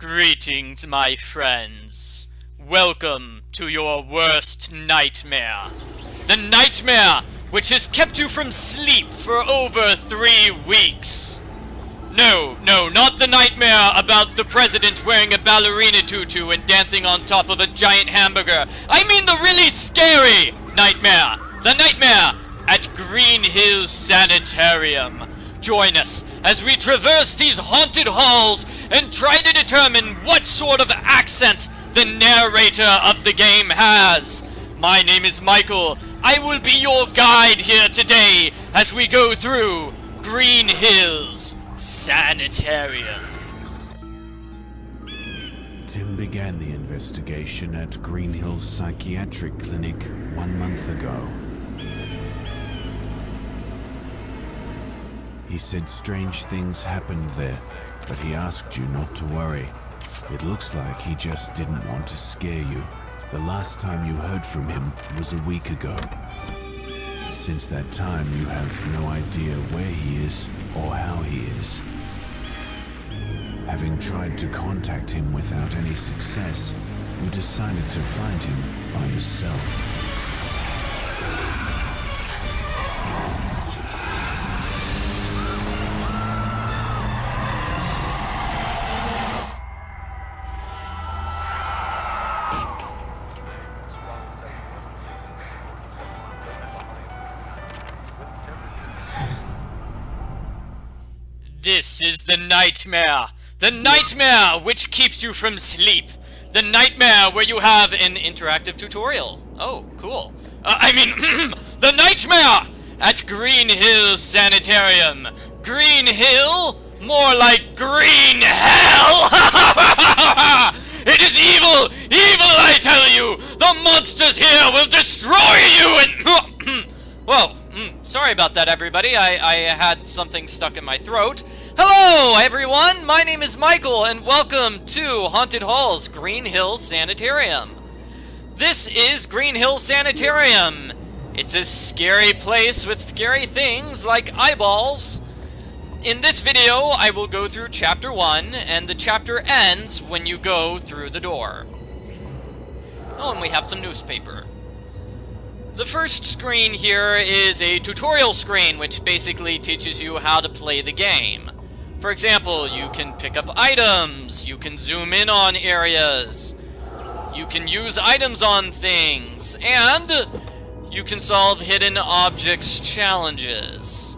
Greetings, my friends. Welcome to your worst nightmare. The nightmare which has kept you from sleep for over 3 weeks. No, not the nightmare about the president wearing a ballerina tutu and dancing on top of a giant hamburger. I mean the really scary nightmare. The nightmare at Green Hills Sanitarium. Join us as we traverse these haunted halls and try to determine what sort of accent the narrator of the game has. My name is Michael. I will be your guide here today as we go through Green Hills Sanitarium. Tim began the investigation at Green Hills Psychiatric Clinic 1 month ago. He said strange things happened there, but he asked you not to worry. It looks like he just didn't want to scare you. The last time you heard from him was a week ago. Since that time, you have no idea where he is or how he is. Having tried to contact him without any success, you decided to find him by yourself. This is the nightmare. The nightmare which keeps you from sleep. The nightmare where you have an interactive tutorial. Oh, cool. The nightmare at Green Hill Sanitarium. Green Hill? More like green hell! It is evil! Evil, I tell you! The monsters here will destroy you and... Whoa. Sorry about that, everybody. I had something stuck in my throat. Hello, everyone! My name is Michael, and welcome to Haunted Halls Green Hill Sanitarium. This is Green Hill Sanitarium. It's a scary place with scary things like eyeballs. In this video, I will go through Chapter 1, and the chapter ends when you go through the door. Oh, and we have some newspaper. The first screen here is a tutorial screen, which basically teaches you how to play the game. For example, you can pick up items, you can zoom in on areas, you can use items on things, and you can solve hidden objects challenges.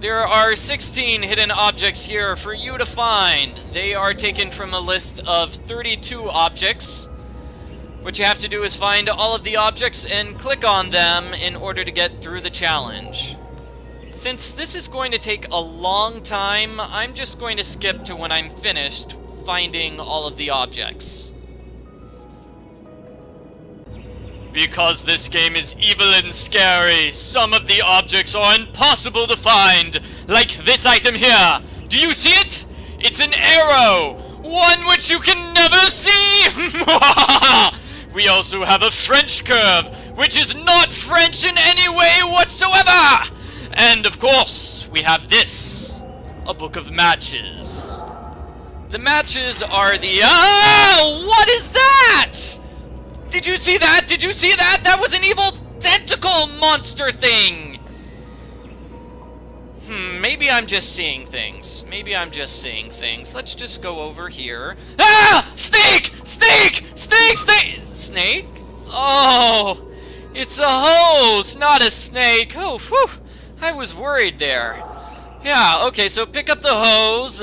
There are 16 hidden objects here for you to find. They are taken from a list of 32 objects. What you have to do is find all of the objects and click on them in order to get through the challenge. Since this is going to take a long time, I'm just going to skip to when I'm finished finding all of the objects. Because this game is evil and scary, some of the objects are impossible to find, like this item here. Do you see it? It's an arrow, one which you can never see! We also have a French curve, which is not French in any way whatsoever! And of course, we have this, a book of matches. The matches are the... Oh! What is that? Did you see that? Did you see that? That was an evil tentacle monster thing! Maybe I'm just seeing things. Maybe I'm just seeing things. Let's just go over here. Ah! Snake! Snake! Snake! Snake! Snake? Oh! It's a hose, not a snake. Oh, whew. I was worried there. Yeah, okay, so pick up the hose,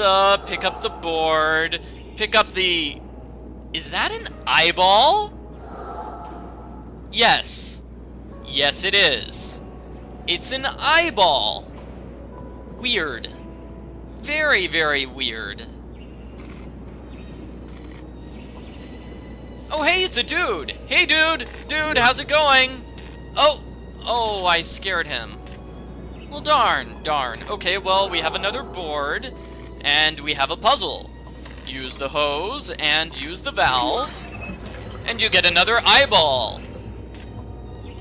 pick up the board, pick up the... Is that an eyeball? Yes. Yes, it is. It's an eyeball. Weird. Very, very weird. Oh, hey, it's a dude. Hey, dude. Dude, how's it going? Oh, I scared him. Well, darn. Okay, well, we have another board, and we have a puzzle. Use the hose, and use the valve, and you get another eyeball.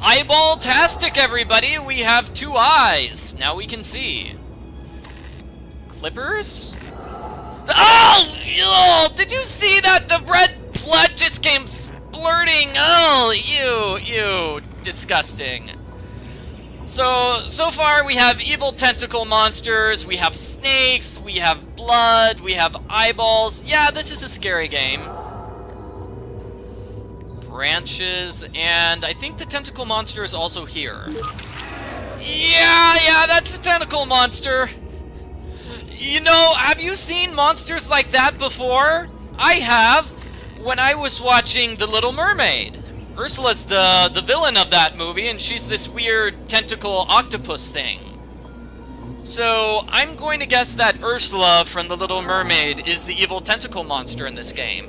Eyeball-tastic, everybody! We have 2 eyes. Now we can see. Clippers? Oh! Oh, did you see that? The red blood just came splurting. Oh, ew, disgusting. So far we have evil tentacle monsters, we have snakes, we have blood, we have eyeballs. Yeah, this is a scary game. Branches, and I think the tentacle monster is also here. Yeah, that's a tentacle monster. You know, have you seen monsters like that before? I have, when I was watching The Little Mermaid. Ursula's the villain of that movie, and she's this weird tentacle octopus thing. So, I'm going to guess that Ursula from The Little Mermaid is the evil tentacle monster in this game.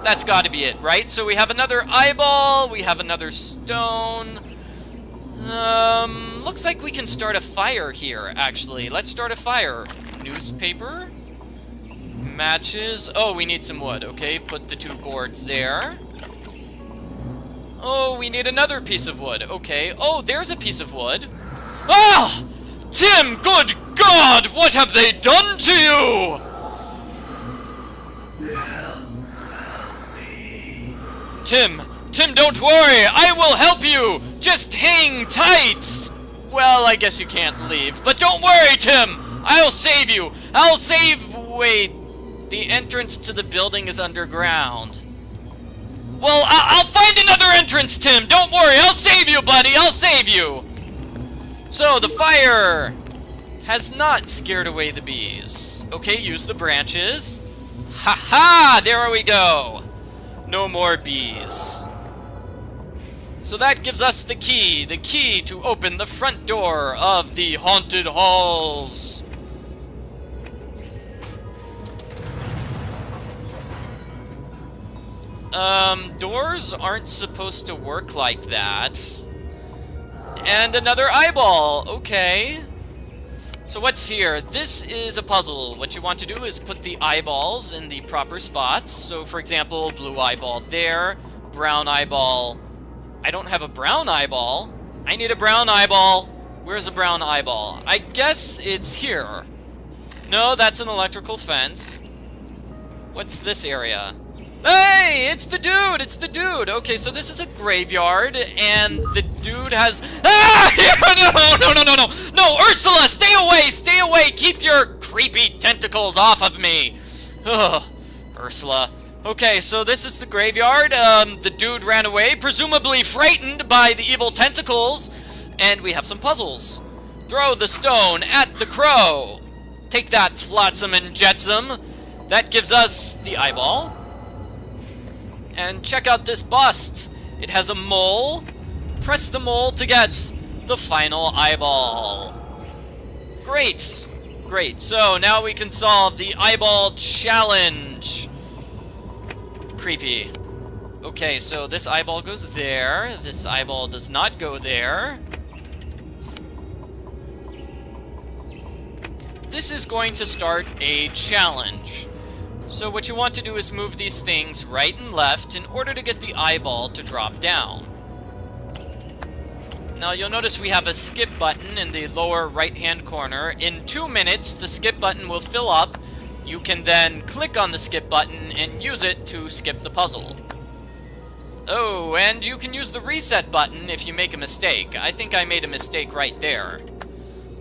That's gotta be it, right? So we have another eyeball, we have another stone. Looks like we can start a fire here, actually. Let's start a fire. Newspaper. Matches. Oh, we need some wood. Okay, put the 2 boards there. Oh, we need another piece of wood. Okay. Oh, there's a piece of wood. Ah! Tim, good God! What have they done to you? Tim, don't worry. I will help you. Just hang tight. Well, I guess you can't leave. But don't worry, Tim. I'll save you. Wait. The entrance to the building is underground. Well, I'll find another entrance, Tim. Don't worry. I'll save you, buddy. I'll save you. So, the fire has not scared away the bees. Okay, use the branches. Ha-ha! There we go. No more bees. So that gives us the key to open the front door of the haunted halls. Doors aren't supposed to work like that. And another eyeball, okay. So what's here? This is a puzzle. What you want to do is put the eyeballs in the proper spots. So for example, blue eyeball there, brown eyeball. I don't have a brown eyeball. I need a brown eyeball. Where's a brown eyeball? I guess it's here. No, that's an electrical fence. What's this area? Hey, it's the dude. Okay, so this is a graveyard, and the dude has... Ah! No, Ursula, stay away. Keep your creepy tentacles off of me. Ugh, Ursula. Okay, so this is the graveyard. The dude ran away, presumably frightened by the evil tentacles, and we have some puzzles. Throw the stone at the crow. Take that, Flotsam and Jetsam. That gives us the eyeball. And check out this bust. It has a mole. Press the mole to get the final eyeball. Great. So now we can solve the eyeball challenge. Creepy. Okay, so this eyeball goes there. This eyeball does not go there. This is going to start a challenge. So what you want to do is move these things right and left in order to get the eyeball to drop down. Now you'll notice we have a skip button in the lower right hand corner. In 2 minutes the skip button will fill up. You can then click on the skip button and use it to skip the puzzle. Oh, and you can use the reset button if you make a mistake. I think I made a mistake right there.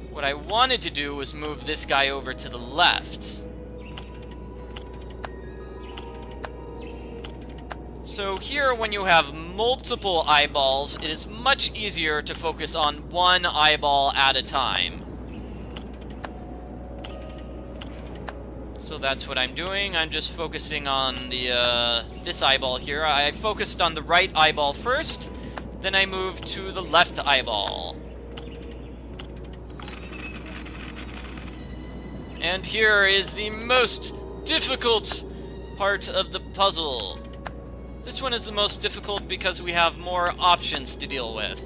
What I wanted to do was move this guy over to the left. So here, when you have multiple eyeballs, it is much easier to focus on one eyeball at a time. So that's what I'm doing. I'm just focusing on the this eyeball here. I focused on the right eyeball first, then I moved to the left eyeball. And here is the most difficult part of the puzzle. This one is the most difficult because we have more options to deal with.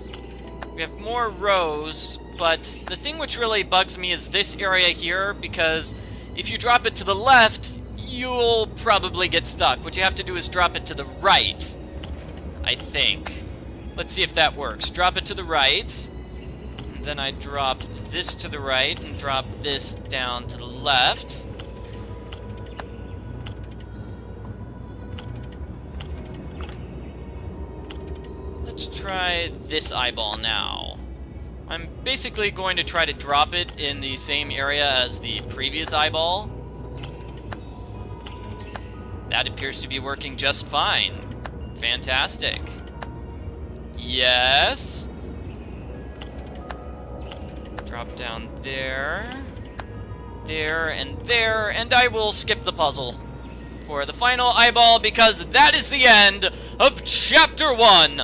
We have more rows, but the thing which really bugs me is this area here, because if you drop it to the left, you'll probably get stuck. What you have to do is drop it to the right, I think. Let's see if that works. Drop it to the right, then I drop this to the right and drop this down to the left. try this eyeball now. I'm basically going to try to drop it in the same area as the previous eyeball. That appears to be working just fine. Fantastic. Yes. Drop down there. There, and I will skip the puzzle for the final eyeball because that is the end of Chapter 1.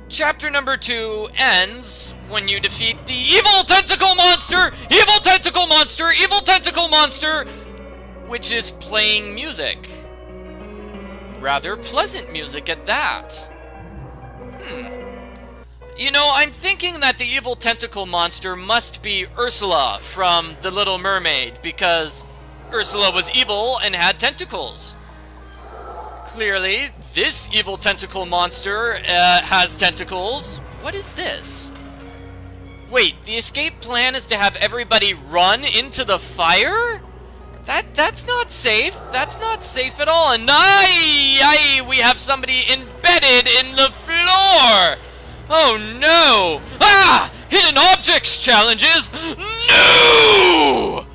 Chapter number 2 ends when you defeat the evil tentacle monster! Evil tentacle monster! Evil tentacle monster! Which is playing music. Rather pleasant music at that. You know, I'm thinking that the evil tentacle monster must be Ursula from The Little Mermaid, because Ursula was evil and had tentacles. Clearly, this evil tentacle monster has tentacles. What is this? Wait, the escape plan is to have everybody run into the fire? That's not safe. That's not safe at all. And we have somebody embedded in the floor. Oh no! Ah! Hidden objects challenges? No!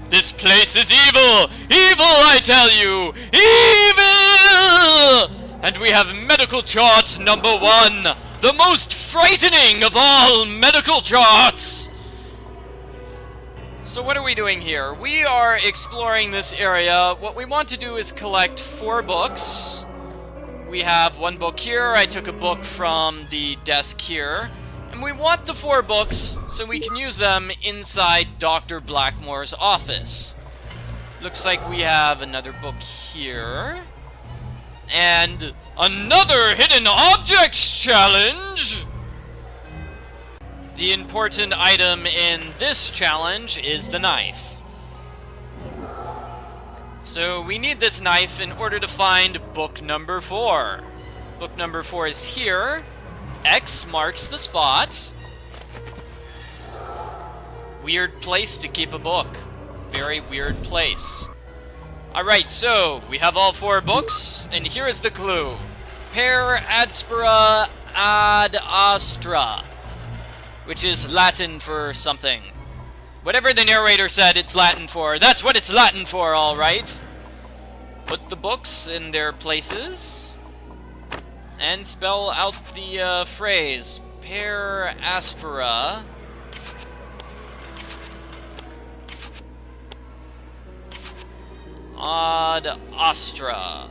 This place is evil! Evil, I tell you! Evil! And we have medical chart number 1, the most frightening of all medical charts! So what are we doing here? We are exploring this area. What we want to do is collect 4 books. We have 1 book here. I took a book from the desk here. And we want the 4 books so we can use them inside Dr. Blackmore's office. Looks like we have another book here. And another hidden objects challenge! The important item in this challenge is the knife. So we need this knife in order to find book number 4. Book number 4 is here. X marks the spot. Weird place to keep a book. Very weird place. Alright, so we have all 4 books, and here is the clue. Per adspera ad astra, which is Latin for something. Whatever the narrator said it's Latin for, that's what it's Latin for, alright. Put the books in their places, and spell out the phrase. Per aspera ad astra.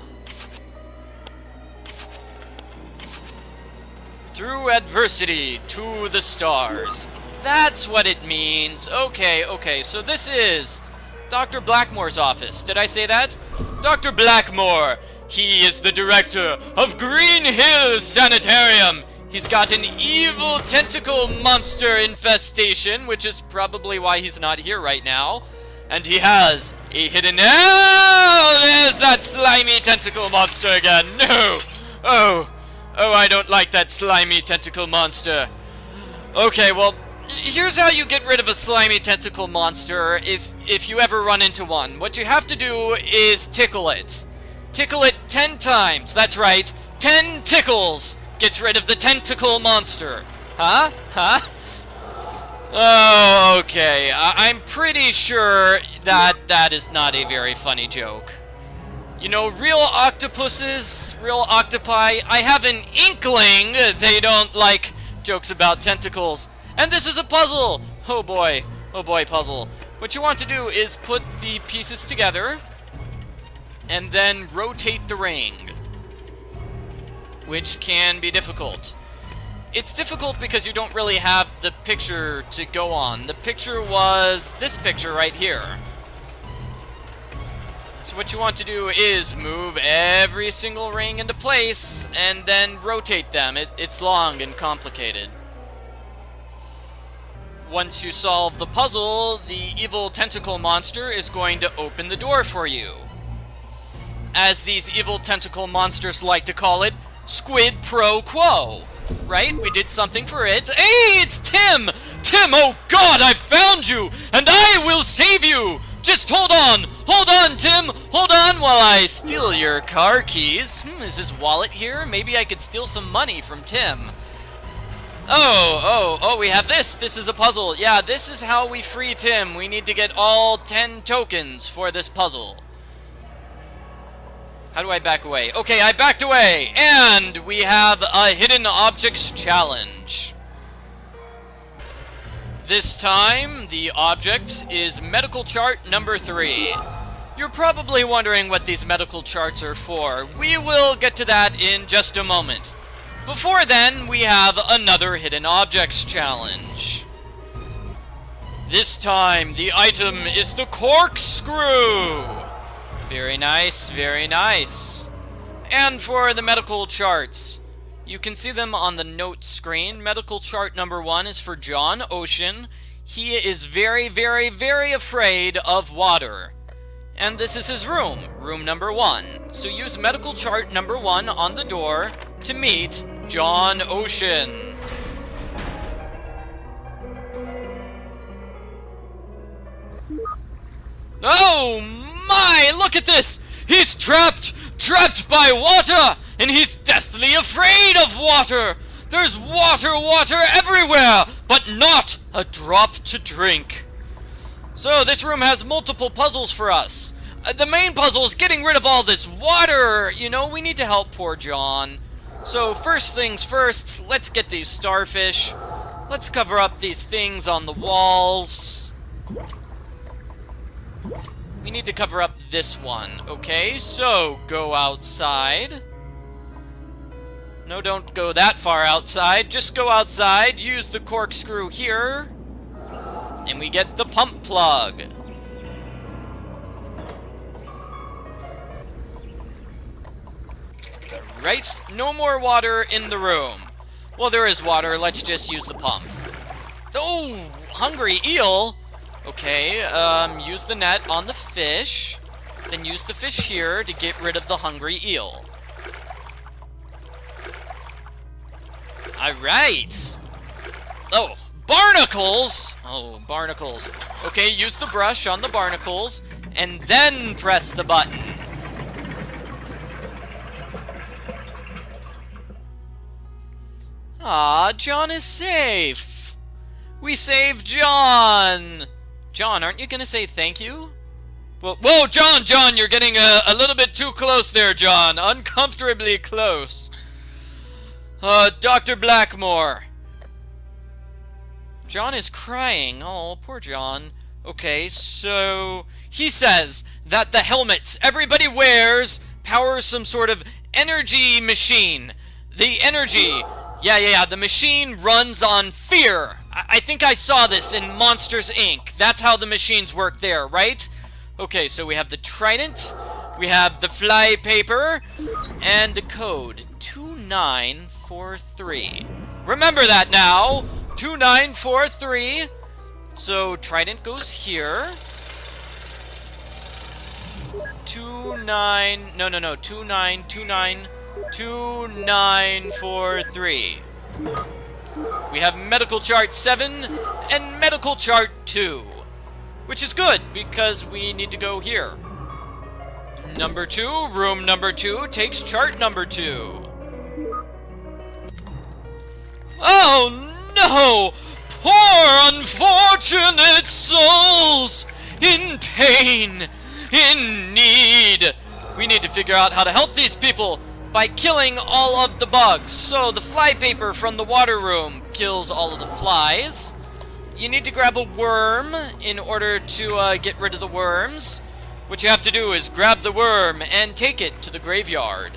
Through adversity to the stars. That's what it means. Okay, so this is Dr. Blackmore's office. Did I say that? Dr. Blackmore. He is the director of Green Hill Sanitarium. He's got an evil tentacle monster infestation, which is probably why he's not here right now. And he has a hidden... Oh, there's that slimy tentacle monster again. No. Oh, I don't like that slimy tentacle monster. Okay, well, here's how you get rid of a slimy tentacle monster if you ever run into one. What you have to do is tickle it. Tickle it 10 times. That's right. 10 tickles gets rid of the tentacle monster. Huh? Oh, okay. I'm pretty sure that is not a very funny joke. You know, real octopuses, real octopi, I have an inkling they don't like jokes about tentacles. And this is a puzzle! Oh boy, puzzle. What you want to do is put the pieces together, and then rotate the ring, which can be difficult. It's difficult because you don't really have the picture to go on. The picture was this picture right here. So what you want to do is move every single ring into place, and then rotate them. It's long and complicated. Once you solve the puzzle, the evil tentacle monster is going to open the door for you. As these evil tentacle monsters like to call it, squid pro quo. Right? We did something for it. Hey, it's Tim! Tim, oh God, I found you! And I will save you! Just hold on on, Tim! Hold on while I steal your car keys. Is his wallet here? Maybe I could steal some money from Tim. Oh, we have this. This is a puzzle. Yeah, this is how we free Tim. We need to get all 10 tokens for this puzzle. How do I back away? Okay, I backed away. And we have a hidden objects challenge. This time, the object is medical chart number 3. You're probably wondering what these medical charts are for. We will get to that in just a moment. Before then, we have another hidden objects challenge. This time, the item is the corkscrew. Very nice, very nice. And for the medical charts, you can see them on the notes screen. Medical chart number 1 is for John Ocean. He is very, very, very afraid of water. And this is his room, room number 1. So use medical chart number 1 on the door to meet John Ocean. Oh my, look at this! He's trapped by water! And he's deathly afraid of water! There's water everywhere, but not a drop to drink. So this room has multiple puzzles for us. The main puzzle is getting rid of all this water. You know, we need to help poor John. So first things first, let's get these starfish. Let's cover up these things on the walls. We need to cover up this one. Okay, so go outside. No, don't go that far outside. Just go outside, use the corkscrew here, and we get the pump plug. Right, no more water in the room. Well, there is water, let's just use the pump. Oh, hungry eel. Okay, use the net on the fish, then use the fish here to get rid of the hungry eel. Alright. Oh, barnacles! Oh, barnacles. Okay, use the brush on the barnacles, and then press the button. Ah, John is safe. We saved John. John, aren't you gonna say thank you? Well, whoa, John, you're getting a little bit too close there, John. Uncomfortably close. Dr. Blackmore. John is crying. Oh, poor John. Okay, so he says that the helmets everybody wears power some sort of energy machine. The energy, yeah, the machine runs on fear. I think I saw this in Monsters, Inc. That's how the machines work there, right? Okay, so we have the trident, we have the fly paper, and the code 2943. Remember that now! 2943. So trident goes here. 2943. We have medical chart 7 and medical chart 2, which is good because we need to go here. Number 2, room number 2 takes chart number 2. Oh no! Poor unfortunate souls! In pain! In need! We need to figure out how to help these people by killing all of the bugs. So the fly paper from the water room kills all of the flies. You need to grab a worm in order to get rid of the worms. What you have to do is grab the worm and take it to the graveyard.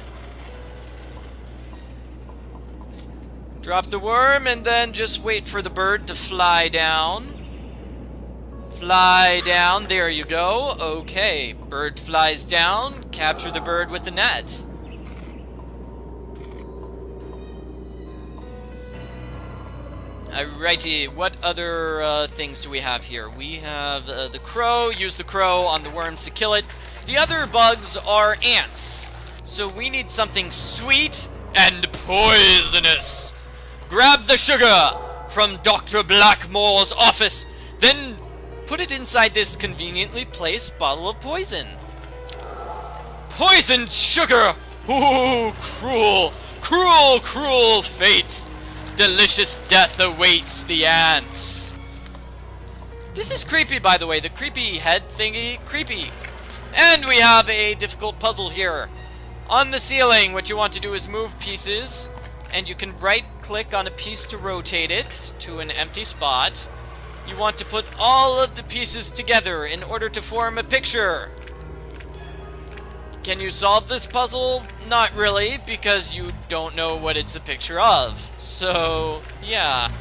Drop the worm and then just wait for the bird to fly down. Fly down, there you go. Okay, bird flies down, capture the bird with the net. Alrighty, what other things do we have here? We have the crow. Use the crow on the worms to kill it. The other bugs are ants. So we need something sweet and poisonous. Grab the sugar from Dr. Blackmore's office. Then put it inside this conveniently placed bottle of poison. Poisoned sugar! Ooh, cruel, cruel, cruel fate! Delicious death awaits the ants. This is creepy, by the way. The creepy head thingy, creepy. And we have a difficult puzzle here. On the ceiling, what you want to do is move pieces, and you can right-click on a piece to rotate it to an empty spot. You want to put all of the pieces together in order to form a picture. Can you solve this puzzle? Not really, because you don't know what it's a picture of. So, yeah.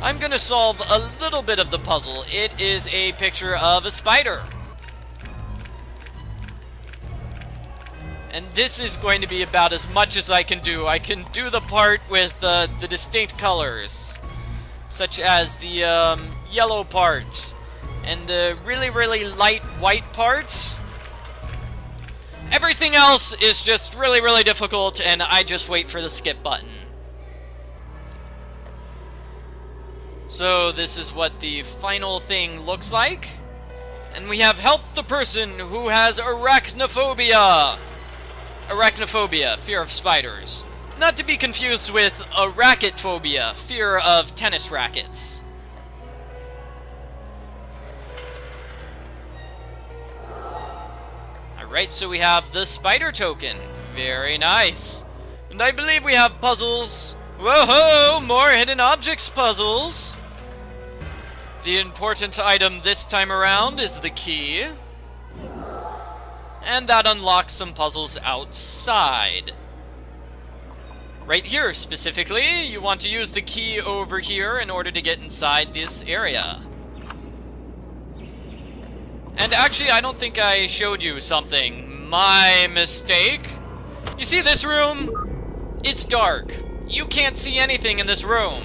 I'm gonna solve a little bit of the puzzle. It is a picture of a spider. And this is going to be about as much as I can do. I can do the part with the distinct colors, such as the yellow part and the really, really light white part. Everything else is just really, really difficult, and I just wait for the skip button. So this is what the final thing looks like. And we have helped the person who has arachnophobia. Arachnophobia, fear of spiders. Not to be confused with a racket phobia, fear of tennis rackets. Alright, so we have the spider token. Very nice. And I believe we have puzzles. Whoa-ho! More hidden objects puzzles. The important item this time around is the key. And that unlocks some puzzles outside. Right here, specifically, you want to use the key over here in order to get inside this area. And actually, I don't think I showed you something. My mistake. You see this room? It's dark. You can't see anything in this room.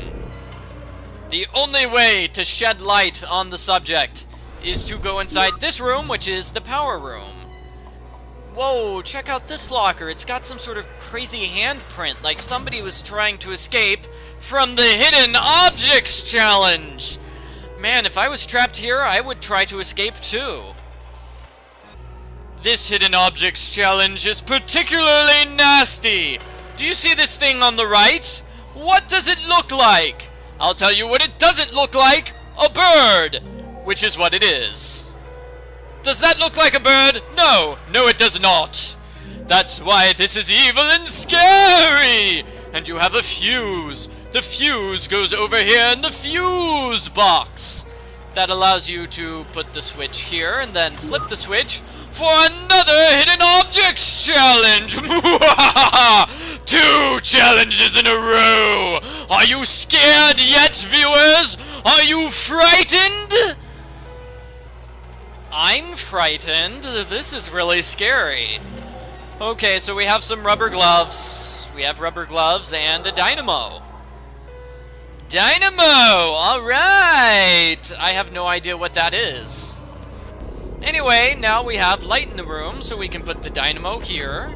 The only way to shed light on the subject is to go inside this room, which is the power room. Whoa, check out this locker. It's got some sort of crazy handprint, like somebody was trying to escape from the Hidden Objects Challenge. Man, if I was trapped here, I would try to escape too. This Hidden Objects Challenge is particularly nasty. Do you see this thing on the right? What does it look like? I'll tell you what it doesn't look like. A bird, which is what it is. Does that look like a bird? No, no it does not. That's why this is evil and scary. And you have a fuse. The fuse goes over here in the fuse box. That allows you to put the switch here and then flip the switch for another Hidden Objects Challenge. 2 challenges in a row. Are you scared yet, viewers? Are you frightened? I'm frightened. This is really scary. Okay, so we have some rubber gloves. We have rubber gloves and a dynamo. Dynamo! Alright! I have no idea what that is. Anyway, now we have light in the room, so we can put the dynamo here,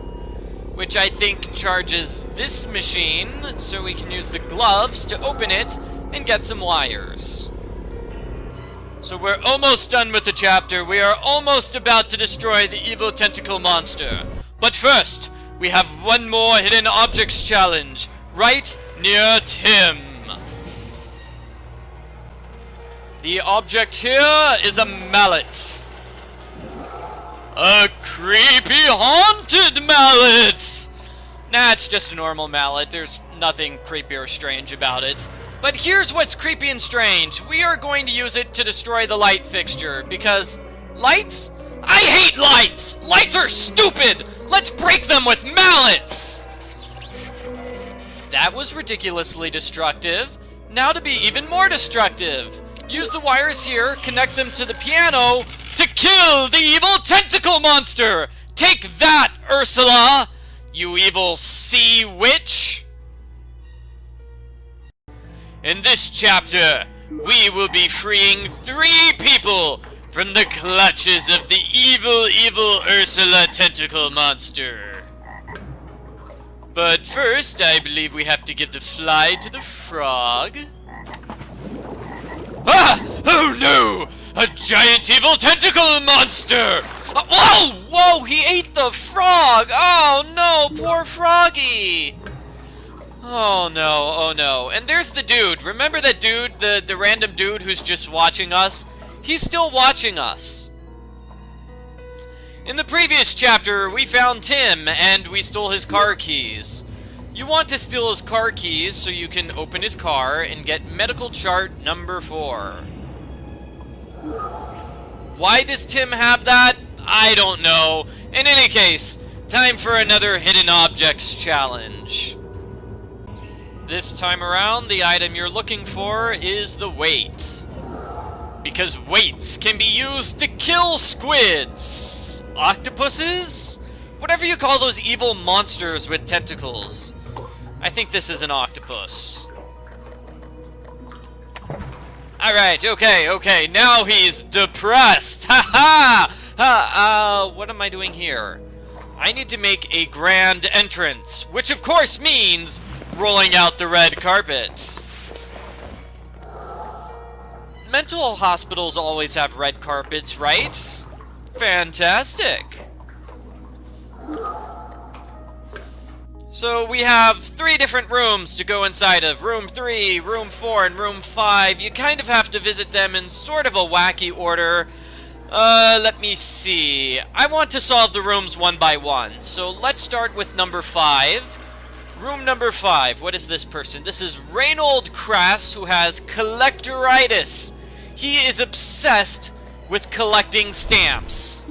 which I think charges this machine, so we can use the gloves to open it and get some wires. So we're almost done with the chapter. We are almost about to destroy the evil tentacle monster. But first, we have one more Hidden Objects Challenge, right near Tim. The object here is a mallet. A creepy haunted mallet! Nah, it's just a normal mallet. There's nothing creepy or strange about it. But here's what's creepy and strange. We are going to use it to destroy the light fixture, because lights? I hate lights! Lights are stupid! Let's break them with mallets! That was ridiculously destructive. Now to be even more destructive. Use the wires here, connect them to the piano to kill the evil tentacle monster! Take that, Ursula! You evil sea witch! In this chapter, we will be freeing 3 people from the clutches of the evil Ursula tentacle monster. But first, I believe we have to give the fly to the frog. Ah! Oh no! A giant evil tentacle monster! Whoa! Whoa! no, he ate the frog! Oh no, poor froggy! Oh no, oh no. And there's the dude. Remember that dude, the random dude who's just watching us? He's still watching us. In the previous chapter, we found Tim, and we stole his car keys. You want to steal his car keys so you can open his car and get medical chart number 4. Why does Tim have that? I don't know. In any case, time for another hidden objects challenge. This time around, the item you're looking for is the weight. Because weights can be used to kill squids, octopuses, whatever you call those evil monsters with tentacles. I think this is an octopus. Alright, okay, now he's depressed! Ha! What am I doing here? I need to make a grand entrance, which of course means rolling out the red carpet. Mental hospitals always have red carpets, right? Fantastic! So we have 3 different rooms to go inside of. Room 3, Room 4, and Room 5. You kind of have to visit them in sort of a wacky order. Let me see. I want to solve the rooms one by one. So let's start with number 5. Room number 5. What is this person? This is Reynold Crass, who has collectoritis. He is obsessed with collecting stamps.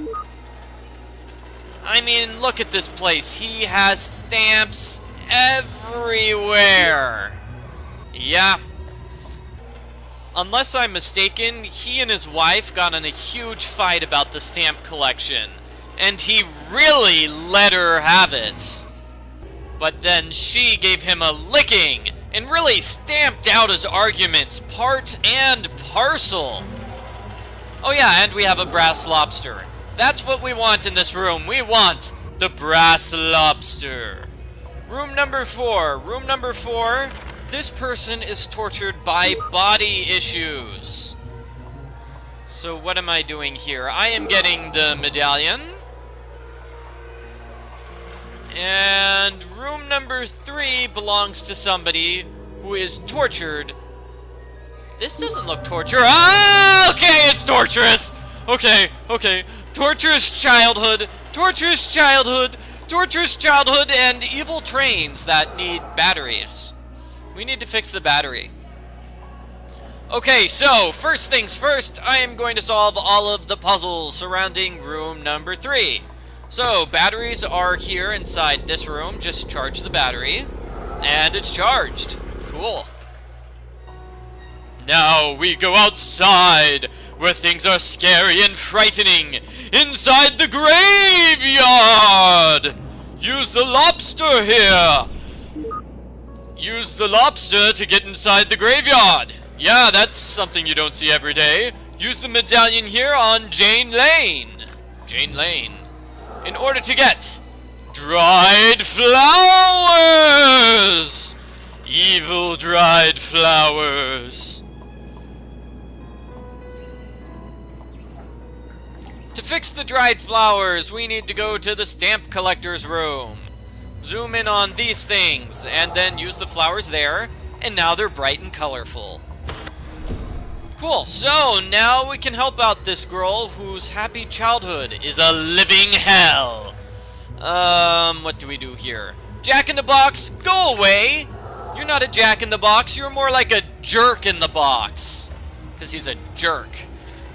I mean, look at this place. He has stamps everywhere. Yeah. Unless I'm mistaken, he and his wife got in a huge fight about the stamp collection, and he really let her have it. But then she gave him a licking and really stamped out his arguments part and parcel. Oh yeah, and we have a brass lobster. That's what we want in this room. We want the brass lobster. Room number 4. Room number 4. This person is tortured by body issues. So what am I doing here? I am getting the medallion. And room number 3 belongs to somebody who is tortured. This doesn't look torture. Ah, okay, it's torturous. Okay. Torturous childhood, and evil trains that need batteries. We need to fix the battery. Okay, so first things first, I am going to solve all of the puzzles surrounding room number 3. So, batteries are here inside this room. Just charge the battery. And it's charged. Cool. Now we go outside, where things are scary and frightening. Inside the graveyard! Use the lobster here! Use the lobster to get inside the graveyard. Yeah, that's something you don't see every day. Use the medallion here on Jane Lane. Jane Lane. In order to get dried flowers! Evil dried flowers. To fix the dried flowers, we need to go to the stamp collector's room. Zoom in on these things, and then use the flowers there, and now they're bright and colorful. Cool, so now we can help out this girl whose happy childhood is a living hell. What do we do here? Jack in the Box, go away! You're not a Jack in the Box, you're more like a jerk in the box. Because he's a jerk.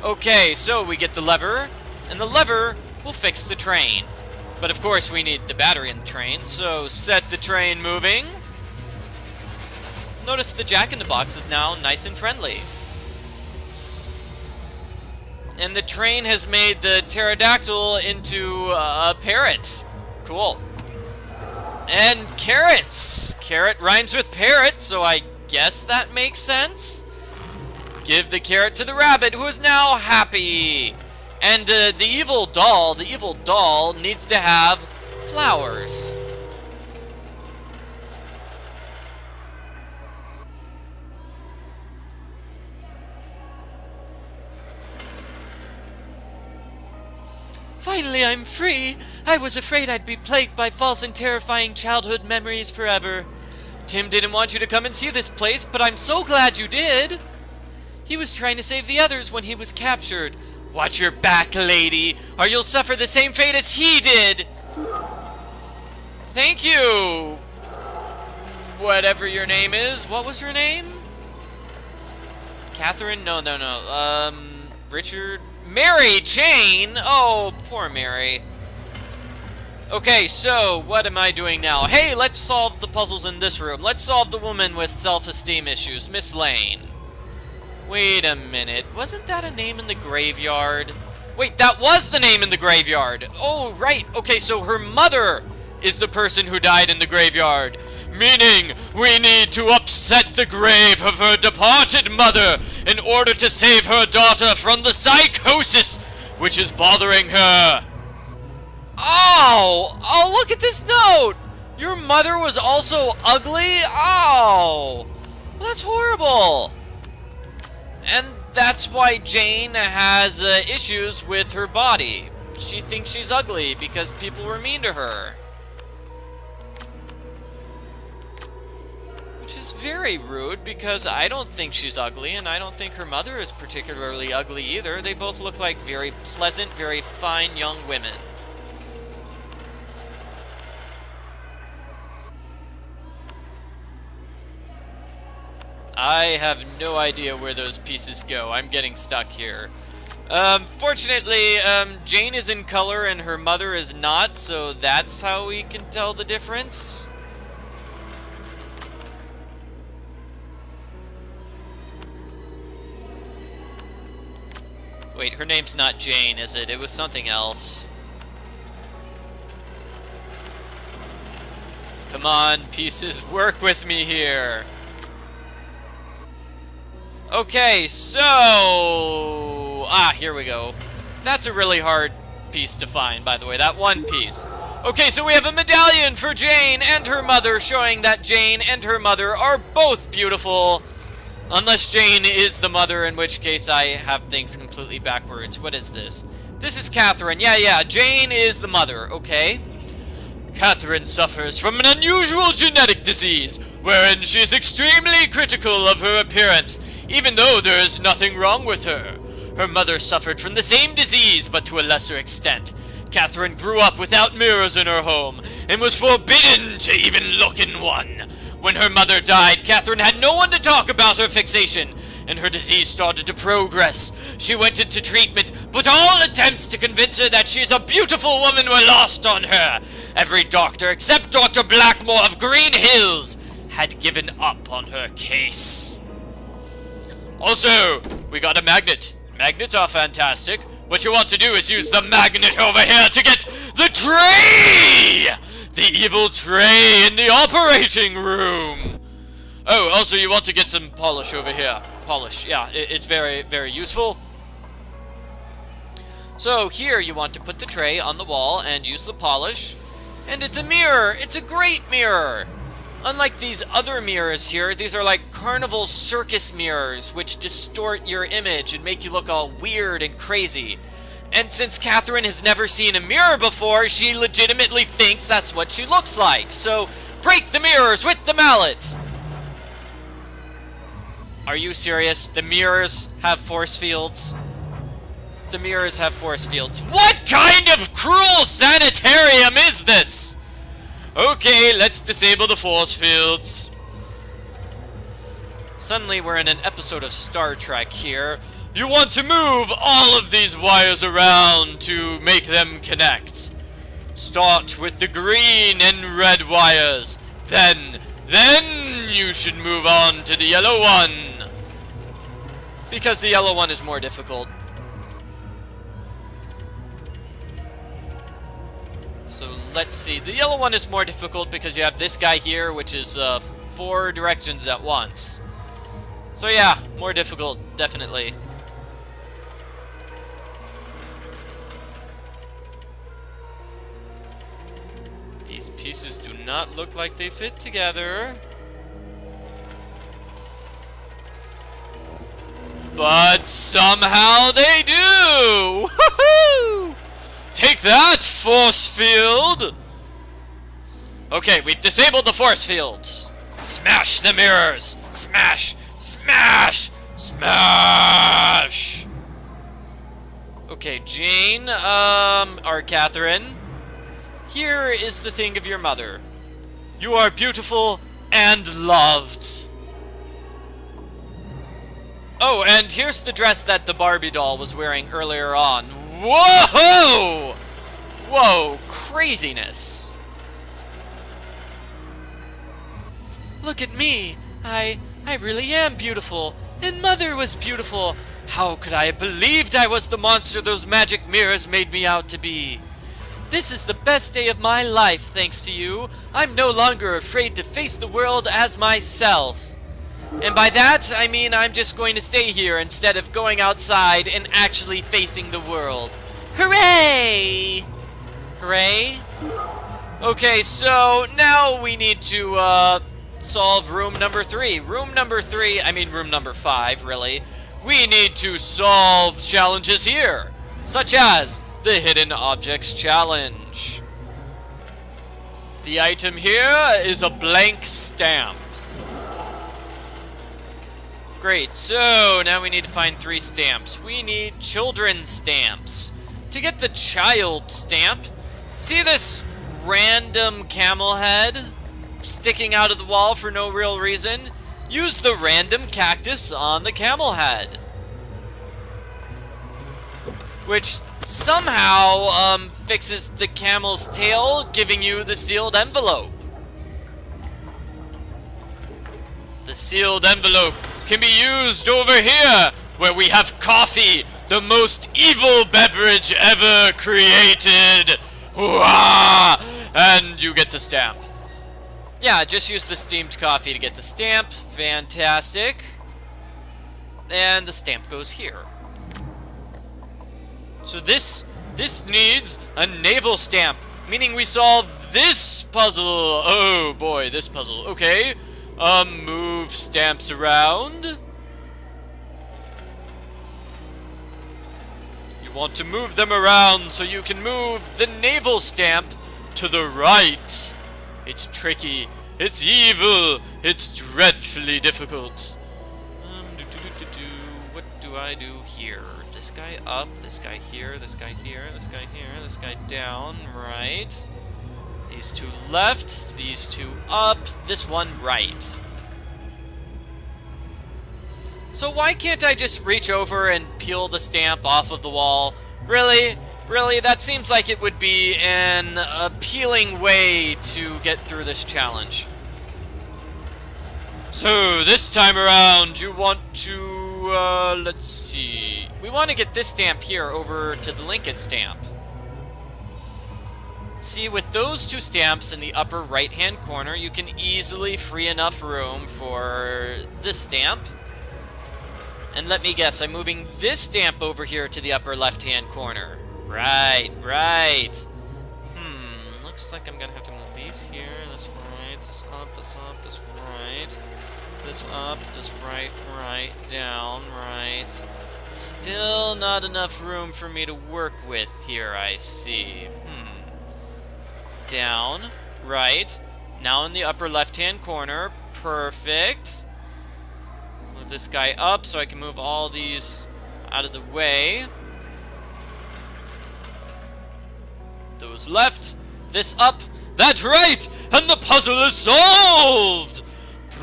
Okay, so we get the lever, and the lever will fix the train. But of course we need the battery in the train, so set the train moving. Notice the Jack in the Box is now nice and friendly. And the train has made the pterodactyl into a parrot. Cool. And carrots! Carrot rhymes with parrot, so I guess that makes sense. Give the carrot to the rabbit, who is now happy. And the evil doll needs to have flowers. Finally, I'm free! I was afraid I'd be plagued by false and terrifying childhood memories forever. Tim didn't want you to come and see this place, but I'm so glad you did! He was trying to save the others when he was captured. Watch your back, lady, or you'll suffer the same fate as he did! Thank you! Whatever your name is. What was her name? Catherine? No. Richard? Mary Jane? Oh, poor Mary. Okay, so what am I doing now? Hey, let's solve the puzzles in this room. Let's solve the woman with self-esteem issues, Miss Lane. Wait a minute. Wasn't that a name in the graveyard? Wait, that was the name in the graveyard. Oh, right. Okay, so her mother is the person who died in the graveyard. Meaning, we need to upset the grave of her departed mother in order to save her daughter from the psychosis which is bothering her. Oh, look at this note. Your mother was also ugly? Oh, that's horrible. And that's why Jane has issues with her body. She thinks she's ugly because people were mean to her. Which is very rude because I don't think she's ugly, and I don't think her mother is particularly ugly either. They both look like very pleasant, very fine young women. I have no idea where those pieces go. I'm getting stuck here. Fortunately, Jane is in color and her mother is not, so that's how we can tell the difference. Wait, her name's not Jane, is it? It was something else. Come on, pieces, work with me here. Okay, so... here we go. That's a really hard piece to find, by the way, that one piece. Okay, so we have a medallion for Jane and her mother, showing that Jane and her mother are both beautiful. Unless Jane is the mother, in which case I have things completely backwards. What is this? This is Catherine. Yeah, Jane is the mother, okay? Catherine suffers from an unusual genetic disease, wherein she is extremely critical of her appearance, even though there is nothing wrong with her. Her mother suffered from the same disease, but to a lesser extent. Catherine grew up without mirrors in her home, and was forbidden to even look in one. When her mother died, Catherine had no one to talk about her fixation, and her disease started to progress. She went into treatment, but all attempts to convince her that she is a beautiful woman were lost on her. Every doctor, except Dr. Blackmore of Green Hills, had given up on her case. Also, we got a magnet. Magnets are fantastic. What you want to do is use the magnet over here to get the tray! The evil tray in the operating room! Oh, also you want to get some polish over here. Polish, yeah, it's very, very useful. So here you want to put the tray on the wall and use the polish. And it's a mirror! It's a great mirror! Unlike these other mirrors here, these are like carnival circus mirrors, which distort your image and make you look all weird and crazy. And since Catherine has never seen a mirror before, she legitimately thinks that's what she looks like. So, break the mirrors with the mallet! Are you serious? The mirrors have force fields? The mirrors have force fields. What kind of cruel sanitarium is this? Okay, let's disable the force fields. Suddenly we're in an episode of Star Trek here. You want to move all of these wires around to make them connect. Start with the green and red wires. Then you should move on to the yellow one. Because the yellow one is more difficult. So let's see. The yellow one is more difficult because you have this guy here, which is 4 directions at once. So yeah, more difficult, definitely. These pieces do not look like they fit together. But somehow they do! Woohoo! Take that, force field! Okay, we've disabled the force fields. Smash the mirrors! Smash! Smash! Smash! Okay, Jane, or Catherine, here is the thing of your mother. You are beautiful and loved. Oh, and here's the dress that the Barbie doll was wearing earlier on. Whoa! Whoa, craziness. Look at me. I really am beautiful. And Mother was beautiful. How could I have believed I was the monster those magic mirrors made me out to be? This is the best day of my life, thanks to you. I'm no longer afraid to face the world as myself. And by that, I mean I'm just going to stay here instead of going outside and actually facing the world. Hooray! Hooray? Okay, so now we need to solve room number 3. Room number 5, really. We need to solve challenges here, such as the Hidden Objects Challenge. The item here is a blank stamp. Great, so now we need to find 3 stamps. We need children's stamps. To get the child stamp, see this random camel head sticking out of the wall for no real reason? Use the random cactus on the camel head, which somehow fixes the camel's tail, giving you the sealed envelope. The sealed envelope can be used over here, where we have coffee, the most evil beverage ever created. Hooah! And you get the stamp. Yeah, just use the steamed coffee to get the stamp. Fantastic. And the stamp goes here. So this needs a naval stamp, meaning we solve this puzzle. Oh boy, this puzzle. Okay. Move stamps around. You want to move them around so you can move the naval stamp to the right. It's tricky. It's evil. It's dreadfully difficult. What do I do here? This guy up, this guy here, this guy here, this guy here, this guy down, right. These 2 left, these 2 up, this one right. So why can't I just reach over and peel the stamp off of the wall? Really? Really? That seems like it would be an appealing way to get through this challenge. So this time around, you want to, let's see. We want to get this stamp here over to the Lincoln stamp. See, with those 2 stamps in the upper right-hand corner, you can easily free enough room for this stamp. And let me guess, I'm moving this stamp over here to the upper left-hand corner. Right, right. Looks like I'm gonna have to move these here, this right, this up, this up, this right. This up, this right, right, down, right. Still not enough room for me to work with here, I see. Down, right. Now in the upper left-hand corner. Perfect. Move this guy up so I can move all these out of the way. Those left. This up. That's right! And the puzzle is solved!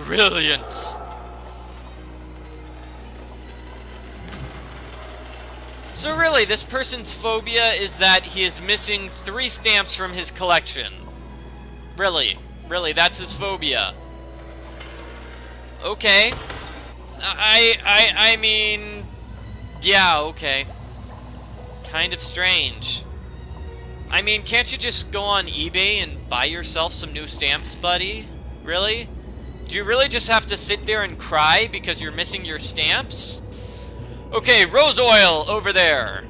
Brilliant. So really, this person's phobia is that he is missing 3 stamps from his collection. Really, that's his phobia. Okay. I mean, yeah, okay. Kind of strange. I mean, can't you just go on eBay and buy yourself some new stamps, buddy? Really? Do you really just have to sit there and cry because you're missing your stamps? Okay, rose oil over there.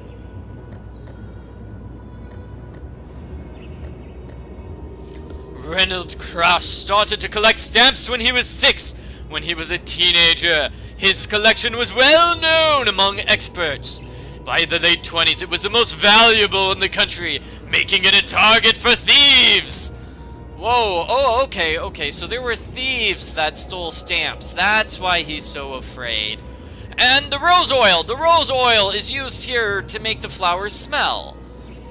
Reynold Cross started to collect stamps when he was 6. When he was a teenager, his collection was well known among experts. By the late 20s, it was the most valuable in the country, making it a target for thieves. Whoa, oh, okay, so there were thieves that stole stamps. That's why he's so afraid. And the rose oil is used here to make the flowers smell.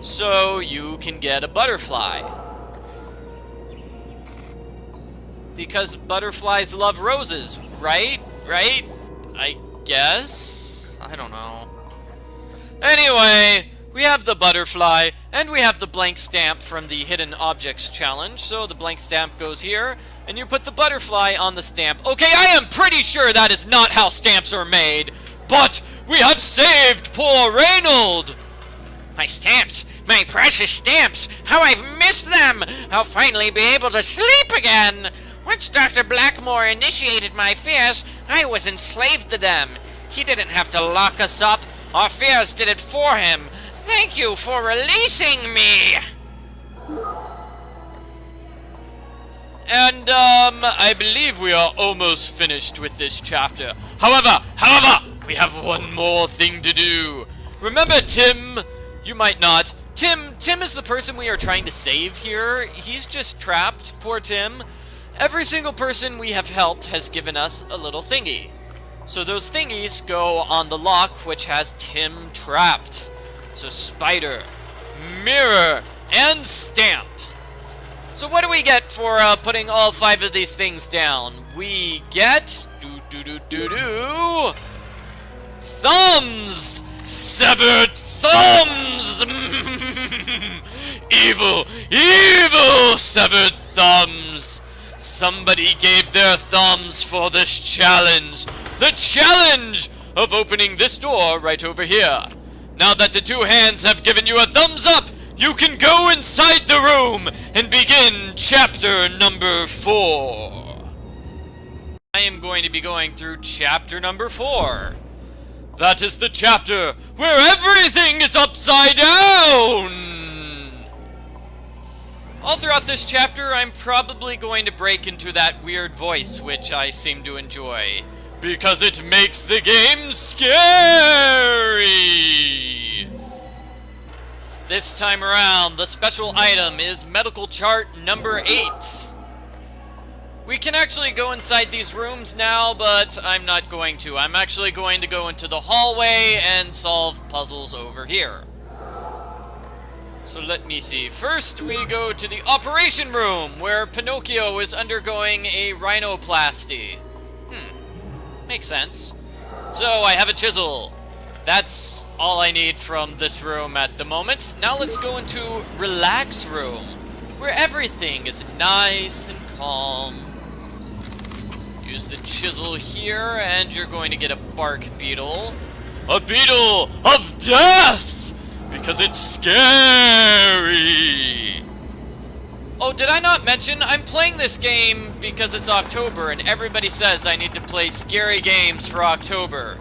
So you can get a butterfly. Because butterflies love roses, right? Right? I guess? I don't know. Anyway, we have the butterfly, and we have the blank stamp from the Hidden Objects Challenge. So the blank stamp goes here, and you put the butterfly on the stamp. Okay, I am pretty sure that is not how stamps are made, but we have saved poor Reynold! My stamps! My precious stamps! How I've missed them! I'll finally be able to sleep again! Once Dr. Blackmore initiated my fears, I was enslaved to them. He didn't have to lock us up. Our fears did it for him. Thank you for releasing me! And, I believe we are almost finished with this chapter. However, we have one more thing to do. Remember Tim? You might not. Tim is the person we are trying to save here. He's just trapped. Poor Tim. Every single person we have helped has given us a little thingy. So those thingies go on the lock, which has Tim trapped. So spider, mirror, and stamp. So what do we get for putting all 5 of these things down? We get thumbs! Severed thumbs! Evil severed thumbs! Somebody gave their thumbs for this challenge. The challenge of opening this door right over here. Now that the 2 hands have given you a thumbs up, you can go inside the room and begin chapter number 4. I am going to be going through chapter number 4. That is the chapter where everything is upside down! All throughout this chapter, I'm probably going to break into that weird voice, which I seem to enjoy, because it makes the game scary! This time around, the special item is medical chart number 8. We can actually go inside these rooms now, but I'm not going to. I'm actually going to go into the hallway and solve puzzles over here. So let me see. First, we go to the operation room, where Pinocchio is undergoing a rhinoplasty. Makes sense. So, I have a chisel. That's all I need from this room at the moment. Now let's go into relax room, where everything is nice and calm. Use the chisel here, and you're going to get a bark beetle. A beetle of death! Because it's scary! Oh, did I not mention I'm playing this game because it's October and everybody says I need to play scary games for October.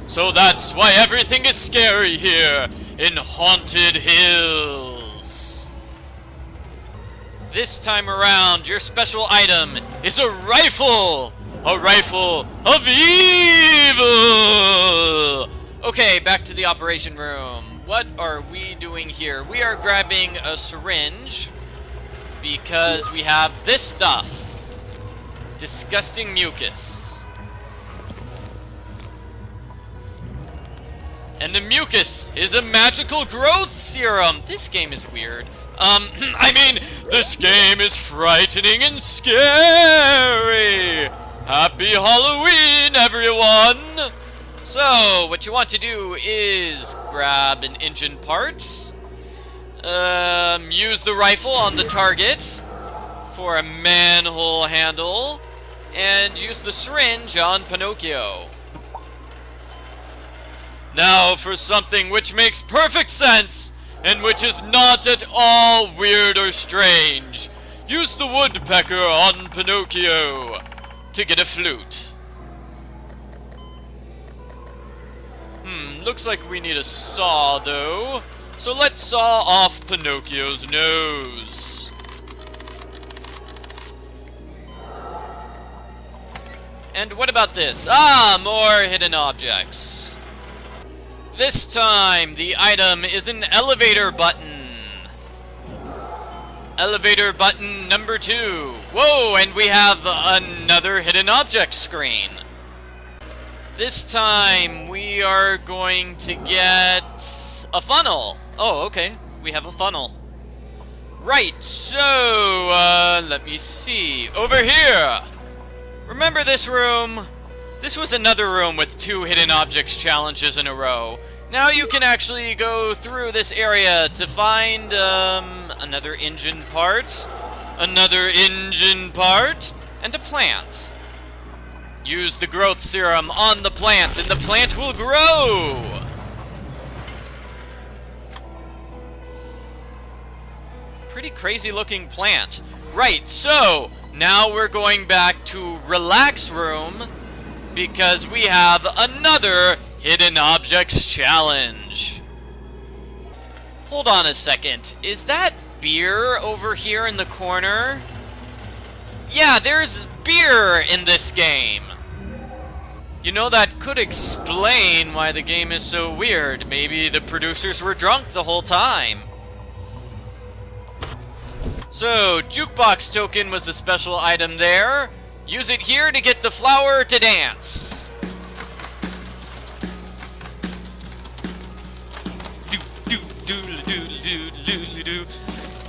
So that's why everything is scary here in Haunted Hills. This time around, your special item is a rifle! A rifle of evil! Okay, back to the operation room. What are we doing here? We are grabbing a syringe because we have this stuff. Disgusting mucus. And the mucus is a magical growth serum. This game is weird. I mean, this game is frightening and scary. Happy Halloween, everyone. So, what you want to do is grab an engine part, use the rifle on the target for a manhole handle, and use the syringe on Pinocchio. Now for something which makes perfect sense, and which is not at all weird or strange. Use the woodpecker on Pinocchio to get a flute. Looks like we need a saw, though. So let's saw off Pinocchio's nose. And what about this? Ah, more hidden objects. This time, the item is an elevator button. Elevator button number 2. Whoa, and we have another hidden object screen. This time, we are going to get a funnel. Oh, okay. We have a funnel. Right, so, let me see. Over here! Remember this room? This was another room with 2 hidden objects challenges in a row. Now you can actually go through this area to find, another engine part, and a plant. Use the growth serum on the plant, and the plant will grow! Pretty crazy looking plant. Right, so, now we're going back to Relax Room, because we have another Hidden Objects Challenge. Hold on a second. Is that beer over here in the corner? Yeah, there's beer in this game. You know, that could explain why the game is so weird. Maybe the producers were drunk the whole time. So, jukebox token was the special item there. Use it here to get the flower to dance.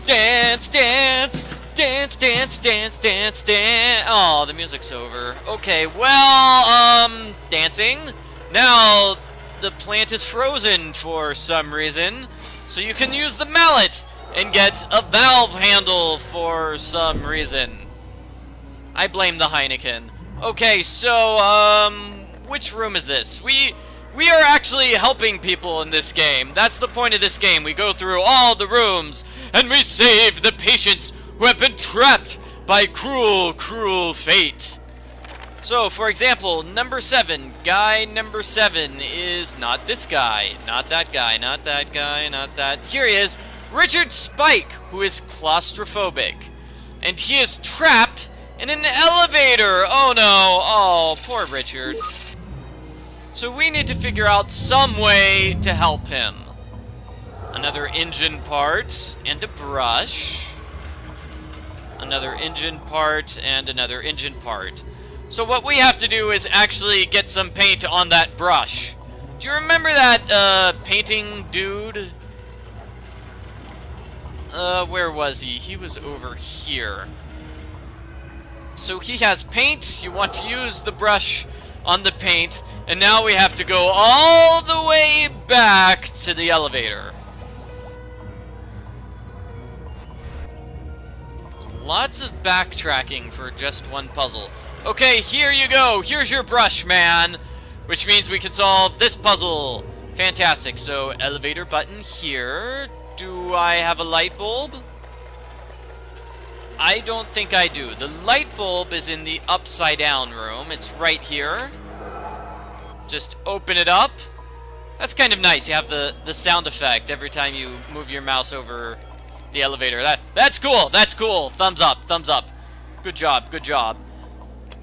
Dance, dance, dance, dance, dance, dance, dance. Oh, the music's over. Okay, well, dancing. Now, the plant is frozen for some reason, so you can use the mallet and get a valve handle for some reason. I blame the Heineken. Okay, so, which room is this? We are actually helping people in this game. That's the point of this game. We go through all the rooms, and we save the patients who have been trapped by cruel, cruel fate. So, for example, number 7. Guy number 7 is not this guy. Not that guy, not that guy, not that. Here he is. Richard Spike, who is claustrophobic. And he is trapped in an elevator. Oh no. Oh, poor Richard. So we need to figure out some way to help him. Another engine part and a brush. Another engine part and another engine part. So what we have to do is actually get some paint on that brush. Do you remember that painting dude? Where was he? He was over here. So he has paint. You want to use the brush on the paint, and now we have to go all the way back to the elevator. Lots of backtracking for just one puzzle. Okay, here you go. Here's your brush, man. Which means we can solve this puzzle. Fantastic. So, elevator button here. Do I have a light bulb? I don't think I do. The light bulb is in the upside down room. It's right here. Just open it up. That's kind of nice. You have the sound effect every time you move your mouse over the elevator. That's cool. That's cool. Thumbs up. Thumbs up. Good job. Good job.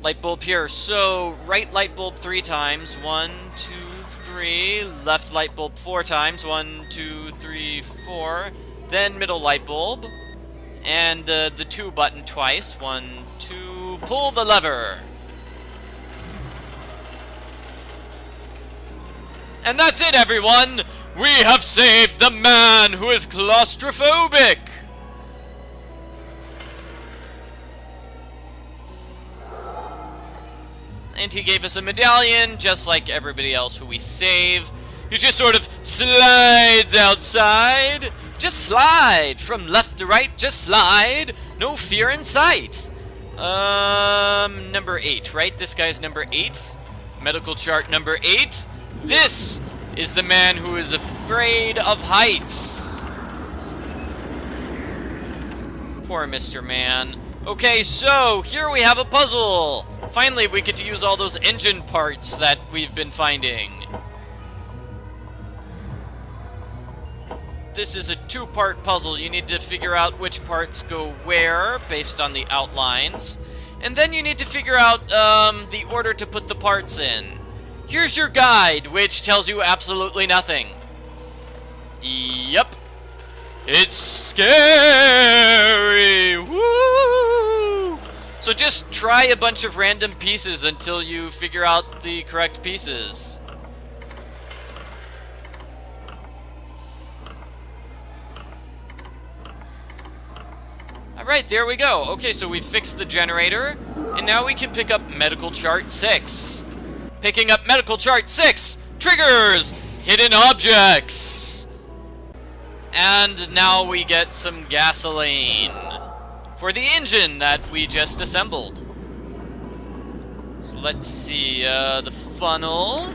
Light bulb here. So, right light bulb 3 times. 1, 2, 3. Left light bulb 4 times. 1, 2, 3, 4. Then middle light bulb. And the 2 button twice. 1, 2. Pull the lever. And that's it, everyone! We have saved the man who is claustrophobic! And he gave us a medallion, just like everybody else who we save. He just sort of slides outside. Just slide! From left to right, just slide! No fear in sight! Number 8, right? This guy's number 8. Medical chart number 8. This is the man who is afraid of heights. Poor Mr. Man. Okay, so here we have a puzzle. Finally, we get to use all those engine parts that we've been finding. This is a 2-part puzzle. You need to figure out which parts go where based on the outlines. And then you need to figure out the order to put the parts in. here's your guide, which tells you absolutely nothing. Yep. It's scary! Woo! So just try a bunch of random pieces until you figure out the correct pieces. Alright, there we go. Okay, so we fixed the generator, and now we can pick up medical chart 6. Picking up medical chart 6 triggers hidden objects. And now we get some gasoline for the engine that we just assembled. So let's see, the funnel,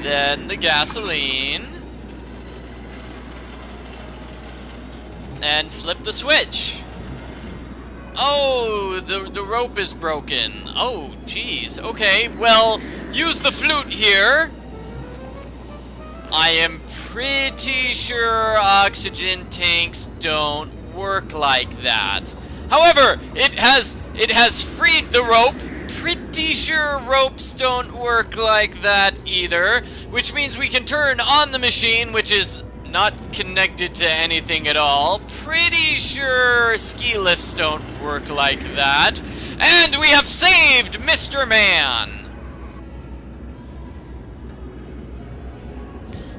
then the gasoline, and flip the switch. Oh, the rope is broken. Oh, jeez. Okay, well, use the flute here. I am pretty sure oxygen tanks don't work like that. However, it has freed the rope. Pretty sure ropes don't work like that either, which means we can turn on the machine, which is not connected to anything at all. Pretty sure ski lifts don't work like that. And we have saved Mr. Man.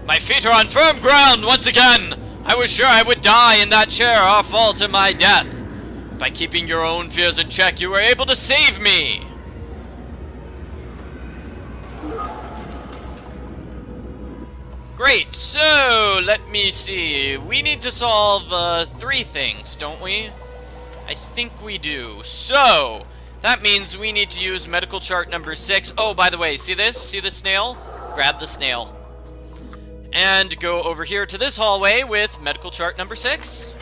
My feet are on firm ground once again. I was sure I would die in that chair or fall to my death. By keeping your own fears in check, you were able to save me. Great, so let me see. We need to solve 3 things, don't we? I think we do. So, that means we need to use medical chart number 6. Oh, by the way, see this? See the snail? Grab the snail. And go over here to this hallway with medical chart number 6.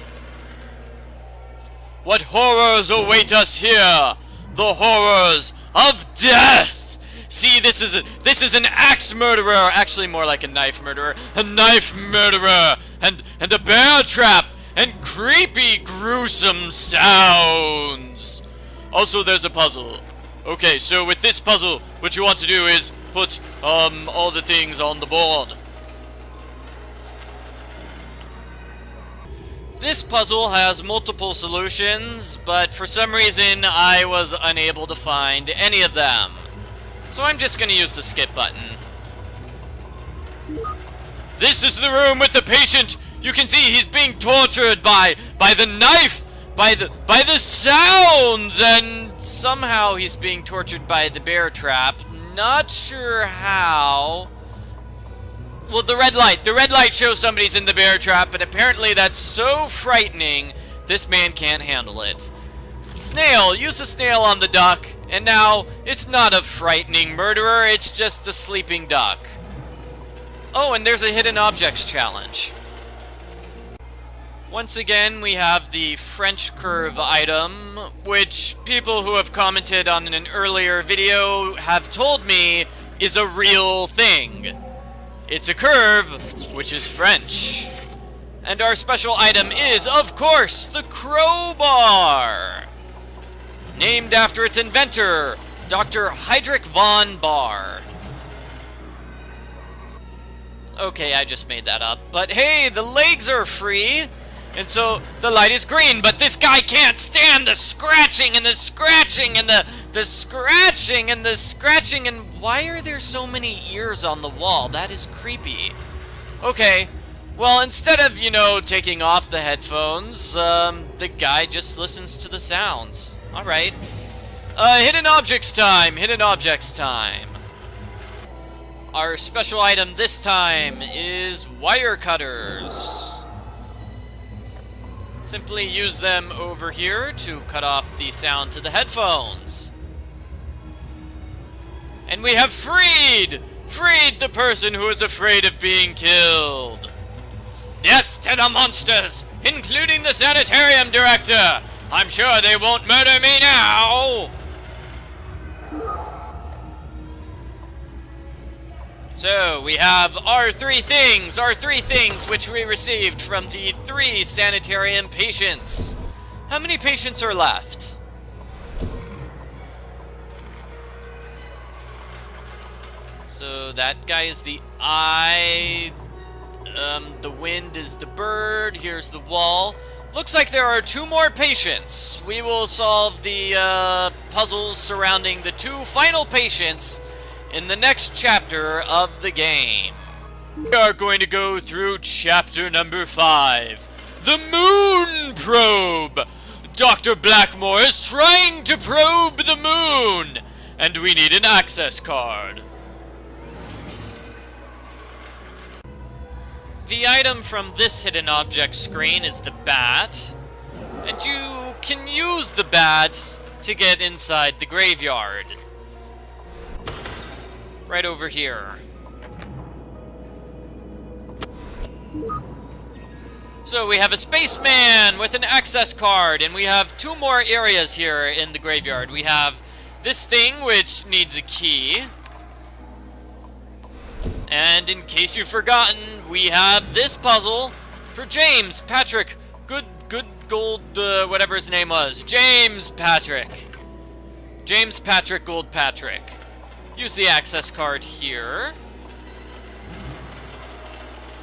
What horrors await us here? The horrors of death! See, this is an axe murderer, actually more like a knife murderer, and a bear trap, and creepy, gruesome sounds. Also, there's a puzzle. Okay, so with this puzzle, what you want to do is put all the things on the board. This puzzle has multiple solutions, but for some reason I was unable to find any of them. So I'm just going to use the skip button. This is the room with the patient. You can see he's being tortured by the knife, by the sounds, and somehow he's being tortured by the bear trap. Not sure how. Well, the red light shows somebody's in the bear trap, but apparently that's so frightening, this man can't handle it. Snail, use the snail on the duck, and now it's not a frightening murderer, it's just a sleeping duck. Oh, and there's a hidden objects challenge. Once again, we have the French curve item, which people who have commented on an earlier video have told me is a real thing. It's a curve, which is French. And our special item is, of course, the crowbar. Named after its inventor, Dr. Heydrich von Baar. Okay, I just made that up. But hey, the legs are free, and so the light is green, but this guy can't stand the scratching and the scratching and the scratching and the scratching, and why are there so many ears on the wall? That is creepy. Okay, well, instead of, taking off the headphones, the guy just listens to the sounds. Alright. Hidden objects time! Hidden objects time. Our special item this time is wire cutters. Simply use them over here to cut off the sound to the headphones. And we have freed the person who is afraid of being killed. Death to the monsters, including the sanitarium director. I'm sure they won't murder me now. So we have our three things which we received from the 3 sanitarium patients. How many patients are left? So that guy is the eye. The wind is the bird. Here's the wall. Looks like there are 2 more patients. We will solve the puzzles surrounding the 2 final patients in the next chapter of the game. We are going to go through chapter number 5. The Moon Probe! Dr. Blackmore is trying to probe the moon! And we need an access card. The item from this hidden object screen is the bat. And you can use the bat to get inside the graveyard. Right over here. So we have a spaceman with an access card, and we have 2 more areas here in the graveyard. We have this thing, which needs a key. And in case you've forgotten, we have this puzzle for James Patrick whatever his name was. James Patrick Goldpatrick. Use the access card here.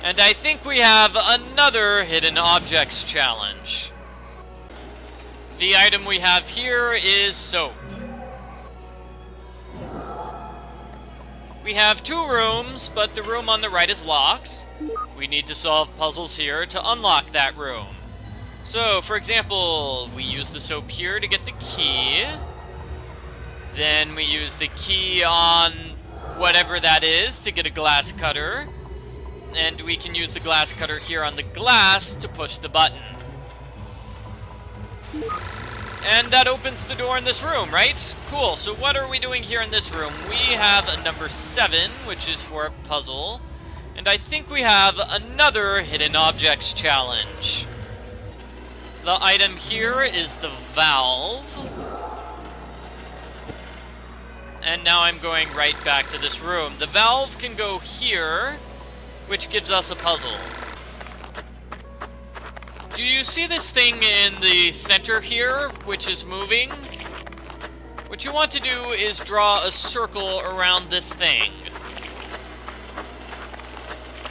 And I think we have another hidden objects challenge. The item we have here is soap. We have 2 rooms, but the room on the right is locked. We need to solve puzzles here to unlock that room. So, for example, we use the soap here to get the key. Then we use the key on whatever that is to get a glass cutter. And we can use the glass cutter here on the glass to push the button. And that opens the door in this room, right? Cool, so what are we doing here in this room? We have a number 7, which is for a puzzle. And I think we have another hidden objects challenge. The item here is the valve. And now I'm going right back to this room. The valve can go here, which gives us a puzzle. Do you see this thing in the center here, which is moving? What you want to do is draw a circle around this thing.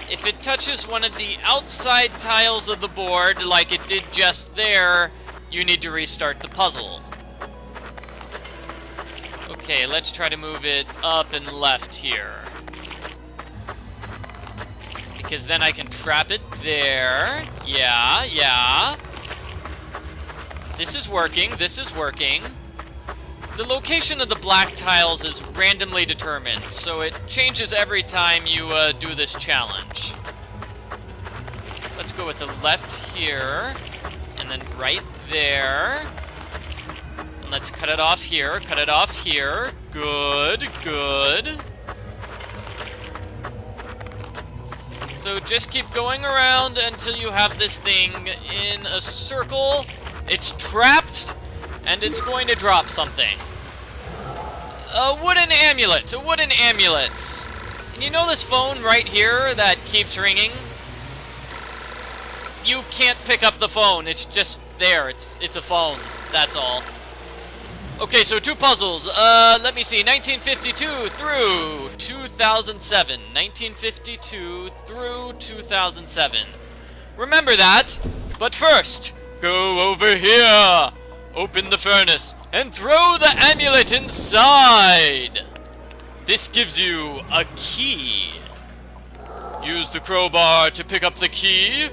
If it touches one of the outside tiles of the board, like it did just there, you need to restart the puzzle. Okay, let's try to move it up and left here. Because then I can trap it there. Yeah. This is working. The location of the black tiles is randomly determined, so it changes every time you do this challenge. Let's go with the left here, and then right there. And let's cut it off here, Good. So just keep going around until you have this thing in a circle. It's trapped, and it's going to drop something. A wooden amulet. And you know this phone right here that keeps ringing? You can't pick up the phone. It's just there. It's a phone. That's all. Okay, so 2 puzzles. Let me see. 1952 through 2007. 1952 through 2007. Remember that. But first, go over here. Open the furnace and throw the amulet inside. This gives you a key. Use the crowbar to pick up the key.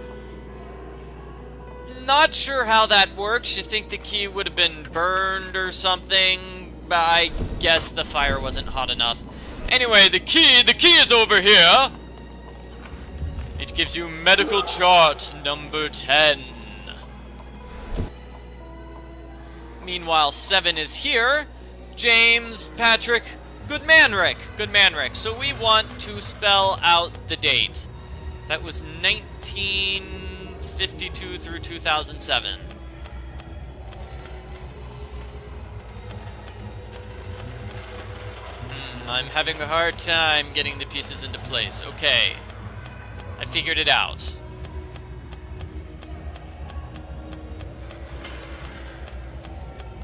Not sure how that works. You think the key would have been burned or something? But I guess the fire wasn't hot enough. Anyway, the key is over here. It gives you medical chart number 10. Meanwhile, 7 is here. James Patrick Goodmanrick. So we want to spell out the date. That was 1952 through 2007. I'm having a hard time getting the pieces into place. Okay. I figured it out.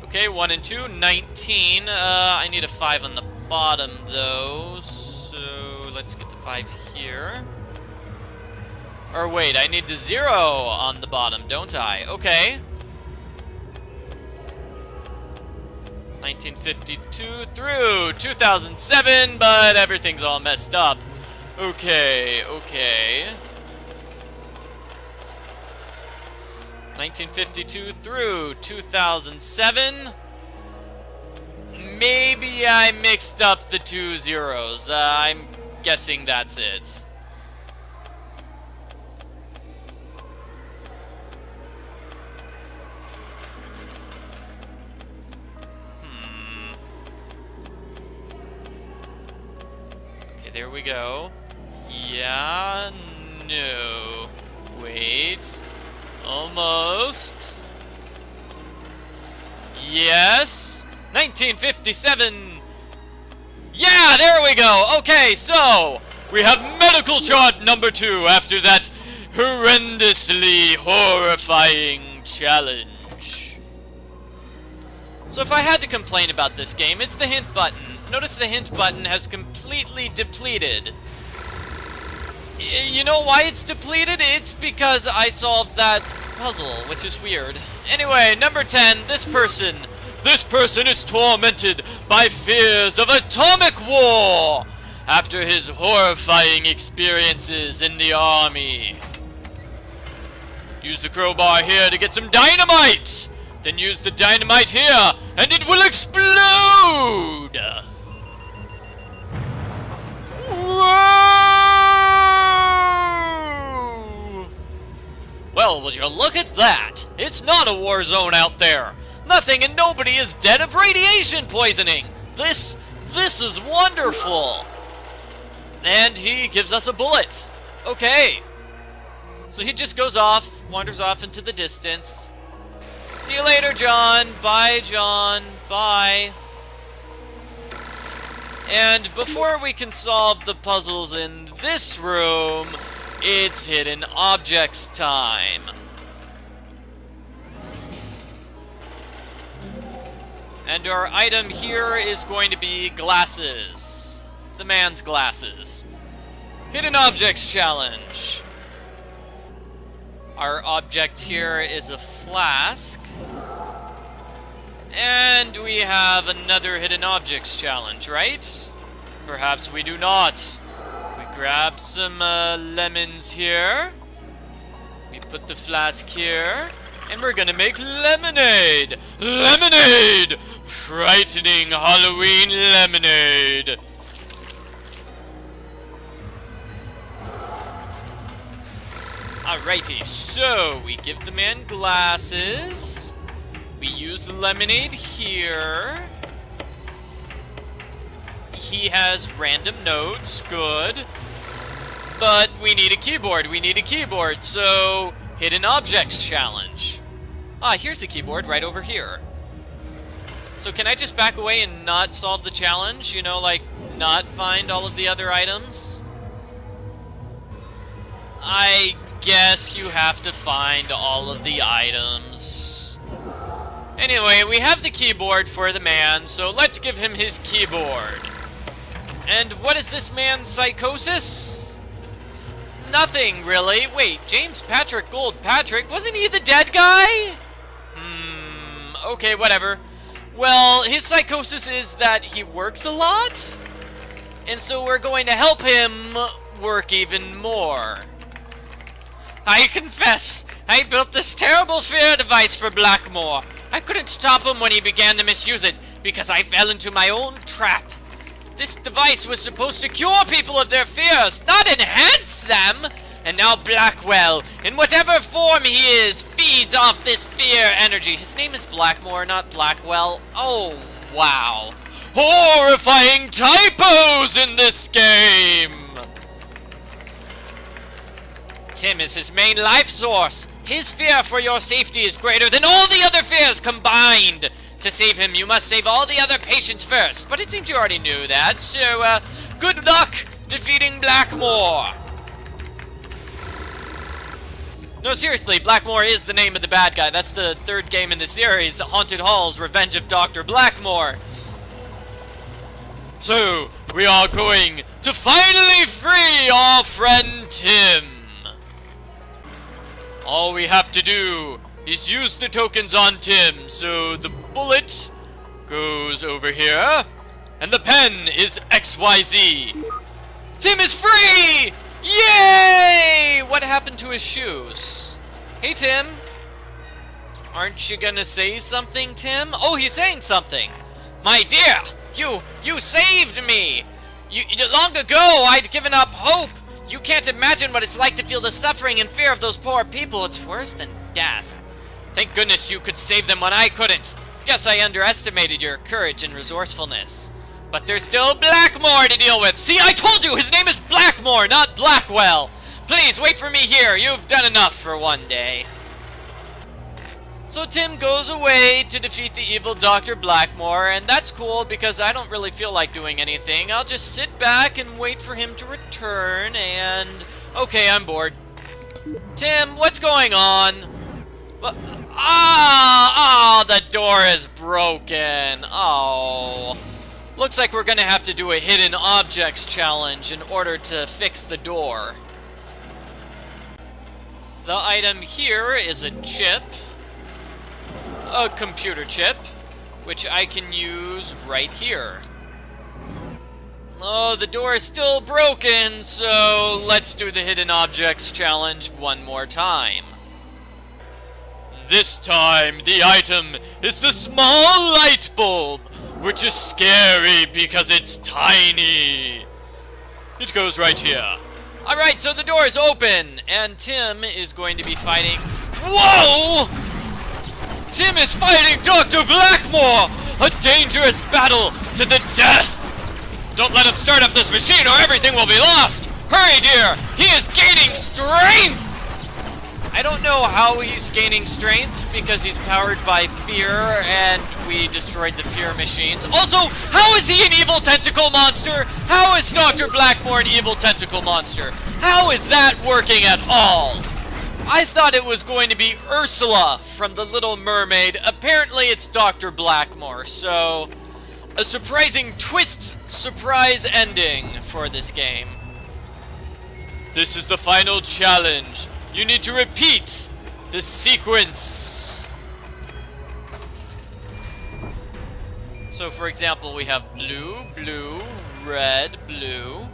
Okay, 1 and 2, 19. I need a 5 on the bottom, though, so... 5 here. Or wait, I need the 0 on the bottom, don't I? Okay. 1952 through 2007, but everything's all messed up. Okay, okay. 1952 through 2007. Maybe I mixed up the 2 zeros. I'm guessing that's it. Okay, there we go. Yeah, no. Wait. Almost. Yes. 1957. Yeah, there we go. Okay, so we have medical chart number 2 after that horrendously horrifying challenge. So if I had to complain about this game, it's the hint button. Notice the hint button has completely depleted. You know why it's depleted? It's because I solved that puzzle, which is weird. Anyway, number 10, this person. This person is tormented by fears of atomic war after his horrifying experiences in the army. Use the crowbar here to get some dynamite. Then use the dynamite here, and it will explode! Whoa! Well, would you look at that? It's not a war zone out there. Nothing and nobody is dead of radiation poisoning. This is wonderful. And he gives us a bullet. Okay. So he just goes off, wanders off into the distance. See you later, John. Bye, John. Bye. And before we can solve the puzzles in this room, it's hidden objects time. And our item here is going to be glasses. The man's glasses. Hidden objects challenge. Our object here is a flask. And we have another hidden objects challenge, right? Perhaps we do not. We grab some lemons here. We put the flask here. And we're gonna make lemonade! Lemonade! Frightening Halloween lemonade! Alrighty, so we give the man glasses. We use the lemonade here. He has random notes, good. But we need a keyboard, so hidden objects challenge. Ah, here's the keyboard right over here. So can I just back away and not solve the challenge? You know, like, not find all of the other items? I guess you have to find all of the items. Anyway, we have the keyboard for the man, so let's give him his keyboard. And what is this man's psychosis? Nothing, really. Wait, James Patrick Gold Patrick, wasn't he the dead guy? Okay, whatever. Well, his psychosis is that he works a lot, and so we're going to help him work even more. I confess, I built this terrible fear device for Blackmore. I couldn't stop him when he began to misuse it, because I fell into my own trap. This device was supposed to cure people of their fears, not enhance them. And now Blackwell, in whatever form he is, feeds off this fear energy. His name is Blackmore, not Blackwell. Oh, wow. Horrifying typos in this game! Tim is his main life source. His fear for your safety is greater than all the other fears combined. To save him, you must save all the other patients first. But it seems you already knew that, so, good luck defeating Blackmore. No, seriously, Blackmore is the name of the bad guy. That's the third game in the series, Haunted Halls, Revenge of Dr. Blackmore. So, we are going to finally free our friend Tim. All we have to do is use the tokens on Tim. So the bullet goes over here, and the pen is XYZ. Tim is free! Yay! What happened to his shoes? Hey, Tim. Aren't you gonna say something, Tim? Oh, he's saying something. My dear, you saved me. Long ago, I'd given up hope. You can't imagine what it's like to feel the suffering and fear of those poor people. It's worse than death. Thank goodness you could save them when I couldn't. Guess I underestimated your courage and resourcefulness. But there's still Blackmore to deal with. See, I told you, his name is Blackmore, not Blackwell. Please, wait for me here. You've done enough for one day. So Tim goes away to defeat the evil Dr. Blackmore, and that's cool because I don't really feel like doing anything. I'll just sit back and wait for him to return, and... okay, I'm bored. Tim, what's going on? The door is broken. Oh. Looks like we're gonna have to do a hidden objects challenge in order to fix the door. The item here is a chip. A computer chip, which I can use right here. Oh, the door is still broken, so let's do the hidden objects challenge one more time. This time, the item is the small light bulb, which is scary because it's tiny. It goes right here. Alright, so the door is open, and Tim is going to be fighting... Whoa! Tim is fighting Dr. Blackmore! A dangerous battle to the death! Don't let him start up this machine or everything will be lost! Hurry, dear! He is gaining strength! I don't know how he's gaining strength because he's powered by fear and we destroyed the fear machines. Also, how is he an evil tentacle monster? How is Dr. Blackmore an evil tentacle monster? How is that working at all? I thought it was going to be Ursula from The Little Mermaid. Apparently it's Dr. Blackmore, so a surprising twist, surprise ending for this game. This is the final challenge. You need to repeat the sequence. So for example, we have blue, blue, red, blue,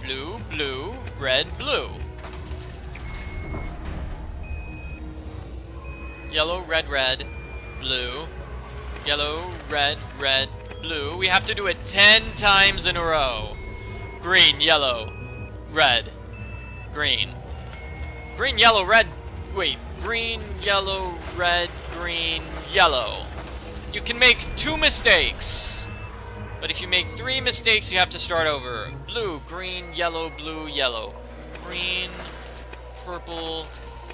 blue, blue, red, blue. Yellow, red, red, blue. Yellow, red, red, blue. We have to do it 10 times in a row. Green, yellow, red, green. Green, yellow, red. Wait. Green, yellow, red, green, yellow. You can make 2 mistakes. But if you make 3 mistakes, you have to start over. Blue, green, yellow, blue, yellow. Green, purple,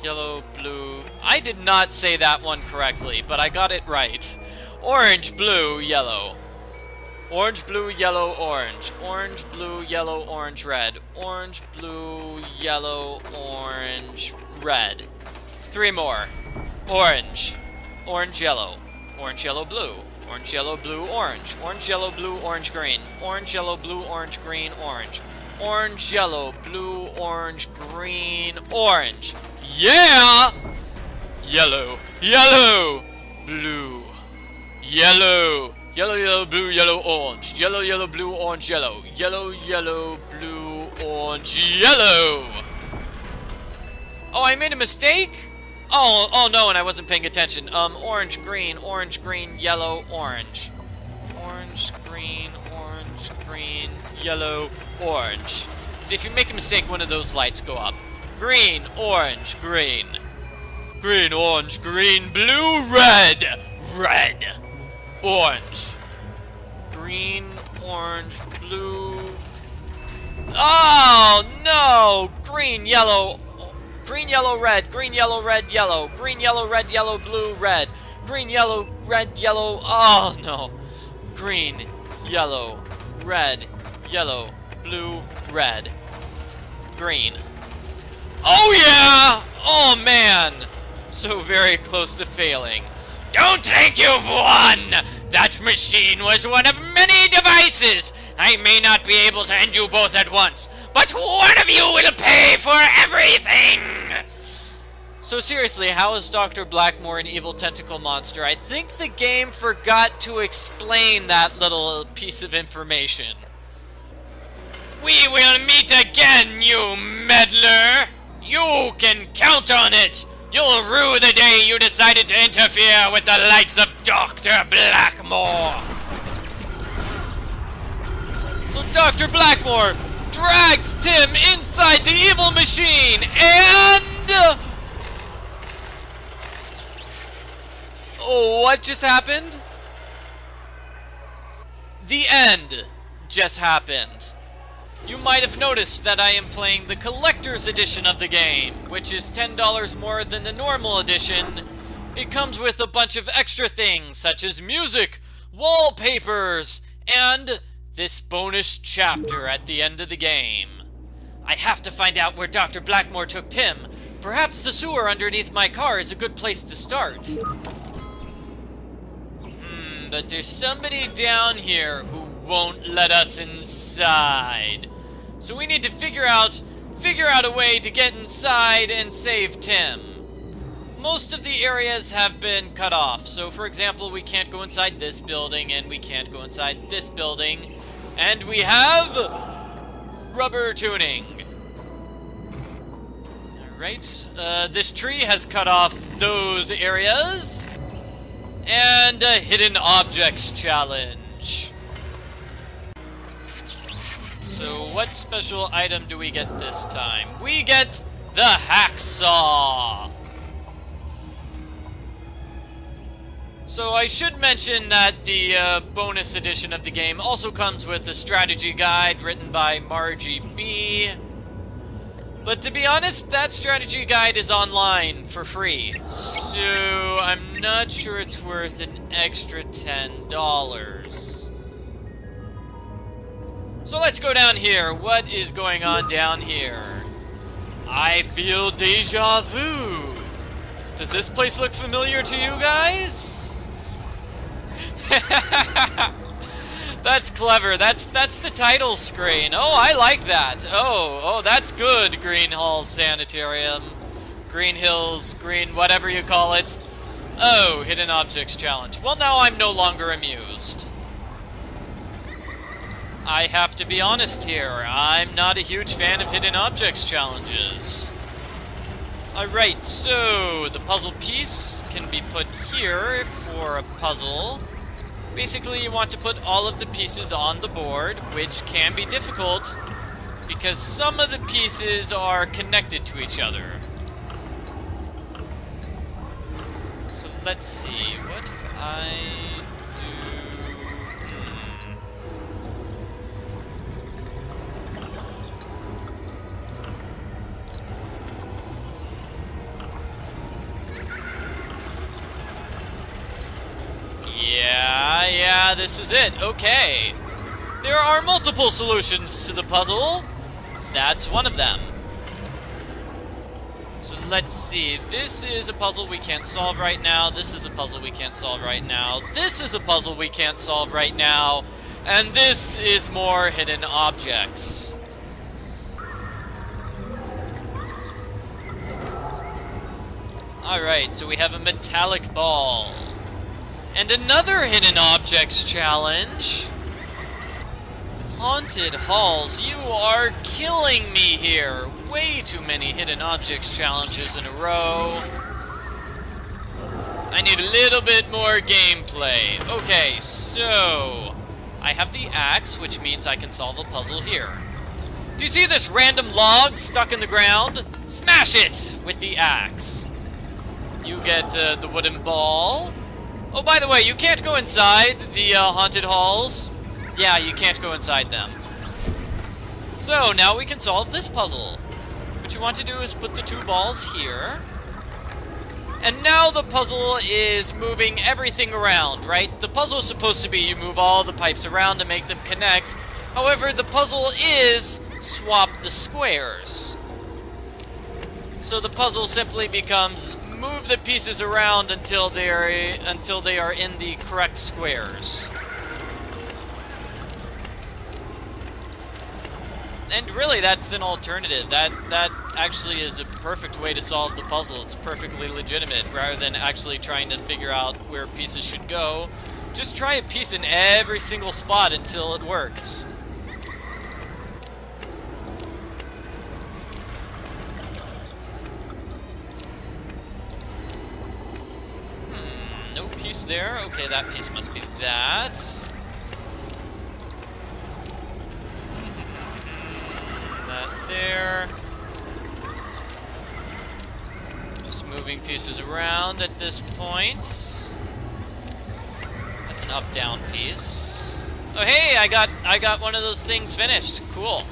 yellow, blue. I did not say that one correctly, but I got it right. Orange, blue, yellow. Orange, blue, yellow, orange. Orange, blue, yellow, orange, red. Orange, blue, yellow, orange, red. 3 more. Orange. Orange, yellow. Orange, yellow, blue. Orange, yellow, blue, orange. Orange, yellow, blue, orange, green. Orange, yellow, blue, orange, green, orange. Orange, yellow, blue, orange, green, orange. Yeah! Yellow, yellow, blue, yellow. Yellow, yellow, blue, yellow, orange. Yellow, yellow, blue, orange, yellow. Yellow, yellow, blue, orange, yellow. Oh, I made a mistake? Oh no, and I wasn't paying attention. Orange, green, yellow, orange. Orange, green, yellow, orange. See, if you make a mistake, one of those lights go up. Green, orange, green. Green, orange, green, blue, red. Red. Orange. Green, orange, blue. Oh, no! Green, yellow, red. Green, yellow, red, yellow. Green, yellow, red, yellow, blue, red. Green, yellow, red, yellow. Oh, no. Green, yellow, red, yellow, blue, red. Green. Oh, yeah! Oh, man! So very close to failing. Don't think you've won! That machine was one of many devices I may not be able to end you both at once, but one of you will pay for everything! So seriously, how is Dr. Blackmore an evil tentacle monster? I think the game forgot to explain that little piece of information. We will meet again, you meddler! You can count on it! You'll rue the day you decided to interfere with the likes of Dr. Blackmore! So Dr. Blackmore drags Tim inside the evil machine and... Oh, what just happened? The end just happened. You might have noticed that I am playing the collector's edition of the game, which is $10 more than the normal edition. It comes with a bunch of extra things, such as music, wallpapers, and this bonus chapter at the end of the game. I have to find out where Dr. Blackmore took Tim. Perhaps the sewer underneath my car is a good place to start. But there's somebody down here who won't let us inside. So we need to figure out a way to get inside and save Tim. Most of the areas have been cut off. So for example, we can't go inside this building and we can't go inside this building. And we have rubber tuning. Alright, this tree has cut off those areas. And a hidden objects challenge. So what special item do we get this time? We get the hacksaw. So I should mention that the bonus edition of the game also comes with a strategy guide written by Margie B. But to be honest, that strategy guide is online for free. So I'm not sure it's worth an extra $10. So let's go down here. What is going on down here? I feel deja vu. Does this place look familiar to you guys? That's clever. That's the title screen. Oh, I like that. Oh, that's good, Green Hall Sanitarium. Green Hills, Green whatever you call it. Oh, Hidden Objects Challenge. Well, now I'm no longer amused. I have to be honest here. I'm not a huge fan of Hidden Objects Challenges. Alright, so the puzzle piece can be put here for a puzzle. Basically, you want to put all of the pieces on the board, which can be difficult because some of the pieces are connected to each other. So let's see, what if I do... Yeah, this is it. Okay. There are multiple solutions to the puzzle. That's one of them. So let's see. This is a puzzle we can't solve right now. This is a puzzle we can't solve right now. This is a puzzle we can't solve right now. And this is more hidden objects. Alright, so we have a metallic ball. And another hidden objects challenge. Haunted halls, you are killing me here. Way too many hidden objects challenges in a row. I need a little bit more gameplay. Okay, so I have the axe, which means I can solve a puzzle here. Do you see this random log stuck in the ground? Smash it with the axe. You get the wooden ball. Oh, by the way, you can't go inside the haunted halls. Yeah, you can't go inside them. So, now we can solve this puzzle. What you want to do is put the two balls here. And now the puzzle is moving everything around, right? The puzzle is supposed to be you move all the pipes around to make them connect. However, the puzzle is swap the squares. So the puzzle simply becomes move the pieces around until they are in the correct squares. And really, that's an alternative. That actually is a perfect way to solve the puzzle. It's perfectly legitimate. Rather than actually trying to figure out where pieces should go, just try a piece in every single spot until it works. No piece there. Okay, that piece must be that. That there. Just moving pieces around at this point. That's an up-down piece. Oh hey, I got one of those things finished. Cool.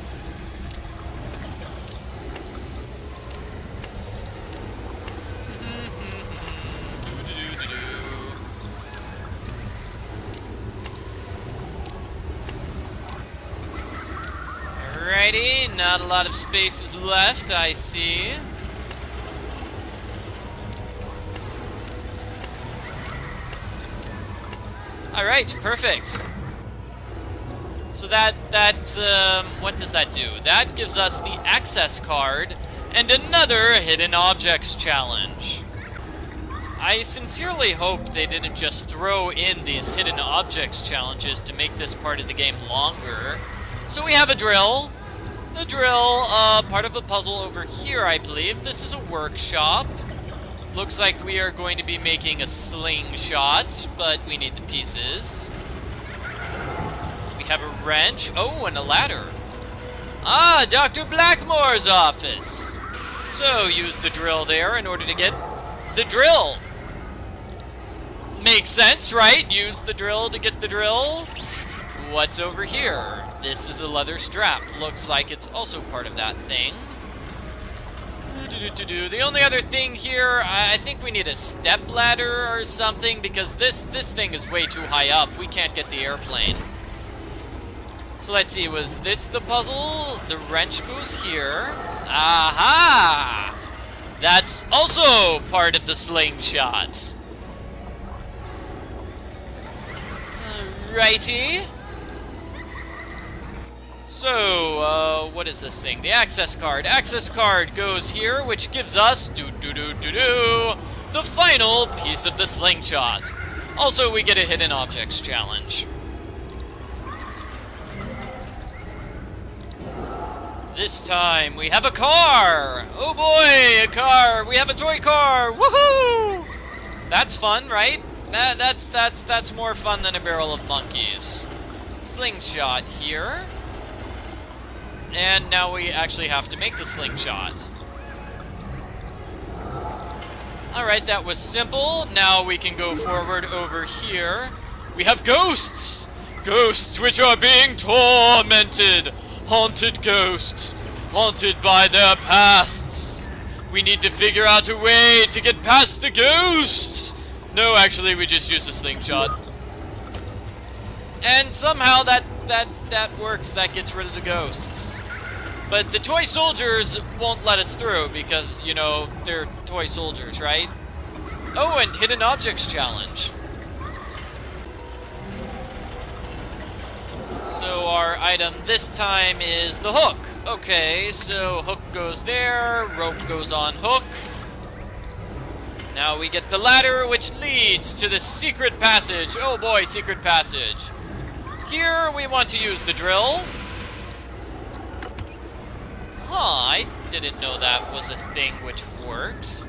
Alrighty, not a lot of spaces left, I see. Alright, perfect. So what does that do? That gives us the access card and another hidden objects challenge. I sincerely hope they didn't just throw in these hidden objects challenges to make this part of the game longer. So we have a drill. A drill, part of the puzzle over here, I believe. This is a workshop. Looks like we are going to be making a slingshot, but we need the pieces. We have a wrench. Oh, and a ladder. Ah, Dr. Blackmore's office. So use the drill there in order to get the drill. Makes sense, right? Use the drill to get the drill. What's over here? This is a leather strap. Looks like it's also part of that thing. The only other thing here, I think we need a step ladder or something, because this thing is way too high up. We can't get the airplane. So let's see, was this the puzzle? The wrench goes here. Aha! That's also part of the slingshot. Righty. So, what is this thing? The access card. Access card goes here, which gives us the final piece of the slingshot. Also, we get a hidden objects challenge. This time we have a car. Oh boy, a car. We have a toy car. Woohoo! That's fun, right? That's more fun than a barrel of monkeys. Slingshot here. And now we actually have to make the slingshot. Alright, that was simple. Now we can go forward over here. We have ghosts! Ghosts which are being tormented! Haunted ghosts. Haunted by their pasts. We need to figure out a way to get past the ghosts! No, actually, we just use a slingshot. And somehow that works. That gets rid of the ghosts. But the toy soldiers won't let us through because, you know, they're toy soldiers, right? Oh, and hidden objects challenge. So our item this time is the hook. Okay, so hook goes there, rope goes on hook. Now we get the ladder, which leads to the secret passage. Oh boy, secret passage. Here we want to use the drill. Huh, I didn't know that was a thing which worked.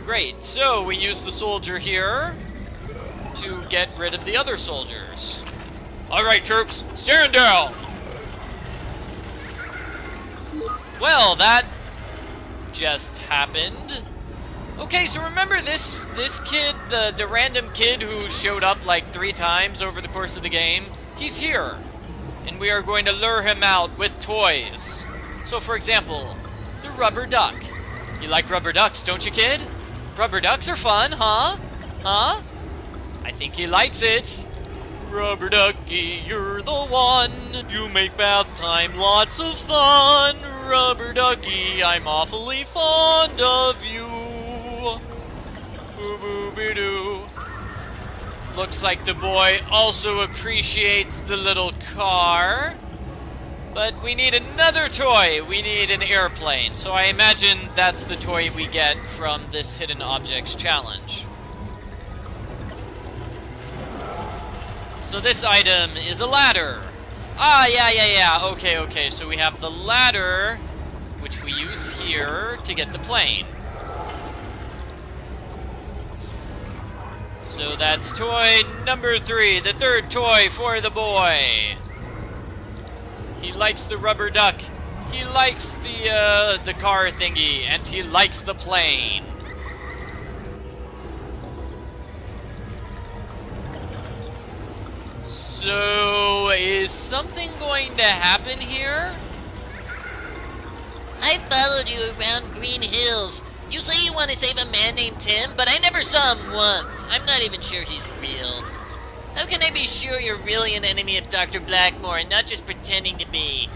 Great, so we use the soldier here to get rid of the other soldiers. Alright, troops, stand down! Well, that just happened. Okay, so remember this kid, the random kid who showed up like 3 times over the course of the game? He's here. And we are going to lure him out with toys. So for example, the rubber duck. You like rubber ducks, don't you, kid? Rubber ducks are fun, huh? Huh? I think he likes it. Rubber ducky, you're the one. You make bath time lots of fun. Rubber ducky, I'm awfully fond of you. Boo boo be doo. Looks like the boy also appreciates the little car. But we need another toy. We need an airplane. So I imagine that's the toy we get from this Hidden Objects challenge. So this item is a ladder. Ah, yeah. Okay. So we have the ladder, which we use here to get the plane. So that's toy number 3, the third toy for the boy. He likes the rubber duck, he likes the car thingy, and he likes the plane. So, is something going to happen here? I followed you around Green Hills. You say you want to save a man named Tim, but I never saw him once. I'm not even sure he's real. How can I be sure you're really an enemy of Dr. Blackmore and not just pretending to be?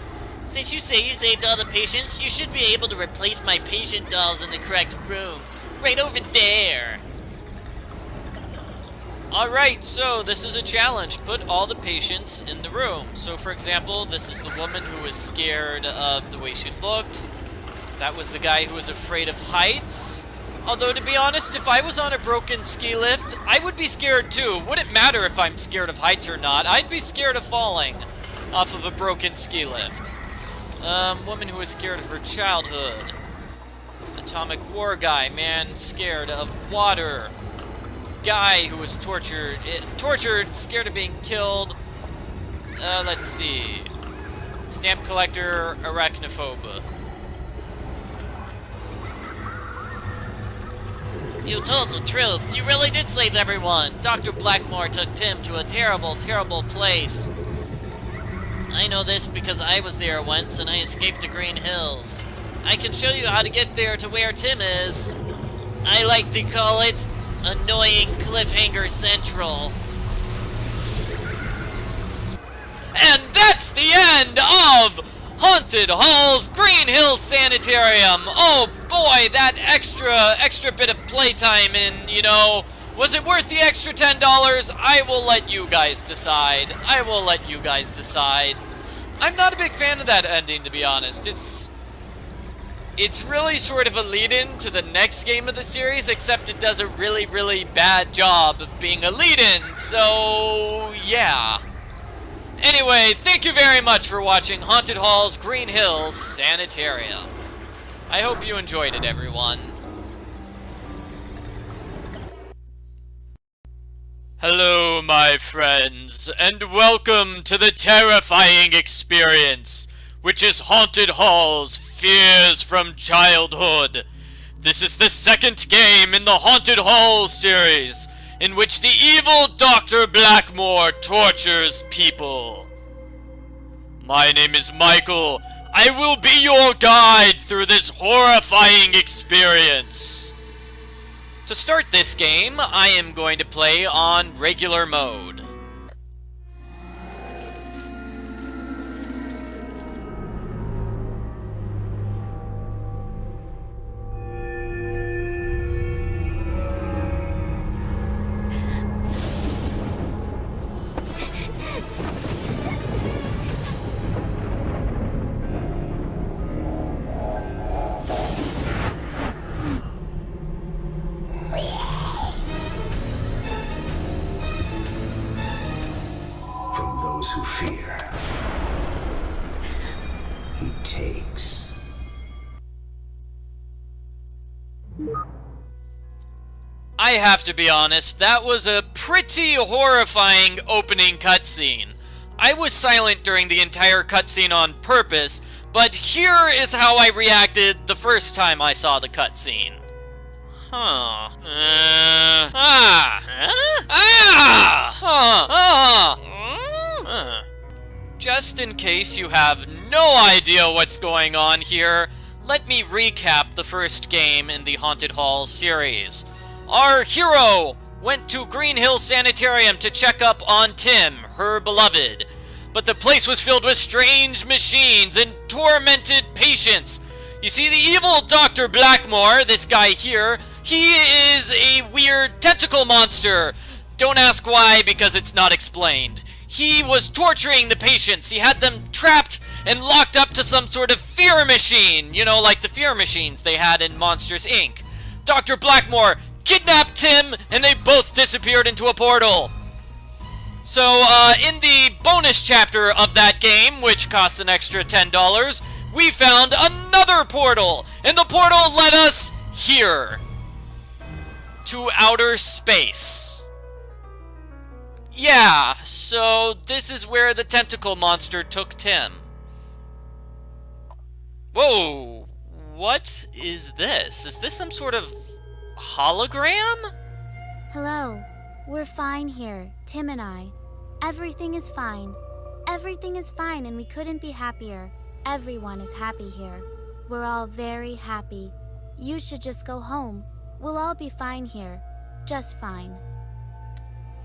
Since you say you saved all the patients, you should be able to replace my patient dolls in the correct rooms. Right over there. Alright, so this is a challenge. Put all the patients in the room. So for example, this is the woman who was scared of the way she looked. That was the guy who was afraid of heights. Although, to be honest, if I was on a broken ski lift, I would be scared too. Wouldn't matter if I'm scared of heights or not. I'd be scared of falling off of a broken ski lift. Woman who was scared of her childhood. Atomic war guy, man scared of water. Guy who was tortured, scared of being killed. Let's see. Stamp collector, arachnophobe. You told the truth. You really did save everyone. Dr. Blackmore took Tim to a terrible, terrible place. I know this because I was there once and I escaped to Green Hills. I can show you how to get there to where Tim is. I like to call it Annoying Cliffhanger Central. And that's the end of Haunted Hall's Green Hill Sanitarium. Oh boy, that extra bit of playtime and, you know, was it worth the extra $10? I will let you guys decide. I'm not a big fan of that ending, to be honest. It's really sort of a lead-in to the next game of the series, except it does a really, really bad job of being a lead-in, so yeah. Anyway, thank you very much for watching Haunted Hall's Green Hills Sanitarium. I hope you enjoyed it, everyone. Hello, my friends, and welcome to the terrifying experience, which is Haunted Hall's Fears from Childhood. This is the second game in the Haunted Hall series, in which the evil Dr. Blackmore tortures people. My name is Michael. I will be your guide through this horrifying experience. To start this game, I am going to play on regular mode. From those who fear, he takes. I have to be honest, that was a pretty horrifying opening cutscene. I was silent during the entire cutscene on purpose, but here is how I reacted the first time I saw the cutscene. Just in case you have no idea what's going on here, let me recap the first game in the Haunted Hall series. Our hero went to Green Hill Sanitarium to check up on Tim, her beloved. But the place was filled with strange machines and tormented patients. You see, the evil Dr. Blackmore, this guy here, he is a weird tentacle monster. Don't ask why, because it's not explained. He was torturing the patients. He had them trapped and locked up to some sort of fear machine, you know, like the fear machines they had in Monsters, Inc. Dr. Blackmore kidnapped Tim, and they both disappeared into a portal. So, in the bonus chapter of that game, which costs an extra $10, we found another portal, and the portal led us here. To outer space. Yeah, so this is where the tentacle monster took Tim. Whoa, what is this? Is this some sort of hologram? Hello. We're fine here, Tim and I. Everything is fine. Everything is fine and we couldn't be happier. Everyone is happy here. We're all very happy. You should just go home. We'll all be fine here. Just fine.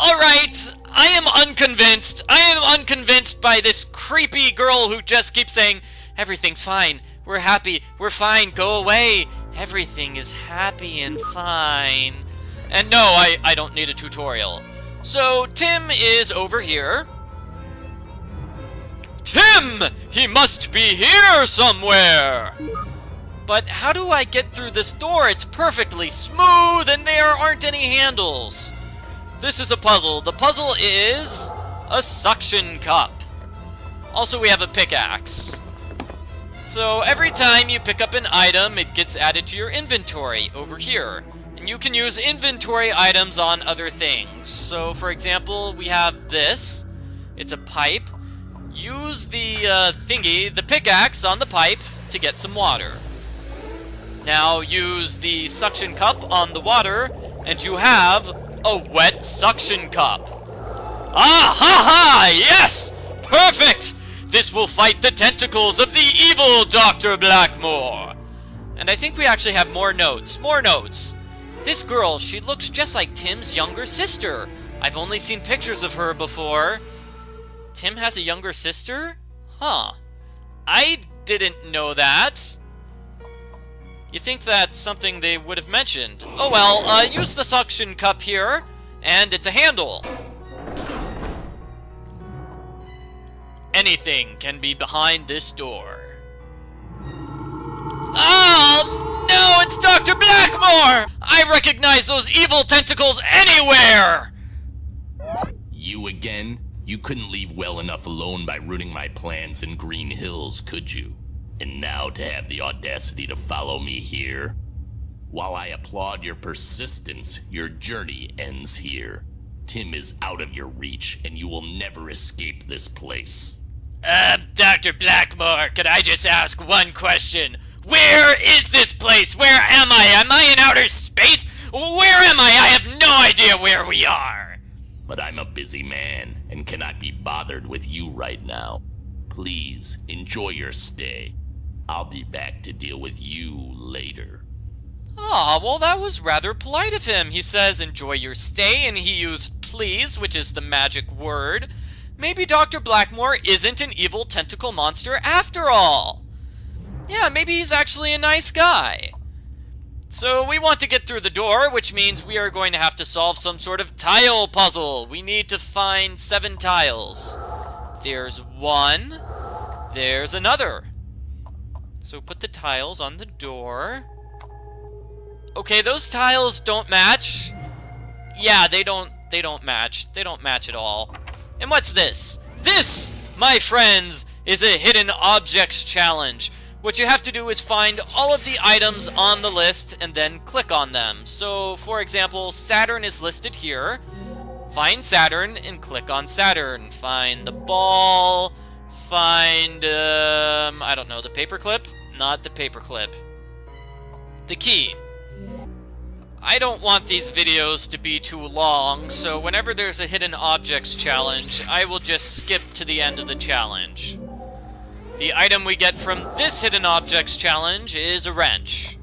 Alright, I am unconvinced. I am unconvinced by this creepy girl who just keeps saying, everything's fine, we're happy, we're fine, go away. Everything is happy and fine. And no, I don't need a tutorial. So, Tim is over here. Tim! He must be here somewhere! But how do I get through this door? It's perfectly smooth and there aren't any handles. This is a puzzle. The puzzle is a suction cup. Also, we have a pickaxe. So every time you pick up an item, it gets added to your inventory over here. And you can use inventory items on other things. So, for example, we have this. It's a pipe. Use the the pickaxe on the pipe to get some water. Now use the suction cup on the water, and you have a wet suction cup. Ah ha ha! Yes! Perfect! This will fight the tentacles of the evil Dr. Blackmore. And I think we actually have more notes. More notes. This girl, she looks just like Tim's younger sister. I've only seen pictures of her before. Tim has a younger sister? Huh. I didn't know that. You think that's something they would have mentioned. Oh well, use the suction cup here, and it's a handle. Anything can be behind this door. Oh, no, it's Dr. Blackmore! I recognize those evil tentacles anywhere! You again? You couldn't leave well enough alone by ruining my plans in Green Hills, could you? And now to have the audacity to follow me here? While I applaud your persistence, your journey ends here. Tim is out of your reach, and you will never escape this place. Dr. Blackmore, could I just ask one question? Where is this place? Where am I? Am I in outer space? Where am I? I have no idea where we are. But I'm a busy man, and cannot be bothered with you right now. Please, enjoy your stay. I'll be back to deal with you later. Ah, well that was rather polite of him. He says enjoy your stay, and he used please, which is the magic word. Maybe Dr. Blackmore isn't an evil tentacle monster after all. Yeah, maybe he's actually a nice guy. So we want to get through the door, which means we are going to have to solve some sort of tile puzzle. We need to find 7 tiles. There's one. There's another. So put the tiles on the door. Okay, those tiles don't match. Yeah, they don't match. They don't match at all. And what's this? This, my friends, is a hidden objects challenge. What you have to do is find all of the items on the list and then click on them. So, for example, Saturn is listed here. Find Saturn and click on Saturn. Find the ball. Find, I don't know, the paperclip? Not the paperclip. The key. I don't want these videos to be too long, so whenever there's a hidden objects challenge, I will just skip to the end of the challenge. The item we get from this hidden objects challenge is a wrench.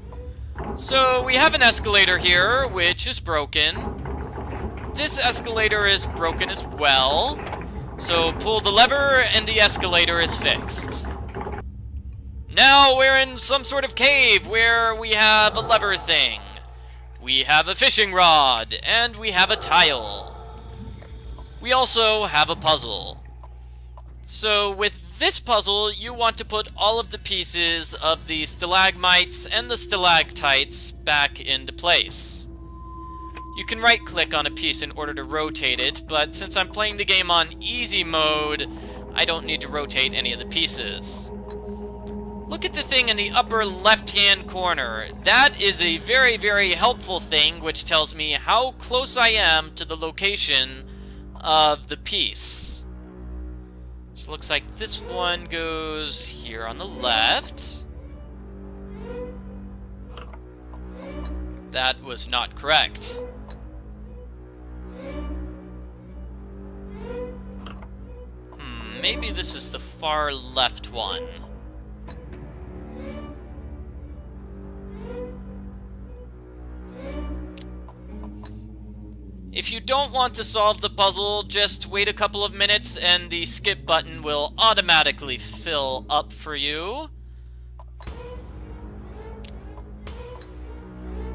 So we have an escalator here, which is broken. This escalator is broken as well. So pull the lever and the escalator is fixed. Now we're in some sort of cave where we have a lever thing. We have a fishing rod, and we have a tile. We also have a puzzle. So with this puzzle, you want to put all of the pieces of the stalagmites and the stalactites back into place. You can right-click on a piece in order to rotate it, but since I'm playing the game on easy mode, I don't need to rotate any of the pieces. Look at the thing in the upper left-hand corner. That is a very, very helpful thing, which tells me how close I am to the location of the piece. So it looks like this one goes here on the left. That was not correct. Maybe this is the far left one. If you don't want to solve the puzzle, just wait a couple of minutes and the skip button will automatically fill up for you.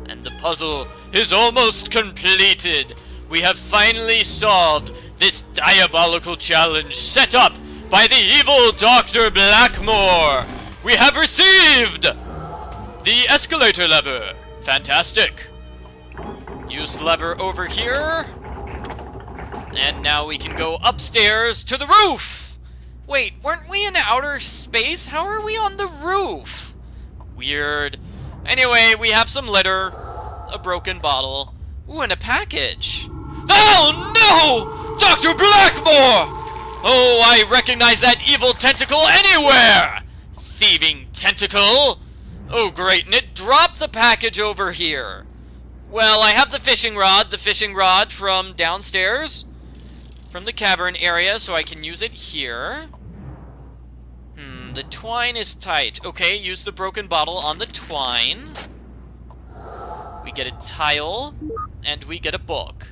And the puzzle is almost completed. We have finally solved this diabolical challenge set up by the evil Dr. Blackmore. We have received the escalator lever. Fantastic. Use the lever over here. And now we can go upstairs to the roof. Wait, weren't we in outer space? How are we on the roof? Weird. Anyway, we have some litter, a broken bottle, ooh, and a package. Oh no! Dr. Blackmore! Oh, I recognize that evil tentacle anywhere! Thieving tentacle! Oh great, and it dropped the package over here. Well, I have the fishing rod from downstairs, from the cavern area, so I can use it here. The twine is tight. Okay, use the broken bottle on the twine. We get a tile, and we get a book.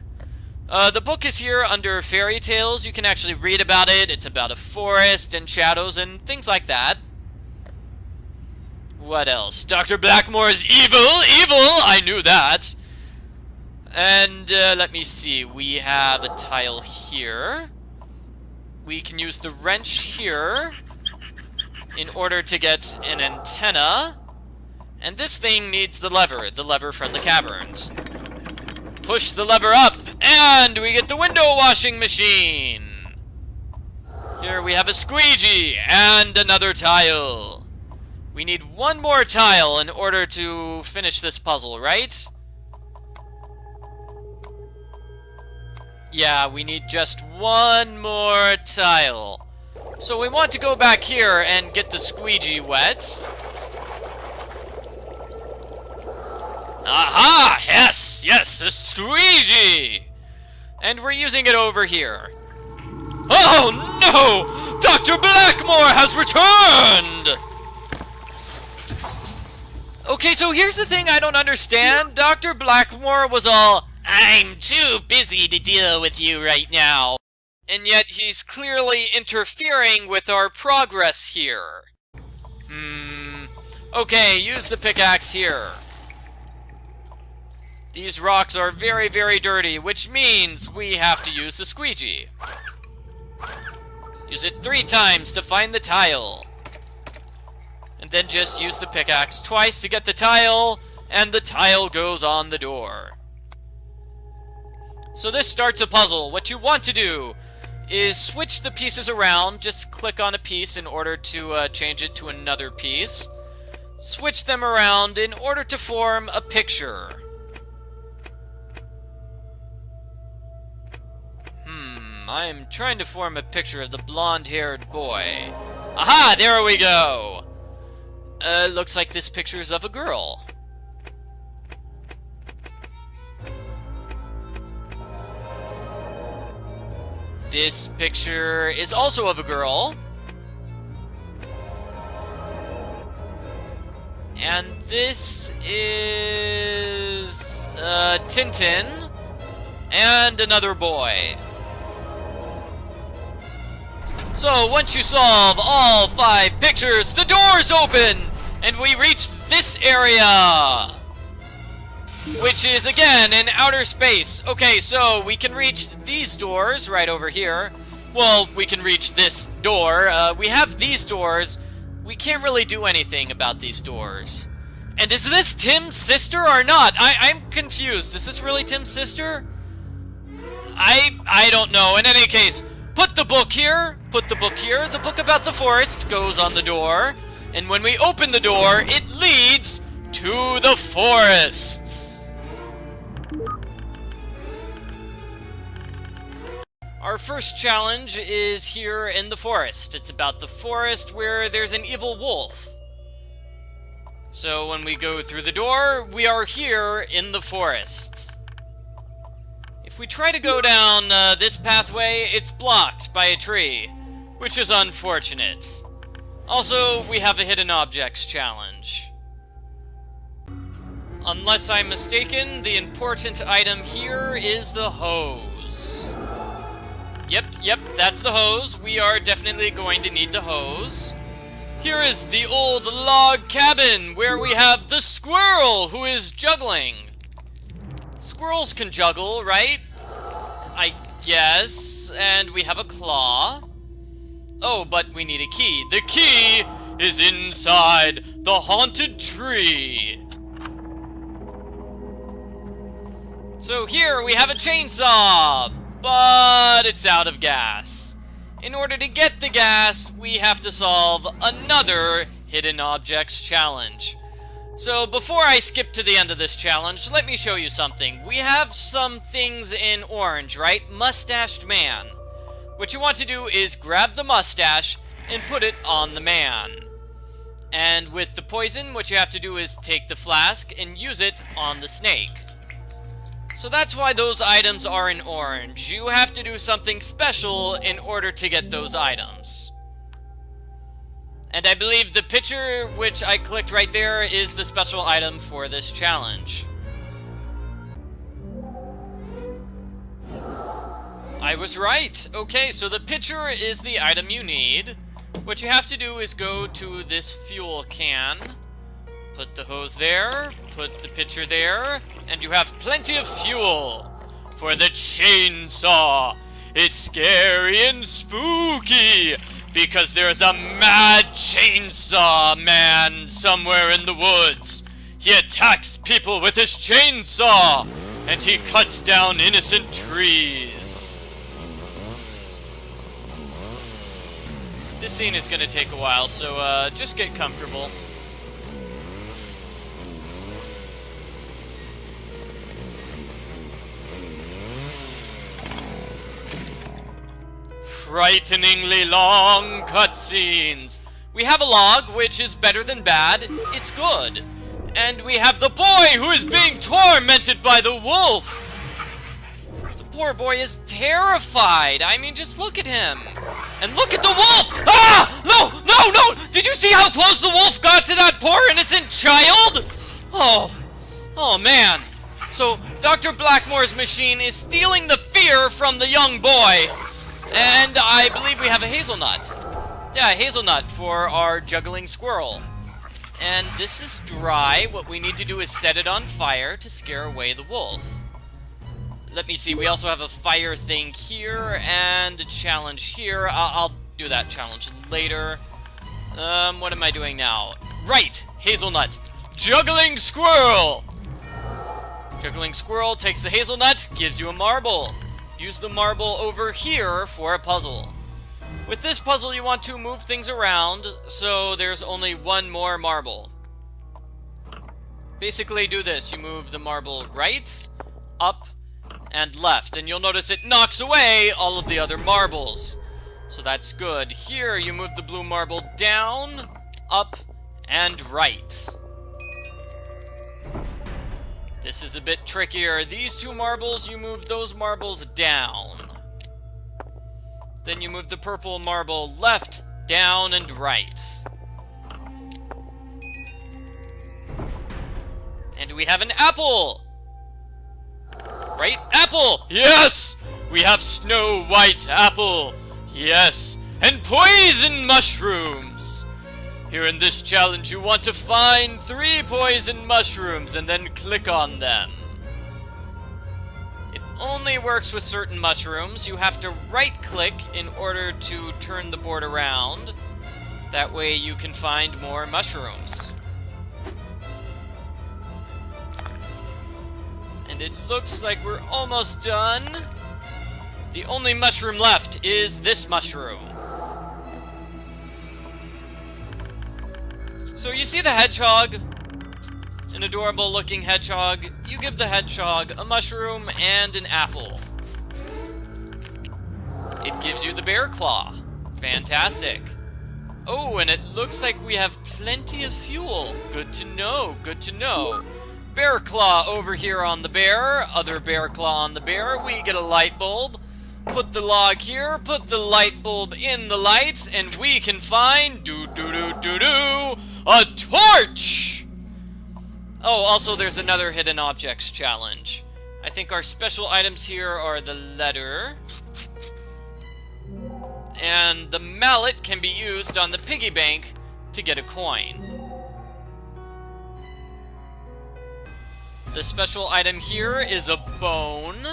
The book is here under fairy tales. You can actually read about it. It's about a forest and shadows and things like that. What else? Dr. Blackmore is evil! Evil! I knew that. And let me see. We have a tile here. We can use the wrench here in order to get an antenna. And this thing needs the lever from the caverns. Push the lever up, and we get the window washing machine. Here we have a squeegee and another tile. We need one more tile in order to finish this puzzle, right? Yeah, we need just one more tile. So we want to go back here and get the squeegee wet. Aha! Yes! Yes! A squeegee! And we're using it over here. Oh no! Dr. Blackmore has returned! Okay, so here's the thing I don't understand. Dr. Blackmore was all, I'm too busy to deal with you right now. And yet he's clearly interfering with our progress here. Okay, use the pickaxe here. These rocks are very, very dirty, which means we have to use the squeegee. Use it 3 times to find the tile. And then just use the pickaxe twice to get the tile, and the tile goes on the door. So this starts a puzzle. What you want to do is switch the pieces around. Just click on a piece in order to change it to another piece. Switch them around in order to form a picture. I'm trying to form a picture of the blonde-haired boy. Aha! There we go! Looks like this picture is of a girl. This picture is also of a girl. And this is Tintin and another boy. So once you solve all 5 pictures, the doors open and we reach this area, which is again in outer space. Okay, so we can reach these doors right over here, well, we can reach this door. We have these doors. We can't really do anything about these doors. And is this Tim's sister or not? I'm confused. Is this really Tim's sister? I don't know. In any case, put the book here. Put the book here. The book about the forest goes on the door. And when we open the door, it leads to the forests. Our first challenge is here in the forest. It's about the forest where there's an evil wolf. So when we go through the door, we are here in the forest. If we try to go down this pathway, it's blocked by a tree, which is unfortunate. Also, we have a hidden objects challenge. Unless I'm mistaken, the important item here is the hose. Yep, that's the hose. We are definitely going to need the hose. Here is the old log cabin where we have the squirrel who is juggling. Squirrels can juggle, right? I guess. And we have a claw. Oh, but we need a key. The key is inside the haunted tree. So here we have a chainsaw, but it's out of gas. In order to get the gas, we have to solve another hidden objects challenge. So before I skip to the end of this challenge, let me show you something. We have some things in orange, right? Mustached man. What you want to do is grab the mustache and put it on the man. And with the poison, what you have to do is take the flask and use it on the snake. So that's why those items are in orange. You have to do something special in order to get those items. And I believe the picture, which I clicked right there, is the special item for this challenge. I was right. Okay, so the pitcher is the item you need. What you have to do is go to this fuel can, put the hose there, put the pitcher there, and you have plenty of fuel for the chainsaw. It's scary and spooky because there's a mad chainsaw man somewhere in the woods. He attacks people with his chainsaw, and he cuts down innocent trees. This scene is gonna take a while, so just get comfortable. Frighteningly long cutscenes. We have a log, which is better than bad. It's good. And we have the boy who is being tormented by the wolf. The poor boy is terrified. I mean, just look at him. And look at the wolf! Ah! No! No! No! Did you see how close the wolf got to that poor innocent child? Oh man. So, Dr. Blackmore's machine is stealing the fear from the young boy. And I believe we have a hazelnut. Yeah, a hazelnut for our juggling squirrel. And this is dry. What we need to do is set it on fire to scare away the wolf. Let me see, we also have a fire thing here and a challenge here. I'll do that challenge later. What am I doing now? Right, hazelnut. Juggling squirrel! Juggling squirrel takes the hazelnut, gives you a marble. Use the marble over here for a puzzle. With this puzzle, you want to move things around, so there's only one more marble. Basically, do this. You move the marble right, up, and left, and you'll notice it knocks away all of the other marbles. So that's good. Here, you move the blue marble down, up, and right. This is a bit trickier. These two marbles, you move those marbles down. Then you move the purple marble left, down, and right. And we have an apple! Right? Apple! Yes! We have Snow White apple! Yes! And poison mushrooms! Here in this challenge, you want to find 3 poison mushrooms and then click on them. It only works with certain mushrooms. You have to right-click in order to turn the board around. That way you can find more mushrooms. And it looks like we're almost done. The only mushroom left is this mushroom. So you see the hedgehog? An adorable looking hedgehog. You give the hedgehog a mushroom and an apple. It gives you the bear claw. Fantastic. Oh, and it looks like we have plenty of fuel. Good to know, good to know. Bear claw over here on the bear. Other bear claw on the bear. We get a light bulb. Put the log here, put the light bulb in the light, and we can find a torch! Oh, also there's another hidden objects challenge. I think our special items here are the letter. And the mallet can be used on the piggy bank to get a coin. The special item here is a bone,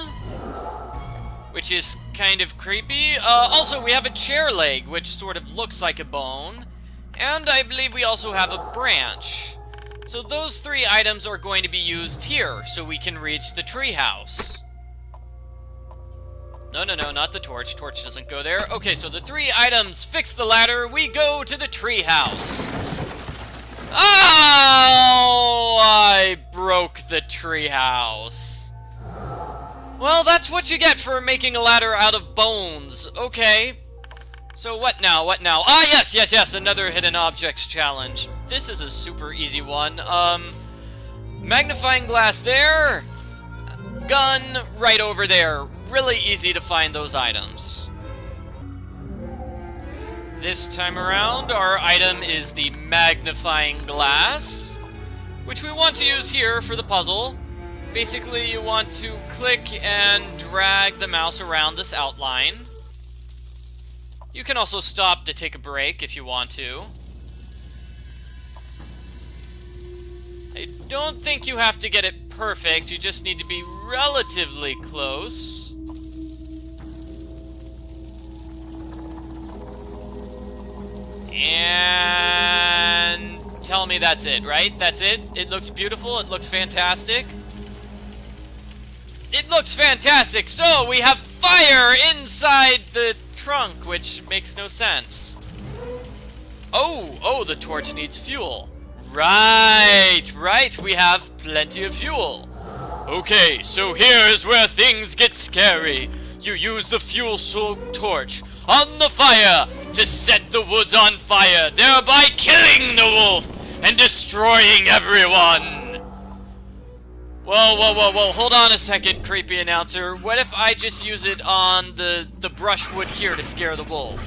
which is kind of creepy. Also, we have a chair leg, which sort of looks like a bone. And I believe we also have a branch. So those three items are going to be used here, so we can reach the treehouse. No, not the torch. Torch doesn't go there. Okay, so the three items fix the ladder. We go to the treehouse. Oh, I broke the treehouse. Well, that's what you get for making a ladder out of bones. Okay. So what now? What now? Ah, yes, another hidden objects challenge. This is a super easy one. Magnifying glass there. Gun right over there. Really easy to find those items. This time around, our item is the magnifying glass, which we want to use here for the puzzle. Basically, you want to click and drag the mouse around this outline. You can also stop to take a break if you want to. I don't think you have to get it perfect, you just need to be relatively close. And tell me that's it, right? That's it? It looks beautiful, it looks fantastic. It looks fantastic! So, we have fire inside the trunk, which makes no sense. Oh, the torch needs fuel. Right, we have plenty of fuel. Okay, so here's where things get scary. You use the fuel-soaked torch on the fire to set the woods on fire, thereby killing the wolf and destroying everyone. Whoa, hold on a second, creepy announcer. What if I just use it on the brushwood here to scare the wolf?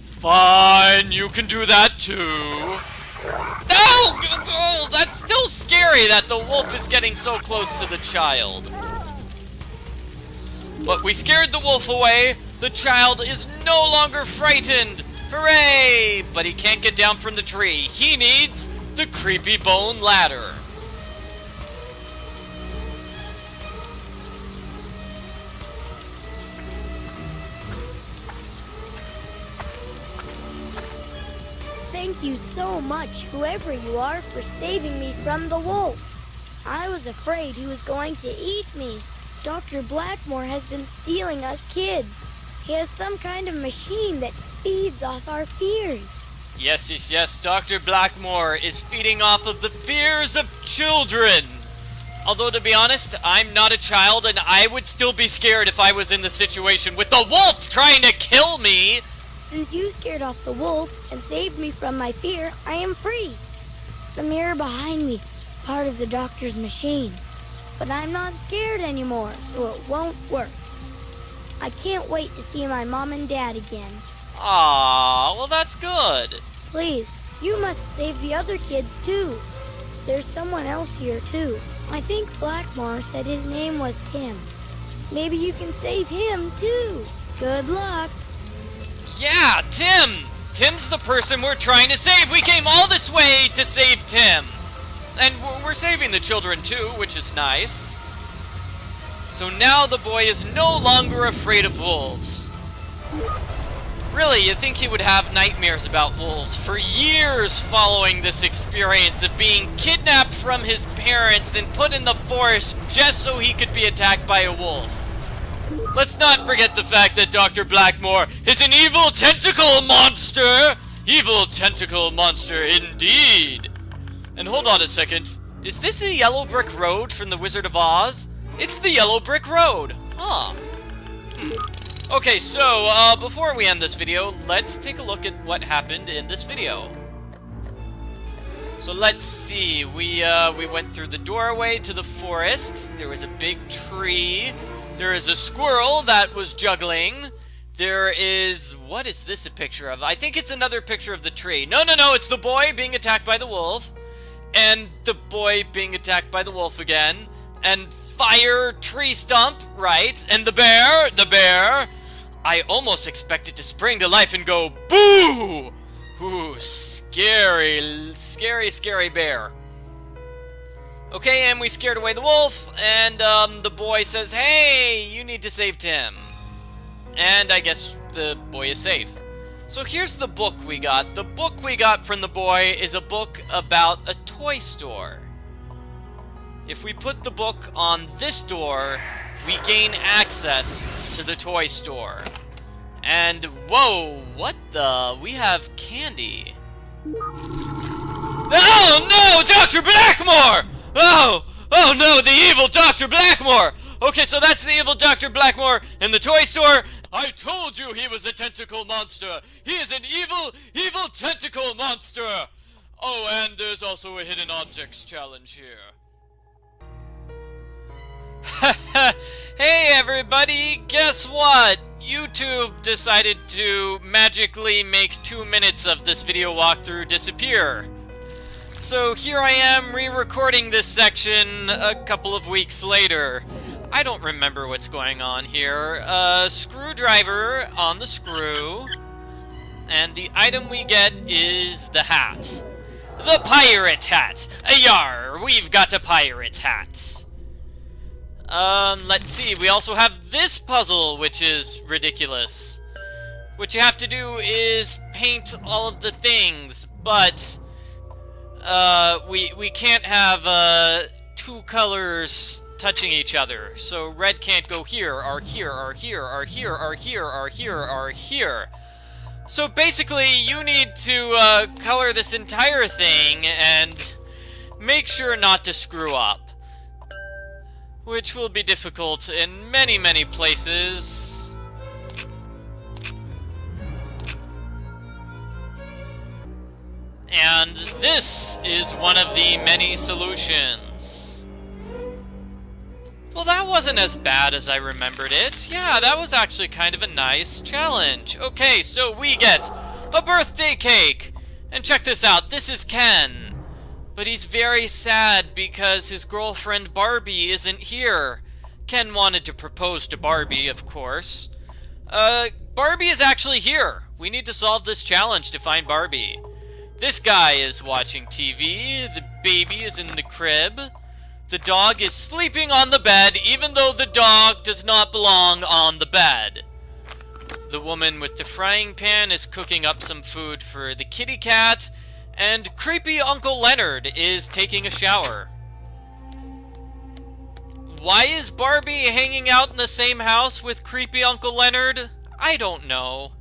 Fine, you can do that too. Oh, that's still scary that the wolf is getting so close to the child. But we scared the wolf away. The child is no longer frightened. Hooray! But he can't get down from the tree. He needs the creepy bone ladder. Thank you so much, whoever you are, for saving me from the wolf. I was afraid he was going to eat me. Dr. Blackmore has been stealing us kids. He has some kind of machine that feeds off our fears. Yes. Dr. Blackmore is feeding off of the fears of children. Although, to be honest, I'm not a child, and I would still be scared if I was in the situation with the wolf trying to kill me. Since you scared off the wolf and saved me from my fear, I am free. The mirror behind me is part of the doctor's machine. But I'm not scared anymore, so it won't work. I can't wait to see my mom and dad again. Aww, well that's good. Please, you must save the other kids too. There's someone else here too. I think Blackmore said his name was Tim. Maybe you can save him too. Good luck. Yeah, Tim! Tim's the person we're trying to save. We came all this way to save Tim. And we're saving the children too, which is nice. So now the boy is no longer afraid of wolves. Really, you'd think he would have nightmares about wolves for years following this experience of being kidnapped from his parents and put in the forest just so he could be attacked by a wolf. Let's not forget the fact that Dr. Blackmore is an evil tentacle monster! Evil tentacle monster indeed! And hold on a second, is this the yellow brick road from the Wizard of Oz? It's the yellow brick road! Huh. Okay, so, before we end this video, let's take a look at what happened in this video. So let's see, we went through the doorway to the forest. There was a big tree. There is a squirrel that was juggling. There is... what is this a picture of? I think it's another picture of the tree. No, it's the boy being attacked by the wolf. And the boy being attacked by the wolf again. And fire tree stump, right? And the bear. I almost expected to spring to life and go, boo! Ooh, scary bear. Okay, and we scared away the wolf, and the boy says, hey, you need to save Tim. And I guess the boy is safe. So here's the book we got. The book we got from the boy is a book about a toy store. If we put the book on this door, we gain access to the toy store. And, whoa, what the? We have candy. Oh no, Dr. Blackmore! Oh no, the evil Dr. Blackmore! Okay, so that's the evil Dr. Blackmore in the toy store. I told you he was a tentacle monster. He is an evil tentacle monster. Oh, and there's also a hidden objects challenge here. Hey everybody, guess what? YouTube decided to magically make 2 minutes of this video walkthrough disappear. So here I am re-recording this section a couple of weeks later. I don't remember what's going on here. Screwdriver on the screw. And the item we get is the hat. The pirate hat! Yar, we've got a pirate hat. Let's see, we also have this puzzle, which is ridiculous. What you have to do is paint all of the things, but, we can't have, two colors touching each other. So red can't go here, or here, or here, or here, or here, or here, or here. So basically, you need to, color this entire thing and make sure not to screw up. Which will be difficult in many, many places. And this is one of the many solutions. Well, that wasn't as bad as I remembered it. Yeah, that was actually kind of a nice challenge. Okay, so we get a birthday cake. And check this out, this is Ken. But he's very sad because his girlfriend Barbie isn't here. Ken wanted to propose to Barbie, of course. Barbie is actually here. We need to solve this challenge to find Barbie. This guy is watching TV. The baby is in the crib. The dog is sleeping on the bed, even though the dog does not belong on the bed. The woman with the frying pan is cooking up some food for the kitty cat. And creepy Uncle Leonard is taking a shower. Why is Barbie hanging out in the same house with creepy Uncle Leonard? I don't know.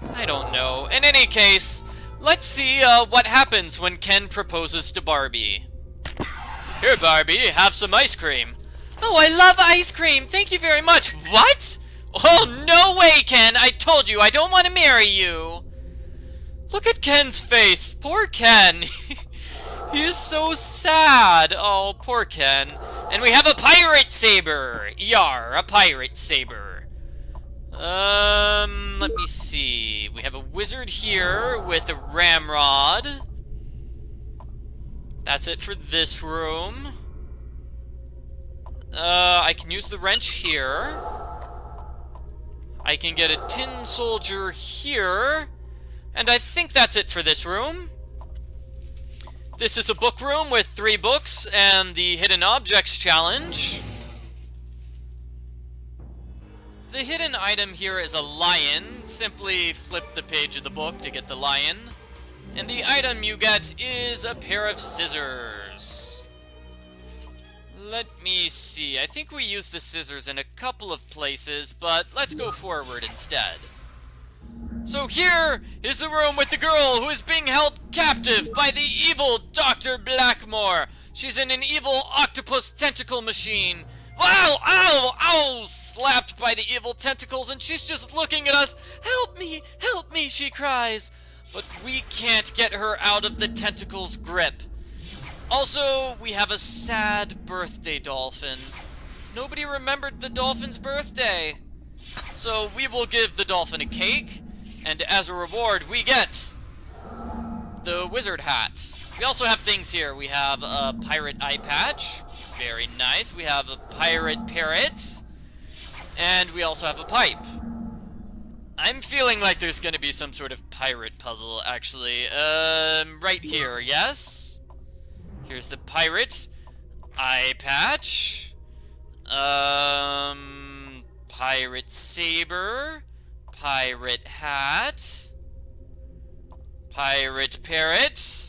In any case, let's see what happens when Ken proposes to Barbie. Here, Barbie, have some ice cream. Oh, I love ice cream. Thank you very much. What? Oh, no way, Ken. I told you I don't want to marry you. Look at Ken's face. Poor Ken. He is so sad. Oh, poor Ken. And we have a pirate saber. Yar, a pirate saber. Let me see. We have a wizard here with a ramrod. That's it for this room. I can use the wrench here. I can get a tin soldier here. And I think that's it for this room. This is a book room with 3 books and the Hidden Objects Challenge. The hidden item here is a lion. Simply flip the page of the book to get the lion. And the item you get is a pair of scissors. Let me see. I think we use the scissors in a couple of places, but let's go forward instead. So here is the room with the girl who is being held captive by the evil Dr. Blackmore. She's in an evil octopus tentacle machine. Ow! Ow! Ow! Slapped by the evil tentacles, and she's just looking at us. Help me! Help me! She cries. But we can't get her out of the tentacles' grip. Also, we have a sad birthday dolphin. Nobody remembered the dolphin's birthday. So we will give the dolphin a cake, and as a reward, we get the wizard hat. We also have things here. We have a pirate eye patch. Very nice. We have a pirate parrot. And we also have a pipe. I'm feeling like there's going to be some sort of pirate puzzle, actually. Right here, yes? Here's the pirate eye patch. Pirate saber. Pirate hat. Pirate parrot.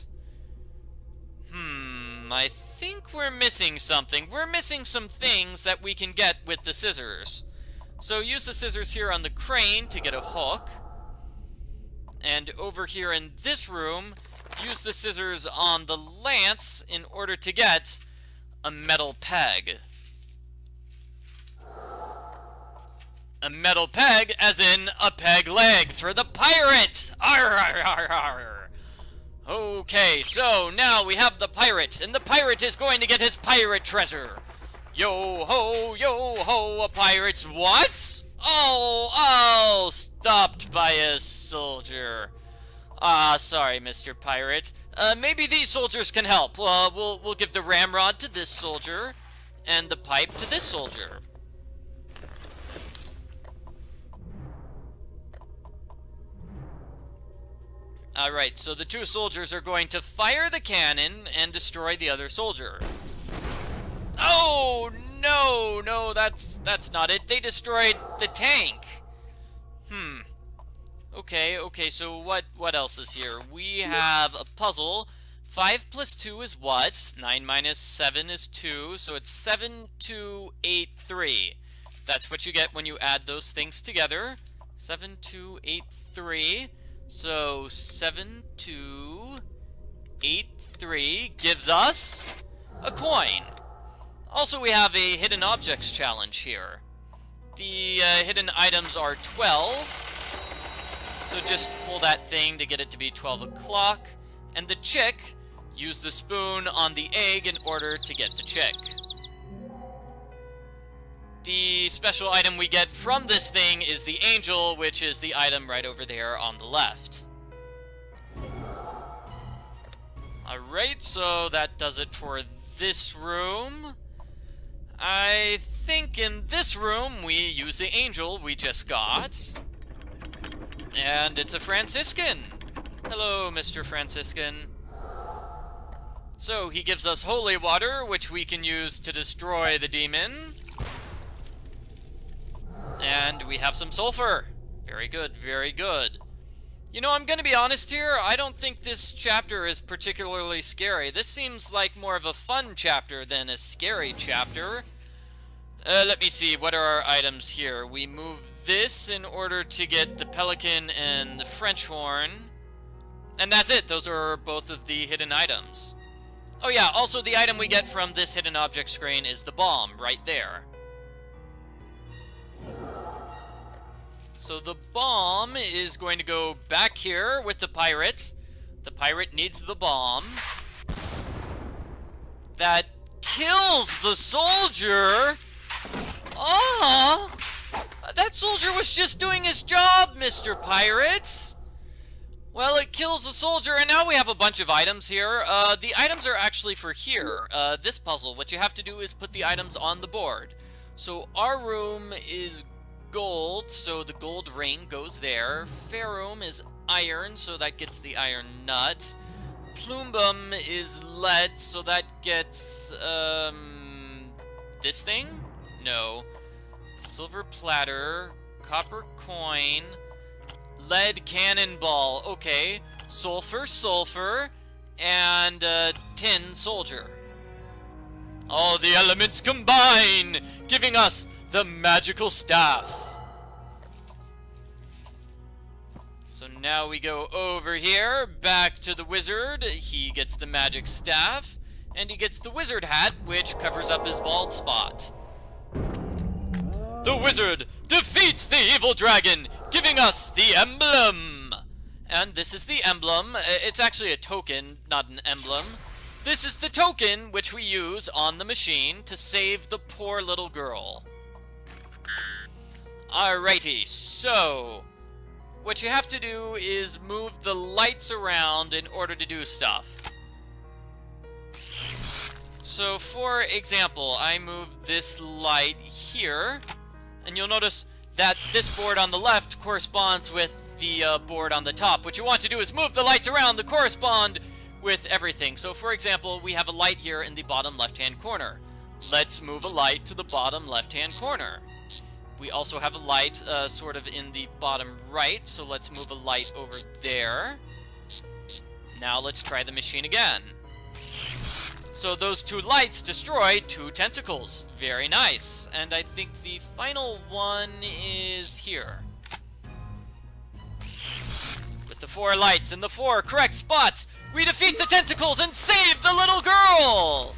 I think we're missing something. We're missing some things that we can get with the scissors. So use the scissors here on the crane to get a hook. And over here in this room, use the scissors on the lance in order to get a metal peg. A metal peg, as in a peg leg for the pirate! Arr, arr, arr, arr. Okay, so now we have the pirate, and the pirate is going to get his pirate treasure. Yo ho, a pirate's what? Oh, stopped by a soldier. Sorry, Mr. Pirate. Maybe these soldiers can help. We'll give the ramrod to this soldier, and the pipe to this soldier. Alright, so the two soldiers are going to fire the cannon and destroy the other soldier. Oh, no, that's not it. They destroyed the tank. Okay, so what else is here? We have a puzzle. 5 plus 2 is what? 9 minus 7 is 2, so it's 7, 2, 8, 3. That's what you get when you add those things together. 7, 2, 8, 3. So 7, 2, 8, 3 gives us a coin. Also, we have a hidden objects challenge here. The hidden items are 12. So just pull that thing to get it to be 12 o'clock. And the chick, use the spoon on the egg in order to get the chick. The special item we get from this thing is the angel, which is the item right over there on the left. Alright, so that does it for this room. I think in this room we use the angel we just got. And it's a Franciscan. Hello, Mr. Franciscan. So he gives us holy water, which we can use to destroy the demon. And we have some sulfur. Very good, very good. You know, I'm gonna be honest here, I don't think this chapter is particularly scary. This seems like more of a fun chapter than a scary chapter. Let me see, what are our items here? We move this in order to get the pelican and the French horn. And that's it, those are both of the hidden items. Oh yeah, also the item we get from this hidden object screen is the bomb, right there. So the bomb is going to go back here with the pirate. The pirate needs the bomb. That kills the soldier! Oh! That soldier was just doing his job, Mr. Pirate! Well, it kills the soldier, and now we have a bunch of items here. The items are actually for here. This puzzle, what you have to do is put the items on the board. So our room is gold, so the gold ring goes there. Ferrum is iron, so that gets the iron nut. Plumbum is lead, so that gets, this thing? No. Silver platter, copper coin, lead cannonball. Okay, sulfur, and tin soldier. All the elements combine, giving us the magical staff. So now we go over here, back to the wizard. He gets the magic staff, and he gets the wizard hat, which covers up his bald spot. The wizard defeats the evil dragon, giving us the emblem. And this is the emblem. It's actually a token, not an emblem. This is the token which we use on the machine to save the poor little girl. Alrighty, so what you have to do is move the lights around in order to do stuff. So for example, I move this light here, and you'll notice that this board on the left corresponds with the board on the top. What you want to do is move the lights around to correspond with everything. So for example, we have a light here in the bottom left-hand corner. Let's move a light to the bottom left-hand corner. We also have a light sort of in the bottom right, so let's move a light over there. Now let's try the machine again. So those two lights destroyed two tentacles. Very nice. And I think the final one is here. With the 4 lights in the 4 correct spots, we defeat the tentacles and save the little girl!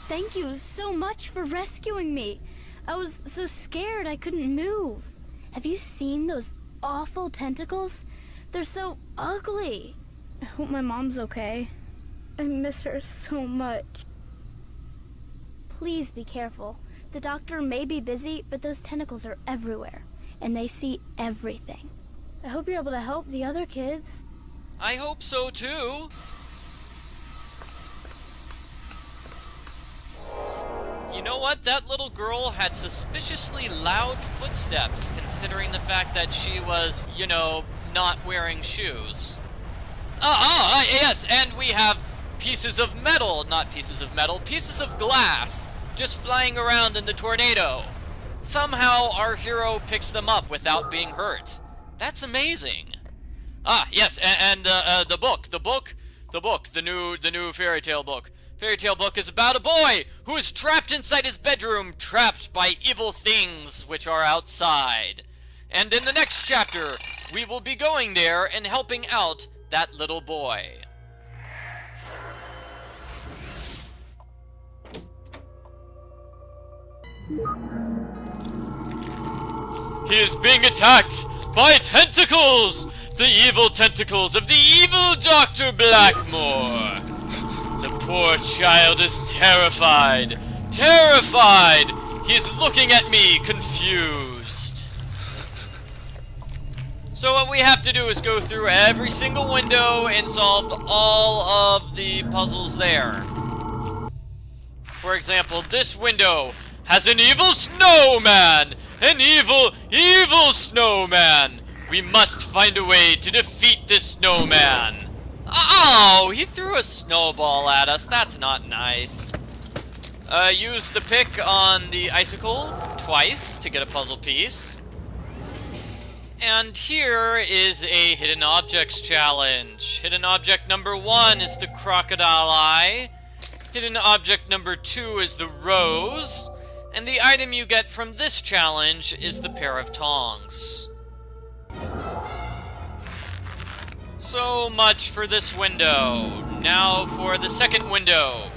Thank you so much for rescuing me. I was so scared I couldn't move. Have you seen those awful tentacles? They're so ugly. I hope my mom's okay. I miss her so much. Please be careful. The doctor may be busy, but those tentacles are everywhere, and they see everything. I hope you're able to help the other kids. I hope so too. You know what? That little girl had suspiciously loud footsteps, considering the fact that she was, you know, not wearing shoes. Yes, and we have pieces of metal, not pieces of metal, pieces of glass, just flying around in the tornado. Somehow our hero picks them up without being hurt. That's amazing. Yes, and the new fairy tale book. Fairy tale book is about a boy who is trapped inside his bedroom, trapped by evil things which are outside. And in the next chapter, we will be going there and helping out that little boy. He is being attacked by tentacles! The evil tentacles of the evil Dr. Blackmore! The poor child is terrified. Terrified! He's looking at me, confused. So what we have to do is go through every single window and solve all of the puzzles there. For example, this window has an evil snowman! An evil snowman! We must find a way to defeat this snowman. Oh, he threw a snowball at us. That's not nice. Use the pick on the icicle twice to get a puzzle piece. And here is a hidden objects challenge. Hidden object number 1 is the crocodile eye. Hidden object number 2 is the rose. And the item you get from this challenge is the pair of tongs. So much for this window. Now for the second window.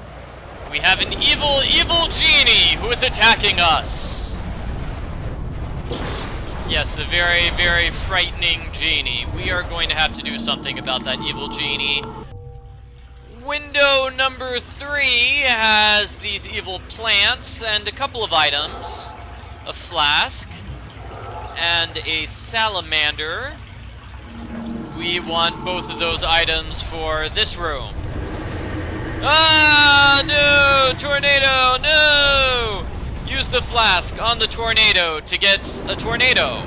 We have an evil genie who is attacking us. Yes, a very, very frightening genie. We are going to have to do something about that evil genie. Window number 3 has these evil plants and a couple of items. A flask and a salamander. We want both of those items for this room. Ah, no! Tornado, no! Use the flask on the tornado to get a tornado.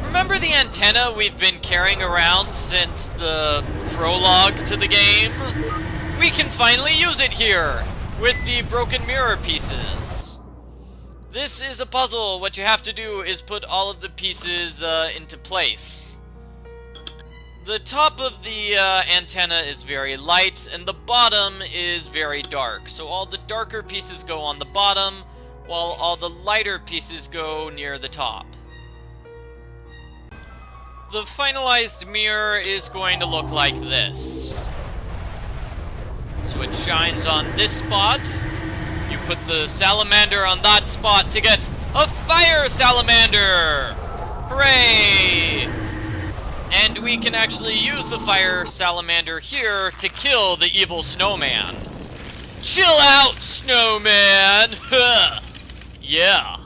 Remember the antenna we've been carrying around since the prologue to the game? We can finally use it here with the broken mirror pieces. This is a puzzle. What you have to do is put all of the pieces into place. The top of the antenna is very light, and the bottom is very dark. So all the darker pieces go on the bottom, while all the lighter pieces go near the top. The finalized mirror is going to look like this. So it shines on this spot. You put the salamander on that spot to get a fire salamander! Hooray! And we can actually use the fire salamander here to kill the evil snowman. Chill out, snowman! Yeah.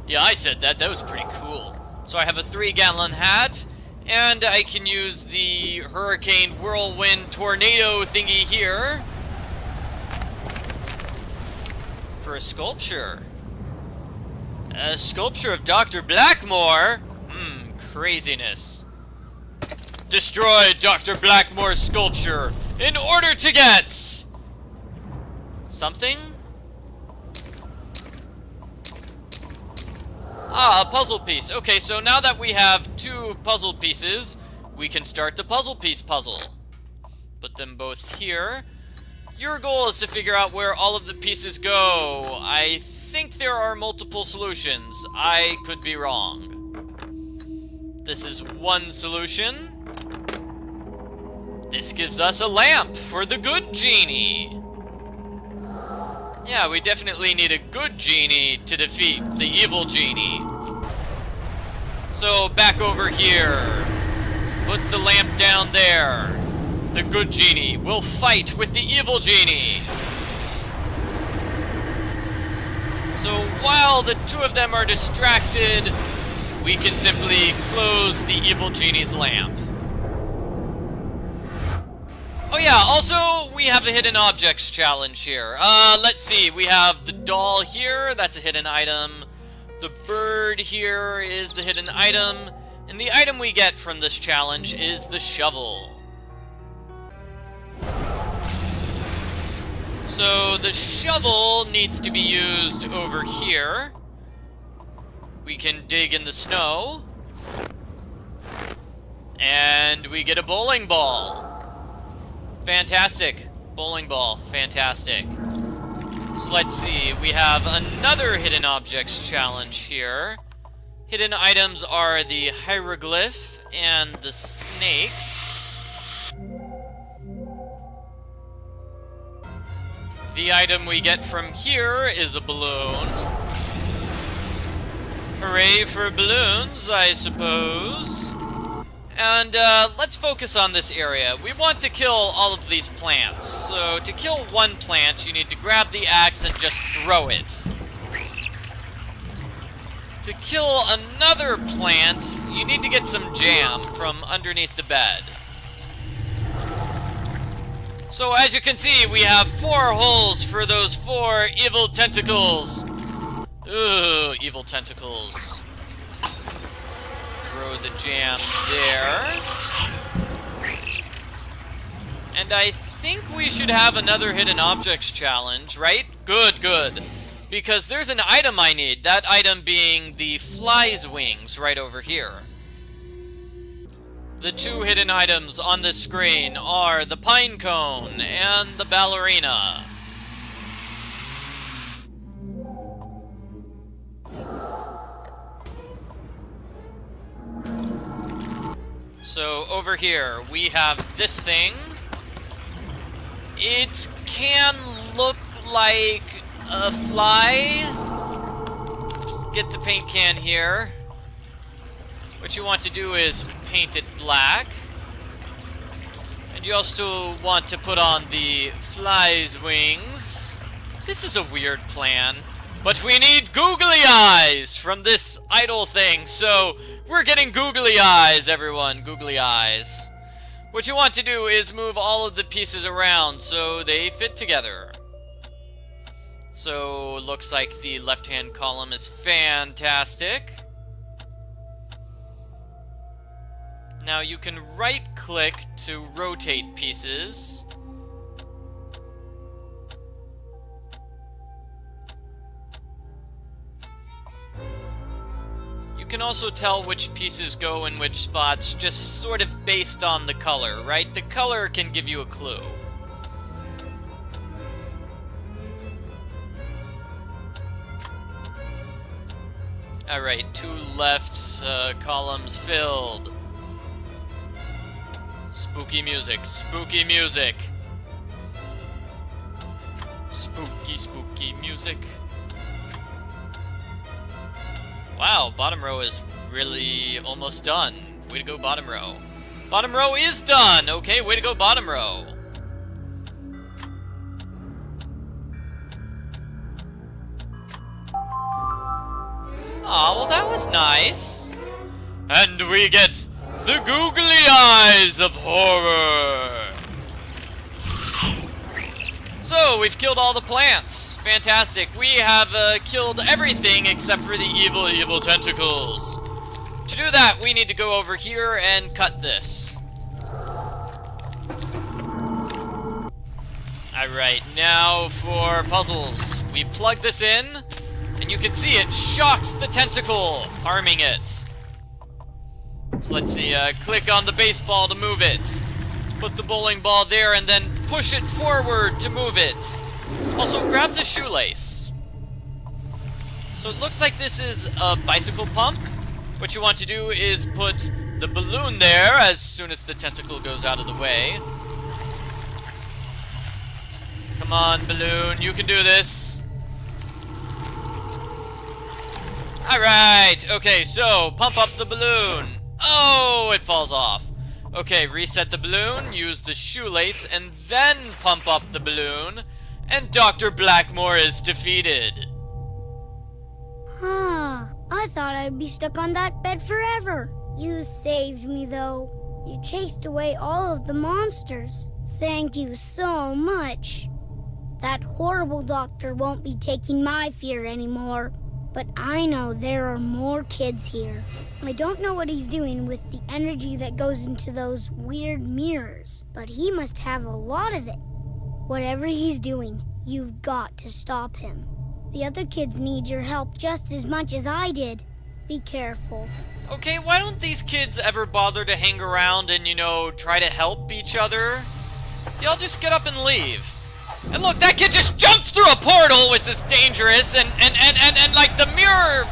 Yeah, I said that. That was pretty cool. So I have a 3-gallon hat, and I can use the hurricane whirlwind tornado thingy here for a sculpture. A sculpture of Dr. Blackmore? Craziness. Destroy Dr. Blackmore's sculpture in order to get something? Ah, a puzzle piece. Okay, so now that we have 2 puzzle pieces, we can start the puzzle piece puzzle. Put them both here. Your goal is to figure out where all of the pieces go. I think there are multiple solutions. I could be wrong. This is one solution. This gives us a lamp for the good genie. Yeah, we definitely need a good genie to defeat the evil genie. So, back over here. Put the lamp down there. The good genie will fight with the evil genie. So, while the 2 of them are distracted, we can simply close the evil genie's lamp. Oh yeah, also, we have a hidden objects challenge here. Let's see, we have the doll here, that's a hidden item. The bird here is the hidden item. And the item we get from this challenge is the shovel. So, the shovel needs to be used over here. We can dig in the snow. And we get a bowling ball. Fantastic. Bowling ball. Fantastic. So let's see. We have another hidden objects challenge here. Hidden items are the hieroglyph and the snakes. The item we get from here is a balloon. Hooray for balloons, I suppose. And let's focus on this area. We want to kill all of these plants. So to kill one plant, you need to grab the axe and just throw it. To kill another plant, you need to get some jam from underneath the bed. So as you can see, we have 4 holes for those 4 evil tentacles. Ooh, evil tentacles. Throw the jam there. And I think we should have another hidden objects challenge, right? Good, good. Because there's an item I need. That item being the fly's wings right over here. The 2 hidden items on the screen are the pine cone and the ballerina. So over here, we have this thing. It can look like a fly. Get the paint can here. What you want to do is paint it black. And you also want to put on the fly's wings. This is a weird plan. But we need googly eyes from this idol thing, so we're getting googly eyes, everyone. Googly eyes. What you want to do is move all of the pieces around so they fit together. So, looks like the left-hand column is fantastic. Now you can right-click to rotate pieces. can also tell which pieces go in which spots just sort of based on the color, right? The color can give you a clue. Alright, 2 left columns filled. Spooky music, spooky music. Spooky, spooky music. Wow, bottom row is really almost done. Way to go, bottom row. Bottom row is done! Okay, way to go, bottom row. Aw, well that was nice. And we get the googly eyes of horror. So, we've killed all the plants. Fantastic. We have killed everything except for the evil, evil tentacles. To do that, we need to go over here and cut this. Alright, now for puzzles. We plug this in, and you can see it shocks the tentacle, harming it. So let's see, click on the baseball to move it. Put the bowling ball there and then push it forward to move it. Also, grab the shoelace. So it looks like this is a bicycle pump. What you want to do is put the balloon there as soon as the tentacle goes out of the way. Come on, balloon, you can do this. Alright, okay, so pump up the balloon. Oh, it falls off. Okay, reset the balloon, use the shoelace, and then pump up the balloon, and Dr. Blackmore is defeated. Huh. I thought I'd be stuck on that bed forever. You saved me, though. You chased away all of the monsters. Thank you so much. That horrible doctor won't be taking my fear anymore. But I know there are more kids here. I don't know what he's doing with the energy that goes into those weird mirrors, but he must have a lot of it. Whatever he's doing, you've got to stop him. The other kids need your help just as much as I did. Be careful. Okay, why don't these kids ever bother to hang around and, you know, try to help each other? Y'all just get up and leave. And look, that kid just jumps through a portal, which is dangerous, and like the mirror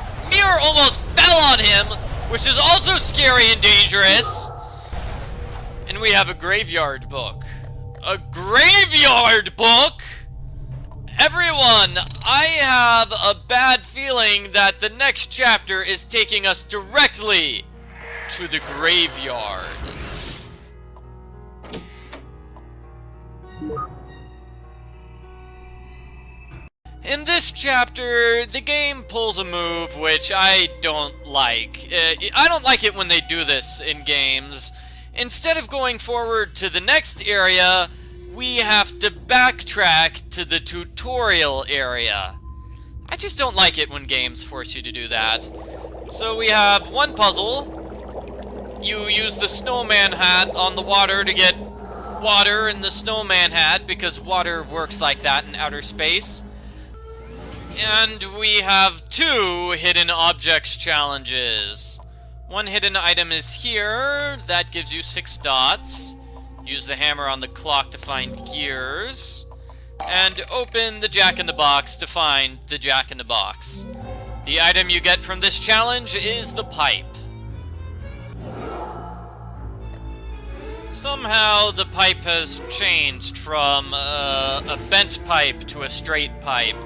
almost fell on him, which is also scary and dangerous. And we have a graveyard book. A graveyard book? Everyone, I have a bad feeling that the next chapter is taking us directly to the graveyard. In this chapter, the game pulls a move which I don't like. I don't like it when they do this in games. Instead of going forward to the next area, we have to backtrack to the tutorial area. I just don't like it when games force you to do that. So we have one puzzle. You use the snowman hat on the water to get water in the snowman hat, because water works like that in outer space. And we have 2 hidden objects challenges. One hidden item is here. That gives you 6 dots. Use the hammer on the clock to find gears. And open the jack-in-the-box to find the jack-in-the-box. The item you get from this challenge is the pipe. Somehow the pipe has changed from a bent pipe to a straight pipe.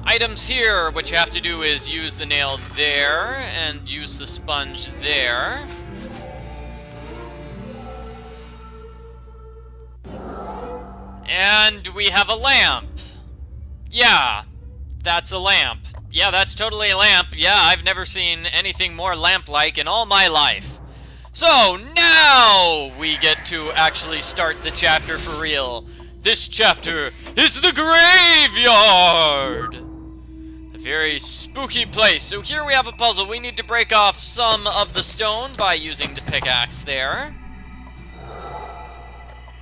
Items here, what you have to do is use the nail there and use the sponge there. And we have a lamp. Yeah, that's a lamp. Yeah, that's totally a lamp. Yeah, I've never seen anything more lamp-like in all my life. So, now we get to actually start the chapter for real. This chapter is the graveyard! A very spooky place. So here we have a puzzle. We need to break off some of the stone by using the pickaxe there.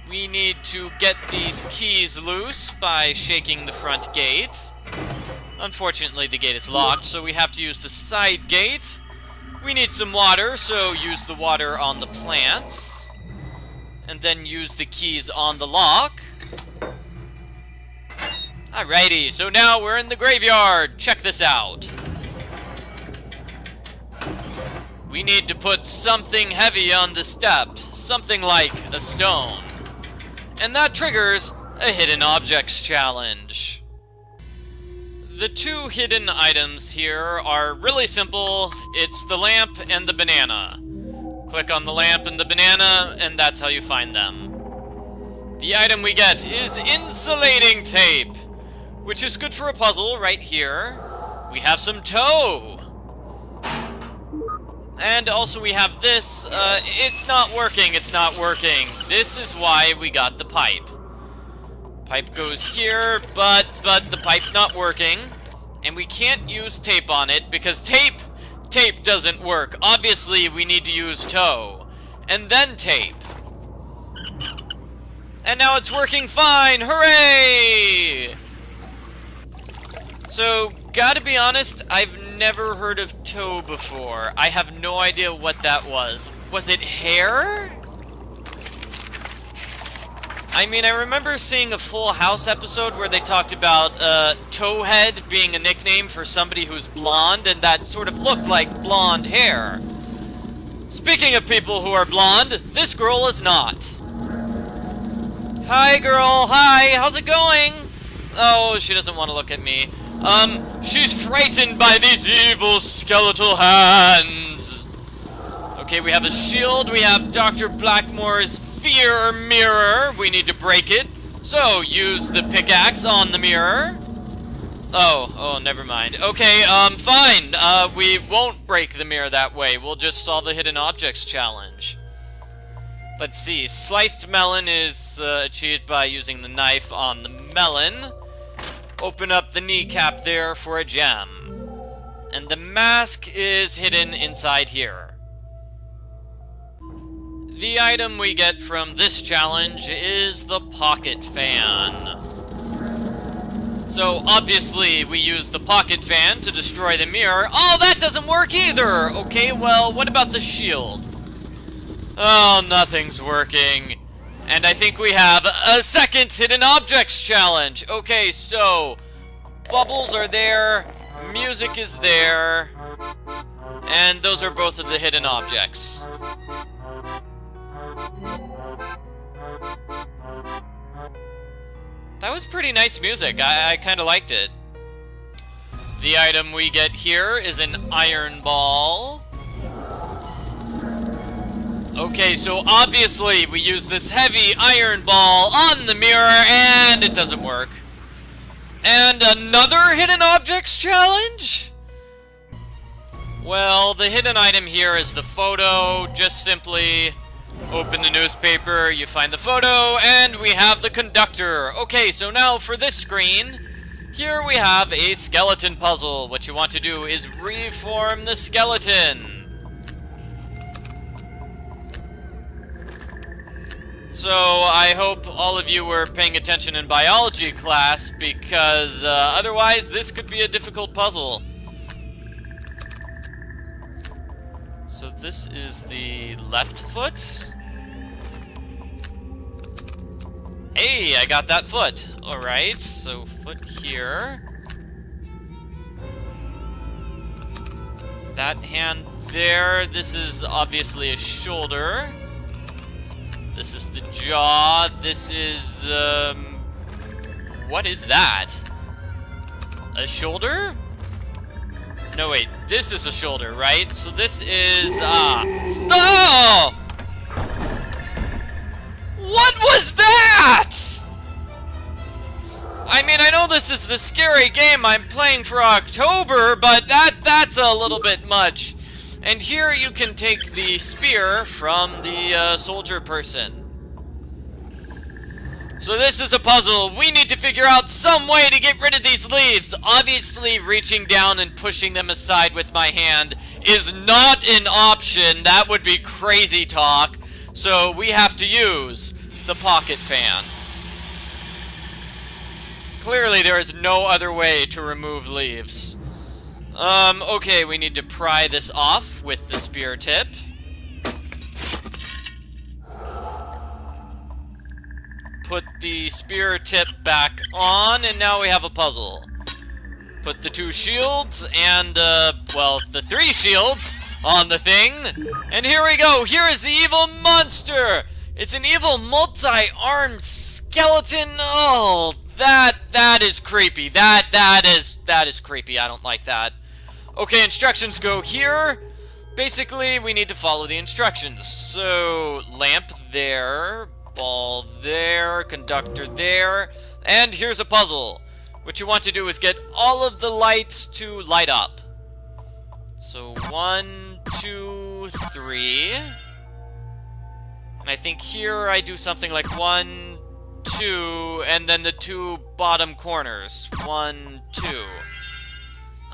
We need to get these keys loose by shaking the front gate. Unfortunately, the gate is locked, so we have to use the side gate. We need some water, so use the water on the plants. And then use the keys on the lock. Alrighty, so now we're in the graveyard. Check this out. We need to put something heavy on the step, something like a stone. And that triggers a hidden objects challenge. The two hidden items here are really simple. It's the lamp and the banana. Click on the lamp and the banana, and that's how you find them. The item we get is insulating tape, which is good for a puzzle right here. We have some tow. And also we have this. It's not working, it's not working. This is why we got the pipe. Pipe goes here, but the pipe's not working. And we can't use tape on it because tape doesn't work. Obviously, we need to use tow. And then tape. And now it's working fine! Hooray! So, gotta be honest, I've never heard of tow before. I have no idea what that was. Was it hair? I mean, I remember seeing a Full House episode where they talked about towhead being a nickname for somebody who's blonde, and that sort of looked like blonde hair. Speaking of people who are blonde, this girl is not. Hi, girl. Hi. How's it going? Oh, she doesn't want to look at me. She's frightened by these evil skeletal hands. Okay, we have a shield. We have Dr. Blackmore's fear mirror. We need to break it. So, use the pickaxe on the mirror. Oh, never mind. Okay, fine. We won't break the mirror that way. We'll just solve the hidden objects challenge. Let's see. Sliced melon is achieved by using the knife on the melon. Open up the kneecap there for a gem. And the mask is hidden inside here. The item we get from this challenge is the pocket fan. So, obviously, we use the pocket fan to destroy the mirror. Oh, that doesn't work either! Okay, well, what about the shield? Oh, nothing's working. And I think we have a second hidden objects challenge. Okay, so, bubbles are there, music is there, and those are both of the hidden objects. That was pretty nice music. I kind of liked it. The item we get here is an iron ball. Okay, so obviously we use this heavy iron ball on the mirror and it doesn't work. And another hidden objects challenge? Well, the hidden item here is the photo. Just simply open the newspaper, you find the photo, and we have the conductor. Okay, so now for this screen, here we have a skeleton puzzle. What you want to do is reform the skeleton. So I hope all of you were paying attention in biology class, because otherwise this could be a difficult puzzle. So this is the left foot. Hey, I got that foot. Alright, so foot here. That hand there. This is obviously a shoulder. This is the jaw. This is, what is that? A shoulder? No, wait. This is a shoulder, right? So this is, oh! What was that? I mean, I know this is the scary game I'm playing for October, but that's a little bit much. And here you can take the spear from the soldier person. So this is a puzzle. We need to figure out some way to get rid of these leaves. Obviously, reaching down and pushing them aside with my hand is not an option. That would be crazy talk. So we have to use the pocket fan. Clearly, there is no other way to remove leaves. Okay, we need to pry this off with the spear tip. Put the spear tip back on, and now we have a puzzle. Put the 2 shields and, well, the 3 shields on the thing. And here we go. Here is the evil monster. It's an evil multi-armed skeleton. Oh, that is creepy. That is creepy. I don't like that. Okay, instructions go here. Basically, we need to follow the instructions. So, lamp there, ball there, conductor there, and here's a puzzle. What you want to do is get all of the lights to light up. So 1, 2, 3. And I think here I do something like 1, 2, and then the 2 bottom corners. 1, 2.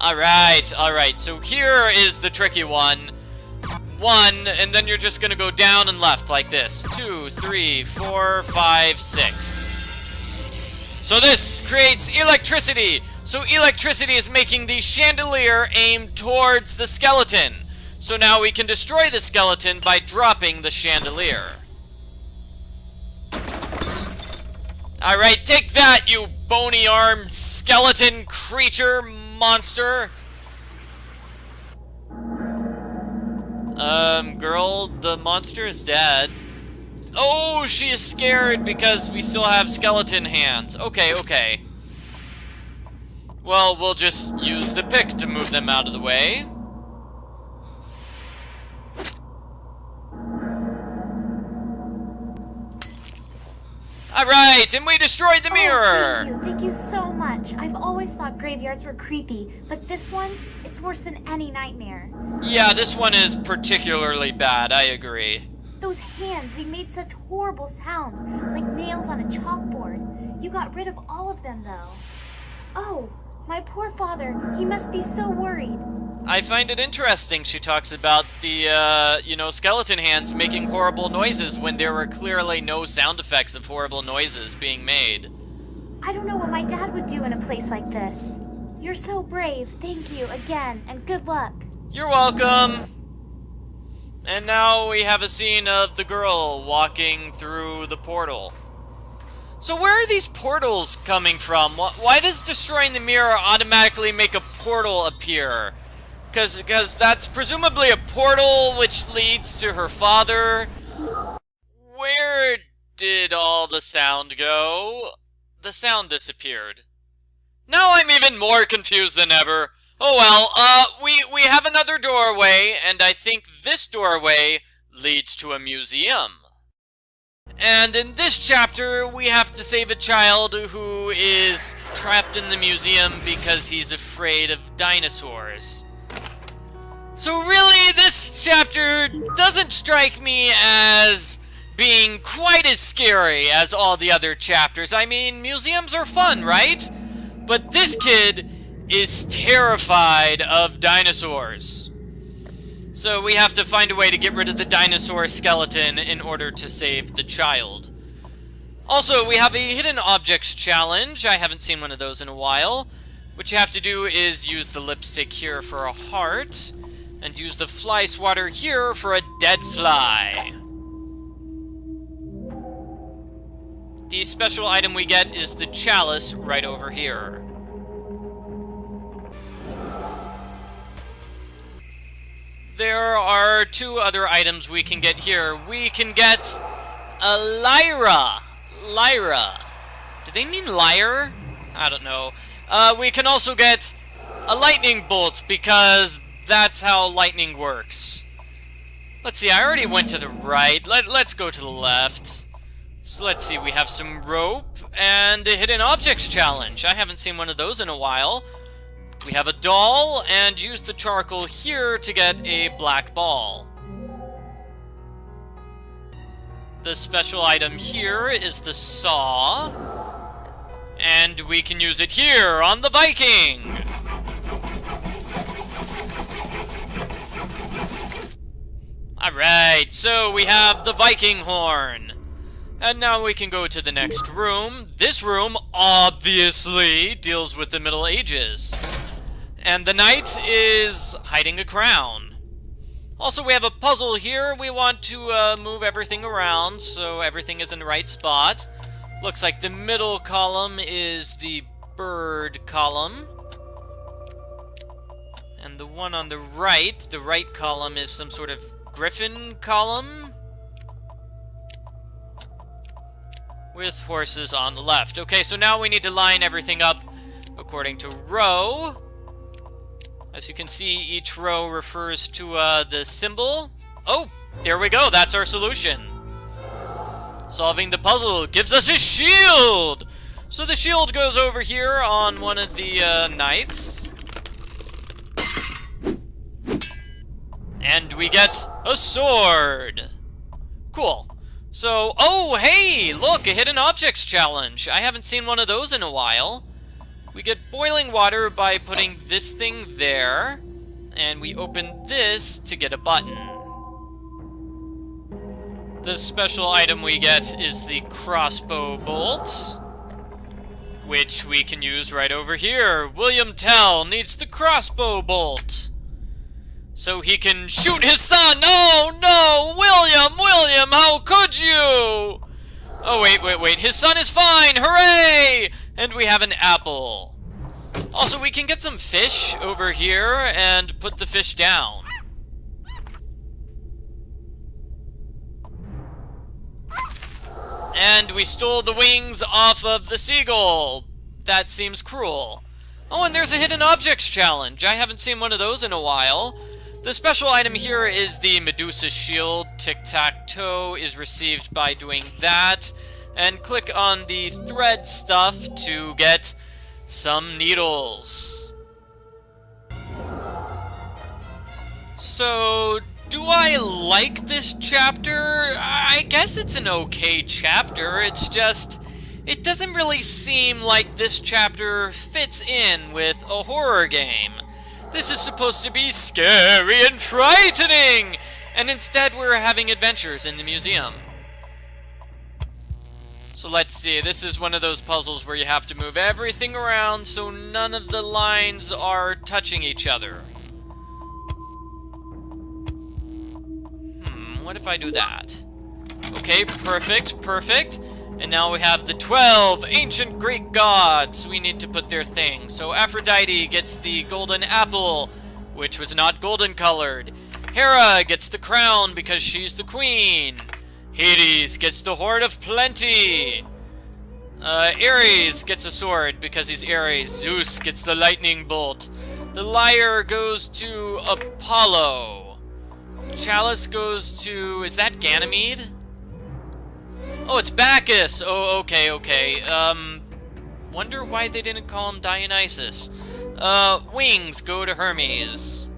Alright, so here is the tricky one. 1, and then you're just gonna go down and left like this. 2, 3, 4, 5, 6. So this creates electricity. So electricity is making the chandelier aim towards the skeleton. So now we can destroy the skeleton by dropping the chandelier. Alright, take that, you bony-armed skeleton creature monster. Girl, the monster is dead. Oh, she is scared because we still have skeleton hands. Okay. Well, we'll just use the pick to move them out of the way. Alright, and we destroyed the mirror! Oh, thank you so much. I've always thought graveyards were creepy, but this one, it's worse than any nightmare. Yeah, this one is particularly bad, I agree. Those hands, they made such horrible sounds, like nails on a chalkboard. You got rid of all of them, though. Oh, my poor father, he must be so worried. I find it interesting she talks about the, skeleton hands making horrible noises when there were clearly no sound effects of horrible noises being made. I don't know what my dad would do in a place like this. You're so brave. Thank you again, and good luck. You're welcome. And now we have a scene of the girl walking through the portal. So where are these portals coming from? Why does destroying the mirror automatically make a portal appear? Because that's presumably a portal which leads to her father. Where did all the sound go? The sound disappeared. Now I'm even more confused than ever. Oh well, we have another doorway, and I think this doorway leads to a museum. And in this chapter, we have to save a child who is trapped in the museum because he's afraid of dinosaurs. So really, this chapter doesn't strike me as being quite as scary as all the other chapters. I mean, museums are fun, right? But this kid is terrified of dinosaurs. So we have to find a way to get rid of the dinosaur skeleton in order to save the child. Also, we have a hidden objects challenge. I haven't seen one of those in a while. What you have to do is use the lipstick here for a heart, and use the fly swatter here for a dead fly. The special item we get is the chalice right over here. There are 2 other items we can get here. We can get a lyra. Lyra. Do they mean lyre? I don't know. We can also get a lightning bolt because that's how lightning works. Let's see, I already went to the right. Let's go to the left. So let's see, we have some rope and a hidden objects challenge. I haven't seen one of those in a while. We have a doll, and use the charcoal here to get a black ball. The special item here is the saw, and we can use it here on the Viking. Alright, so we have the Viking horn. And now we can go to the next room. This room, obviously, deals with the Middle Ages. And the knight is hiding a crown. Also, we have a puzzle here. We want to move everything around so everything is in the right spot. Looks like the middle column is the bird column. And the one on the right column, is some sort of griffin column. With horses on the left. Okay, so now we need to line everything up according to row. As you can see, each row refers to the symbol. Oh, there we go. That's our solution. Solving the puzzle gives us a shield. So the shield goes over here on one of the knights. And we get a sword. Cool. So, oh, hey, look, a hidden objects challenge. I haven't seen one of those in a while. We get boiling water by putting this thing there, and we open this to get a button. The special item we get is the crossbow bolt, which we can use right over here. William Tell needs the crossbow bolt, so he can shoot his son. Oh no, William, how could you? Oh wait, his son is fine, hooray! And we have an apple. Also, we can get some fish over here and put the fish down. And we stole the wings off of the seagull. That seems cruel. Oh, and there's a hidden objects challenge. I haven't seen one of those in a while. The special item here is the Medusa shield. Tic-tac-toe is received by doing that. And click on the thread stuff to get some needles. So, do I like this chapter? I guess it's an okay chapter. It's just, it doesn't really seem like this chapter fits in with a horror game. This is supposed to be scary and frightening, and instead we're having adventures in the museum. So let's see, this is one of those puzzles where you have to move everything around so none of the lines are touching each other. What if I do that? Okay, perfect. And now we have the 12 ancient Greek gods. We need to put their thing. So Aphrodite gets the golden apple, which was not golden colored. Hera gets the crown because she's the queen. Hades gets the Hoard of Plenty. Ares gets a sword because he's Ares. Zeus gets the lightning bolt. The lyre goes to Apollo. Chalice goes to... is that Ganymede? Oh, it's Bacchus! Oh, okay. Wonder why they didn't call him Dionysus. Wings go to Hermes.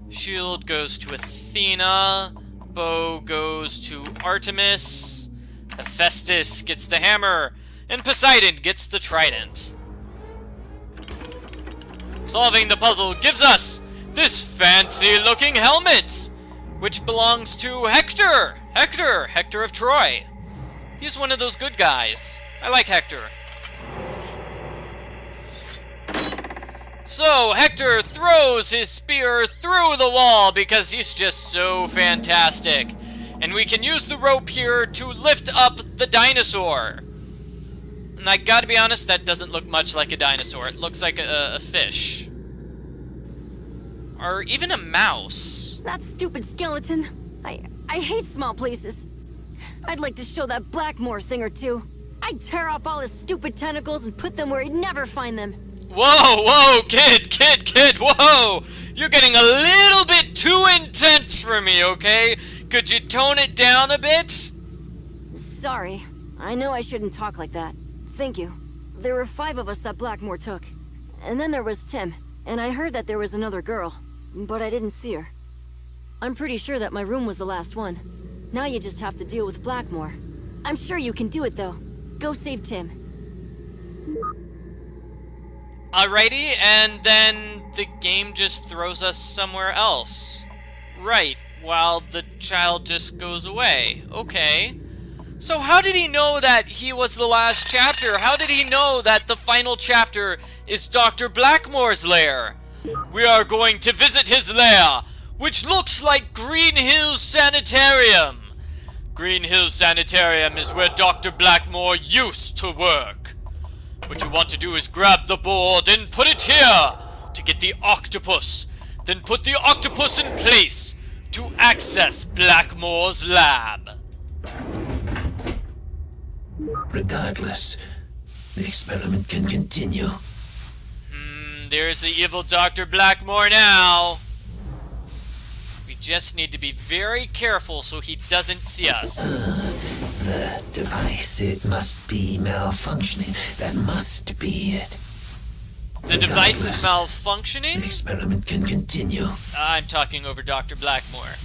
Shield goes to Athena. Bow goes to Artemis. Hephaestus gets the hammer. And Poseidon gets the trident. Solving the puzzle gives us this fancy-looking helmet, which belongs to Hector! Hector of Troy. He's one of those good guys. I like Hector. So, Hector throws his spear through the wall because he's just so fantastic. And we can use the rope here to lift up the dinosaur. And I gotta be honest, that doesn't look much like a dinosaur. It looks like a fish. Or even a mouse. That stupid skeleton. I hate small places. I'd like to show that Blackmore thing or two. I'd tear off all his stupid tentacles and put them where he'd never find them. Whoa, kid, whoa! You're getting a little bit too intense for me, okay? Could you tone it down a bit? Sorry. I know I shouldn't talk like that. Thank you. There were 5 of us that Blackmore took. And then there was Tim. And I heard that there was another girl. But I didn't see her. I'm pretty sure that my room was the last one. Now you just have to deal with Blackmore. I'm sure you can do it, though. Go save Tim. Alrighty, and then the game just throws us somewhere else. Right, while the child just goes away. Okay. So how did he know that he was the last chapter? How did he know that the final chapter is Dr. Blackmore's lair. We are going to visit his lair, which looks like Green Hills Sanitarium. Green Hills Sanitarium is where Dr. Blackmore used to work. What you want to do is grab the board and put it here to get the octopus. Then put the octopus in place to access Blackmore's lab. Regardless, the experiment can continue. There's the evil Dr. Blackmore now. We just need to be very careful so he doesn't see us. The device, it must be malfunctioning. That must be it. The device is The malfunctioning? experiment can continue. I'm talking over Dr. Blackmore.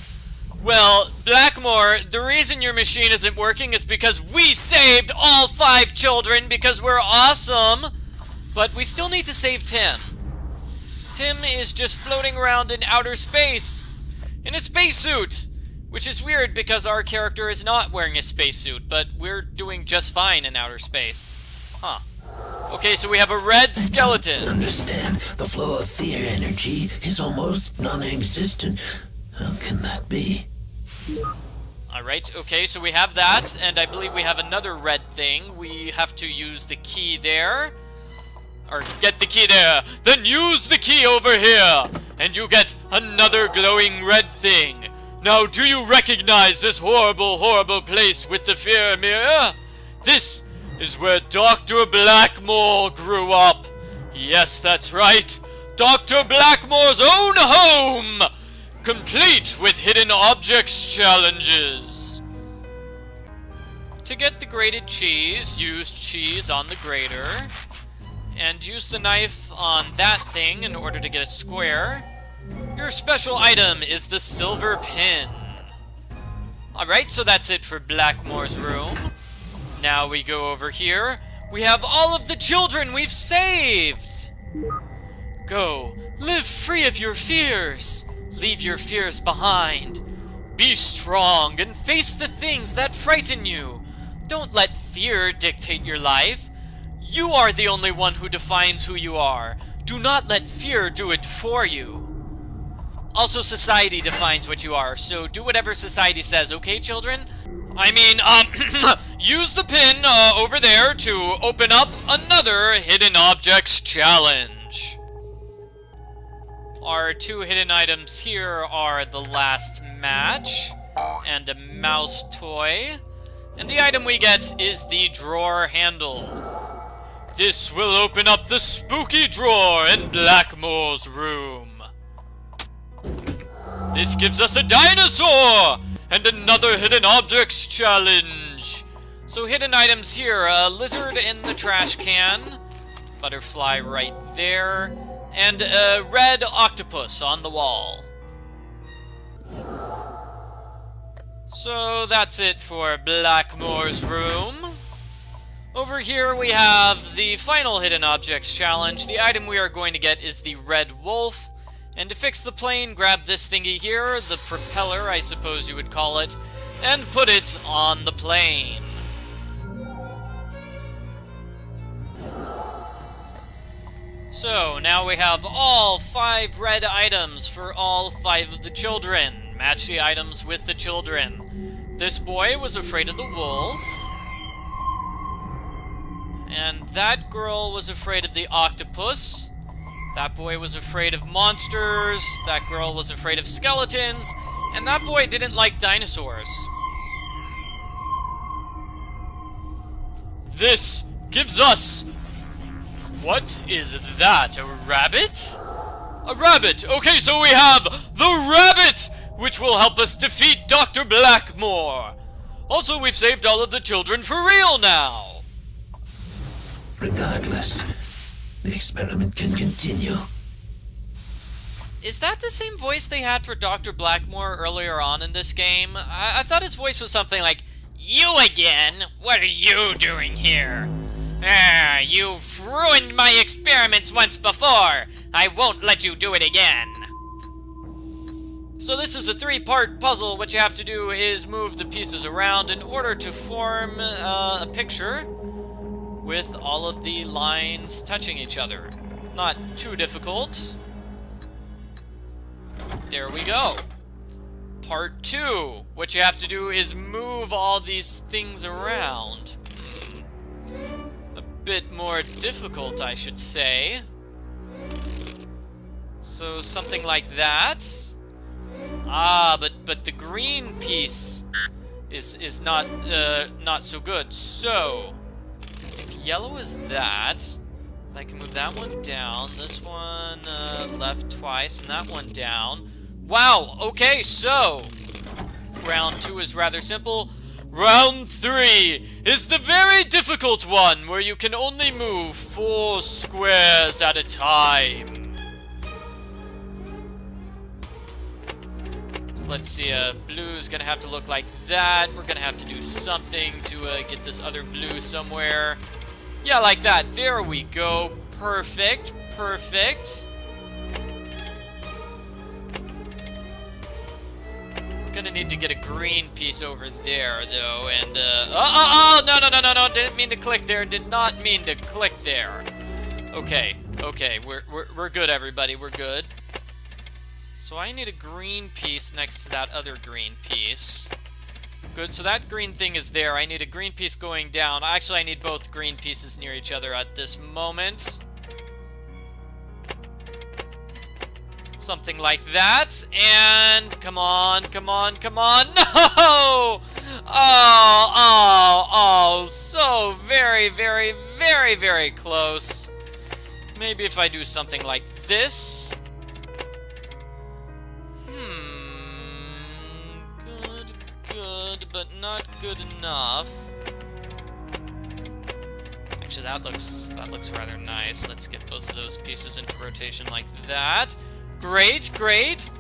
Well, Blackmore, the reason your machine isn't working is because we saved all 5 children because we're awesome. But we still need to save Tim. Tim is just floating around in outer space in a spacesuit, which is weird because our character is not wearing a spacesuit, but we're doing just fine in outer space. Huh. Okay, so we have a red skeleton. Understand, the flow of fear energy is almost non-existent. How can that be? Alright, okay, so we have that, and I believe we have another red thing. We have to use the key there. Or get the key there, then use the key over here, and you get another glowing red thing. Now, do you recognize this horrible, horrible place with the fear mirror? This is where Dr. Blackmore grew up. Yes, that's right. Dr. Blackmore's own home! Complete with hidden objects challenges. To get the grated cheese, use cheese on the grater. And use the knife on that thing in order to get a square. Your special item is the silver pin. Alright, so that's it for Blackmore's room. Now we go over here. We have all of the children we've saved! Go, live free of your fears. Leave your fears behind. Be strong and face the things that frighten you. Don't let fear dictate your life. You are the only one who defines who you are. Do not let fear do it for you. Also, society defines what you are, so do whatever society says, okay, children? I mean, use the pin over there to open up another Hidden Objects Challenge. Our 2 hidden items here are the last match and a mouse toy. And the item we get is the drawer handle. This will open up the spooky drawer in Blackmore's room. This gives us a dinosaur and another hidden objects challenge. So hidden items here, a lizard in the trash can, butterfly right there, and a red octopus on the wall. So that's it for Blackmore's room. Over here we have the final hidden objects challenge. The item we are going to get is the red wolf. And to fix the plane, grab this thingy here, the propeller I suppose you would call it, and put it on the plane. So now we have all 5 red items for all 5 of the children. Match the items with the children. This boy was afraid of the wolf. And that girl was afraid of the octopus. That boy was afraid of monsters. That girl was afraid of skeletons. And that boy didn't like dinosaurs. This gives us... What is that? A rabbit? A rabbit! Okay, so we have the rabbit! Which will help us defeat Dr. Blackmore. Also, we've saved all of the children for real now. Regardless, the experiment can continue. Is that the same voice they had for Dr. Blackmore earlier on in this game? I thought his voice was something like, "You again? What are you doing here? Ah, you've ruined my experiments once before. I won't let you do it again." So this is a 3-part puzzle. What you have to do is move the pieces around in order to form a picture with all of the lines touching each other. Not too difficult. There we go. Part 2. What you have to do is move all these things around. A bit more difficult, I should say. So something like that. Ah, but the green piece is not so good. So if yellow is that, if I can move that one down, this one left twice, and that one down. Wow. Okay, so round 2 is rather simple. Round 3 is the very difficult one, where you can only move 4 squares at a time. Let's see, blue's gonna have to look like that. We're gonna have to do something to get this other blue somewhere. Yeah, like that. There we go. Perfect. Perfect. Gonna need to get a green piece over there, though, and, no, didn't mean to click there. Did not mean to click there. Okay, we're good, everybody. We're good. So I need a green piece next to that other green piece. Good, so that green thing is there. I need a green piece going down. Actually, I need both green pieces near each other at this moment. Something like that. And come on. No! Oh, so very, very, very, very close. Maybe if I do something like this. Good, but not good enough. Actually, that looks rather nice. Let's get both of those pieces into rotation like that. Great.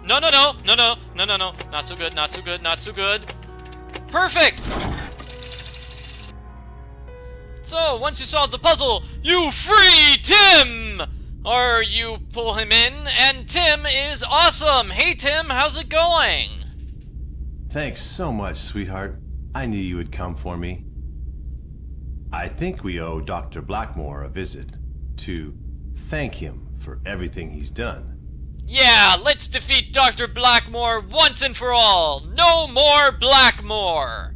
No. Not so good. Perfect! So, once you solve the puzzle, you free Tim! Or you pull him in, and Tim is awesome! Hey Tim, how's it going? Thanks so much, sweetheart. I knew you would come for me. I think we owe Dr. Blackmore a visit to thank him for everything he's done. Yeah, let's defeat Dr. Blackmore once and for all! No more Blackmore!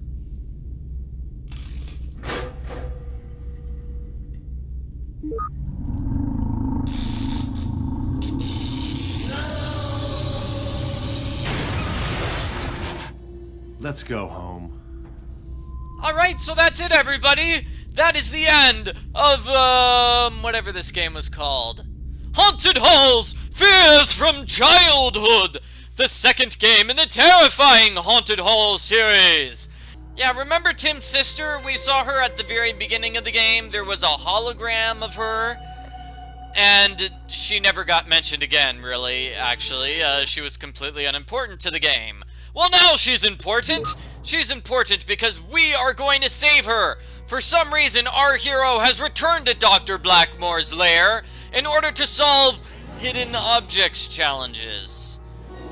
Let's go home. Alright, so that's it, everybody! That is the end of, whatever this game was called. Haunted Halls! Fears from Childhood! The second game in the terrifying Haunted Hall series! Yeah, remember Tim's sister? We saw her at the very beginning of the game. There was a hologram of her. And she never got mentioned again, really, actually. She was completely unimportant to the game. Well, now she's important! She's important because we are going to save her! For some reason, our hero has returned to Dr. Blackmore's lair in order to solve hidden objects challenges.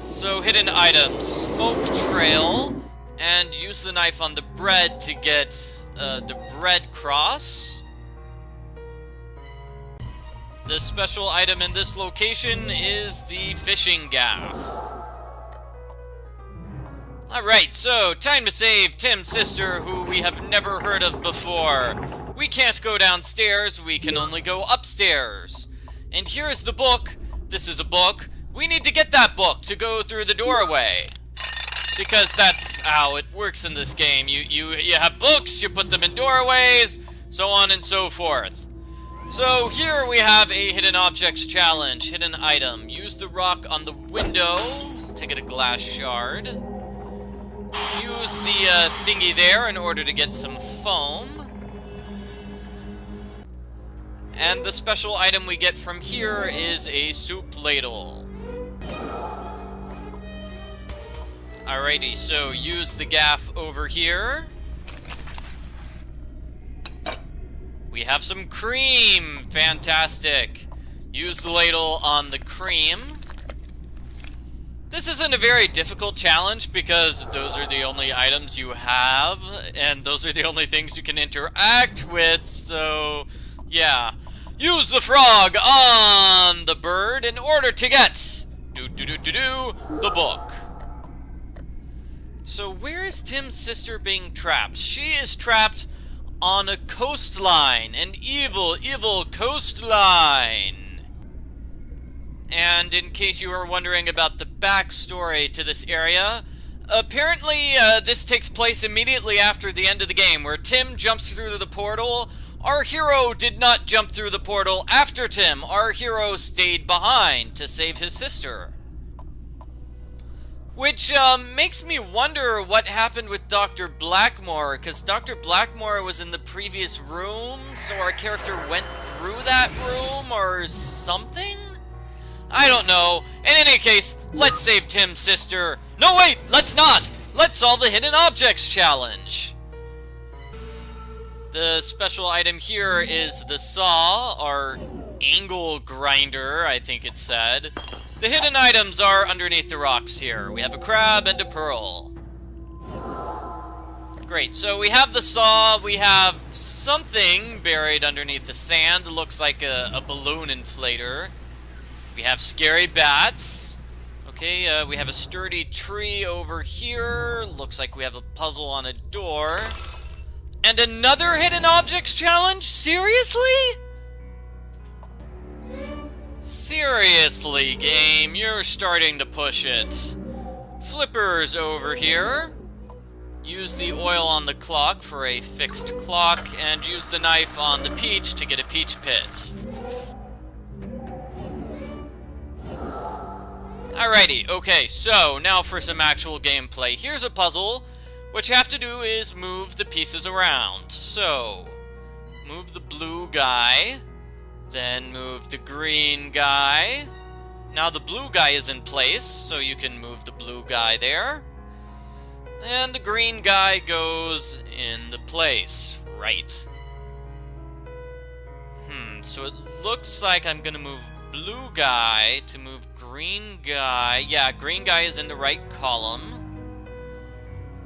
So, hidden items. Smoke trail. And use the knife on the bread to get the bread cross. The special item in this location is the fishing gaff. Alright, so time to save Tim's sister, who we have never heard of before. We can't go downstairs, we can only go upstairs. And here's the book. This is a book. We need to get that book to go through the doorway. Because that's how it works in this game. You have books, you put them in doorways, so on and so forth. So here we have a hidden objects challenge. Hidden item. Use the rock on the window to get a glass shard. Use the thingy there in order to get some foam. And the special item we get from here is a soup ladle. Alrighty, so use the gaff over here. We have some cream! Fantastic! Use the ladle on the cream. This isn't a very difficult challenge because those are the only items you have, and those are the only things you can interact with, so yeah. Use the frog on the bird in order to get the book. So where is Tim's sister being trapped? She is trapped on a coastline, an evil, evil coastline. And in case you were wondering about the backstory to this area, apparently this takes place immediately after the end of the game, where Tim jumps through the portal. Our hero did not jump through the portal after Tim. Our hero stayed behind to save his sister. Which makes me wonder what happened with Dr. Blackmore, because Dr. Blackmore was in the previous room, so our character went through that room or something? I don't know. In any case, let's save Tim's sister. No, wait, let's not! Let's solve the Hidden Objects Challenge. The special item here is the saw, or angle grinder, I think it said. The hidden items are underneath the rocks here. We have a crab and a pearl. Great, so we have the saw, we have something buried underneath the sand. Looks like a balloon inflator. We have scary bats. Okay, we have a sturdy tree over here. Looks like we have a puzzle on a door. And another Hidden Objects Challenge? Seriously? Seriously, game, you're starting to push it. Flippers over here. Use the oil on the clock for a fixed clock, and use the knife on the peach to get a peach pit. Alrighty, okay, so now for some actual gameplay. Here's a puzzle. What you have to do is move the pieces around. So, move the blue guy, then move the green guy. Now the blue guy is in place, so you can move the blue guy there. And the green guy goes in the place, right. So it looks like I'm gonna move blue guy to move green guy. Yeah, green guy is in the right column.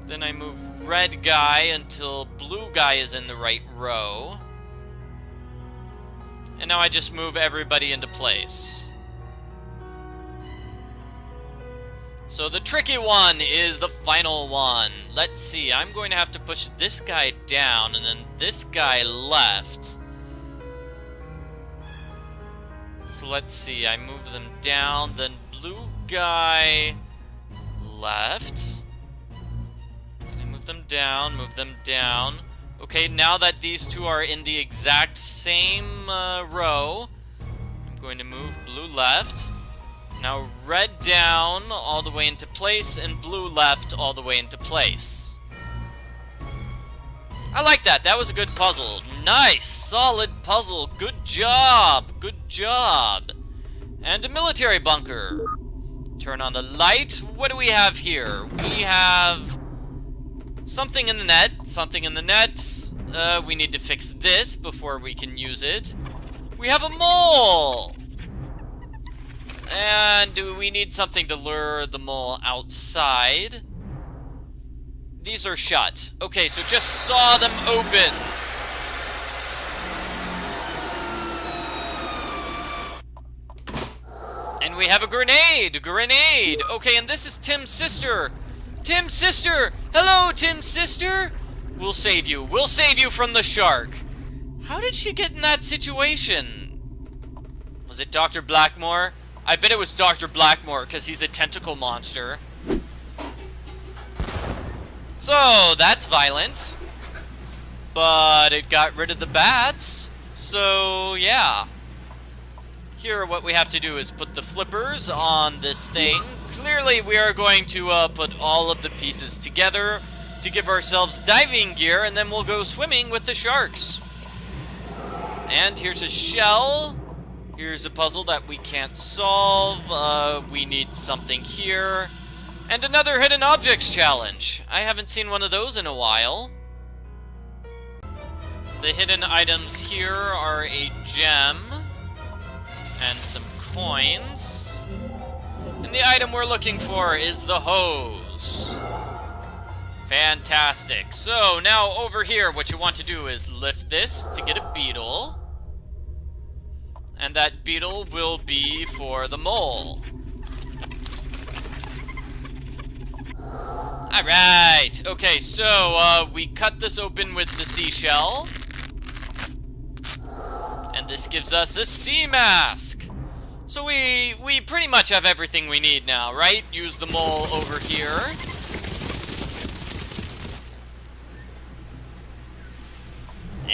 Then I move red guy until blue guy is in the right row. And now I just move everybody into place. So the tricky one is the final one. Let's see, I'm going to have to push this guy down and then this guy left. So let's see, I move them down, then blue guy left. And I move them down, move them down. Okay, now that these two are in the exact same row, I'm going to move blue left. Now red down all the way into place, and blue left all the way into place. I like that. That was a good puzzle. Nice, solid puzzle. Good job. Good job. And a military bunker. Turn on the light. What do we have here? We have something in the net. Something in the net. We need to fix this before we can use it. We have a mole. And do we need something to lure the mole outside? These are shut. Okay, so just saw them open. And we have a grenade! Grenade! Okay, and this is Tim's sister. Tim's sister! Hello, Tim's sister! We'll save you. We'll save you from the shark. How did she get in that situation? Was it Dr. Blackmore? I bet it was Dr. Blackmore, because he's a tentacle monster. So, that's violent. But it got rid of the bats. So, yeah. Here, what we have to do is put the flippers on this thing. Clearly, we are going to put all of the pieces together to give ourselves diving gear, and then we'll go swimming with the sharks. And here's a shell. Here's a puzzle that we can't solve. We need something here. And another Hidden Objects Challenge. I haven't seen one of those in a while. The hidden items here are a gem and some coins. And the item we're looking for is the hose. Fantastic. So now over here, what you want to do is lift this to get a beetle. And that beetle will be for the mole. Alright, okay, so we cut this open with the seashell. And this gives us a sea mask. So we pretty much have everything we need now, right? Use the mole over here.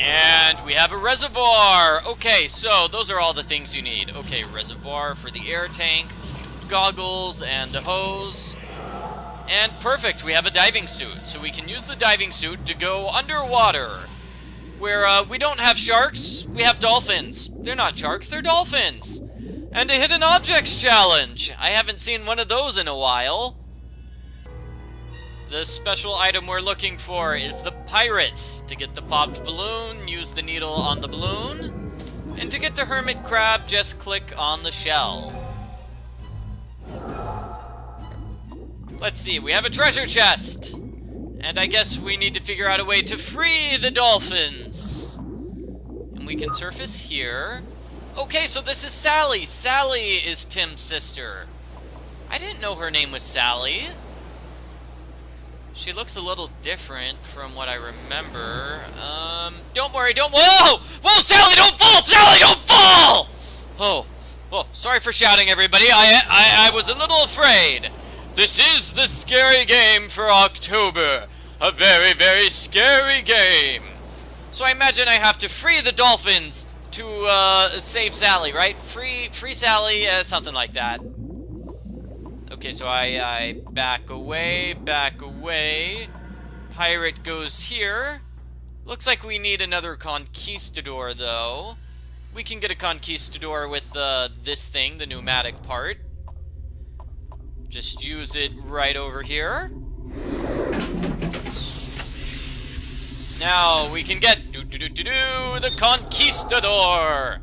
And we have a reservoir. Okay, so those are all the things you need. Okay, reservoir for the air tank, goggles, and a hose. And perfect, we have a diving suit. So we can use the diving suit to go underwater. Where we don't have sharks, we have dolphins. They're not sharks, they're dolphins. And a hidden objects challenge. I haven't seen one of those in a while. The special item we're looking for is the pirate. To get the popped balloon, use the needle on the balloon. And to get the hermit crab, just click on the shell. Let's see, we have a treasure chest. And I guess we need to figure out a way to free the dolphins. And we can surface here. Okay, so this is Sally. Sally is Tim's sister. I didn't know her name was Sally. She looks a little different from what I remember. Don't worry, whoa! Whoa, Sally, don't fall! Sally, don't fall! Oh, sorry for shouting, everybody. I was a little afraid. This is the scary game for October. A very, very scary game. So I imagine I have to free the dolphins to save Sally, right? Free Sally, something like that. Okay, so I back away. Pirate goes here. Looks like we need another conquistador, though. We can get a conquistador with this thing, the pneumatic part. Just use it right over here. Now we can get the conquistador.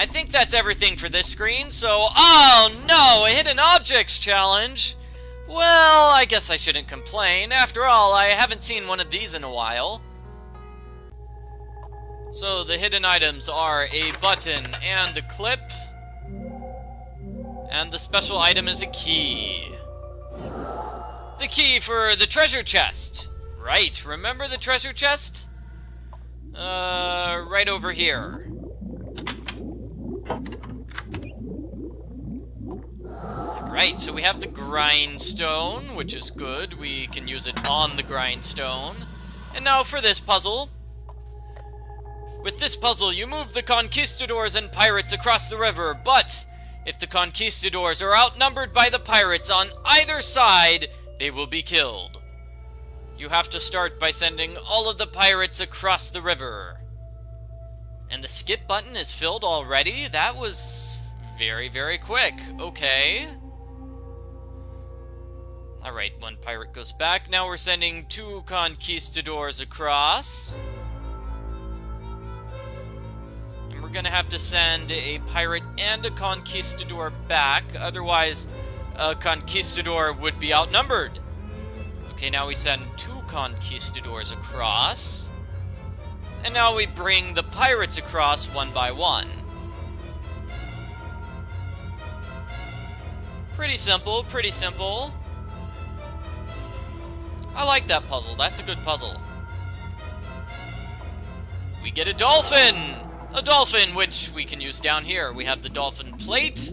I think that's everything for this screen, so... Oh no, a hidden objects challenge! Well, I guess I shouldn't complain. After all, I haven't seen one of these in a while. So the hidden items are a button and a clip. And the special item is a key. The key for the treasure chest. Right, remember the treasure chest? Right over here. Right, so we have the grindstone, which is good. We can use it on the grindstone. And now for this puzzle. With this puzzle, you move the conquistadors and pirates across the river, but if the conquistadors are outnumbered by the pirates on either side, they will be killed. You have to start by sending all of the pirates across the river. And the skip button is filled already? That was very, very quick. Okay. Alright, one pirate goes back. Now we're sending 2 conquistadors across. And we're gonna have to send a pirate and a conquistador back. Otherwise, a conquistador would be outnumbered. Okay, now we send 2 conquistadors across. And now we bring the pirates across one by one. Pretty simple, pretty simple. I like that puzzle. That's a good puzzle. We get a dolphin! A dolphin, which we can use down here. We have the dolphin plate.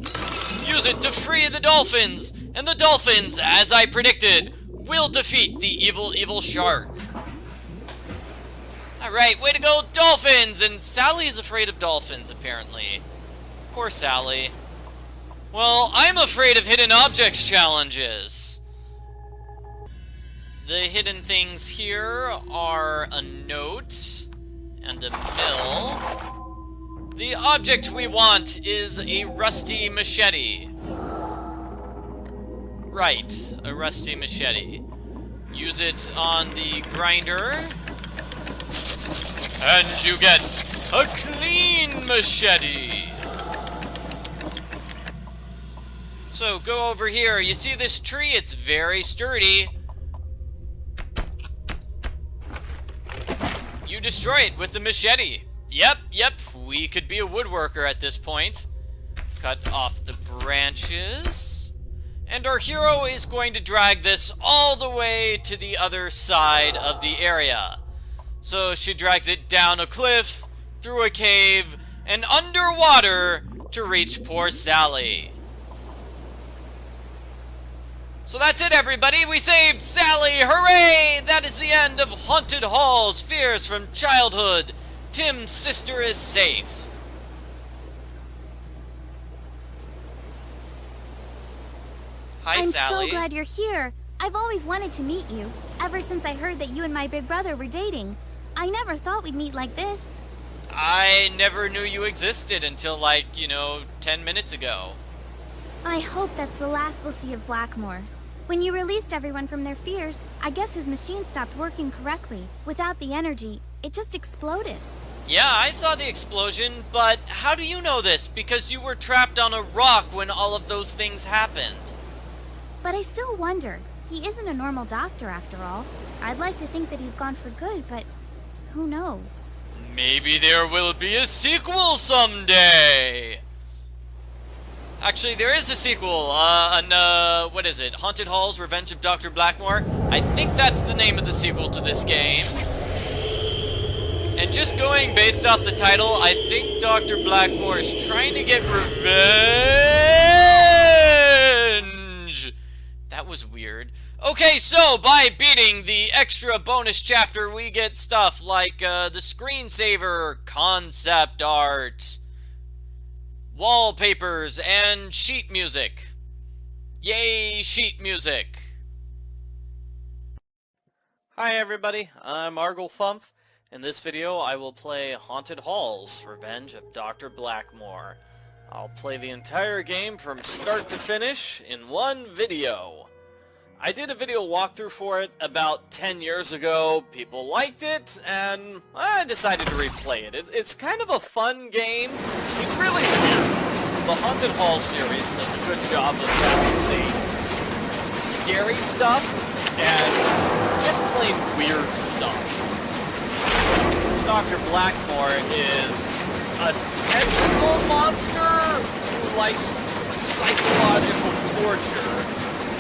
Use it to free the dolphins. And the dolphins, as I predicted, will defeat the evil, evil shark. Alright, way to go, dolphins! And Sally is afraid of dolphins, apparently. Poor Sally. Well, I'm afraid of hidden objects challenges. The hidden things here are a note and a mill. The object we want is a rusty machete. Right, a rusty machete. Use it on the grinder. And you get a clean machete. So go over here. You see this tree? It's very sturdy. You destroy it with the machete. Yep, we could be a woodworker at this point. Cut off the branches. And our hero is going to drag this all the way to the other side of the area. So she drags it down a cliff, through a cave, and underwater to reach poor Sally. So that's it, everybody. We saved Sally. Hooray! That is the end of Haunted Halls, Fears from Childhood. Tim's sister is safe. Hi, I'm Sally. so glad you're here. I've always wanted to meet you, ever since I heard that you and my big brother were dating. I never thought we'd meet like this. I never knew you existed until, 10 minutes ago. I hope that's the last we'll see of Blackmore. When you released everyone from their fears, I guess his machine stopped working correctly. Without the energy, it just exploded. Yeah, I saw the explosion, but how do you know this? Because you were trapped on a rock when all of those things happened. But I still wonder. He isn't a normal doctor after all. I'd like to think that he's gone for good, but who knows? Maybe there will be a sequel someday! Actually, there is a sequel, what is it? Haunted Halls, Revenge of Dr. Blackmore? I think that's the name of the sequel to this game. And just going based off the title, I think Dr. Blackmore is trying to get revenge! That was weird. Okay, so by beating the extra bonus chapter, we get stuff like the screensaver, concept art, wallpapers, and sheet music. Yay, sheet music. Hi everybody, I'm Argle Fumf. In this video I will play Haunted Halls, Revenge of Dr. Blackmore. I'll play the entire game from start to finish in one video. I did a video walkthrough for it about 10 years ago. People liked it, and I decided to replay it. It's kind of a fun game. It's really weird. The Haunted Hall series does a good job of balancing scary stuff and just plain weird stuff. Dr. Blackmore is a tentacle monster who likes psychological torture.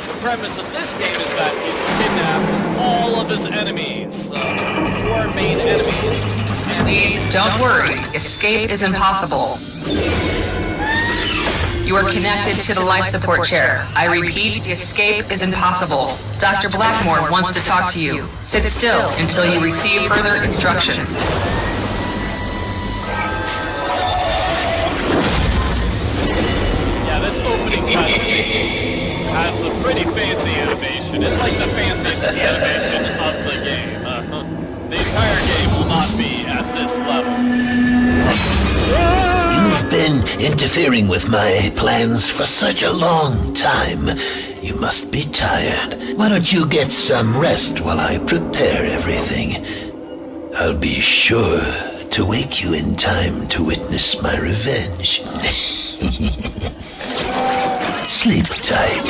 The premise of this game is that he's kidnapped all of his enemies, 4 main enemies. Please, don't worry. Escape is impossible. You are connected to the life support chair. I repeat, the escape is impossible. Dr. Blackmore wants to talk to you. Sit still until you receive further instructions. Yeah, this opening cutscene has some pretty fancy animation. It's like the fanciest animation of the game. The entire game will not be at this level. You've been interfering with my plans for such a long time. You must be tired. Why don't you get some rest while I prepare everything? I'll be sure to wake you in time to witness my revenge. Sleep tight.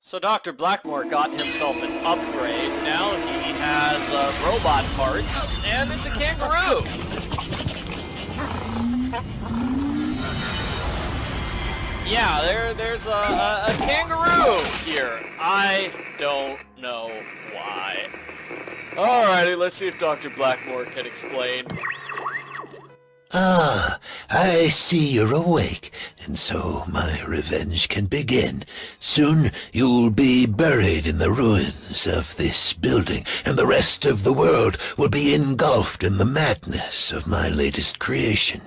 So Dr. Blackmore got himself an upgrade. Now he has robot parts, and it's a kangaroo. Yeah, there's a kangaroo here. I don't know why. Alrighty, let's see if Dr. Blackmore can explain. Ah, I see you're awake, and so my revenge can begin. Soon you'll be buried in the ruins of this building, and the rest of the world will be engulfed in the madness of my latest creation.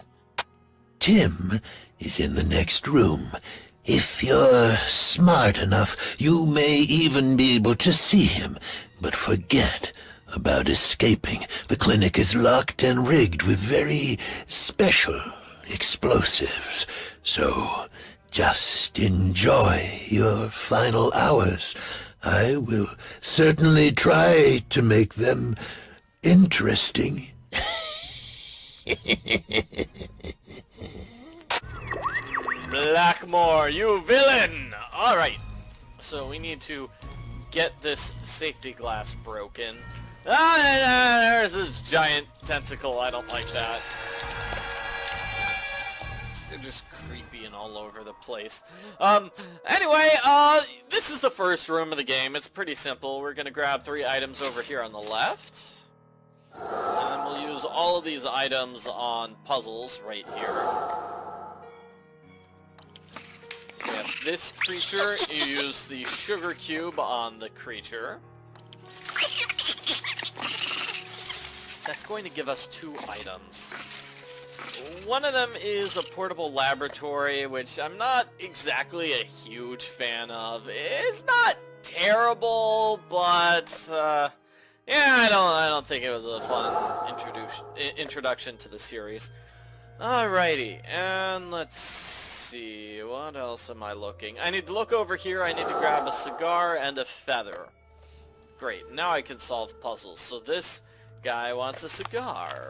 Tim is in the next room. If you're smart enough, you may even be able to see him, but forget about escaping. The clinic is locked and rigged with very special explosives. So just enjoy your final hours. I will certainly try to make them interesting. Blackmore, you villain! Alright, so we need to get this safety glass broken. There's this giant tentacle. I don't like that. They're just creepy and all over the place. Anyway, this is the first room of the game. It's pretty simple. We're gonna grab 3 items over here on the left. And we'll use all of these items on puzzles right here. So we have this creature. You use the sugar cube on the creature. That's going to give us 2 items. One of them is a portable laboratory, which I'm not exactly a huge fan of. It's not terrible, but yeah, I don't think it was a fun introduction to the series. Alrighty, and let's see, what else am I looking? I need to look over here. I need to grab a cigar and a feather. Great, now I can solve puzzles. So this guy wants a cigar.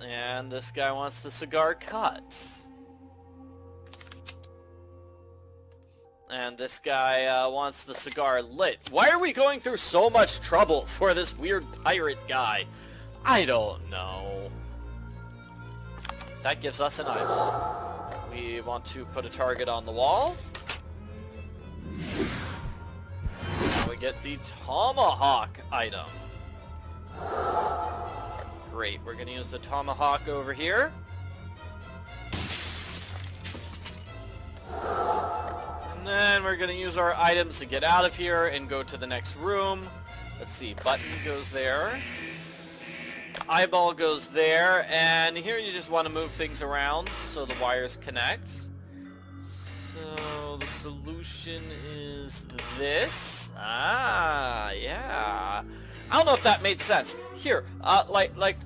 And this guy wants the cigar cut. And this guy wants the cigar lit. Why are we going through so much trouble for this weird pirate guy? I don't know. That gives us an eyeball. We want to put a target on the wall. Now we get the tomahawk item. Great, we're going to use the tomahawk over here. And then we're going to use our items to get out of here and go to the next room. Let's see, button goes there. Eyeball goes there, and here you just want to move things around so the wires connect. So the solution is this. Ah, yeah. I don't know if that made sense. Here, like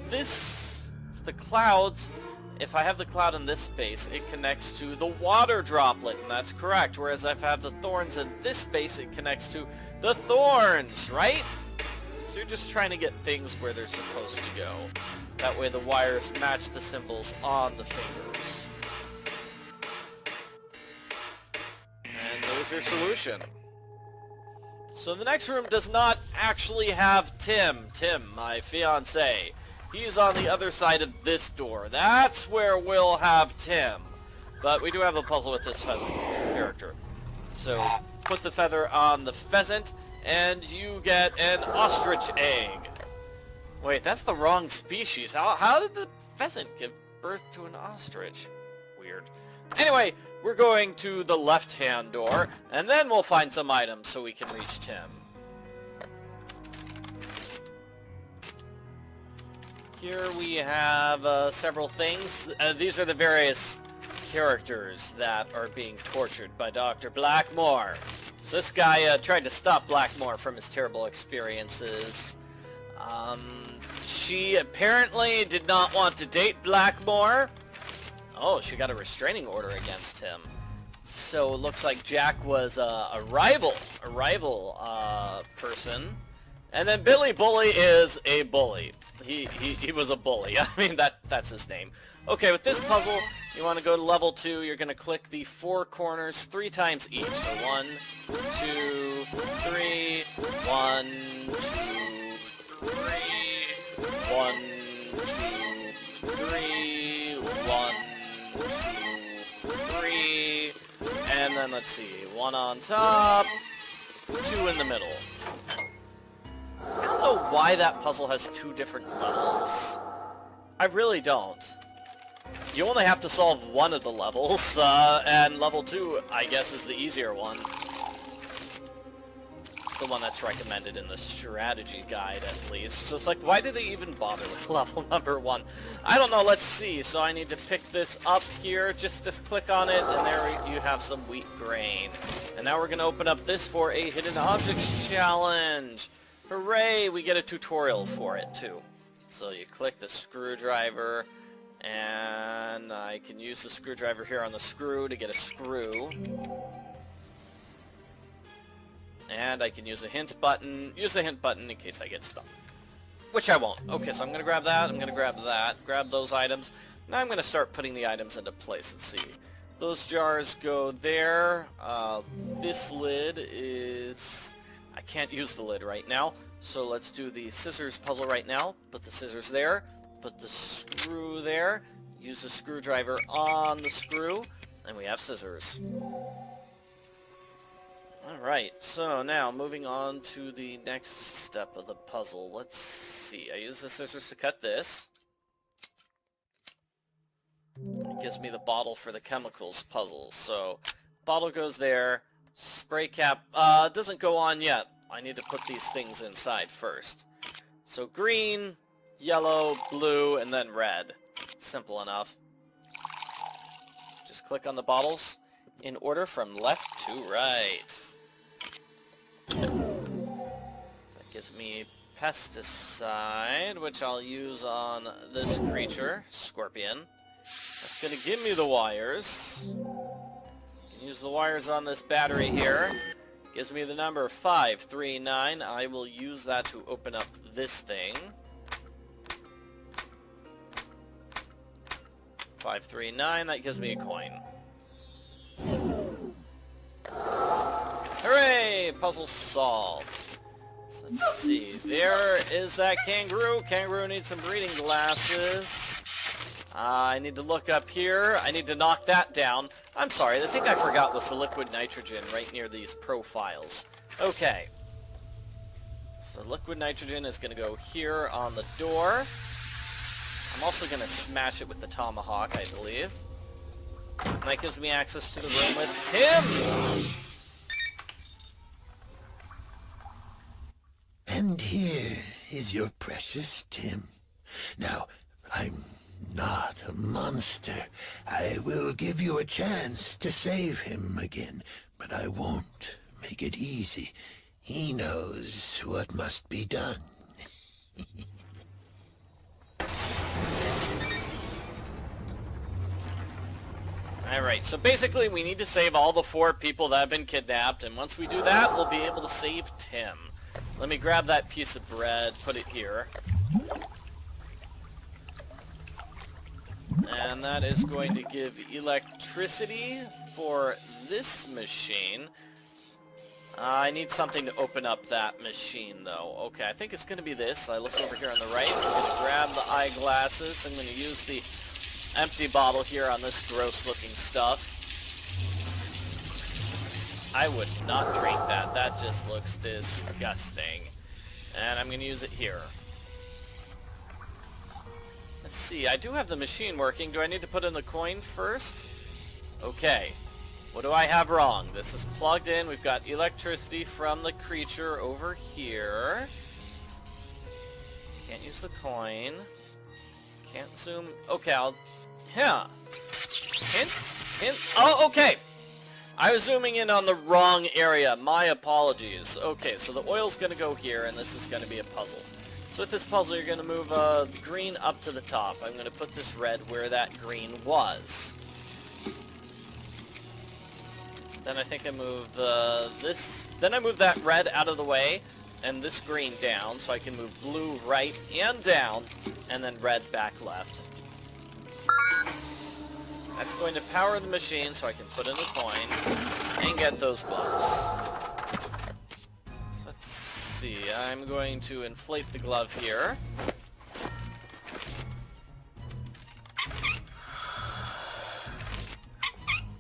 this, the clouds, if I have the cloud in this space, it connects to the water droplet, and that's correct. Whereas if I have the thorns in this space, it connects to the thorns, right? So you're just trying to get things where they're supposed to go. That way the wires match the symbols on the fingers. And there's your solution. So the next room does not actually have Tim, my fiancé. He's on the other side of this door. That's where we'll have Tim. But we do have a puzzle with this pheasant character. So put the feather on the pheasant, and you get an ostrich egg. Wait, that's the wrong species. How did the pheasant give birth to an ostrich? Weird. Anyway, we're going to the left-hand door, and then we'll find some items so we can reach Tim. Here we have several things. These are the various characters that are being tortured by Dr. Blackmore. So this guy tried to stop Blackmore from his terrible experiences. She apparently did not want to date Blackmore. Oh, she got a restraining order against him. So it looks like Jack was a rival person. And then Billy Bully is a bully. He was a bully. I mean, that's his name. Okay, with this puzzle, you want to go to level 2. You're going to click the 4 corners 3 times each. So 1, 2, 3, 1, 2, 3, 1, 2, 3, 1, 2, 3, and then let's see, 1 on top, 2 in the middle. I don't know why that puzzle has 2 different levels. I really don't. You only have to solve 1 of the levels, and level 2, I guess, is the easier one. It's the one that's recommended in the strategy guide, at least. So it's like, why did they even bother with level number 1? I don't know, let's see. So I need to pick this up here, just click on it, and there you have some wheat grain. And now we're going to open up this for a hidden objects challenge. Hooray, we get a tutorial for it, too. So you click the screwdriver, and I can use the screwdriver here on the screw to get a screw. And I can use the hint button in case I get stuck. Which I won't. Okay, so I'm going to grab that, I'm going to grab that, grab those items. Now I'm going to start putting the items into place. Let's see. Those jars go there. This lid is... I can't use the lid right now, so let's do the scissors puzzle right now. Put the scissors there, put the screw there, use the screwdriver on the screw, and we have scissors. Alright, so now moving on to the next step of the puzzle. Let's see, I use the scissors to cut this. It gives me the bottle for the chemicals puzzle. So, bottle goes there, spray cap, doesn't go on yet. I need to put these things inside first. So green, yellow, blue, and then red. Simple enough. Just click on the bottles in order from left to right. That gives me pesticide, which I'll use on this creature, Scorpion. That's going to give me the wires. Use the wires on this battery here. Gives me the number 539. I will use that to open up this thing. 539, that gives me a coin. Hooray! Puzzle solved. So let's see. There is that kangaroo. Kangaroo needs some breathing glasses. I need to look up here. I need to knock that down. I'm sorry, the thing I forgot was the liquid nitrogen right near these profiles. Okay. So liquid nitrogen is going to go here on the door. I'm also going to smash it with the tomahawk, I believe. And that gives me access to the room with Tim! And here is your precious Tim. Now, I'm not a monster. I will give you a chance to save him again, but I won't make it easy. He knows what must be done. Alright, so basically we need to save all the 4 people that have been kidnapped, and once we do that, we'll be able to save Tim. Let me grab that piece of bread, put it here. And that is going to give electricity for this machine. I need something to open up that machine, though. Okay, I think it's going to be this. I look over here on the right. I'm going to grab the eyeglasses. I'm going to use the empty bottle here on this gross-looking stuff. I would not drink that. That just looks disgusting. And I'm going to use it here. Let's see, I do have the machine working. Do I need to put in the coin first? Okay. What do I have wrong? This is plugged in. We've got electricity from the creature over here. Can't use the coin. Can't zoom. Okay, I'll... Yeah. Hint. Oh, okay. I was zooming in on the wrong area. My apologies. Okay, so the oil's going to go here, and this is going to be a puzzle. So with this puzzle, you're going to move green up to the top. I'm going to put this red where that green was. Then I think I move this. Then I move that red out of the way, and this green down, so I can move blue right and down, and then red back left. That's going to power the machine, so I can put in the coin and get those gloves. Let's see. I'm going to inflate the glove here.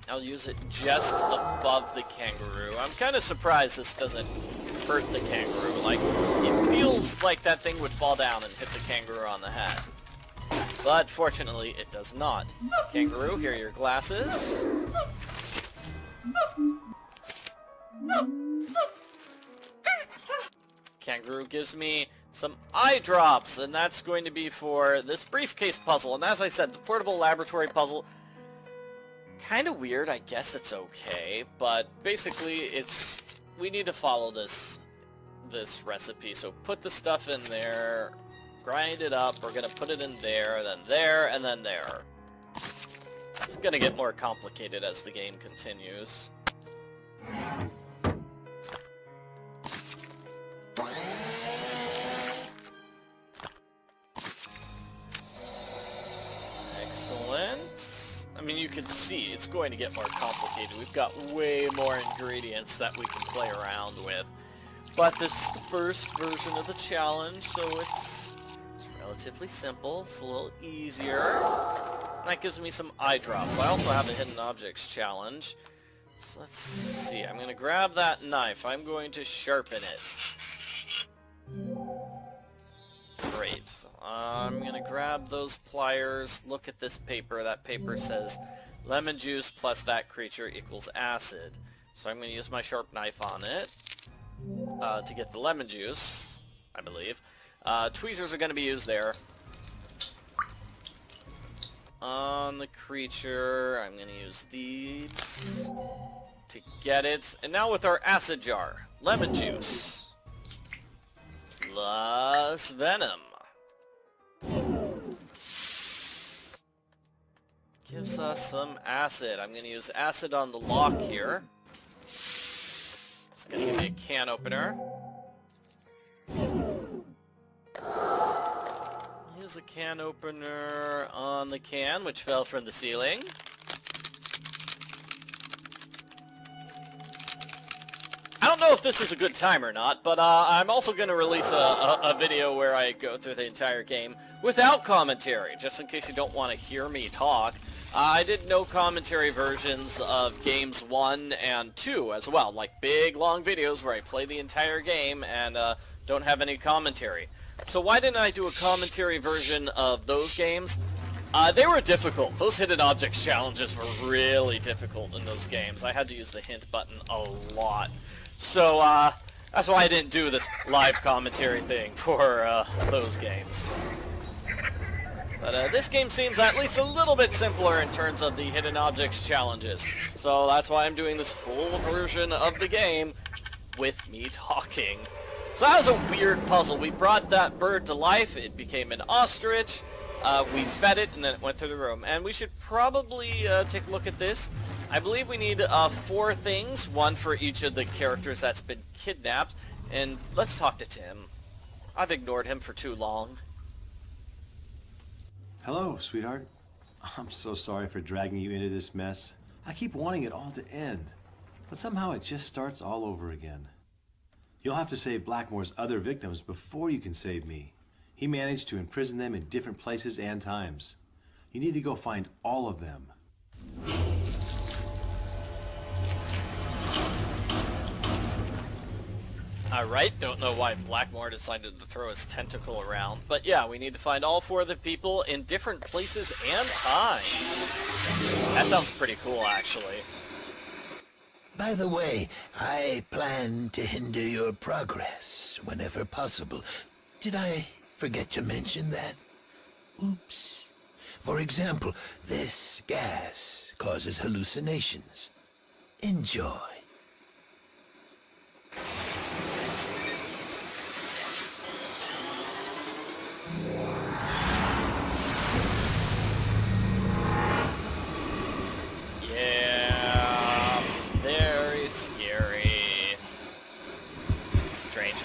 I'll use it just above the kangaroo. I'm kind of surprised this doesn't hurt the kangaroo. Like, it feels like that thing would fall down and hit the kangaroo on the head. But fortunately, it does not. Kangaroo, here are your glasses. Kangaroo gives me some eye drops, and that's going to be for this briefcase puzzle. And as I said, the portable laboratory puzzle, kind of weird. I guess it's okay, but basically we need to follow this recipe. So put the stuff in there, grind it up. We're gonna put it in there, and then there. It's gonna get more complicated as the game continues. Excellent. I mean, you can see, it's going to get more complicated. We've got way more ingredients that we can play around with. But this is the first version of the challenge, so it's relatively simple. It's a little easier. That gives me some eye drops. I also have a hidden objects challenge. So let's see. I'm going to grab that knife. I'm going to sharpen it. Great. I'm going to grab those pliers. Look at this paper. That paper says lemon juice plus that creature equals acid. So I'm going to use my sharp knife on it to get the lemon juice, I believe. Tweezers are going to be used there. On the creature, I'm going to use these to get it. And now with our acid jar, lemon juice plus venom. Gives us some acid. I'm going to use acid on the lock here. It's going to give me a can opener. Use the can opener on the can, which fell from the ceiling. I don't know if this is a good time or not, but I'm also going to release a video where I go through the entire game without commentary, just in case you don't want to hear me talk. I did no commentary versions of games 1 and 2 as well, like big long videos where I play the entire game and don't have any commentary. So why didn't I do a commentary version of those games? They were difficult. Those hidden objects challenges were really difficult in those games. I had to use the hint button a lot. So that's why I didn't do this live commentary thing for those games. But this game seems at least a little bit simpler in terms of the hidden objects challenges. So that's why I'm doing this full version of the game with me talking. So that was a weird puzzle. We brought that bird to life. It became an ostrich. We fed it and then it went to the room. And we should probably take a look at this. I believe we need 4 things, 1 for each of the characters that's been kidnapped. And let's talk to Tim. I've ignored him for too long. Hello, sweetheart. I'm so sorry for dragging you into this mess. I keep wanting it all to end, but somehow it just starts all over again. You'll have to save Blackmore's other victims before you can save me. He managed to imprison them in different places and times. You need to go find all of them. Alright, don't know why Blackmore decided to throw his tentacle around, but yeah, we need to find all 4 of the people in different places and times. That sounds pretty cool, actually. By the way, I plan to hinder your progress whenever possible. Did I forget to mention that? Oops. For example, this gas causes hallucinations. Enjoy.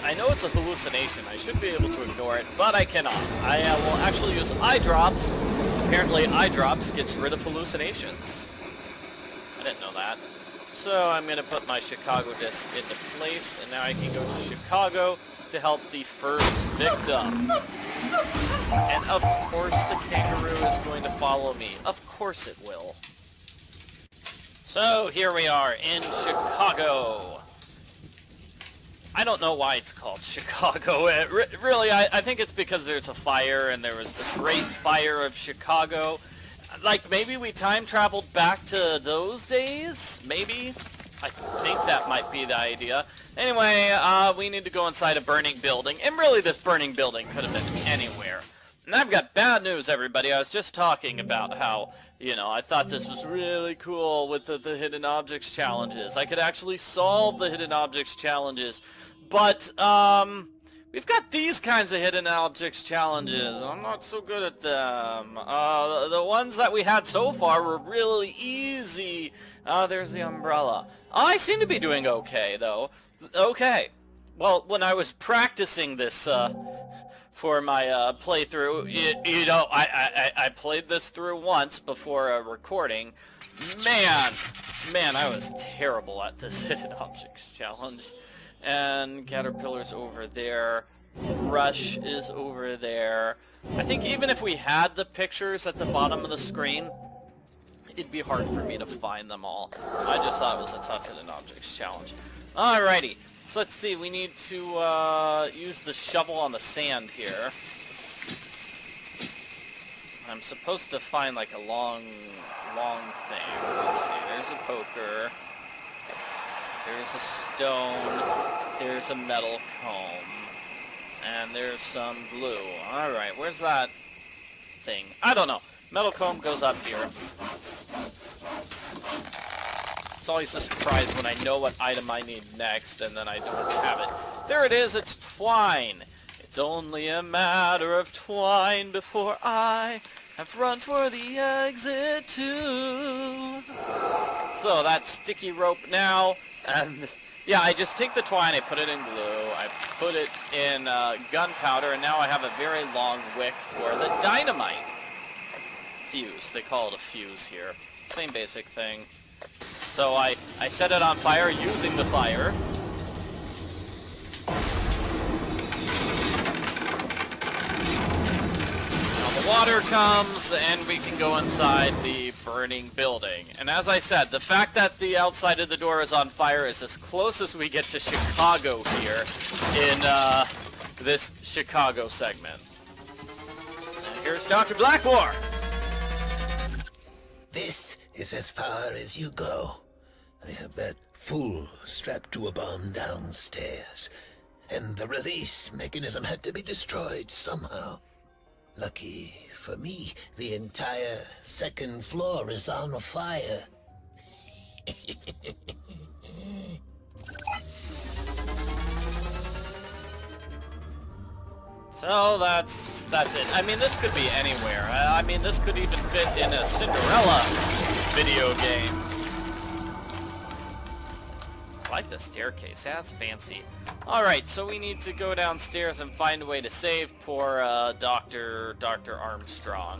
I know it's a hallucination. I should be able to ignore it, but I cannot. I will actually use eye drops. Apparently eye drops gets rid of hallucinations. I didn't know that. So I'm going to put my Chicago disc into place, and now I can go to Chicago to help the first victim. And of course the kangaroo is going to follow me. Of course it will. So here we are in Chicago. I don't know why it's called Chicago. Really, I think it's because there's a fire, and there was the Great Fire of Chicago. Like, maybe we time traveled back to those days? Maybe? I think that might be the idea. Anyway, we need to go inside a burning building, and really this burning building could have been anywhere. And I've got bad news, everybody. I was just talking about how, you know, I thought this was really cool with the hidden objects challenges. I could actually solve the hidden objects challenges. But, we've got these kinds of hidden objects challenges. I'm not so good at them. The ones that we had so far were really easy. There's the umbrella. I seem to be doing okay, though. Okay. Well, when I was practicing this, for my, playthrough, you know, I played this through once before recording. Man, I was terrible at this hidden objects challenge. And Caterpillar's over there. Rush is over there. I think even if we had the pictures at the bottom of the screen, it'd be hard for me to find them all. I just thought it was a tough hidden objects challenge. Alrighty, so let's see, we need to use the shovel on the sand here. I'm supposed to find like a long thing. Let's see, there's a poker. There's a stone. There's a metal comb. And there's some glue. Alright, where's that thing? I don't know. Metal comb goes up here. It's always a surprise when I know what item I need next and then I don't have it. There it is, it's twine. It's only a matter of twine before I have run for the exit too. So that's sticky rope now. And yeah, I just take the twine, I put it in glue, I put it in gunpowder, and now I have a very long wick for the dynamite. Fuse, they call it a fuse here. Same basic thing. So I set it on fire using the fire. Now the water comes, and we can go inside the burning building. And as I said, the fact that the outside of the door is on fire is as close as we get to Chicago here in this Chicago segment. And here's Dr. Blackmore! This is as far as you go. I have that fool strapped to a bomb downstairs, and the release mechanism had to be destroyed somehow. Lucky for me, the entire second floor is on fire. So that's it. I mean, this could be anywhere. I mean, this could even fit in a Cinderella video game. I like the staircase. That's fancy. Alright, so we need to go downstairs and find a way to save poor Dr. Armstrong.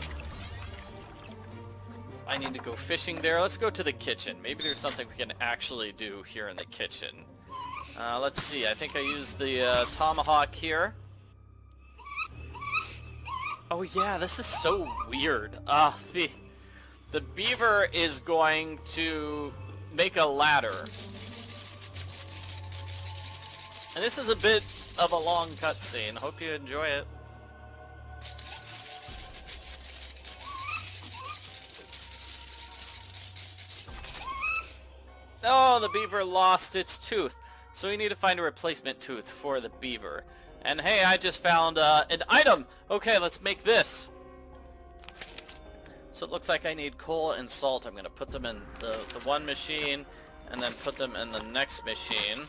I need to go fishing there. Let's go to the kitchen. Maybe there's something we can actually do here in the kitchen. Let's see. I think I used the tomahawk here. Oh yeah, this is so weird. The beaver is going to make a ladder. And this is a bit of a long cutscene. Hope you enjoy it. Oh, the beaver lost its tooth. So we need to find a replacement tooth for the beaver. And hey, I just found an item! Okay, let's make this. So it looks like I need coal and salt. I'm going to put them in the one machine, and then put them in the next machine.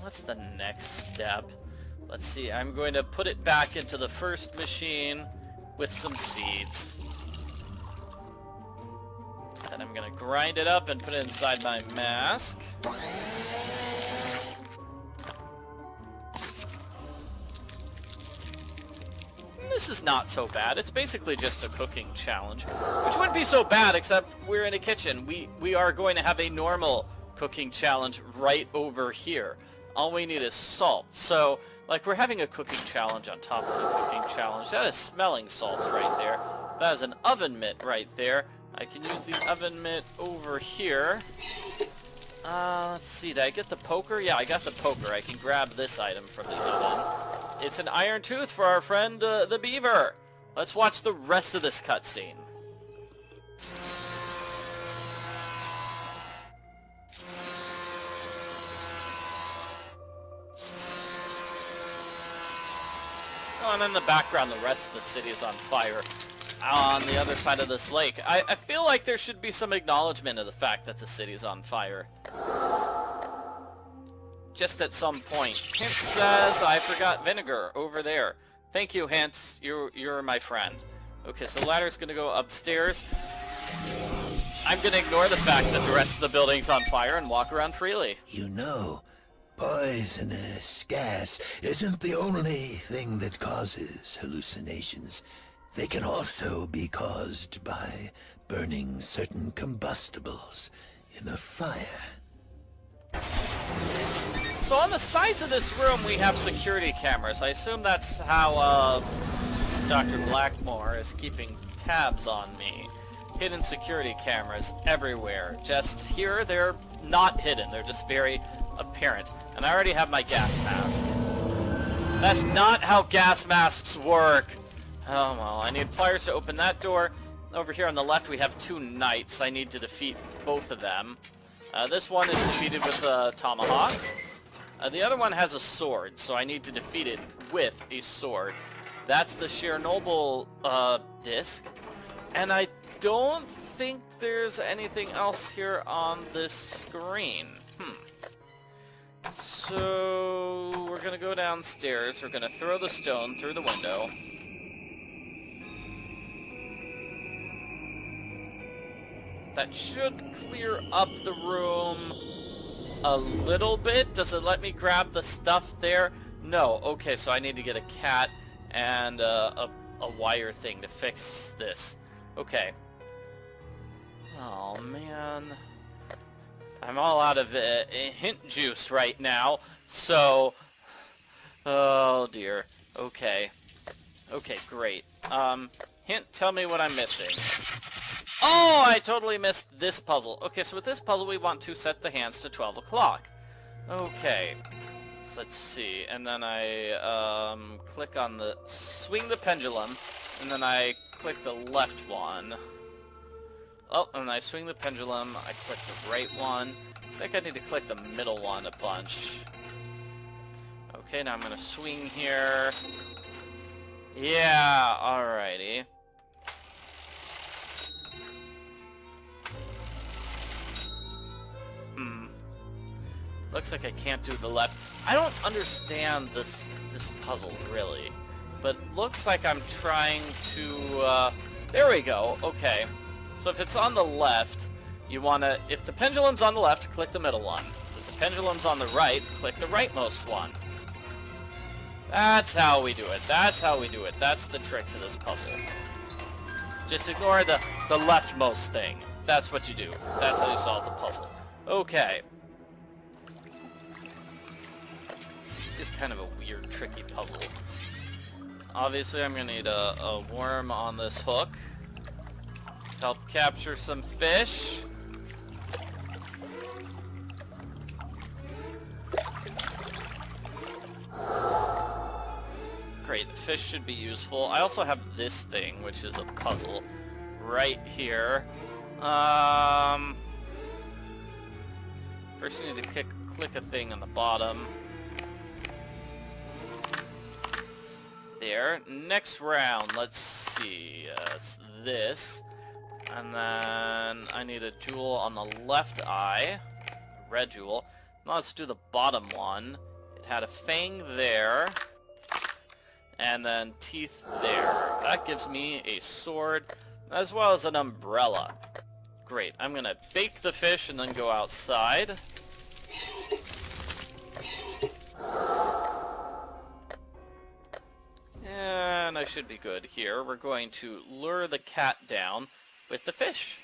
What's the next step? Let's see, I'm going to put it back into the first machine with some seeds. And I'm gonna grind it up and put it inside my mask. This is not so bad. It's basically just a cooking challenge, which wouldn't be so bad except we're in a kitchen. We are going to have a normal cooking challenge right over here. All we need is salt. So, like, we're having a cooking challenge on top of the cooking challenge. That is smelling salts right there. That is an oven mitt right there. I can use the oven mitt over here. Let's see, did I get the poker? Yeah, I got the poker. I can grab this item from the oven. It's an iron tooth for our friend, the beaver. Let's watch the rest of this cutscene. Oh, and in the background, the rest of the city is on fire. On the other side of this lake. I feel like there should be some acknowledgement of the fact that the city's on fire. Just at some point. Hint says, I forgot vinegar over there. Thank you, Hint. You're my friend. Okay, so the ladder's gonna go upstairs. I'm gonna ignore the fact that the rest of the building's on fire and walk around freely. You know, Poisonous gas isn't the only thing that causes hallucinations. They can also be caused by burning certain combustibles in a fire. So on the sides of this room we have security cameras. I assume that's how Dr. Blackmore is keeping tabs on me. Hidden security cameras everywhere. Just here, they're not hidden. They're just very apparent. And I already have my gas mask. That's not how gas masks work. Oh well, I need pliers to open that door. Over here on the left we have 2 knights. I need to defeat both of them. This one is defeated with a tomahawk. The other one has a sword, so I need to defeat it with a sword. That's the Chernobyl disc. And I don't think there's anything else here on this screen. So we're gonna go downstairs. We're gonna throw the stone through the window. That should clear up the room a little bit. Does it let me grab the stuff there? No. Okay, so I need to get a cat and a wire thing to fix this. Okay. Oh, man. I'm all out of hint juice right now, so... Oh, dear. Okay. Okay, great. Hint, tell me what I'm missing. Oh, I totally missed this puzzle. Okay, so with this puzzle, we want to set the hands to 12 o'clock. Okay. So let's see. And then I click on the... swing the pendulum, and then I click the left one. Oh, and I swing the pendulum, I click the right one. I think I need to click the middle one a bunch. Okay, now I'm gonna swing here. Yeah, alrighty. Looks like I can't do the left. I don't understand this puzzle, really. But looks like I'm trying to, there we go, okay. So if it's on the left, you wanna, if the pendulum's on the left, click the middle one. If the pendulum's on the right, click the rightmost one. That's how we do it. That's how we do it. That's the trick to this puzzle. Just ignore the leftmost thing. That's what you do. That's how you solve the puzzle. Okay. It's kind of a weird, tricky puzzle. Obviously, I'm gonna need a worm on this hook. Help capture some fish. Great, the fish should be useful. I also have this thing, which is a puzzle, right here. First you need to click a thing on the bottom. There. Next round, let's see. It's this. And then I need a jewel on the left eye. Red jewel. Now let's do the bottom one. It had a fang there. And then teeth there. That gives me a sword, as well as an umbrella. Great. I'm gonna bake the fish and then go outside. And I should be good here. We're going to lure the cat down with the fish.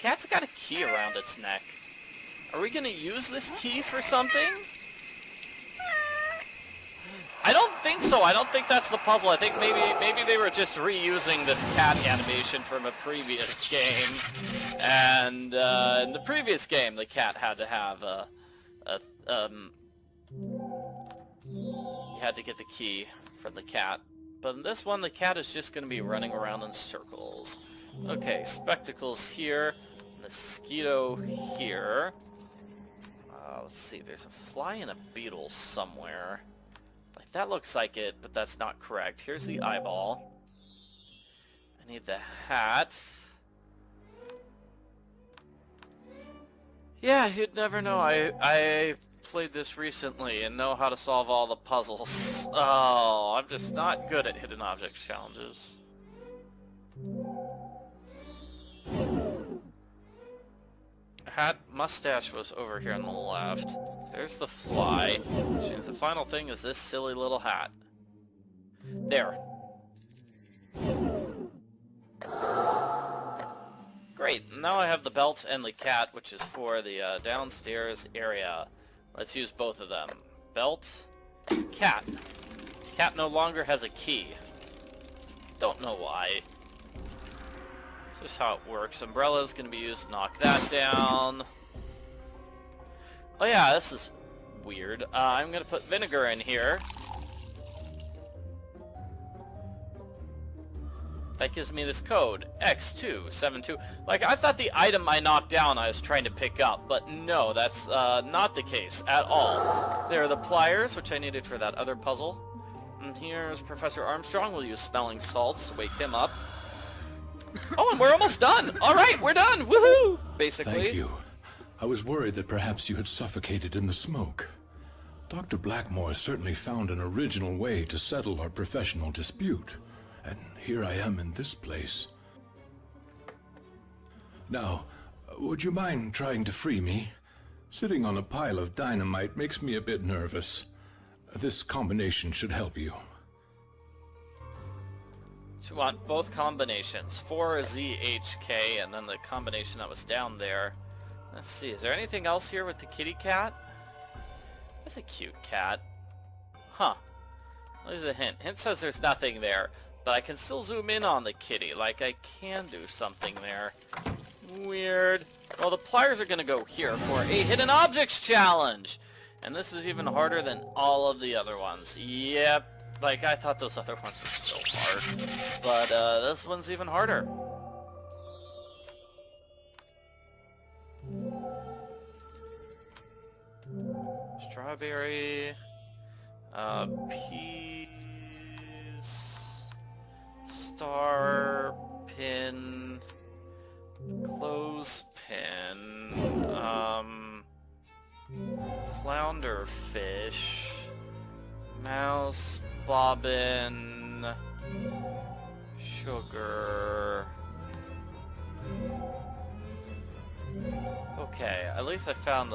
Cat's got a key around its neck. Are we gonna use this key for something? I don't think so. I don't think that's the puzzle. I think maybe they were just reusing this cat animation from a previous game. And in the previous game, the cat had to have you had to get the key for the cat. But in this one, the cat is just going to be running around in circles. Okay, spectacles here, mosquito here. Let's see, there's a fly and a beetle somewhere. Like, that looks like it, but that's not correct. Here's the eyeball. I need the hat. Yeah, you'd never know. I played this recently and know how to solve all the puzzles. Oh, I'm just not good at hidden object challenges. hat mustache was over here on the left. There's the fly. Which means the final thing is this silly little hat. There. Great, now I have the belt and the cat, which is for the downstairs area. Let's use both of them. Belt, cat. Cat no longer has a key. Don't know why. This is how it works. Umbrella's gonna be used to knock that down. Oh yeah, this is weird. I'm gonna put vinegar in here. That gives me this code, X272. Like, I thought the item I knocked down I was trying to pick up, but no, that's not the case at all. There are the pliers, which I needed for that other puzzle. And here's Professor Armstrong. We'll use smelling salts to wake him up. Oh, and we're almost done! Alright, we're done! Woohoo! Basically. Thank you. I was worried that perhaps you had suffocated in the smoke. Dr. Blackmore certainly found an original way to settle our professional dispute. And here I am in this place. Now, would you mind trying to free me? Sitting on a pile of dynamite makes me a bit nervous. This combination should help you. So we want both combinations. 4ZHK and then the combination that was down there. Let's see, is there anything else here with the kitty cat? That's a cute cat. Huh. There's a hint. Hint says there's nothing there. But I can still zoom in on the kitty, like I can do something there. Weird. Well, the pliers are gonna go here for a hidden objects challenge! And this is even harder than all of the other ones. Yep. Like, I thought those other ones were so hard. But, this one's even harder. Strawberry. Peas. Star pin, clothespin, flounder fish, mouse, bobbin, sugar. Okay, at least I found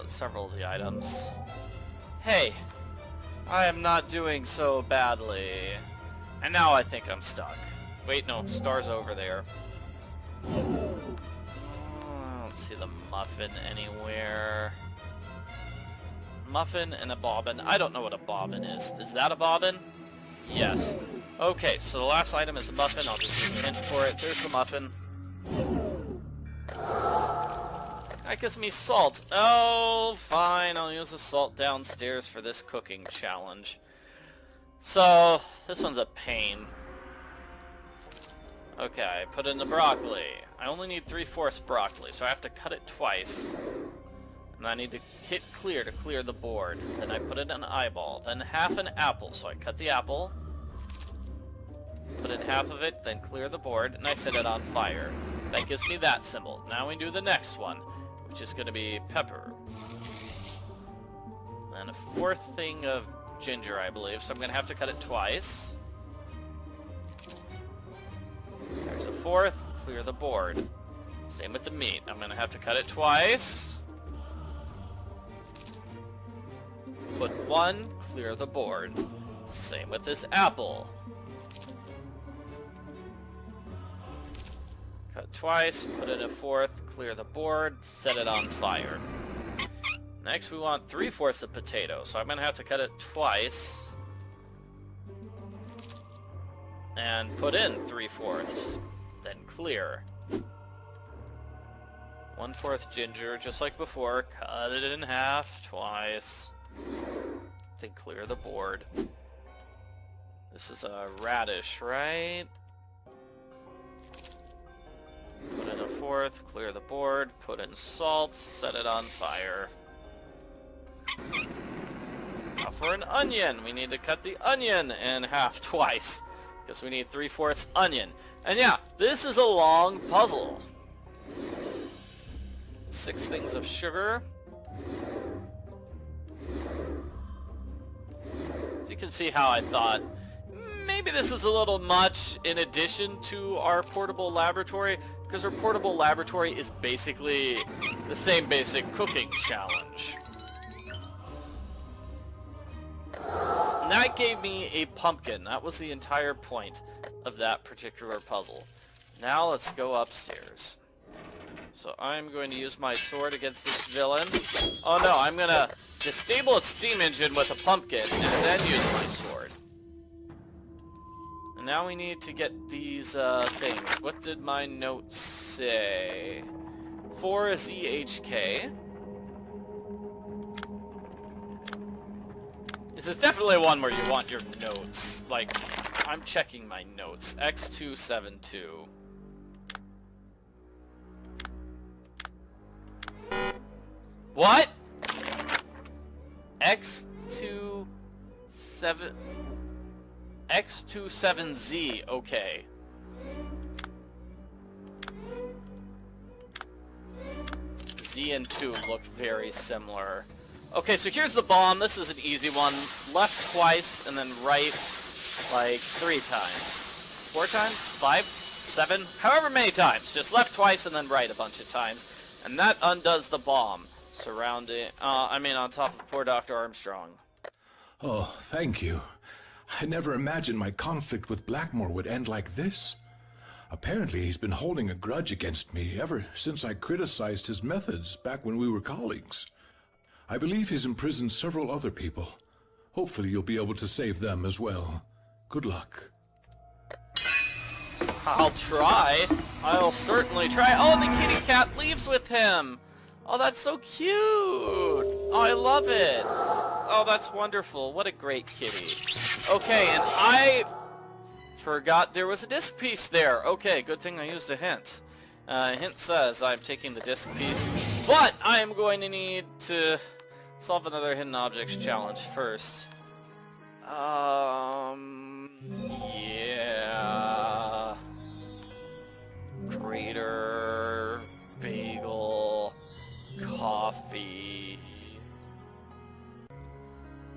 several of the items. Hey, I am not doing so badly. And now I think I'm stuck. Wait, no, star's over there. Oh, I don't see the muffin anywhere. Muffin and a bobbin. I don't know what a bobbin is. Is that a bobbin? Yes. Okay, so the last item is a muffin. I'll just use a hint for it. There's the muffin. That gives me salt. Oh, fine. I'll use the salt downstairs for this cooking challenge. So, this one's a pain. Okay, I put in the broccoli. I only need 3/4 broccoli, so I have to cut it twice. And I need to hit clear to clear the board. Then I put in an eyeball. Then half an apple, so I cut the apple. Put in half of it, then clear the board, and I set it on fire. That gives me that symbol. Now we do the next one, which is going to be pepper. And a 4th thing of ginger, I believe, so I'm going to have to cut it twice. There's a 4th, clear the board. Same with the meat. I'm going to have to cut it twice. Put 1, clear the board. Same with this apple. Cut twice, put in a 4th, clear the board, set it on fire. Next we want 3/4 of potato, so I'm going to have to cut it twice. And put in 3/4, then clear. 1/4 ginger, just like before, cut it in half twice. Then clear the board. This is a radish, right? Put in a 4th, clear the board, put in salt, set it on fire. Now for an onion, we need to cut the onion in half twice, because we need 3/4 onion. And yeah, this is a long puzzle. 6 things of sugar. You can see how I thought, maybe this is a little much in addition to our portable laboratory, because our portable laboratory is basically the same basic cooking challenge. And that gave me a pumpkin. That was the entire point of that particular puzzle. Now let's go upstairs. So I'm going to use my sword against this villain. Oh no, I'm gonna disable its steam engine with a pumpkin and then use my sword. And now we need to get these things. What did my notes say? For a ZHK. This is definitely one where you want your notes. Like, I'm checking my notes. X272. What? X27Z, okay. Z and 2 look very similar. Okay, so here's the bomb. This is an easy one. Left twice, and then right, like, 3 times. 4 times? 5? 7? However many times. Just left twice, and then right a bunch of times. And that undoes the bomb. Surrounding, on top of poor Dr. Armstrong. Oh, thank you. I never imagined my conflict with Blackmore would end like this. Apparently he's been holding a grudge against me ever since I criticized his methods back when we were colleagues. I believe he's imprisoned several other people. Hopefully you'll be able to save them as well. Good luck. I'll try. I'll certainly try. Oh, the kitty cat leaves with him. Oh, that's so cute. Oh, I love it. Oh, that's wonderful. What a great kitty. Okay, and I forgot there was a disc piece there. Okay, good thing I used a hint. Hint says I'm taking the disc piece, but I'm going to need to solve another hidden objects challenge first. Yeah. Crater, bagel, coffee.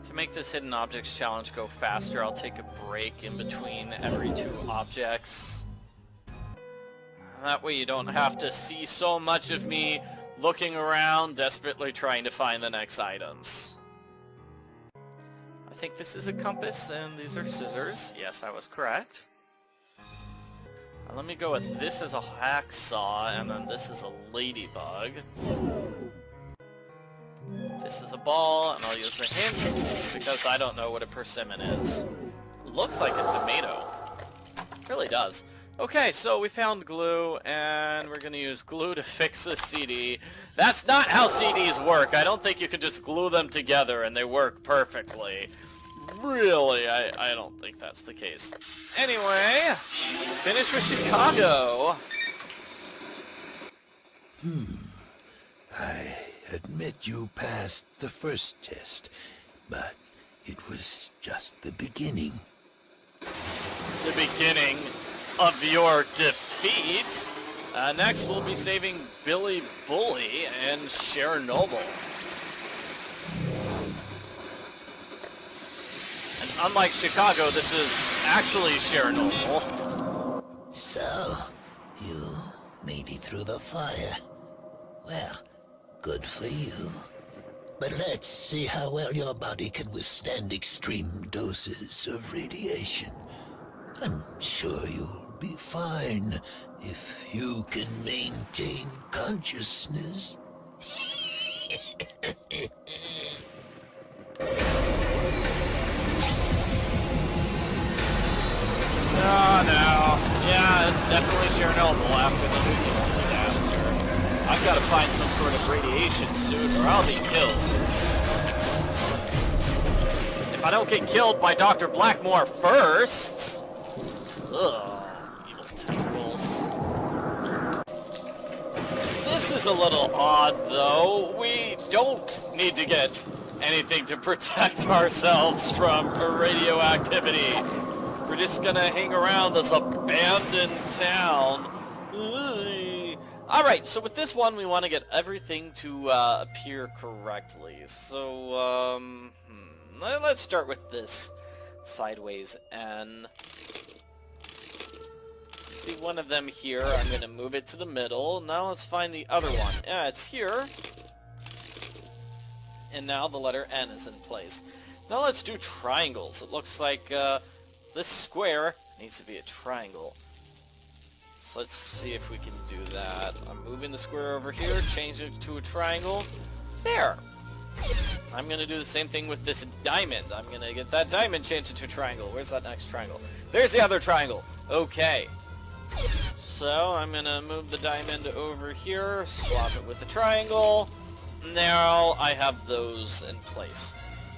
To make this hidden objects challenge go faster, I'll take a break in between every 2 objects. That way you don't have to see so much of me looking around, desperately trying to find the next items. I think this is a compass and these are scissors. Yes, I was correct. Let me go with this as a hacksaw, and then this is a ladybug. This is a ball, and I'll use the hint, because I don't know what a persimmon is. Looks like a tomato. Really does. Okay, so we found glue, and we're gonna use glue to fix the CD. That's not how CDs work. I don't think you can just glue them together and they work perfectly. Really, I don't think that's the case. Anyway, finish with Chicago. I admit you passed the first test, but it was just the beginning. The beginning of your defeat. Next, we'll be saving Billy Bully and Chernobyl. And unlike Chicago, this is actually Chernobyl. So, you made it through the fire. Well, good for you. But let's see how well your body can withstand extreme doses of radiation. I'm sure you'll be fine if you can maintain consciousness. No. Yeah, it's definitely Chernobyl after the nuclear disaster. I've got to find some sort of radiation suit or I'll be killed. If I don't get killed by Dr. Blackmore first... Ugh, evil tentacles. This is a little odd, though. We don't need to get anything to protect ourselves from radioactivity. We're just gonna hang around this abandoned town. Alright, so with this one, we want to get everything to appear correctly. So, let's start with this. sideways N. See one of them here. I'm going to move it to the middle. Now let's find the other one. Yeah, it's here. And now the letter N is in place. Now let's do triangles. It looks like this square needs to be a triangle. So let's see if we can do that. I'm moving the square over here, change it to a triangle. There! I'm going to do the same thing with this diamond. I'm going to get that diamond changed into a triangle. Where's that next triangle? There's the other triangle. Okay. So I'm going to move the diamond over here, swap it with the triangle. Now I have those in place.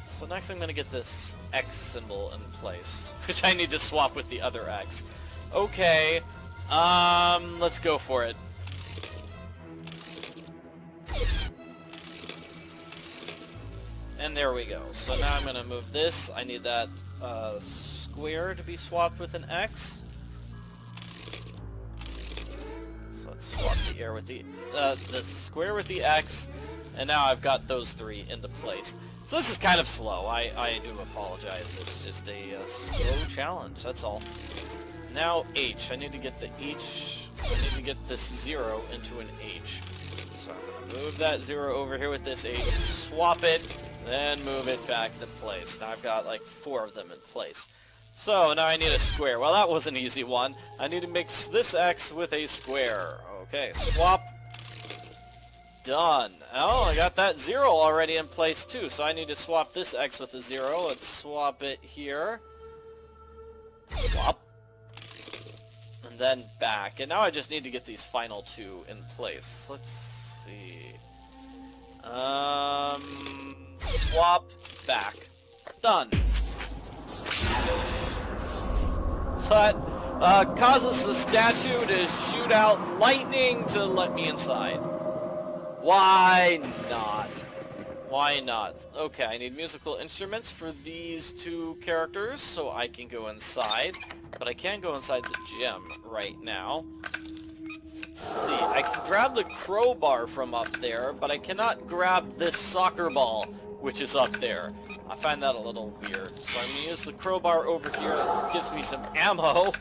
So next I'm going to get this X symbol in place, which I need to swap with the other X. Okay. Let's go for it. And there we go. So now I'm going to move this. I need that square to be swapped with an X. So let's swap the air with the square with the X. And now I've got those three into place. So this is kind of slow. I do apologize. It's just a slow challenge. That's all. Now H. I need to get the H. I need to get this 0 into an H. So I'm going to move that 0 over here with this H. Swap it. Then move it back into place. Now I've got like 4 of them in place. So now I need a square. Well, that was an easy one. I need to mix this X with a square. Okay, swap. Done. Oh, I got that 0 already in place too. So I need to swap this X with a 0. Let's swap it here. Swap. And then back. And now I just need to get these final 2 in place. Let's see. Swap, back. Done. So that causes the statue to shoot out lightning to let me inside. Why not? Why not? Okay, I need musical instruments for these 2 characters so I can go inside. But I can't go inside the gym right now. Let's see, I can grab the crowbar from up there, but I cannot grab this soccer ball, which is up there. I find that a little weird. So I'm going to use the crowbar over here. It gives me some ammo.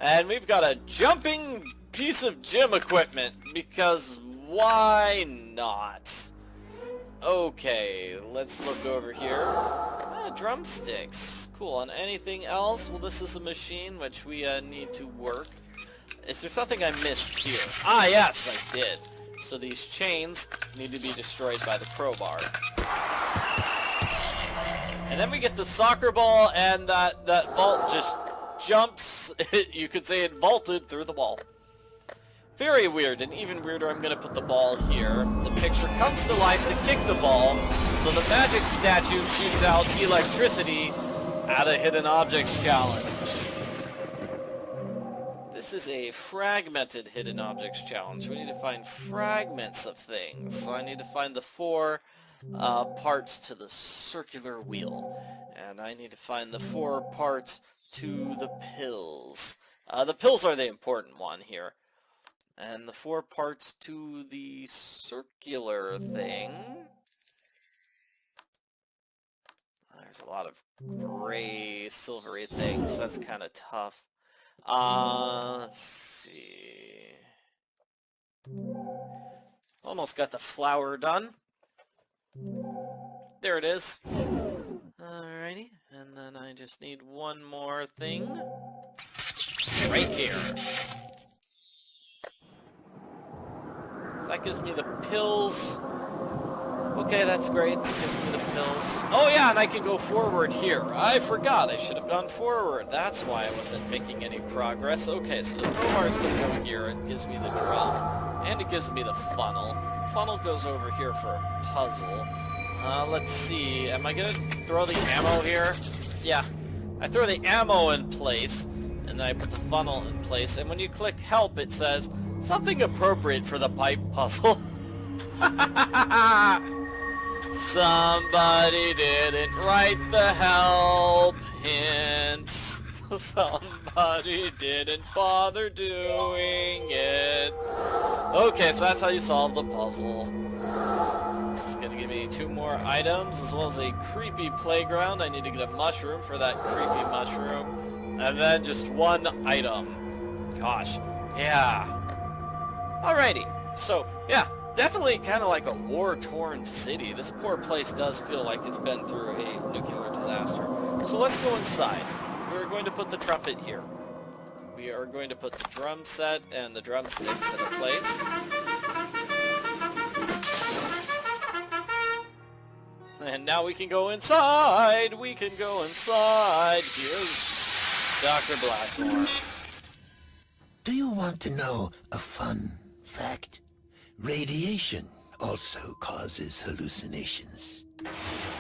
And we've got a jumping piece of gym equipment, because why not? Okay, let's look over here. Drumsticks. Cool. And anything else? Well, this is a machine which we need to work. Is there something I missed here? Ah, yes, I did. So these chains need to be destroyed by the crowbar. And then we get the soccer ball, and that vault just jumps. You could say it vaulted through the wall. Very weird, and even weirder, I'm going to put the ball here. The picture comes to life to kick the ball, so the magic statue shoots out electricity at a hidden objects challenge. This is a fragmented hidden objects challenge. We need to find fragments of things. So I need to find the 4 parts to the circular wheel. And I need to find the 4 parts to the pills. The pills are the important one here. And the 4 parts to the circular thing. There's a lot of gray, silvery things, so that's kind of tough. Let's see. Almost got the flower done. There it is. Alrighty, and then I just need one more thing. Right here. So that gives me the pills. Okay, that's great. It gives me the pills. Oh yeah, and I can go forward here. I forgot. I should have gone forward. That's why I wasn't making any progress. Okay, so the crowbar is going to go here. It gives me the drum. And it gives me the funnel. Funnel goes over here for a puzzle. Let's see. Am I going to throw the ammo here? Yeah. I throw the ammo in place. And then I put the funnel in place. And when you click help, it says, something appropriate for the pipe puzzle. Somebody didn't write the help hint. Somebody didn't bother doing it. Okay, so that's how you solve the puzzle. gonna give me 2 more items, as well as a creepy playground. I need to get a mushroom for that creepy mushroom. And then just 1 item. Gosh. Yeah. Alrighty. So, yeah. Definitely kind of like a war-torn city. This poor place does feel like it's been through a nuclear disaster. So let's go inside. We're going to put the trumpet here. We are going to put the drum set and the drumsticks in place. And now we can go inside. We can go inside. Here's Dr. Blackmore. Do you want to know a fun fact? Radiation also causes hallucinations.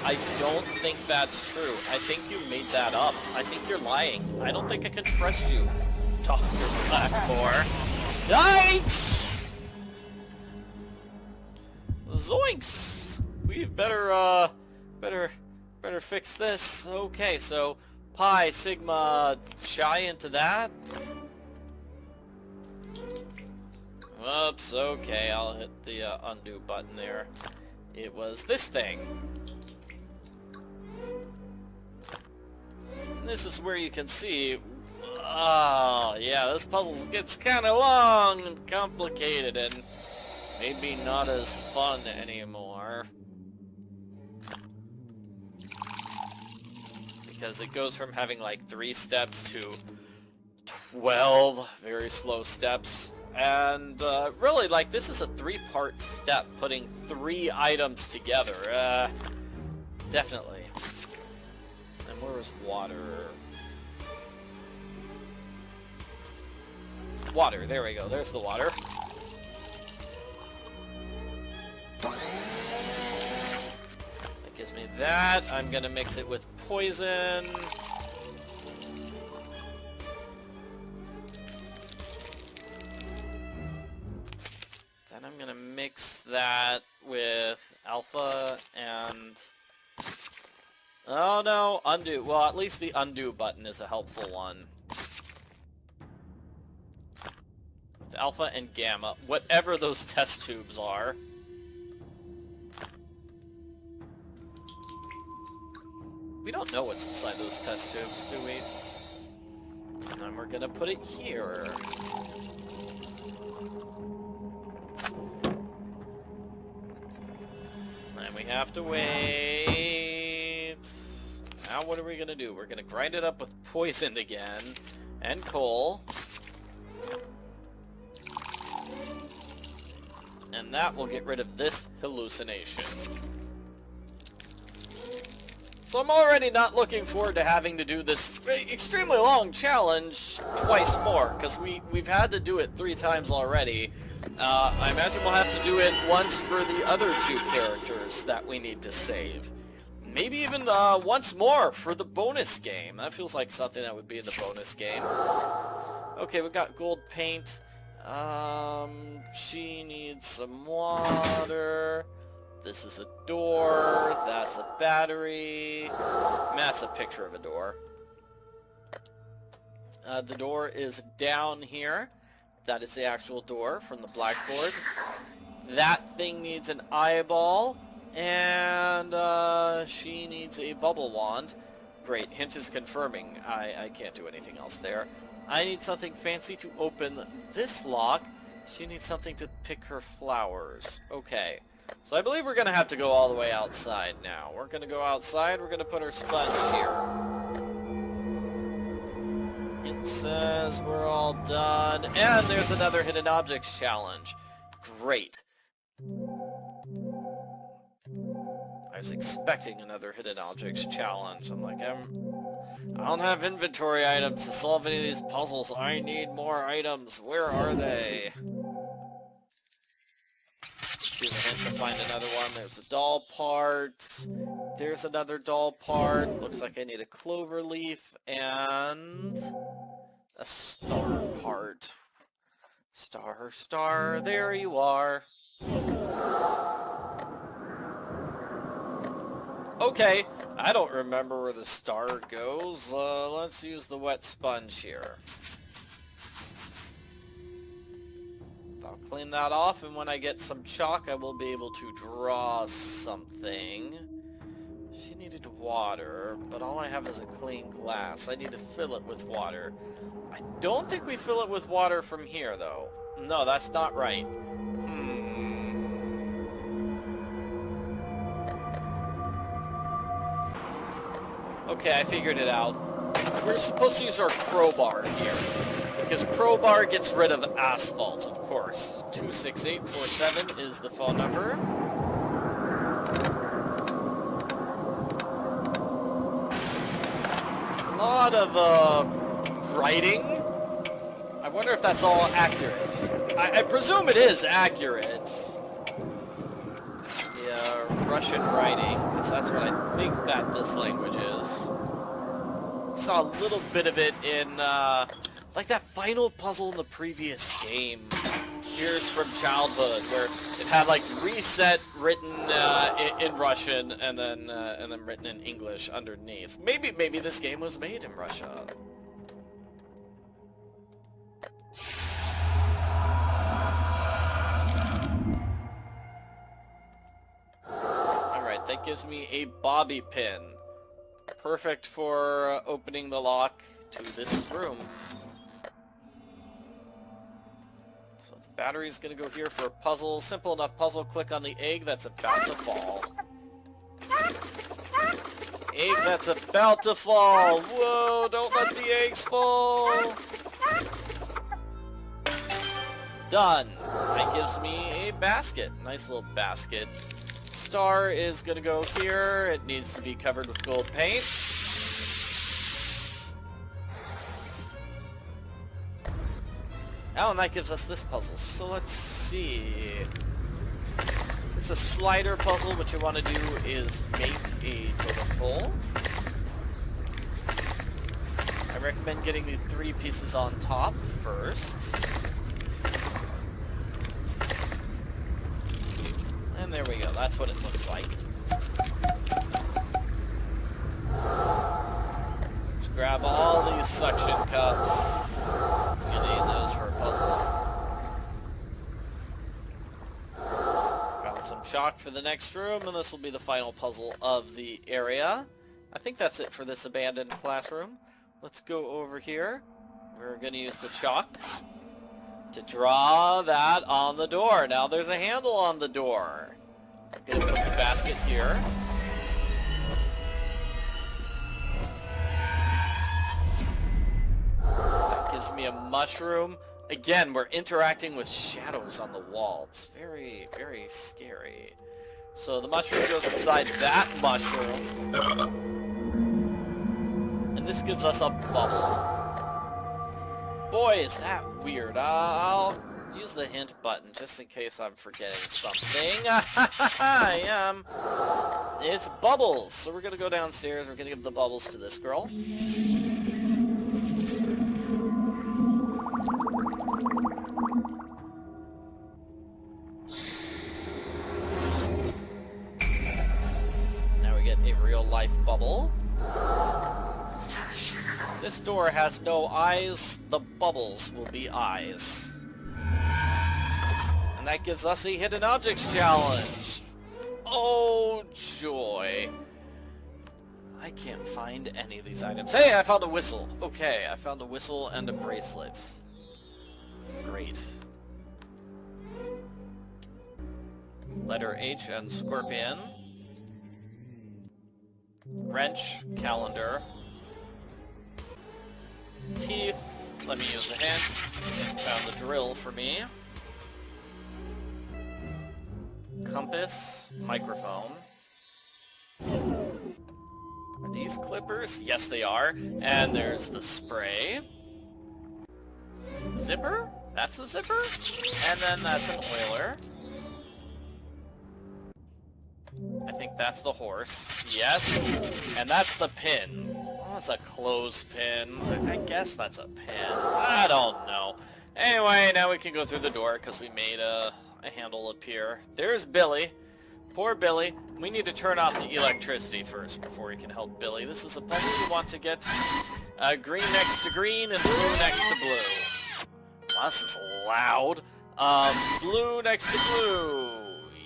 I don't think that's true. I think you made that up. I think you're lying. I don't think I can trust you, Dr. Blackmore. Yikes! Zoinks! We better fix this. Okay, so pi, sigma, chi into that. Whoops, okay, I'll hit the undo button there. It was this thing. And this is where you can see, oh yeah, this puzzle gets kind of long and complicated and maybe not as fun anymore. Because it goes from having like 3 steps to 12 very slow steps. And really, like, this is a 3-part step, putting 3 items together. Definitely. And where was water? Water, there we go. There's the water. That gives me that. I'm gonna mix it with poison. I'm gonna mix that with alpha and... Oh no, undo. Well, at least the undo button is a helpful one. Alpha and gamma, whatever those test tubes are. We don't know what's inside those test tubes, do we? And then we're gonna put it here. And we have to wait. Now what are we gonna do? We're gonna grind it up with poison again. And coal. And that will get rid of this hallucination. So I'm already not looking forward to having to do this extremely long challenge twice more, because we've had to do it 3 times already. I imagine we'll have to do it once for the other 2 characters that we need to save. Maybe even once more for the bonus game. That feels like something that would be in the bonus game. Okay, we've got gold paint. She needs some water. This is a door. That's a battery. Massive picture of a door. The door is down here. That is the actual door from the blackboard. That thing needs an eyeball. And she needs a bubble wand. Great, hint is confirming. I can't do anything else there. I need something fancy to open this lock. She needs something to pick her flowers. Okay. So I believe we're going to have to go all the way outside now. We're going to go outside. We're going to put our sponge here. It says we're all done. And there's another hidden objects challenge. Great. I was expecting another hidden objects challenge. I'm like, I don't have inventory items to solve any of these puzzles. I need more items. Where are they? See if I can find another one. There's a doll part. There's another doll part. Looks like I need a clover leaf and a star part. Star, star, there you are. Okay, I don't remember where the star goes. Let's use the wet sponge here. About clean that off, and when I get some chalk, I will be able to draw something. She needed water, but all I have is a clean glass. I need to fill it with water. I don't think we fill it with water from here, though. No, that's not right. Okay, I figured it out. We're supposed to use our crowbar here, because crowbar gets rid of asphalt, of course. 26847 is the phone number. A lot of writing. I wonder if that's all accurate. I presume it is accurate. Yeah, Russian writing, because that's what I think that this language is. Saw a little bit of it in, like that final puzzle in the previous game, Years from Childhood, where it had like reset written in Russian and then written in English underneath. Maybe this game was made in Russia. Alright, that gives me a bobby pin. Perfect for opening the lock to this room. So the battery's gonna go here for a puzzle. Simple enough puzzle. Click on the egg that's about to fall. Egg that's about to fall. Whoa, don't let the eggs fall. Done. That gives me a basket. Nice little basket. Star is gonna go here. It needs to be covered with gold paint. Oh, and that gives us this puzzle. So let's see. It's a slider puzzle. What you want to do is make a totem pole. I recommend getting the 3 pieces on top first. And there we go, that's what it looks like. Let's grab all these suction cups. I'm gonna need those for a puzzle. Got some chalk for the next room, and this will be the final puzzle of the area. I think that's it for this abandoned classroom. Let's go over here. We're gonna use the chalk to draw that on the door. Now there's a handle on the door. I'm gonna put the basket here. That gives me a mushroom. Again, we're interacting with shadows on the wall. It's very, very scary. So the mushroom goes inside that mushroom. And this gives us a bubble. Boy, is that weird. I'll use the hint button just in case I'm forgetting something. I am. It's bubbles. So we're going to go downstairs. We're going to give the bubbles to this girl. Now we get a real life bubble. This door has no eyes. The bubbles will be eyes. And that gives us a hidden objects challenge. Oh, joy. I can't find any of these items. Hey, I found a whistle. Okay, I found a whistle and a bracelet. Great. Letter H and scorpion. Wrench, calendar. Teeth. Let me use the hint. Found the drill for me. Compass, microphone. Are these clippers? Yes, they are. And there's the spray. Zipper? That's the zipper? And then that's an oiler. I think that's the horse. Yes. And that's the pin. Oh, it's a clothespin. I guess that's a pin. I don't know. Anyway, now we can go through the door because we made a handle appear. There's Billy. Poor Billy. We need to turn off the electricity first before we can help Billy. This is a puzzle you want to get green next to green and blue next to blue. Wow, this is loud. Blue next to blue,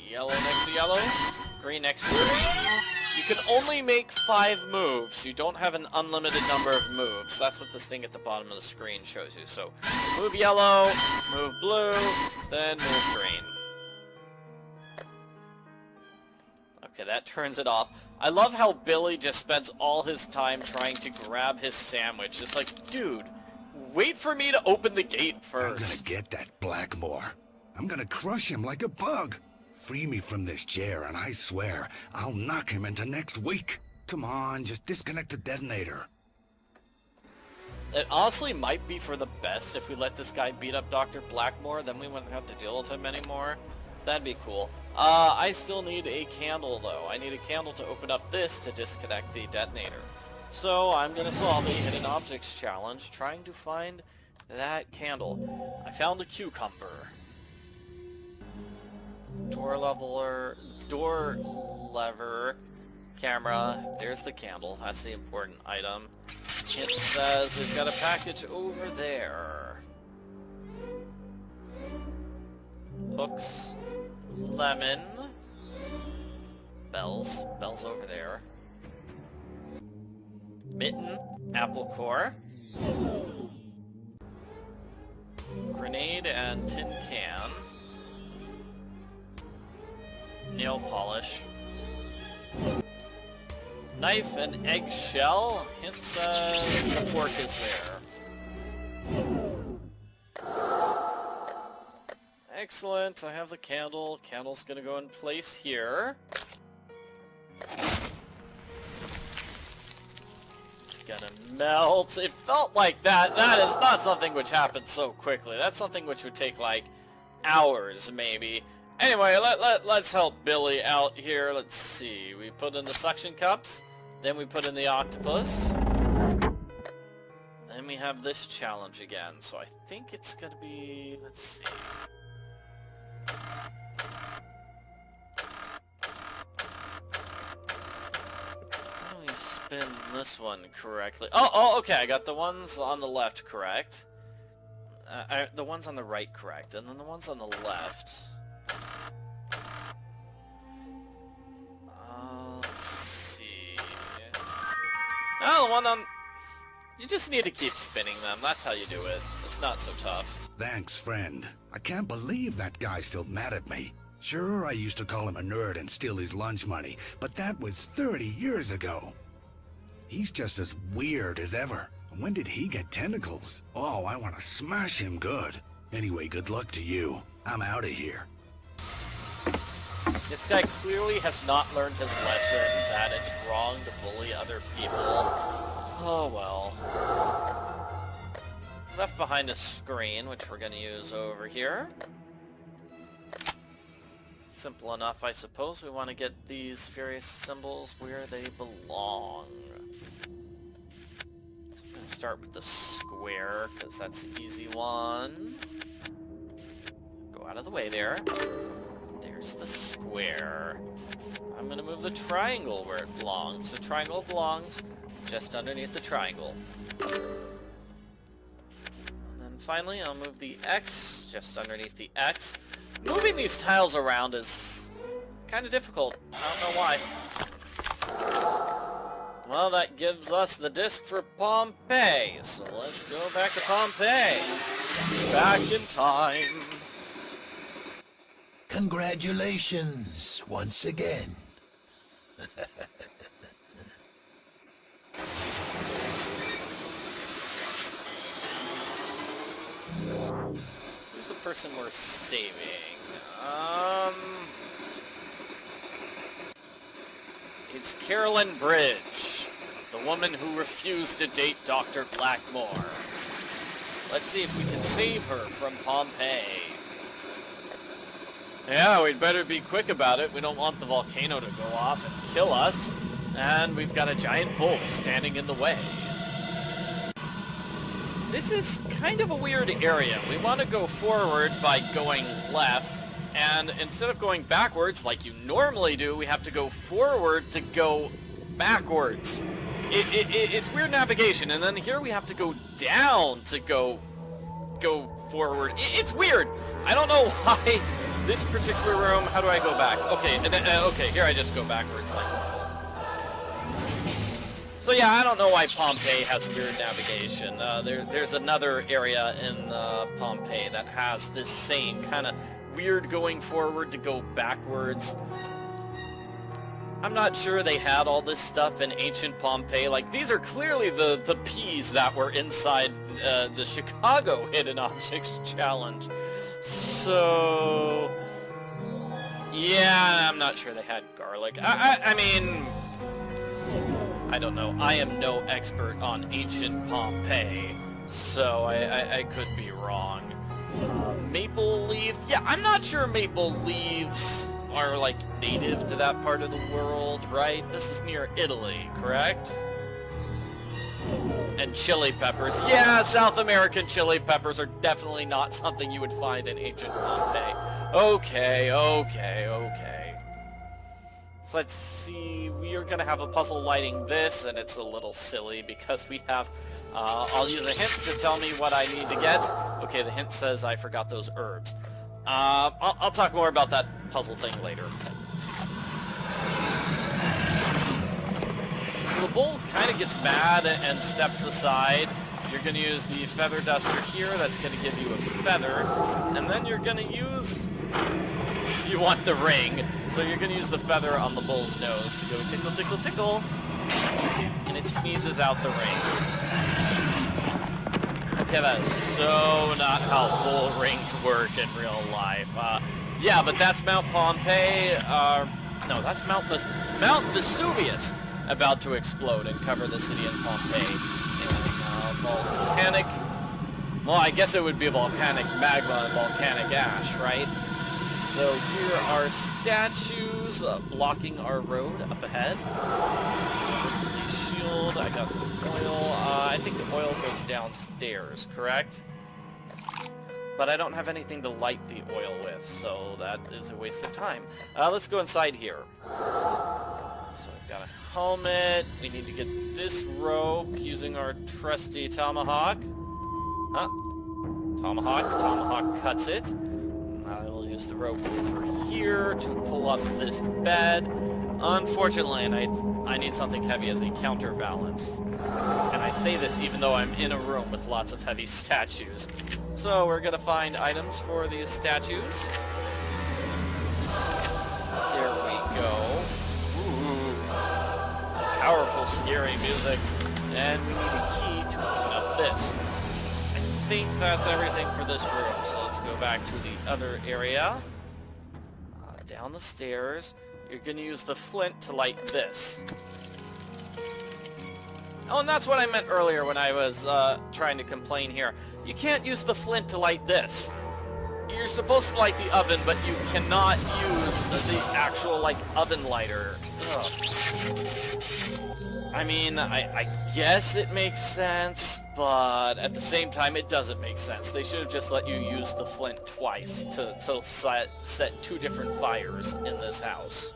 yellow next to yellow, green next to green. You can only make 5 moves. You don't have an unlimited number of moves. That's what this thing at the bottom of the screen shows you. So, move yellow, move blue, then move green. Okay, that turns it off. I love how Billy just spends all his time trying to grab his sandwich. It's like, dude, wait for me to open the gate first. I'm gonna get that Blackmore. I'm gonna crush him like a bug. Free me from this chair, and I swear, I'll knock him into next week. Come on, just disconnect the detonator. It honestly might be for the best if we let this guy beat up Dr. Blackmore, then we wouldn't have to deal with him anymore. That'd be cool. I still need a candle, though. I need a candle to open up this to disconnect the detonator. So I'm gonna solve the Hidden Objects challenge, trying to find that candle. I found a cucumber. Door lever, camera, there's the candle, that's the important item. It says we've got a package over there. Hooks, lemon, bells over there. Mitten, apple core. Grenade and tin can. Nail polish. Knife and eggshell. Hint says the fork is there. Excellent. I have the candle. Candle's gonna go in place here. It's gonna melt. It felt like that. That is not something which happens so quickly. That's something which would take like hours maybe. Anyway, let's help Billy out here. Let's see. We put in the suction cups. Then we put in the octopus. Then we have this challenge again. So I think it's gonna be... Let's see. How do we spin this one correctly? Oh, okay. I got the ones on the left correct. The ones on the right correct. And then the ones on the left... let's see. Oh, the one on... You just need to keep spinning them. That's how you do it. It's not so tough. Thanks, friend. I can't believe that guy's still mad at me. Sure, I used to call him a nerd and steal his lunch money, but that was 30 years ago. He's just as weird as ever. When did he get tentacles? Oh, I want to smash him good. Anyway, good luck to you. I'm out of here. This guy clearly has not learned his lesson that it's wrong to bully other people. Oh well. Left behind a screen, which we're going to use over here. Simple enough, I suppose. We want to get these various symbols where they belong. So I'm going to start with the square, because that's the easy one. Go out of the way there. There's the square. I'm going to move the triangle where it belongs. The triangle belongs just underneath the triangle. And then finally, I'll move the X just underneath the X. Moving these tiles around is kind of difficult. I don't know why. Well, that gives us the disc for Pompeii. So let's go back to Pompeii. Back in time. Congratulations once again. Who's the person we're saving? It's Carolyn Bridge, the woman who refused to date Dr. Blackmore. Let's see if we can save her from Pompeii. Yeah, we'd better be quick about it. We don't want the volcano to go off and kill us. And we've got a giant bull standing in the way. This is kind of a weird area. We want to go forward by going left, and instead of going backwards like you normally do, we have to go forward to go backwards. It's weird navigation, and then here we have to go down to go go forward. It's weird. I don't know why this particular room. How do I go back? Okay, and then, okay, here I just go backwards like normal. So yeah, I don't know why Pompeii has weird navigation. There's another area in Pompeii that has this same kind of weird going forward to go backwards. I'm not sure they had all this stuff in ancient Pompeii. Like, these are clearly the peas that were inside the Chicago Hidden Objects Challenge. So, yeah, I'm not sure they had garlic. I mean, I don't know. I am no expert on ancient Pompeii, so I could be wrong. Maple leaf? Yeah, I'm not sure maple leaves are like native to that part of the world, right? This is near Italy, correct? And chili peppers. Yeah, South American chili peppers are definitely not something you would find in ancient Pompeii. Okay. So let's see, we are gonna have a puzzle lighting this, and it's a little silly because we have, I'll use a hint to tell me what I need to get. Okay, the hint says I forgot those herbs. I'll talk more about that puzzle thing later. So the bull kind of gets mad and steps aside. You're going to use the feather duster here. That's going to give you a feather. And then you're going to use... You want the ring. So you're going to use the feather on the bull's nose to go tickle, tickle, tickle. And it sneezes out the ring. Okay, that is so not how bull rings work in real life. Yeah, but that's Mount Pompeii. No, that's Mount Vesuvius about to explode and cover the city in Pompeii. And volcanic... Well, I guess it would be volcanic magma and volcanic ash, right? So here are statues blocking our road up ahead. This is a shield. I got some oil. I think the oil goes downstairs, correct? But I don't have anything to light the oil with, so that is a waste of time. Let's go inside here. So I've got a helmet. We need to get this rope using our trusty tomahawk. Huh? Tomahawk cuts it. I will use the rope over here to pull up this bed. Unfortunately, and I need something heavy as a counterbalance. And I say this even though I'm in a room with lots of heavy statues. So we're gonna find items for these statues. There we go. Ooh. Powerful, scary music. And we need a key to open up this. I think that's everything for this room. So let's go back to the other area. Down the stairs. You're going to use the flint to light this. Oh, and that's what I meant earlier when I was trying to complain here. You can't use the flint to light this. You're supposed to light the oven, but you cannot use the actual, like, oven lighter. Ugh. I mean, I guess it makes sense, but at the same time, it doesn't make sense. They should have just let you use the flint twice to set two different fires in this house.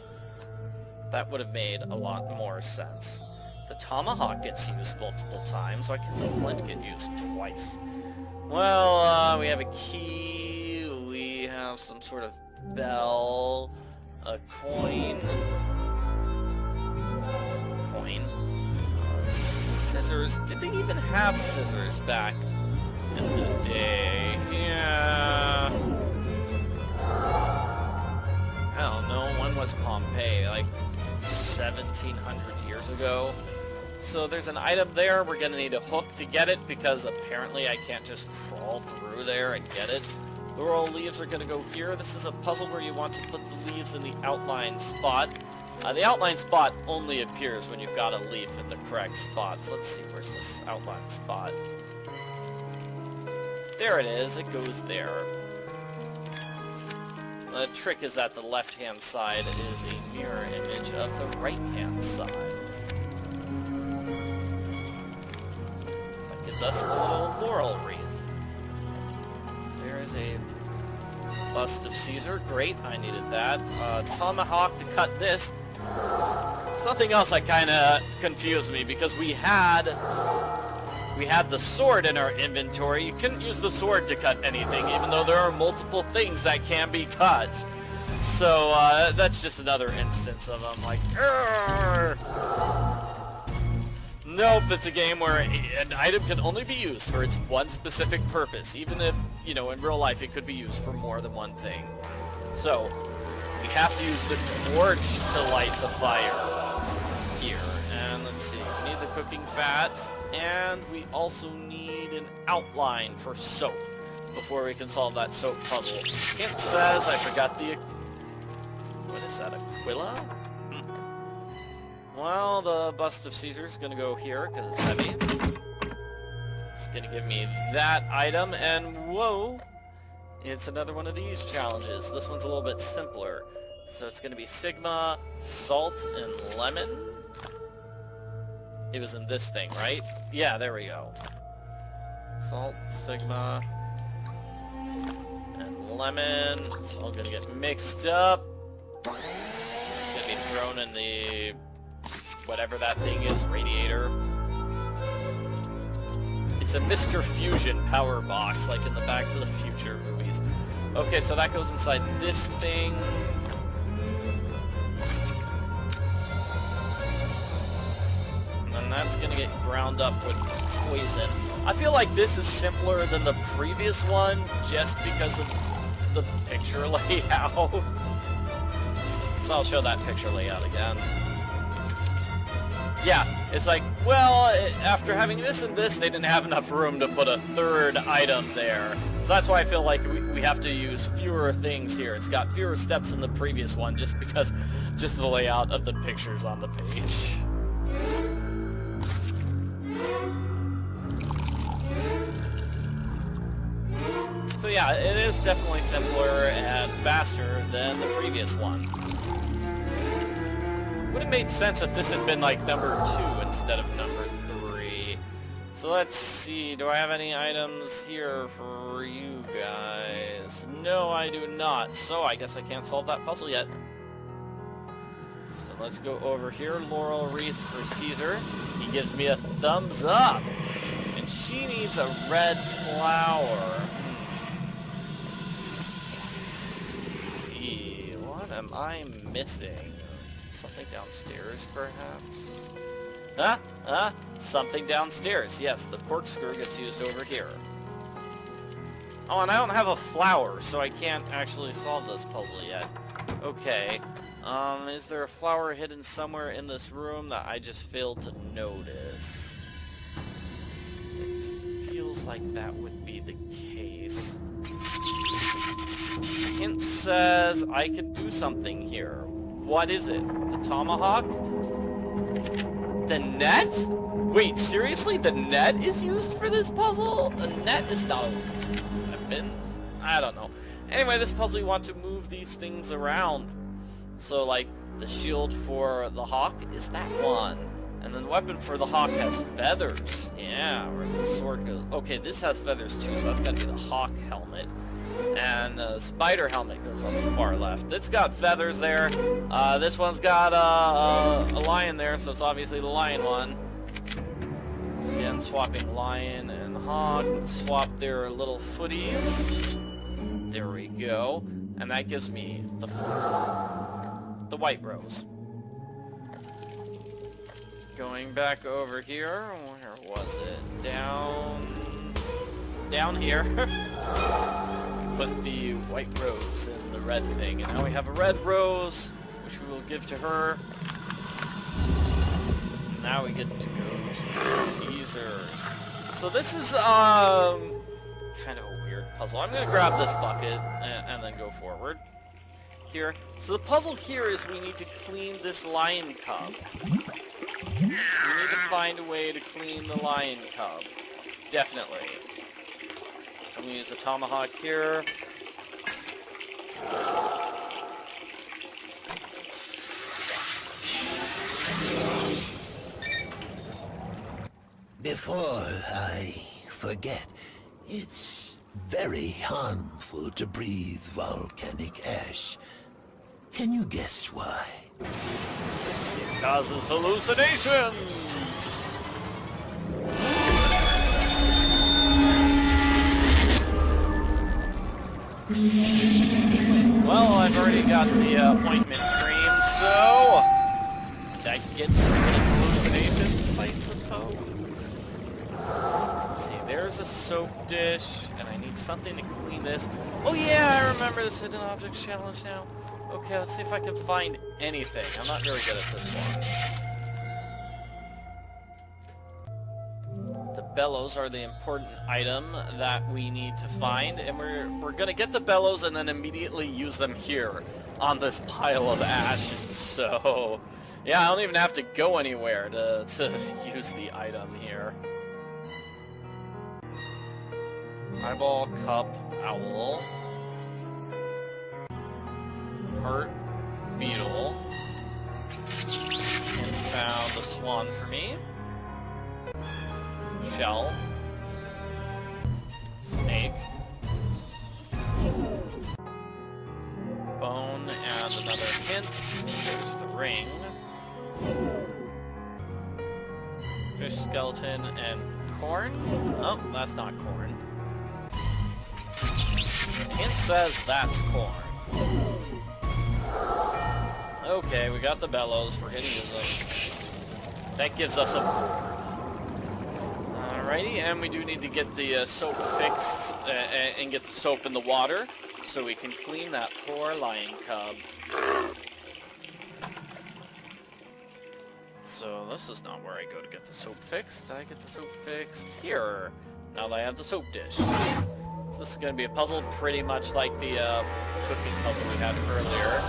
That would have made a lot more sense. The tomahawk gets used multiple times. Why can't the flint get used twice? Well, we have a key. We have some sort of bell. A coin. Scissors. Did they even have scissors back in the day? Yeah. I don't know. When was Pompeii? Like 1700 years ago? So there's an item there. We're going to need a hook to get it because apparently I can't just crawl through there and get it. The royal leaves are going to go here. This is a puzzle where you want to put the leaves in the outline spot. The outline spot only appears when you've got a leaf in the correct spot. So let's see, where's this outline spot? There it is, it goes there. The trick is that the left-hand side is a mirror image of the right-hand side. That gives us a little laurel wreath. There is a bust of Caesar. Great, I needed that. Tomahawk to cut this. Something else that kind of confused me because we had we had the sword in our inventory, you couldn't use the sword to cut anything, even though there are multiple things that can be cut. So, that's just another instance of them, like, Urgh! Nope, it's a game where an item can only be used for its one specific purpose, even if, you know, in real life it could be used for more than one thing. So, we have to use the torch to light the fire here. And let's see, we need the cooking fat, and we also need an outline for soap before we can solve that soap puzzle. It says I forgot the... What is that, Aquila? Well, the bust of Caesar's gonna go here because it's heavy. It's gonna give me that item, and whoa, it's another one of these challenges. This one's a little bit simpler. So it's gonna be Sigma, salt, and lemon. It was in this thing, right? Yeah, there we go. Salt, Sigma, and lemon. It's all gonna get mixed up. It's gonna be thrown in the... whatever that thing is, radiator. It's a Mr. Fusion power box, like in the Back to the Future movies. Okay, so that goes inside this thing. And that's gonna get ground up with poison. I feel like this is simpler than the previous one, just because of the picture layout. So I'll show that picture layout again. Yeah, it's like, well, after having this and this, they didn't have enough room to put a third item there. So that's why I feel like we have to use fewer things here. It's got fewer steps than the previous one, just because, just the layout of the pictures on the page. So yeah, it is definitely simpler and faster than the previous one. Would have made sense if this had been like number 2 instead of number 3. So let's see, do I have any items here for you guys? No, I do not. So I guess I can't solve that puzzle yet. So let's go over here. Laurel wreath for Caesar. He gives me a thumbs up. And she needs a red flower. Let's see, what am I missing? Something downstairs, perhaps? Something downstairs. Yes, the corkscrew gets used over here. Oh, and I don't have a flower, so I can't actually solve this puzzle yet. Okay. Is there a flower hidden somewhere in this room that I just failed to notice? It feels like that would be the case. Hint says I could do something here. What is it? The tomahawk? The net? Wait, seriously? The net is used for this puzzle? The net is not a weapon? I don't know. Anyway, this puzzle you want to move these things around. So, like, the shield for the hawk is that one. And then the weapon for the hawk has feathers. Yeah, where the sword goes. Okay, this has feathers too, so that's gotta be the hawk helmet. And the spider helmet goes on the far left. It's got feathers there. This one's got a lion there, so it's obviously the lion one. Again, swapping lion and hawk. Let's swap their little footies. There we go. And that gives me the white rose. Going back over here. Where was it? Down here. Put the white rose in the red thing, and now we have a red rose, which we will give to her. Now we get to go to Caesar's. So this is kind of a weird puzzle. I'm gonna grab this bucket and then go forward here. So the puzzle here is we need to clean this lion cub. We need to find a way to clean the lion cub. Definitely. I'm going to use a tomahawk here. Before I forget, it's very harmful to breathe volcanic ash. Can you guess why? It causes hallucinations! Well, I've already got the ointment cream, so that gets some good hallucinations, I suppose. Let's see, there's a soap dish, and I need something to clean this. Oh yeah, I remember this hidden objects challenge now. Okay, let's see if I can find anything. I'm not very good at this one. The bellows are the important item that we need to find, and we're gonna get the bellows and then immediately use them here on this pile of ashes. So yeah, I don't even have to go anywhere to use the item here. Eyeball, cup, owl, heart, beetle, and found a swan for me. Shell, snake, bone, and another hint. There's the ring, fish skeleton, and corn. Oh, that's not corn. Hint says that's corn. Okay, we got the bellows. We're gonna use them. That gives us a board. Alrighty, and we do need to get the soap fixed and get the soap in the water so we can clean that poor lion cub. So this is not where I go to get the soap fixed. I get the soap fixed here, now that I have the soap dish. So this is going to be a puzzle pretty much like the cooking puzzle we had earlier.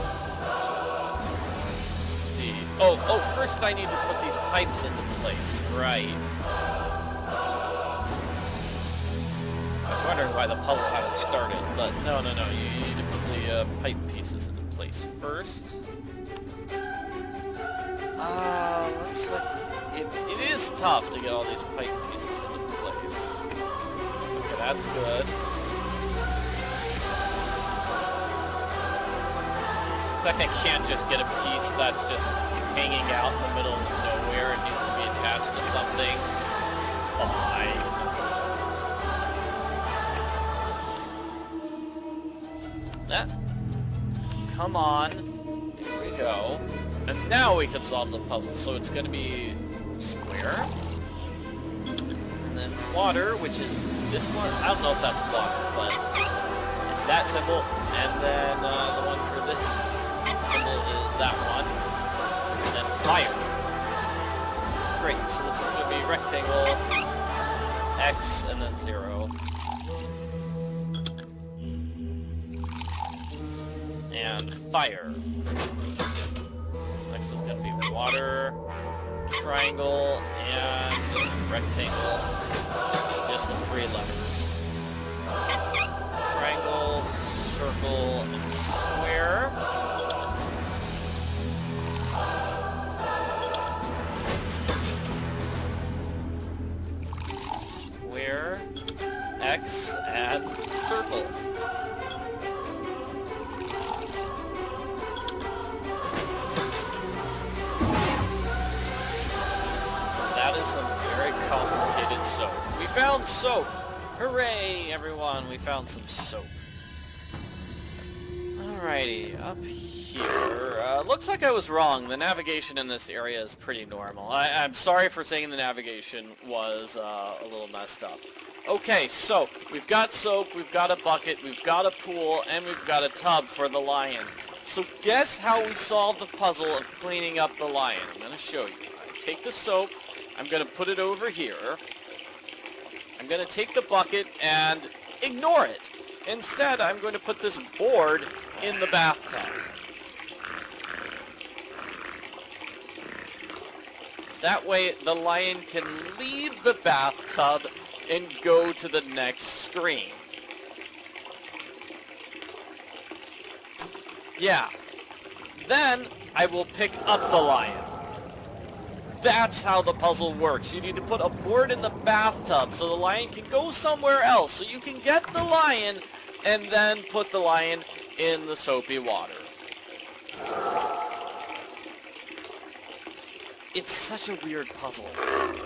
Let's see. Oh, first I need to put these pipes into place. Right. I was wondering why the puzzle hadn't started, but no, you need to put the pipe pieces into place first. Looks like it is tough to get all these pipe pieces into place. Okay, that's good. Looks like I can't just get a piece that's just hanging out in the middle of nowhere. It needs to be attached to something. Fine. Come on. There we go. And now we can solve the puzzle. So it's going to be square. And then water, which is this one. I don't know if that's water, but it's that symbol. And then the one for this symbol is that one. And then fire. Great. So this is going to be rectangle, X, and then 0. And fire. Next is going to be water, triangle, and rectangle. Just the 3 letters. Triangle, circle, and square. Square, X, and circle. Some very complicated soap. We found soap! Hooray, everyone! We found some soap. Alrighty, up here. Looks like I was wrong. The navigation in this area is pretty normal. I'm sorry for saying the navigation was a little messed up. Okay, so we've got soap, we've got a bucket, we've got a pool, and we've got a tub for the lion. So guess how we solved the puzzle of cleaning up the lion. I'm going to show you. I take the soap, I'm going to put it over here. I'm going to take the bucket and ignore it. Instead, I'm going to put this board in the bathtub. That way, the lion can leave the bathtub and go to the next screen. Yeah. Then, I will pick up the lion. That's how the puzzle works. You need to put a board in the bathtub so the lion can go somewhere else. So you can get the lion and then put the lion in the soapy water. It's such a weird puzzle.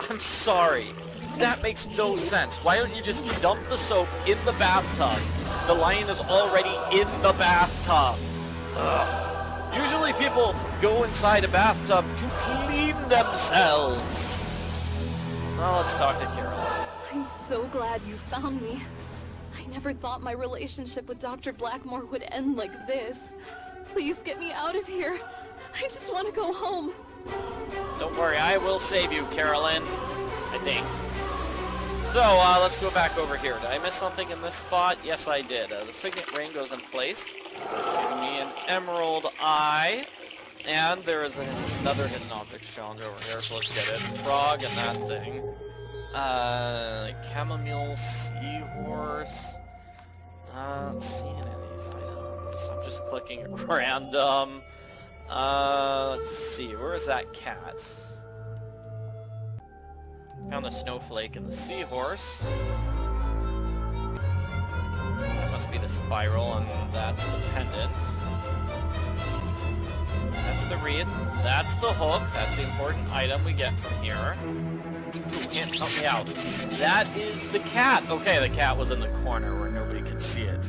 I'm sorry. That makes no sense. Why don't you just dump the soap in the bathtub The lion is already in the bathtub. Ugh. Usually people go inside a bathtub to clean themselves. Now let's talk to Carol. I'm so glad you found me. I never thought my relationship with Dr. Blackmore would end like this. Please get me out of here. I just want to go home. Don't worry, I will save you, Carolyn. I think. So, let's go back over here. Did I miss something in this spot? Yes, I did. The signet ring goes in place. Give me an emerald eye. And there is another hidden object challenge over here, so let's get it. Frog and that thing. Chamomile seahorse. Not seeing any of these items. I'm just clicking at random. Let's see, where is that cat? Found the snowflake and the seahorse. That must be the spiral, and that's the pendant. That's the wreath. That's the hook. That's the important item we get from here. Ooh, Ant, help me out. That is the cat. Okay, the cat was in the corner where nobody could see it.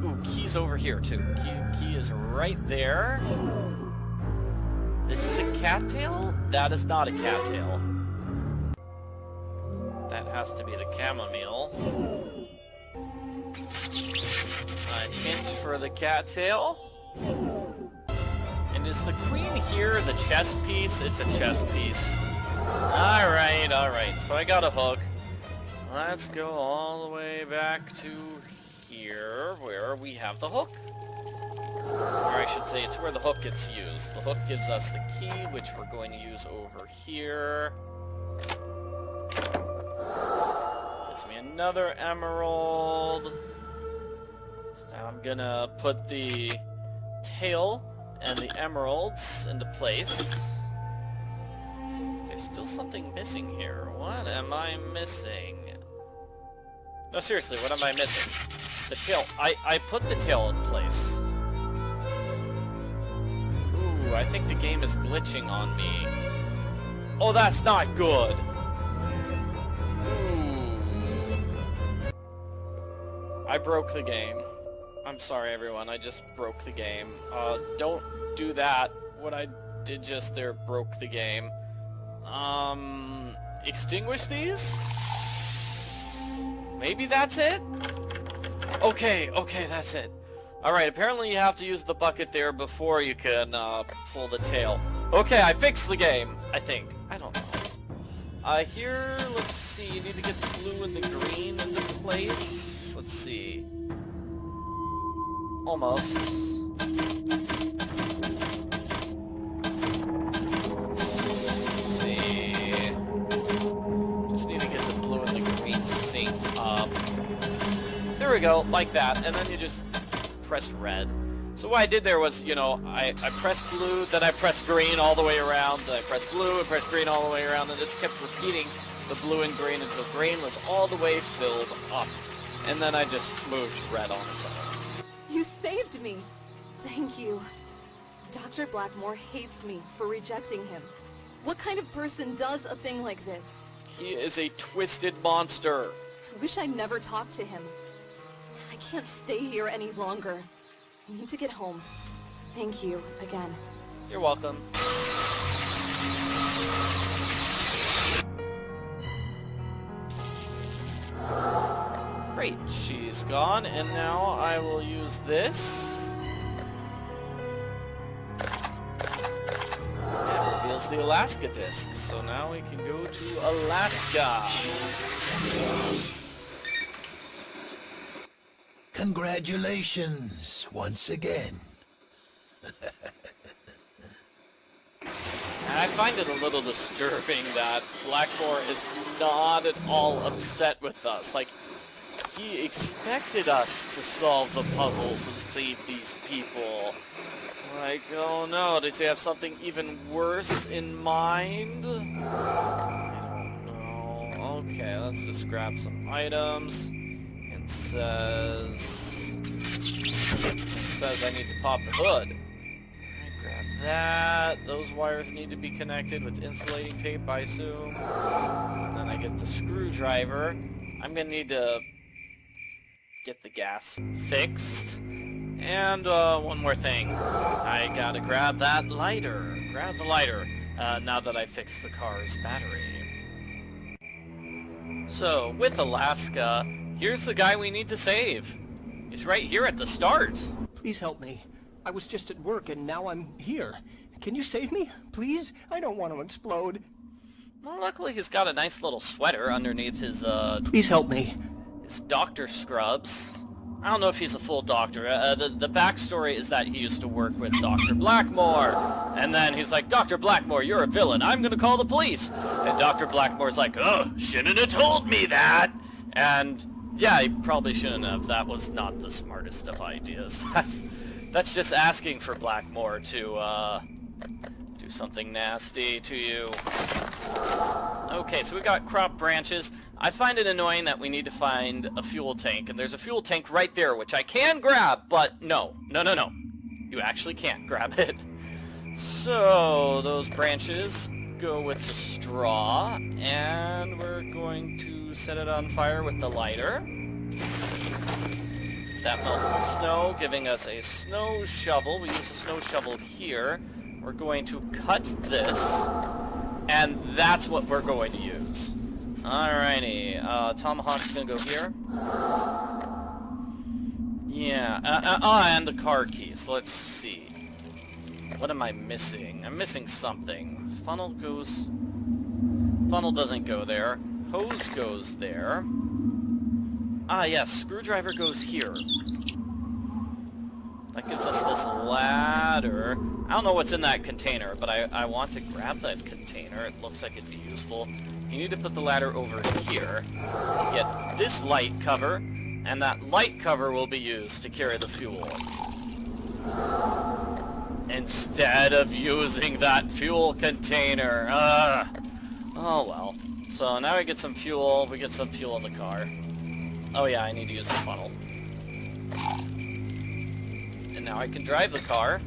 Ooh, key's over here, too. Key is right there. This is a cattail? That is not a cattail. That has to be the chamomile. A hint for the cattail. And is the queen here the chess piece? It's a chess piece. Alright, alright. So I got a hook. Let's go all the way back to here, where we have the hook. Or I should say, it's where the hook gets used. The hook gives us the key, which we're going to use over here. Gives me another emerald. So now I'm gonna put the tail and the emeralds into place. There's still something missing here. What am I missing? No, seriously, what am I missing? The tail. I put the tail in place. Ooh, I think the game is glitching on me. Oh, that's not good. Ooh. I broke the game. I'm sorry, everyone. I just broke the game. Don't do that. What I did just there broke the game. Extinguish these? Maybe that's it? Okay, that's it. Alright, apparently you have to use the bucket there before you can, pull the tail. Okay, I fixed the game, I think. I don't know. Here, let's see, you need to get the blue and the green into place. Let's see. Almost. Let's see. Just need to get the blue and the green synced up. There we go, like that, and then you just press red. So what I did there was, you know, I pressed blue, then I pressed green all the way around, then I pressed blue and pressed green all the way around, and just kept repeating the blue and green until green was all the way filled up. And then I just moved red on its own. You saved me. Thank you. Dr. Blackmore hates me for rejecting him. What kind of person does a thing like this? He is a twisted monster. I wish I'd never talked to him. I can't stay here any longer. I need to get home. Thank you again. You're welcome. Great, she's gone, and now I will use this. It reveals the Alaska disc, so now we can go to Alaska. Congratulations, once again. I find it a little disturbing that Blackmore is not at all upset with us. Like, he expected us to solve the puzzles and save these people. Like, oh no, does he have something even worse in mind? I don't know. Okay, let's just grab some items. It says I need to pop the hood. I grab that. Those wires need to be connected with insulating tape, I assume. And then I get the screwdriver. I'm gonna need to get the gas fixed. And one more thing. I gotta grab that lighter. Grab the lighter now that I fixed the car's battery. So, with Alaska, here's the guy we need to save. He's right here at the start. Please help me. I was just at work and now I'm here. Can you save me? Please? I don't want to explode. Well, luckily he's got a nice little sweater underneath his, Please help me. his doctor scrubs. I don't know if he's a full doctor. The backstory is that he used to work with Dr. Blackmore. And then he's like, Dr. Blackmore, you're a villain. I'm gonna call the police. And Dr. Blackmore's like, oh, shouldn't have told me that. And yeah, he probably shouldn't have. That was not the smartest of ideas. That's just asking for Blackmore to, do something nasty to you. Okay, so we got crop branches. I find it annoying that we need to find a fuel tank, and there's a fuel tank right there, which I can grab, but no. You actually can't grab it. So, those branches go with the straw, and we're going to set it on fire with the lighter. That melts the snow, giving us a snow shovel. We use a snow shovel here. We're going to cut this, and that's what we're going to use. Alrighty, Tomahawk's gonna go here. Yeah, and the car keys. Let's see. What am I missing? I'm missing something. Funnel doesn't go there. Hose goes there. Ah, yes, screwdriver goes here. That gives us this ladder. I don't know what's in that container, but I want to grab that container. It looks like it'd be useful. You need to put the ladder over here to get this light cover, and that light cover will be used to carry the fuel. Instead of using that fuel container. Oh well. So now we get some fuel. We get some fuel in the car. Oh yeah, I need to use the funnel. And now I can drive the car.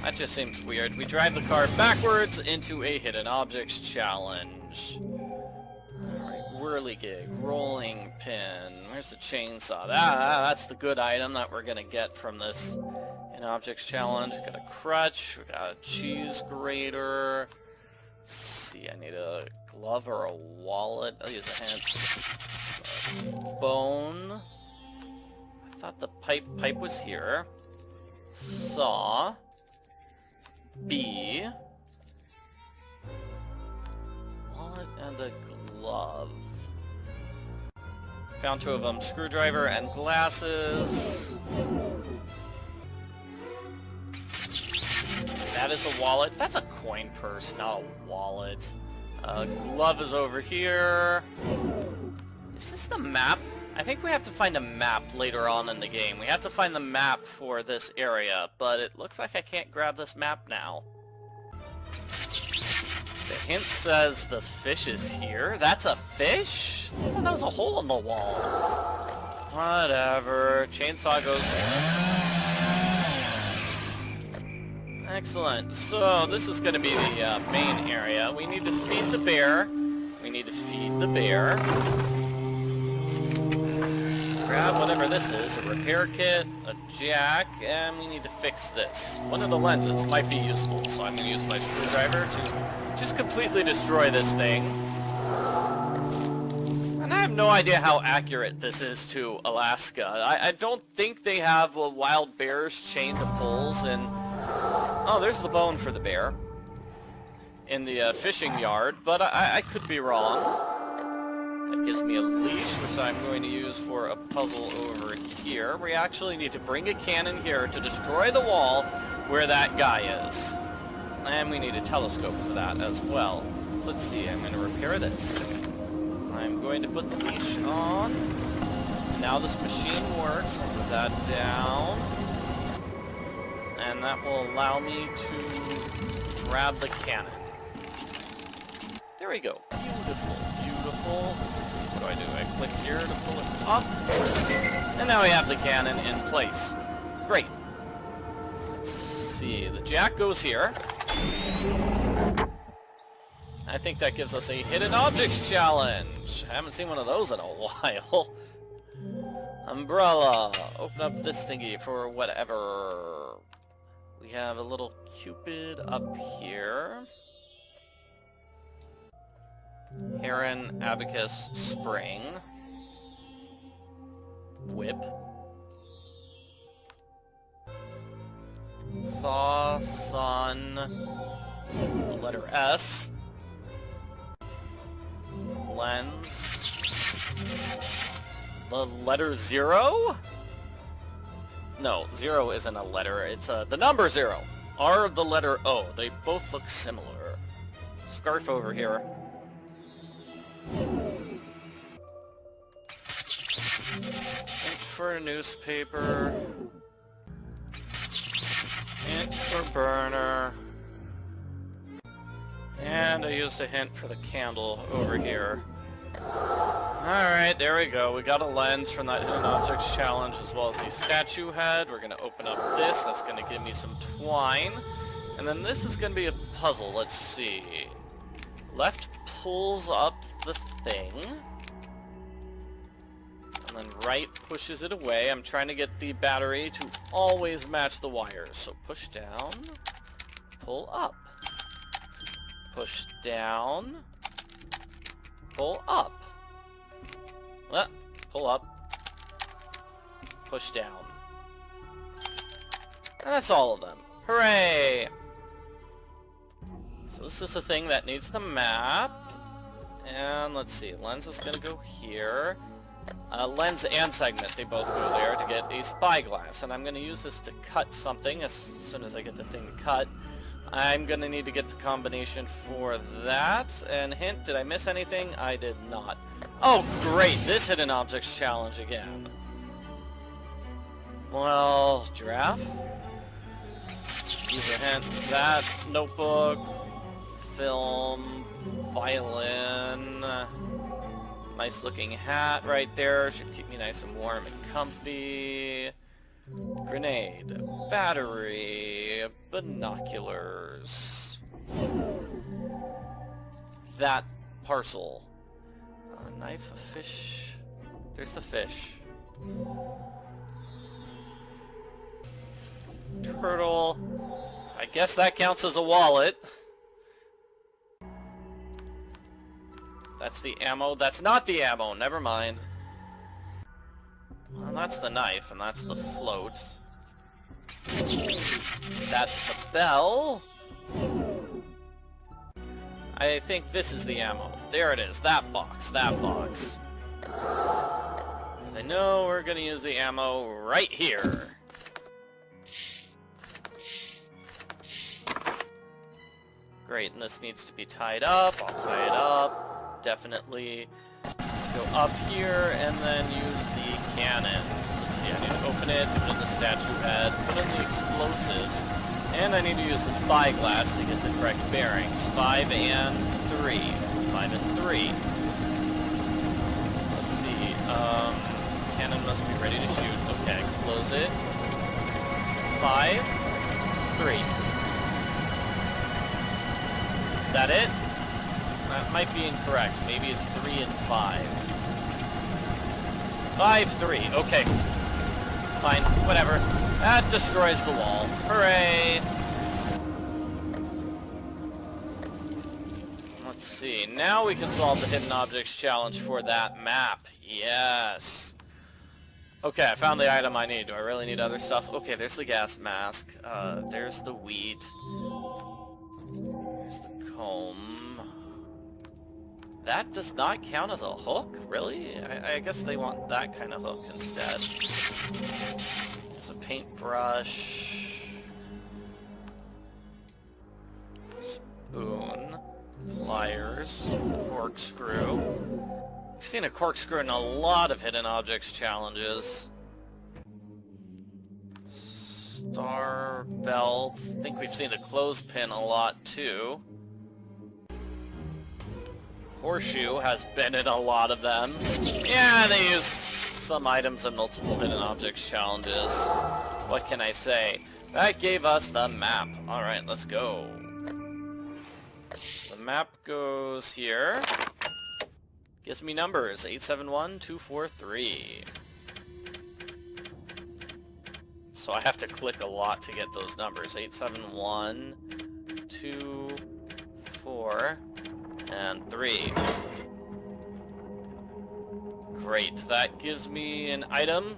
That just seems weird. We drive the car backwards into a hidden objects challenge. Alright, whirligig, rolling pin. Where's the chainsaw? That's the good item that we're gonna get from this hidden objects challenge. We got a crutch, we got a cheese grater. Let's see, I need a glove or a wallet. I'll use a hand. Bone. I thought the pipe was here. Saw. B. Wallet and a glove. Found two of them. Screwdriver and glasses. That is a wallet. That's a coin purse, not a wallet. Glove is over here. Is this the map? I think we have to find a map later on in the game. We have to find the map for this area, but it looks like I can't grab this map now. The hint says the fish is here. That's a fish? I thought that was a hole in the wall. Whatever. Chainsaw goes there. Excellent. So this is going to be the main area. We need to feed the bear. Grab whatever this is, a repair kit, a jack, and we need to fix this. One of the lenses might be useful, so I'm going to use my screwdriver to just completely destroy this thing. And I have no idea how accurate this is to Alaska. I don't think they have wild bears chained to poles, and... Oh, there's the bone for the bear in the fishing yard, but I could be wrong. That gives me a leash, which I'm going to use for a puzzle over here. We actually need to bring a cannon here to destroy the wall where that guy is. And we need a telescope for that as well. So let's see, I'm going to repair this. I'm going to put the leash on. Now this machine works. I'll put that down. And that will allow me to grab the cannon. There we go. Beautiful. Let's see, what do? I click here to pull it up. And now we have the cannon in place. Great. Let's see, the jack goes here. I think that gives us a hidden objects challenge. I haven't seen one of those in a while. Umbrella. Open up this thingy for whatever. We have a little Cupid up here. Heron, Abacus, Spring. Whip. Saw, Sun, the letter S. Lens. The letter 0? No, 0 isn't a letter, it's the number 0. R the letter O. They both look similar. Scarf over here. Ink for a newspaper. Hint for burner. And I used a hint for the candle over here. Alright, there we go. We got a lens from that Hidden Objects Challenge as well as the statue head. We're going to open up this. That's going to give me some twine. And then this is going to be a puzzle. Let's see. Left pulls up the thing. And then right pushes it away. I'm trying to get the battery to always match the wires. So push down, pull up. Push down, pull up. Pull up, push down. And that's all of them. Hooray! So this is the thing that needs the map. And let's see, lens is gonna go here. Lens and segment, they both go there to get a spyglass. And I'm gonna use this to cut something as soon as I get the thing to cut. I'm gonna need to get the combination for that. And hint, did I miss anything? I did not. Oh, great! This Hidden Objects Challenge again. Well, giraffe? Use a hint. That, notebook, film, violin. Nice looking hat right there. Should keep me nice and warm and comfy. Grenade, battery, binoculars. That parcel. A knife, a fish. There's the fish. Turtle. I guess that counts as a wallet. That's the ammo. That's not the ammo. Never mind. Well, that's the knife, and that's the float. That's the bell. I think this is the ammo. There it is. That box. That box. Because I know we're going to use the ammo right here. Great, and this needs to be tied up. I'll tie it up. Definitely. Go up here and then use the cannons. Let's see, I need to open it, put in the statue head, put in the explosives, and I need to use the spyglass to get the correct bearings. 5 and 3. 5 and 3. Let's see, cannon must be ready to shoot. Okay, close it. 5, 3. Is that it? That might be incorrect. Maybe it's 3 and 5. 5, 3. Okay. Fine. Whatever. That destroys the wall. Hooray! Let's see. Now we can solve the Hidden Objects Challenge for that map. Yes. Okay, I found the item I need. Do I really need other stuff? Okay, there's the gas mask. There's the wheat. There's the comb. That does not count as a hook? Really? I guess they want that kind of hook instead. There's a paintbrush. Spoon. Pliers. Corkscrew. I've seen a corkscrew in a lot of Hidden Objects challenges. Star belt. I think we've seen the clothespin a lot too. Horseshoe has been in a lot of them. Yeah, they use some items in multiple Hidden Objects challenges. What can I say? That gave us the map. Alright, let's go. The map goes here. Gives me numbers, 871243. So I have to click a lot to get those numbers. 87124 and 3. Great, that gives me an item.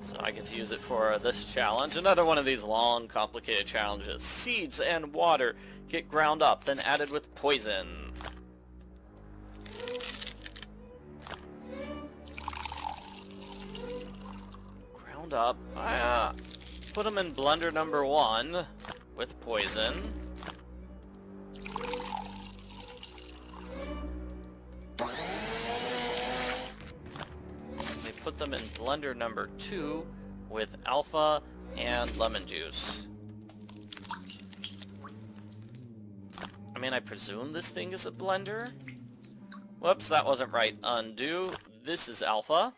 So I get to use it for this challenge. Another one of these long, complicated challenges. Seeds and water get ground up, then added with poison. Ground up. Put them in blender number 1 with poison. They put them in blender number 2 with alpha and lemon juice. I mean, I presume this thing is a blender? Whoops, that wasn't right. Undo. This is alpha.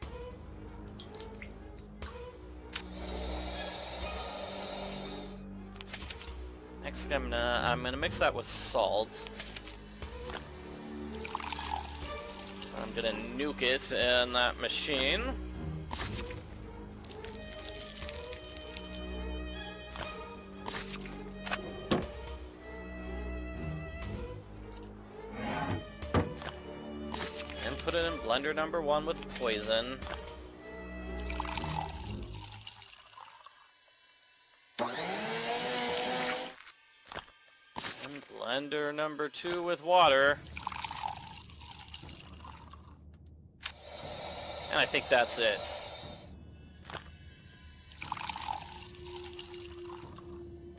Next, I'm gonna mix that with salt. I'm gonna nuke it in that machine. And put it in blender number 1 with poison. And blender number 2 with water. And I think that's it.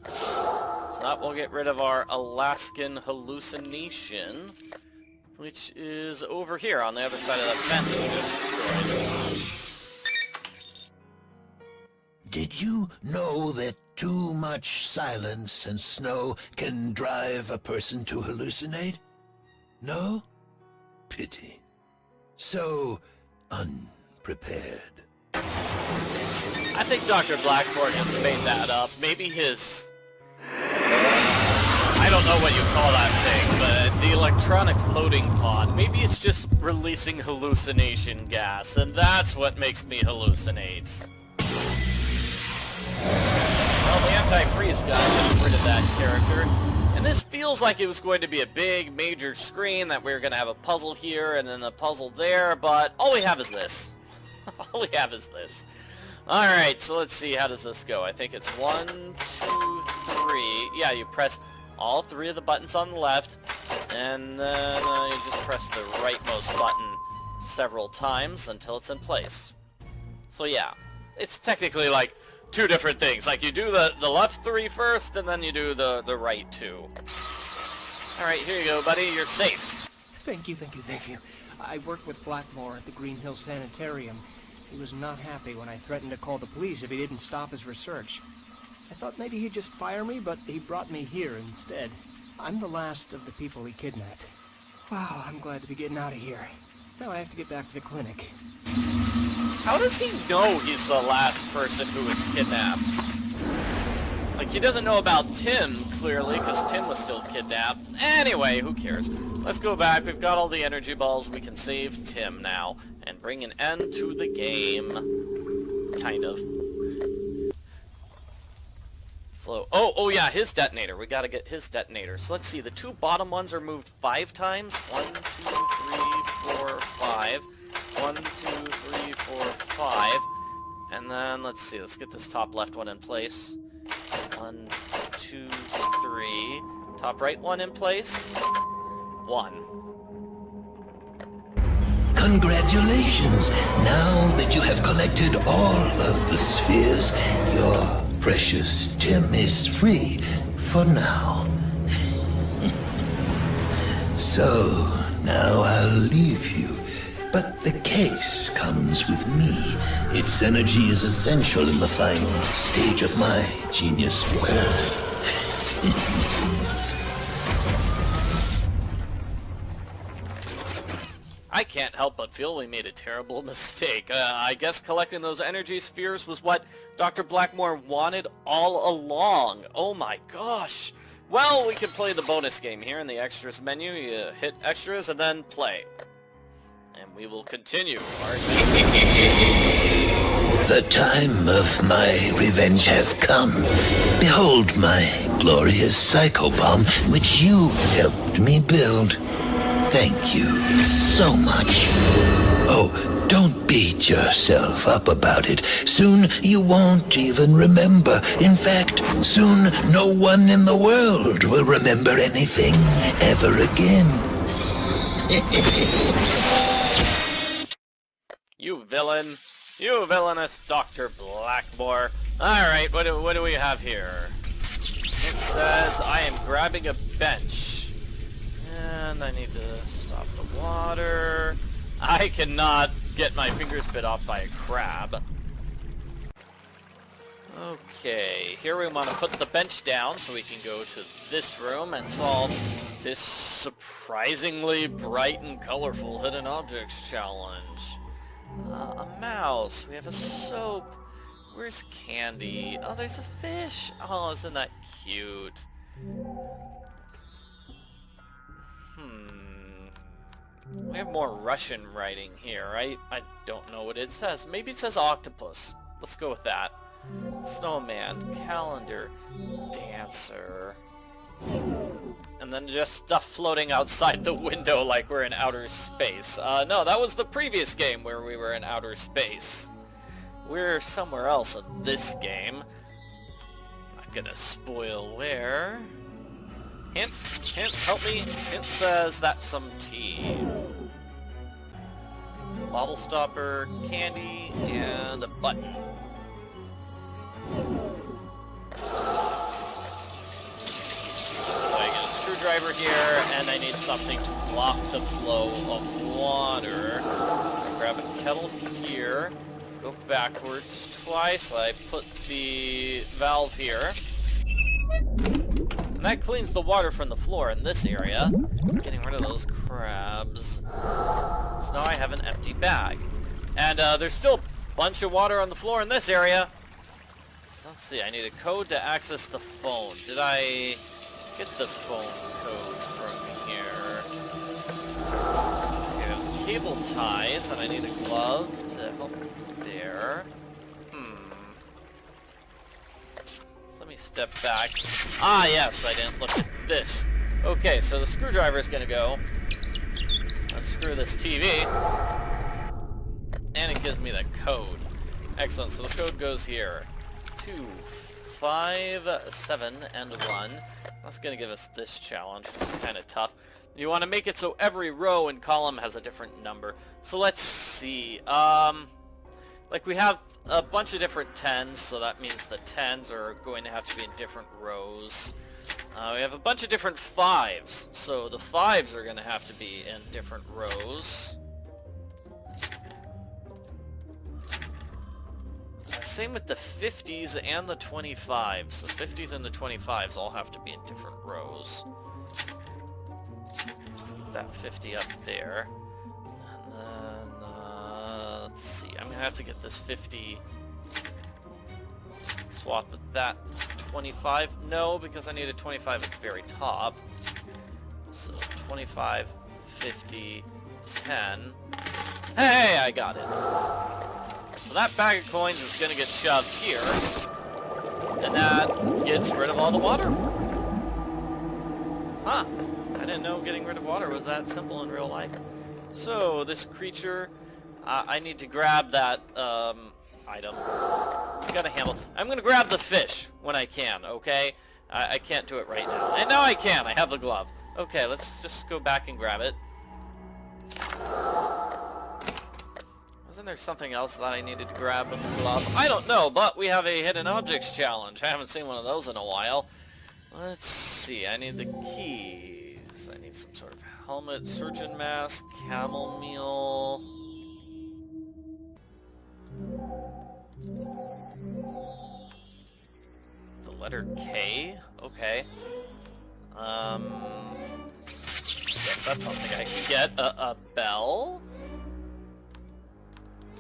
So that will get rid of our Alaskan hallucination, which is over here on the other side of that fence we just destroyed. Did you know that too much silence and snow can drive a person to hallucinate? No? Pity. So unprepared. I think Dr. Blackmore just made that up. Maybe his... I don't know what you call that thing, but the electronic floating pod, maybe it's just releasing hallucination gas, and that's what makes me hallucinate. Well, the anti-freeze guy gets rid of that character. And this feels like it was going to be a big, major screen, that we were going to have a puzzle here and then a puzzle there, but all we have is this. All we have is this. Alright, so let's see, how does this go? I think it's 1, 2, 3. Yeah, you press all 3 of the buttons on the left, and then you just press the rightmost button several times until it's in place. So yeah, it's technically like 2 different things. Like you do the left 3 first, and then you do the right 2. Alright, here you go, buddy. You're safe. Thank you, thank you, thank you. I work with Blackmore at the Green Hill Sanitarium. He was not happy when I threatened to call the police if he didn't stop his research. I thought maybe he'd just fire me, but he brought me here instead. I'm the last of the people he kidnapped. Wow, I'm glad to be getting out of here. Now I have to get back to the clinic. How does he know he's the last person who was kidnapped? Like, he doesn't know about Tim, clearly, because Tim was still kidnapped. Anyway, who cares? Let's go back. We've got all the energy balls. We can save Tim now and bring an end to the game. Kind of. So, oh yeah, his detonator. We gotta get his detonator. So let's see. The 2 bottom ones are moved 5 times. 1, 2, 3, 4, 5. 1, 2, 3, 4, 5. And then, let's see. Let's get this top left one in place. 1, 2, 3. Top right one in place. 1. Congratulations! Now that you have collected all of the spheres, your precious Tim is free for now. So, now I'll leave you. But the case comes with me. Its energy is essential in the final stage of my genius plan. I can't help but feel we made a terrible mistake. I guess collecting those energy spheres was what Dr. Blackmore wanted all along. Oh my gosh. Well, we can play the bonus game here in the extras menu. You hit extras and then play. And we will continue our The time of my revenge has come. Behold my glorious psycho bomb, which you helped me build. Thank you so much. Oh, don't beat yourself up about it. Soon you won't even remember. In fact, soon no one in the world will remember anything ever again. You villain. You villainous Dr. Blackmore. Alright, what do we have here? It says I am grabbing a bench. And I need to stop the water. I cannot get my fingers bit off by a crab. Okay, here we want to put the bench down so we can go to this room and solve this surprisingly bright and colorful hidden objects challenge. A mouse. We have a soap. Where's Candy? Oh, there's a fish. Oh, isn't that cute? We have more Russian writing here, right? I don't know what it says. Maybe it says octopus. Let's go with that. Snowman, calendar, dancer. And then just stuff floating outside the window like we're in outer space. No, that was the previous game where we were in outer space. We're somewhere else in this game. Not gonna spoil where. Hint, help me. Hint says that's some tea. Bottle stopper, candy, and a button. So I get a screwdriver here, and I need something to block the flow of water. I grab a kettle here, go backwards twice, I put the valve here. And that cleans the water from the floor in this area. Getting rid of those crabs. So now I have an empty bag. And there's still a bunch of water on the floor in this area. So let's see, I need a code to access the phone. Did I get the phone code from here? Okay, I have cable ties, and I need a glove to help there. Let me step back. Ah, yes, I didn't look at this. Okay, so the screwdriver is going to go. Unscrew this TV. And it gives me the code. Excellent, so the code goes here. 2, 5, 7, and 1. That's going to give us this challenge, which is kind of tough. You want to make it so every row and column has a different number. So let's see. Like we have a bunch of different 10s, so that means the 10s are going to have to be in different rows. We have a bunch of different 5s, so the 5s are going to have to be in different rows. Same with the 50s and the 25s. The 50s and the 25s all have to be in different rows. Let's put that 50 up there. And then, let's see, I'm going to have to get this 50 swapped with that 25. No, because I need a 25 at the very top. So 25, 50, 10. Hey, I got it. So that bag of coins is going to get shoved here. And that gets rid of all the water. Huh. I didn't know getting rid of water was that simple in real life. So, this creature, I need to grab that item. I got a handle. I'm going to grab the fish when I can, okay? I can't do it right now. And now I can. I have the glove. Okay, let's just go back and grab it. Wasn't there something else that I needed to grab with the glove? I don't know, but we have a hidden objects challenge. I haven't seen one of those in a while. Let's see. I need the keys. I need some sort of helmet, surgeon mask, camel meal. The letter K? Okay. Guess that's something I can get. A bell?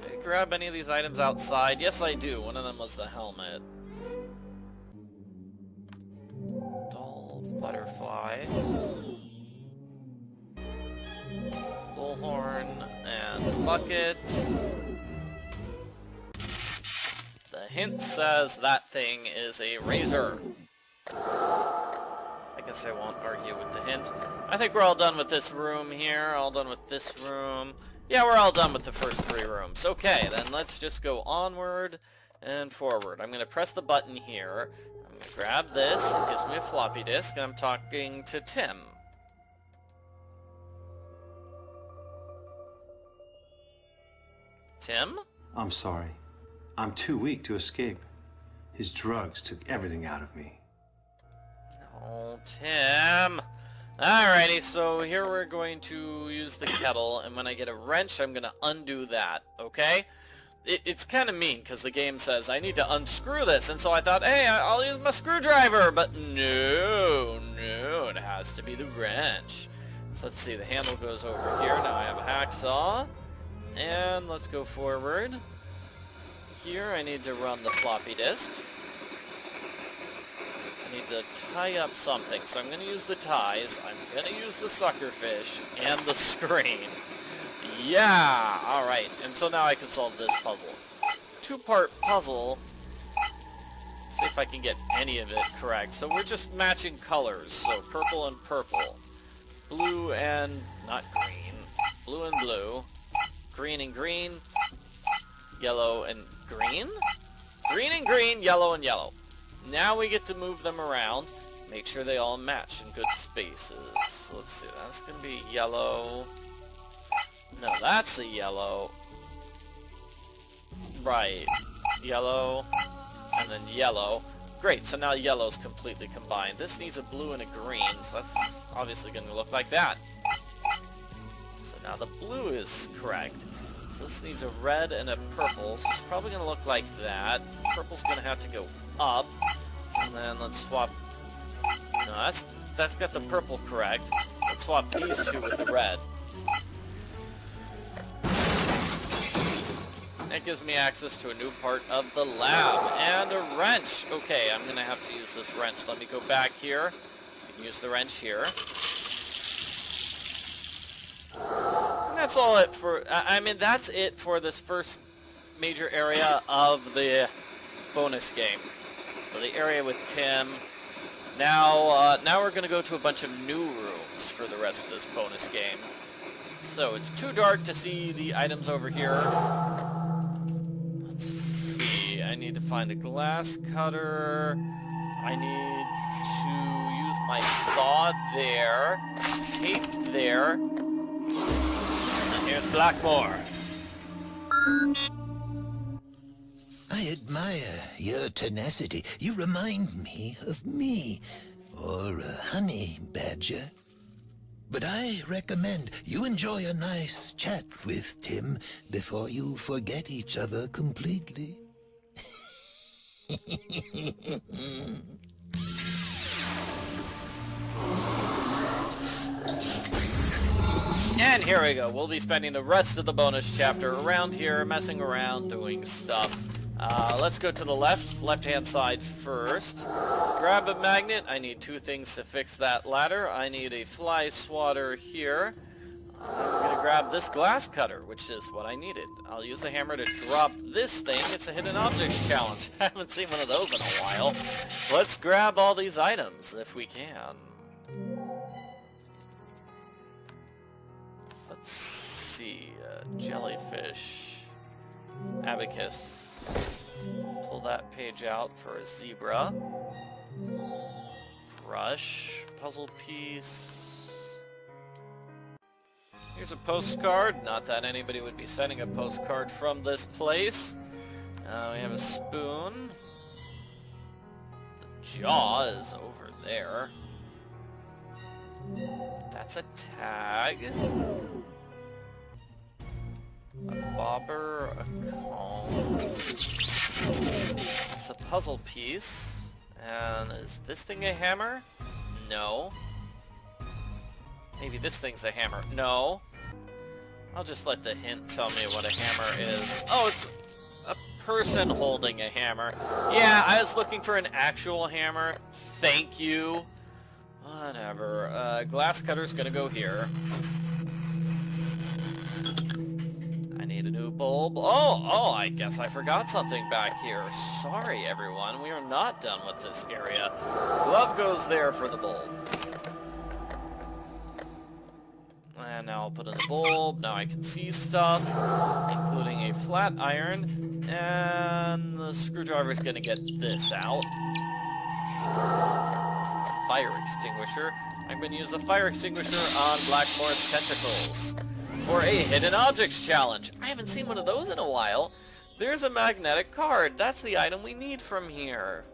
Did I grab any of these items outside? Yes, I do. One of them was the helmet. Doll Butterfly. Bullhorn and bucket. The hint says that thing is a razor. I guess I won't argue with the hint. I think we're all done with this room here. All done with this room. Yeah, we're all done with the first 3 rooms. Okay, then let's just go onward and forward. I'm going to press the button here. I'm going to grab this. It gives me a floppy disk, and I'm talking to Tim. Tim? I'm sorry. I'm too weak to escape. His drugs took everything out of me. Oh, Tim. Alrighty, so here we're going to use the kettle, and when I get a wrench, I'm going to undo that, okay? It's kind of mean, because the game says I need to unscrew this, and so I thought, hey, I'll use my screwdriver, but no, it has to be the wrench. So let's see, the handle goes over here. Now I have a hacksaw, and let's go forward. Here I need to run the floppy disk. I need to tie up something, so I'm going to use the ties, I'm going to use the suckerfish, and the screen. Yeah! Alright, and so now I can solve this puzzle. 2-part puzzle. See if I can get any of it correct. So we're just matching colors, so purple and purple. Blue and... not green. Blue and blue. Green and green. Yellow and green? Green and green, yellow and yellow. Now we get to move them around, make sure they all match in good spaces. So let's see, that's going to be yellow. No, that's a yellow. Right. Yellow. And then yellow. Great, so now yellow's completely combined. This needs a blue and a green, so that's obviously going to look like that. So now the blue is correct. So this needs a red and a purple, so it's probably going to look like that. Purple's going to have to go up. And then let's swap... No, that's got the purple correct. Let's swap these two with the red. That gives me access to a new part of the lab. And a wrench. Okay, I'm going to have to use this wrench. Let me go back here. I can use the wrench here. And that's all it for... I mean, that's it for this first major area of the bonus game. So the area with Tim. Now we're going to go to a bunch of new rooms for the rest of this bonus game. So it's too dark to see the items over here. Let's see. I need to find a glass cutter. I need to use my saw there. Tape there. And here's Blackmore. I admire your tenacity. You remind me of me, or a honey badger. But I recommend you enjoy a nice chat with Tim before you forget each other completely. And here we go. We'll be spending the rest of the bonus chapter around here, messing around, doing stuff. Let's go to the left-hand side first. Grab a magnet. I need 2 things to fix that ladder. I need a fly swatter here. I'm going to grab this glass cutter, which is what I needed. I'll use the hammer to drop this thing. It's a hidden objects challenge. I haven't seen one of those in a while. Let's grab all these items if we can. Let's see. Jellyfish. Abacus. Pull that page out for a zebra. Brush. Puzzle piece. Here's a postcard. Not that anybody would be sending a postcard from this place. We have a spoon. The jaw is over there. That's a tag. A bobber, a comb. It's a puzzle piece. And is this thing a hammer? No. Maybe this thing's a hammer. No. I'll just let the hint tell me what a hammer is. Oh, it's a person holding a hammer. Yeah, I was looking for an actual hammer. Thank you. Whatever. Glass cutter's gonna go here. I need a new bulb. Oh, I guess I forgot something back here. Sorry, everyone. We are not done with this area. Glove goes there for the bulb. And now I'll put in the bulb. Now I can see stuff, including a flat iron. And the screwdriver's gonna get this out. Fire extinguisher. I'm going to use the fire extinguisher on Blackmore's tentacles for a hidden objects challenge. I haven't seen one of those in a while. There's a magnetic card. That's the item we need from here.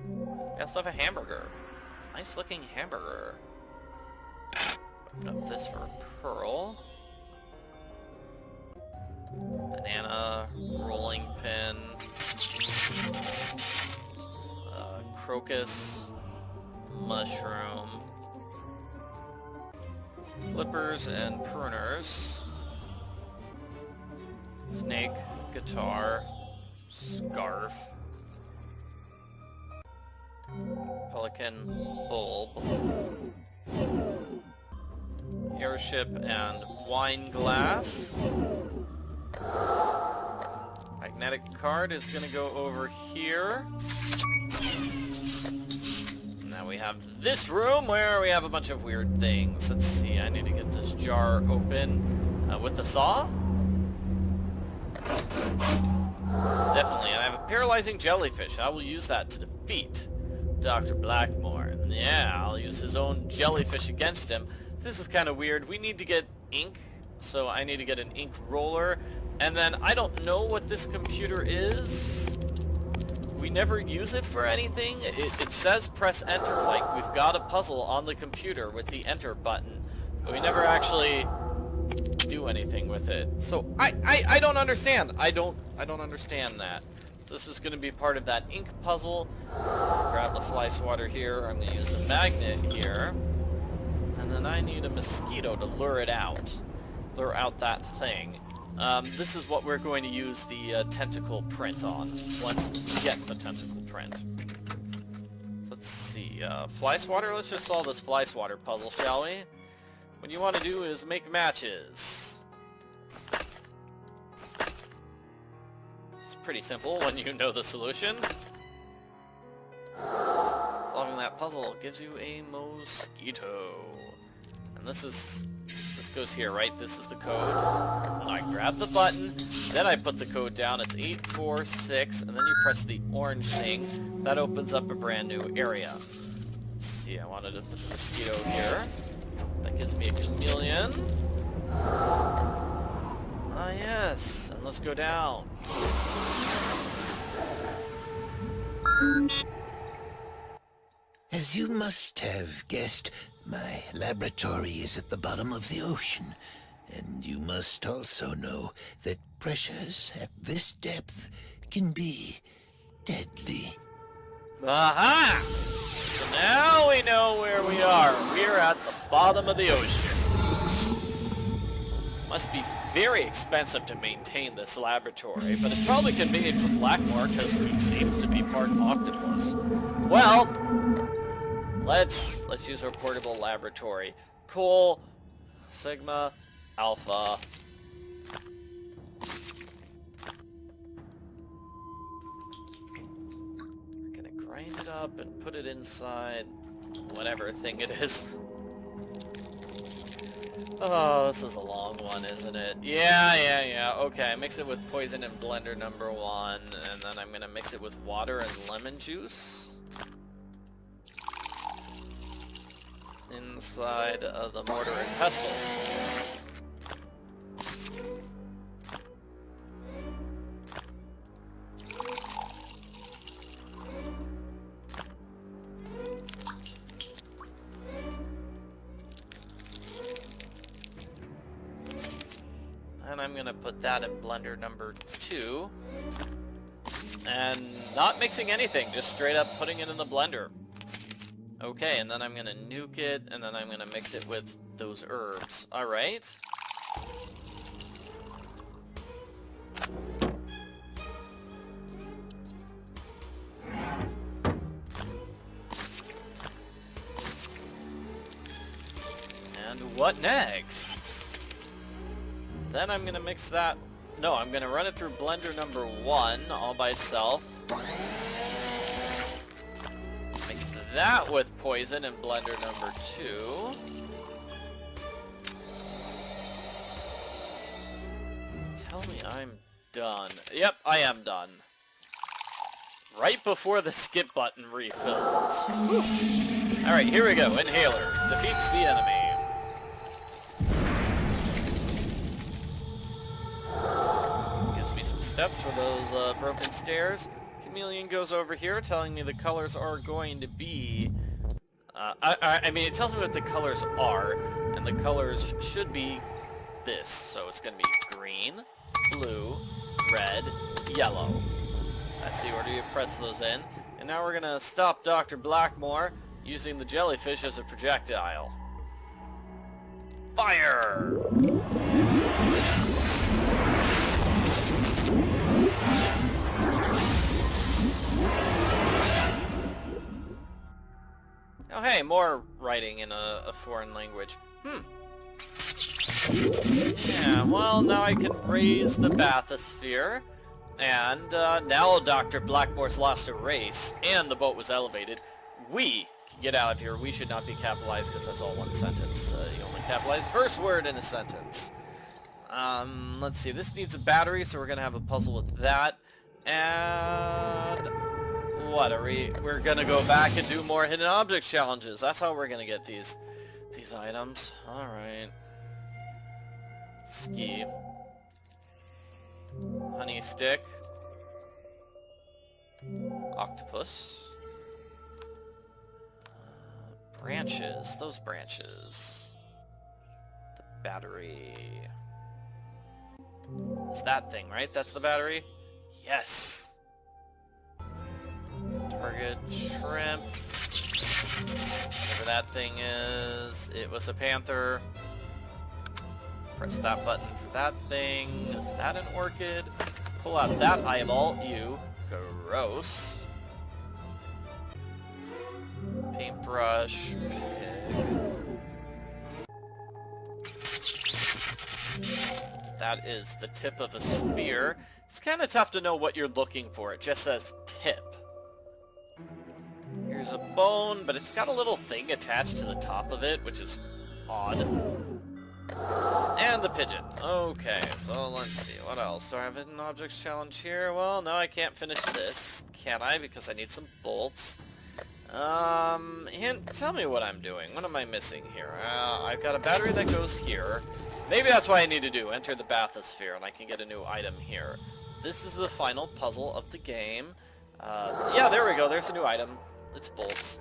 We also have a hamburger. Nice looking hamburger. Open up this for a pearl. Banana, rolling pin, crocus, mushroom, flippers and pruners, snake, guitar, scarf, pelican, bulb, airship and wine glass. Magnetic card is gonna go over here. Now we have this room where we have a bunch of weird things. Let's see, I need to get this jar open with the saw. Definitely, and I have a paralyzing jellyfish. I will use that to defeat Dr. Blackmore. Yeah, I'll use his own jellyfish against him. This is kind of weird. We need to get ink, so I need to get an ink roller. And then I don't know what this computer is. We never use it for anything. It says press enter, like we've got a puzzle on the computer with the enter button, but we never actually do anything with it. So I don't understand. I don't understand that. This is going to be part of that ink puzzle. Grab the fly swatter here. I'm going to use a magnet here, and then I need a mosquito to lure it out. Lure out that thing. This is what we're going to use the tentacle print on, once we get the tentacle print. So let's see, fly swatter, let's just solve this fly swatter puzzle, shall we? What you want to do is make matches. It's pretty simple when you know the solution. Solving that puzzle gives you a mosquito. And this goes here, right? This is the code. And I grab the button, then I put the code down. It's 846, and then you press the orange thing. That opens up a brand new area. Let's see, I wanted to put the mosquito here. That gives me a chameleon. Ah, yes. And let's go down. As you must have guessed, my laboratory is at the bottom of the ocean, and you must also know that pressures at this depth can be deadly. Aha! So now we know where we are. We're at the bottom of the ocean. Must be very expensive to maintain this laboratory, but it's probably convenient for Blackmore because he seems to be part octopus. Well, let's use our portable laboratory. Cool. Sigma. Alpha. We're gonna grind it up and put it inside whatever thing it is. Oh, this is a long one, isn't it? Yeah. Okay, mix it with poison and blender number 1, and then I'm gonna mix it with water and lemon juice. Inside of the mortar and pestle. And I'm gonna put that in blender number 2. And not mixing anything, just straight up putting it in the blender. Okay, and then I'm gonna nuke it, and then I'm gonna mix it with those herbs. Alright. what next? Then I'm gonna mix that... No, I'm gonna run it through blender number 1 all by itself. Mix that with poison in blender number 2. Tell me I'm done. Yep, I am done. Right before the skip button refills. Alright, here we go. Inhaler defeats the enemy. Gives me some steps for those broken stairs. Chameleon goes over here telling me the colors are going to be... I mean, it tells me what the colors are, and the colors should be this. So it's going to be green, blue, red, yellow. That's the order you press those in. And now we're going to stop Dr. Blackmore using the jellyfish as a projectile. Fire! Oh hey, more writing in a foreign language. Yeah, well, now I can raise the bathysphere. And now Dr. Blackmore's lost a race, and the boat was elevated. We can get out of here. We should not be capitalized because that's all one sentence. You only capitalize first word in a sentence. Let's see. This needs a battery, so we're going to have a puzzle with that. And... what are we? We're going to go back and do more hidden object challenges. That's how we're going to get these items. Alright. Ski. Honey stick. Octopus. Branches. Those branches. The battery. It's that thing, right? That's the battery? Yes! Target shrimp. Whatever that thing is. It was a panther. Press that button for that thing. Is that an orchid? Pull out that eyeball. Ew. Gross. Paintbrush. That is the tip of a spear. It's kind of tough to know what you're looking for. It just says tip. Here's a bone, but it's got a little thing attached to the top of it, which is odd. And the pigeon. Okay, so let's see. What else? Do I have hidden objects challenge here? Well, no, I can't finish this. Can I? Because I need some bolts. Hint, tell me what I'm doing. What am I missing here? I've got a battery that goes here. Maybe that's what I need to do. Enter the bathysphere, and I can get a new item here. This is the final puzzle of the game. Yeah, there we go. There's a new item. It's bolts.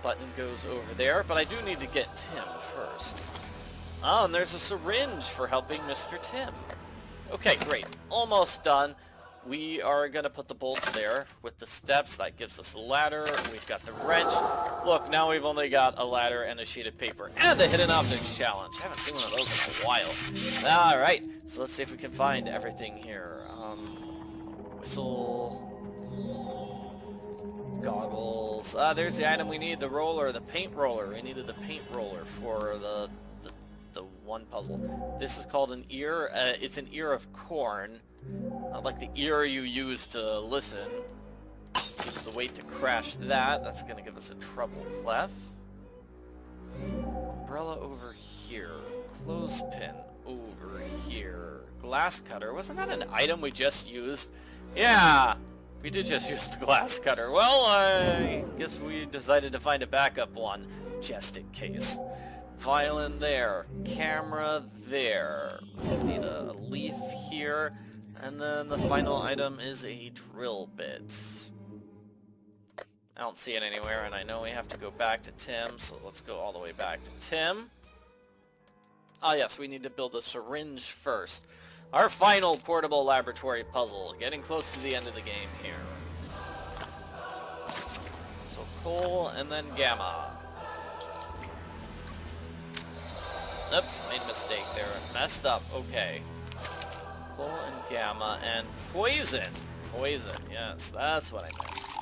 Button goes over there, but I do need to get Tim first. Oh, and there's a syringe for helping Mr. Tim. Okay, great. Almost done. We are going to put the bolts there with the steps. That gives us the ladder. We've got the wrench. Look, now we've only got a ladder and a sheet of paper. And a hidden objects challenge. I haven't seen one of those in a while. Alright, so let's see if we can find everything here. Whistle. Goggles. There's the item we need. The roller, the paint roller. We needed the paint roller for the one puzzle. This is called an ear. It's an ear of corn. Not like the ear you use to listen. Use the weight to crash that. That's going to give us a treble clef. Umbrella over here. Clothespin over here. Glass cutter. Wasn't that an item we just used? Yeah! We did just use the glass cutter. Well, I guess we decided to find a backup one. Just in case. Violin there. Camera there. We need a leaf here. And then the final item is a drill bit. I don't see it anywhere, and I know we have to go back to Tim, so let's go all the way back to Tim. Ah yes, we need to build a syringe first. Our final portable laboratory puzzle, getting close to the end of the game here. So coal and then gamma. Oops, made a mistake there. Messed up, okay. Coal and gamma and poison. Poison, yes, that's what I missed.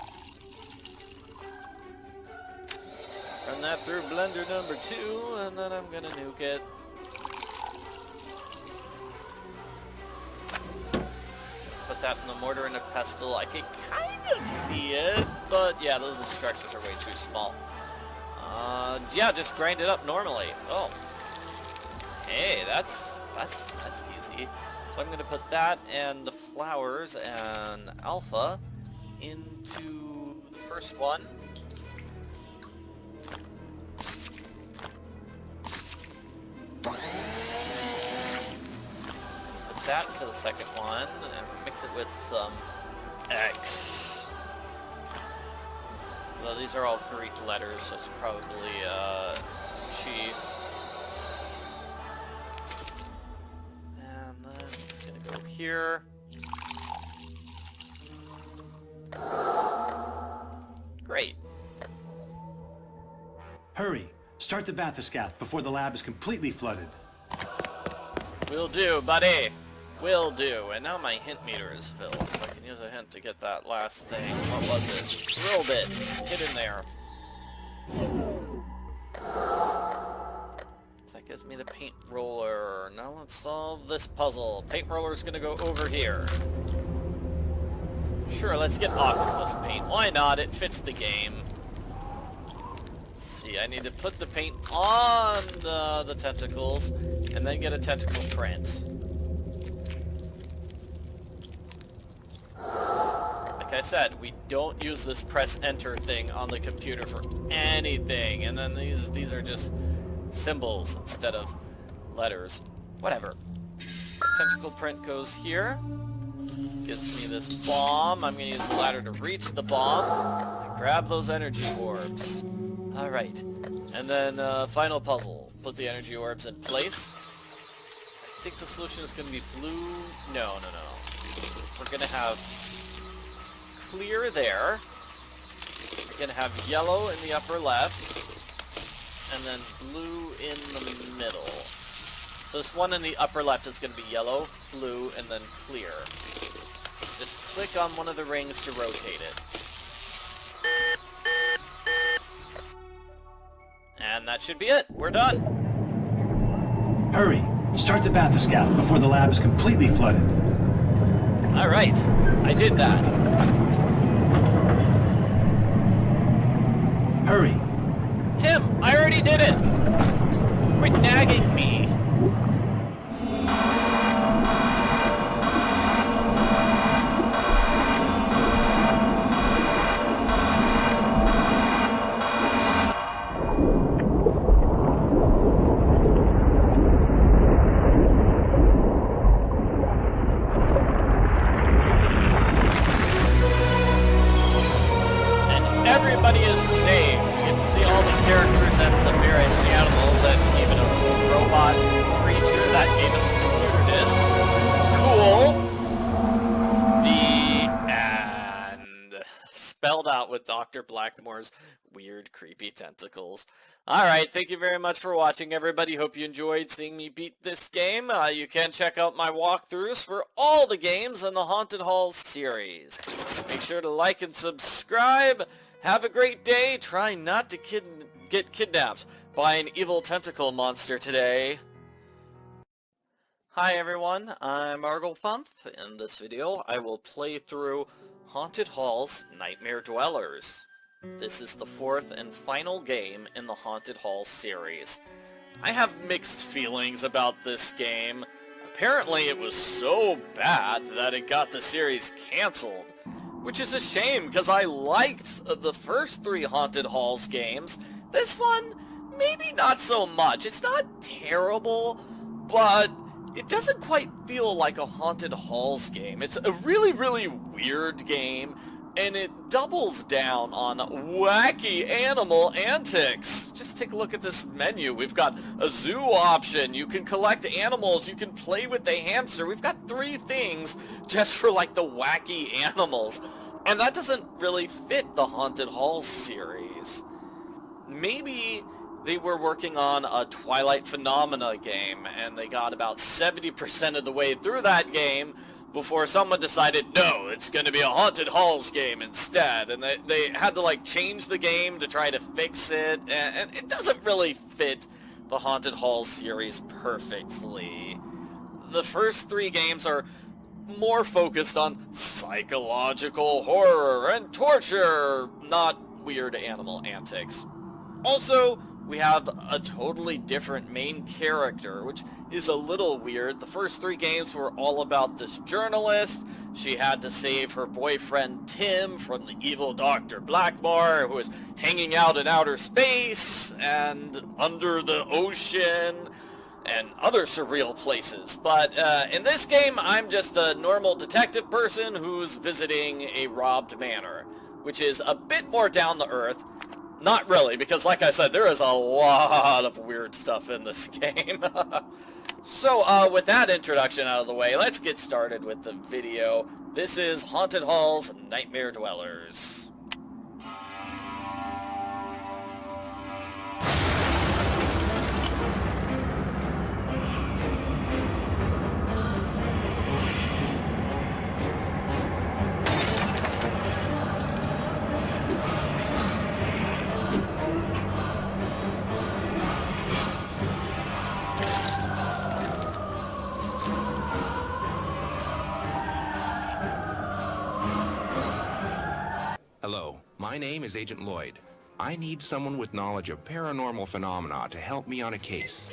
Run that through blender number 2, and then I'm gonna nuke it. that in the mortar and a pestle. I can kind of see it, but yeah, those instructions are way too small. Yeah, just grind it up normally. Oh. Hey, that's easy. So I'm gonna put that and the flowers and alpha into the first one. Put that into the second one and mix it with some X. Well, these are all Greek letters, so it's probably chi. And then it's gonna go here. Great. Hurry! Start the bathyscath before the lab is completely flooded. Will do, buddy. Will do. And now my hint meter is filled, so I can use a hint to get that last thing. What was it? Drill bit. Get in there. So that gives me the paint roller. Now let's solve this puzzle. Paint roller's gonna go over here. Sure, let's get octopus paint. Why not? It fits the game. Let's see, I need to put the paint on the tentacles and then get a tentacle print. Like I said, we don't use this press enter thing on the computer for anything, and then these are just symbols instead of letters. Whatever. Tentacle print goes here. Gives me this bomb. I'm gonna use the ladder to reach the bomb. And grab those energy orbs. Alright. And then final puzzle. Put the energy orbs in place. I think the solution is gonna be blue. No. We're gonna have clear there. We're gonna have yellow in the upper left, and then blue in the middle. So this one in the upper left is gonna be yellow, blue, and then clear. Just click on one of the rings to rotate it. And that should be it. We're done. Hurry! Start the bathyscath before the lab is completely flooded. Alright, I did that. Hurry! Tim, I already did it! Quit nagging me! Everybody is saved. You get to see all the characters and the various animals and even a cool robot creature that gave us a computer disc. Cool. The end. Spelled out with Dr. Blackmore's weird, creepy tentacles. Alright, thank you very much for watching, everybody. Hope you enjoyed seeing me beat this game. You can check out my walkthroughs for all the games in the Haunted Halls series. Make sure to like and subscribe. Have a great day. Try not to get kidnapped by an evil tentacle monster today. Hi everyone, I'm Arglefump. In this video, I will play through Haunted Halls Nightmare Dwellers. This is the fourth and final game in the Haunted Halls series. I have mixed feelings about this game. Apparently it was so bad that it got the series cancelled. Which is a shame, because I liked the first three Haunted Halls games. This one, maybe not so much. It's not terrible, but it doesn't quite feel like a Haunted Halls game. It's a really, really weird game, and it doubles down on wacky animal antics. Just take a look at this menu. We've got a zoo option. You can collect animals. You can play with the hamster. We've got 3 things just for like the wacky animals. And that doesn't really fit the Haunted Halls series. Maybe they were working on a Twilight Phenomena game, and they got about 70% of the way through that game before someone decided, no, it's going to be a Haunted Halls game instead. And they had to like change the game to try to fix it, and it doesn't really fit the Haunted Halls series perfectly. The first 3 games are more focused on psychological horror and torture, not weird animal antics. Also, we have a totally different main character, which is a little weird. The first 3 games were all about this journalist. She had to save her boyfriend Tim from the evil Dr. Blackmore, who was hanging out in outer space and under the ocean and other surreal places. But in this game, I'm just a normal detective person who's visiting a robbed manor, which is a bit more down to earth. Not really, because like I said, there is a lot of weird stuff in this game. So, with that introduction out of the way, let's get started with the video. This is Haunted Halls Nightmare Dwellers. Hello, my name is Agent Lloyd. I need someone with knowledge of paranormal phenomena to help me on a case.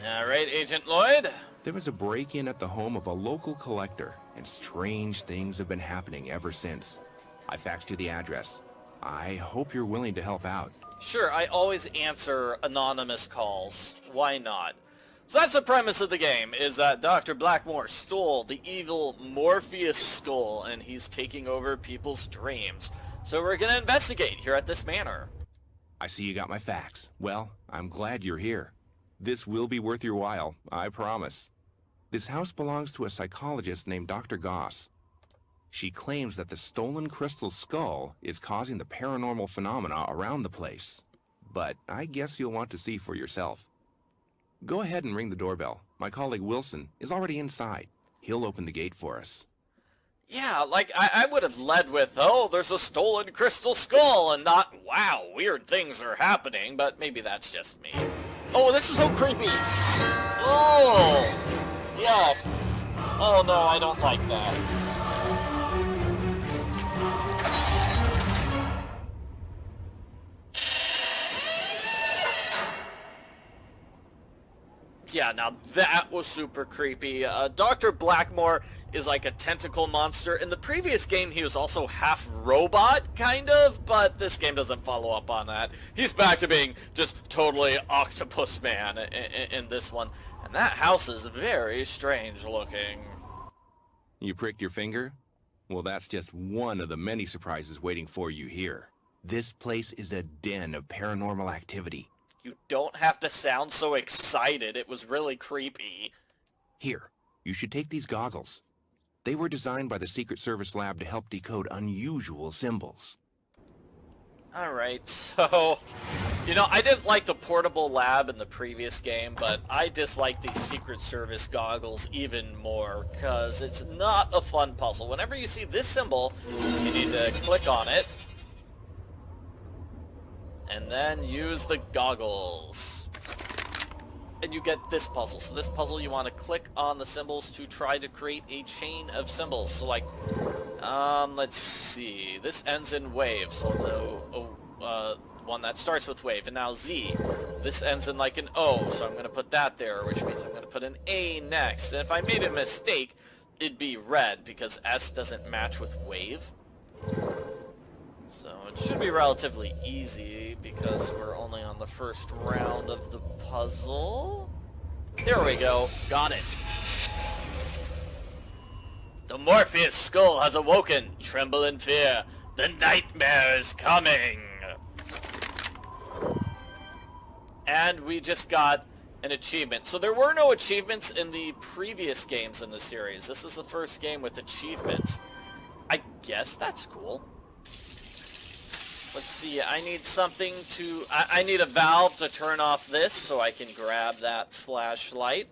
Alright, Agent Lloyd. There was a break-in at the home of a local collector, and strange things have been happening ever since. I faxed you the address. I hope you're willing to help out. Sure, I always answer anonymous calls. Why not? So that's the premise of the game, is that Dr. Blackmore stole the evil Morpheus skull, and he's taking over people's dreams. So we're gonna investigate here at this manor. I see you got my fax. Well, I'm glad you're here. This will be worth your while, I promise. This house belongs to a psychologist named Dr. Goss. She claims that the stolen crystal skull is causing the paranormal phenomena around the place. But I guess you'll want to see for yourself. Go ahead and ring the doorbell. My colleague Wilson is already inside. He'll open the gate for us. Yeah, like, I would have led with, oh, there's a stolen crystal skull, and not, wow, weird things are happening, but maybe that's just me. Oh, this is so creepy! Oh! Yeah. Oh no, I don't like that. Yeah, now that was super creepy. Dr. Blackmore is like a tentacle monster. In the previous game, he was also half robot, kind of, but this game doesn't follow up on that. He's back to being just totally octopus man in this one. And that house is very strange looking. You pricked your finger? Well, that's just one of the many surprises waiting for you here. This place is a den of paranormal activity. You don't have to sound so excited. It was really creepy. Here, you should take these goggles. They were designed by the Secret Service lab to help decode unusual symbols. Alright, so, you know, I didn't like the portable lab in the previous game, but I dislike these Secret Service goggles even more, because it's not a fun puzzle. Whenever you see this symbol, you need to click on it, and then use the goggles. And you get this puzzle. So this puzzle, you want to click on the symbols to try to create a chain of symbols. So like, let's see. This ends in wave, so the one that starts with wave. And now Z. This ends in like an O, so I'm going to put that there, which means I'm going to put an A next. And if I made a mistake, it'd be red, because S doesn't match with wave. So it should be relatively easy because we're only on the first round of the puzzle. There we go. Got it. The Morpheus skull has awoken. Tremble in fear. The nightmare is coming. And we just got an achievement. So there were no achievements in the previous games in the series. This is the first game with achievements. I guess that's cool. Let's see, I need something to... I need a valve to turn off this so I can grab that flashlight.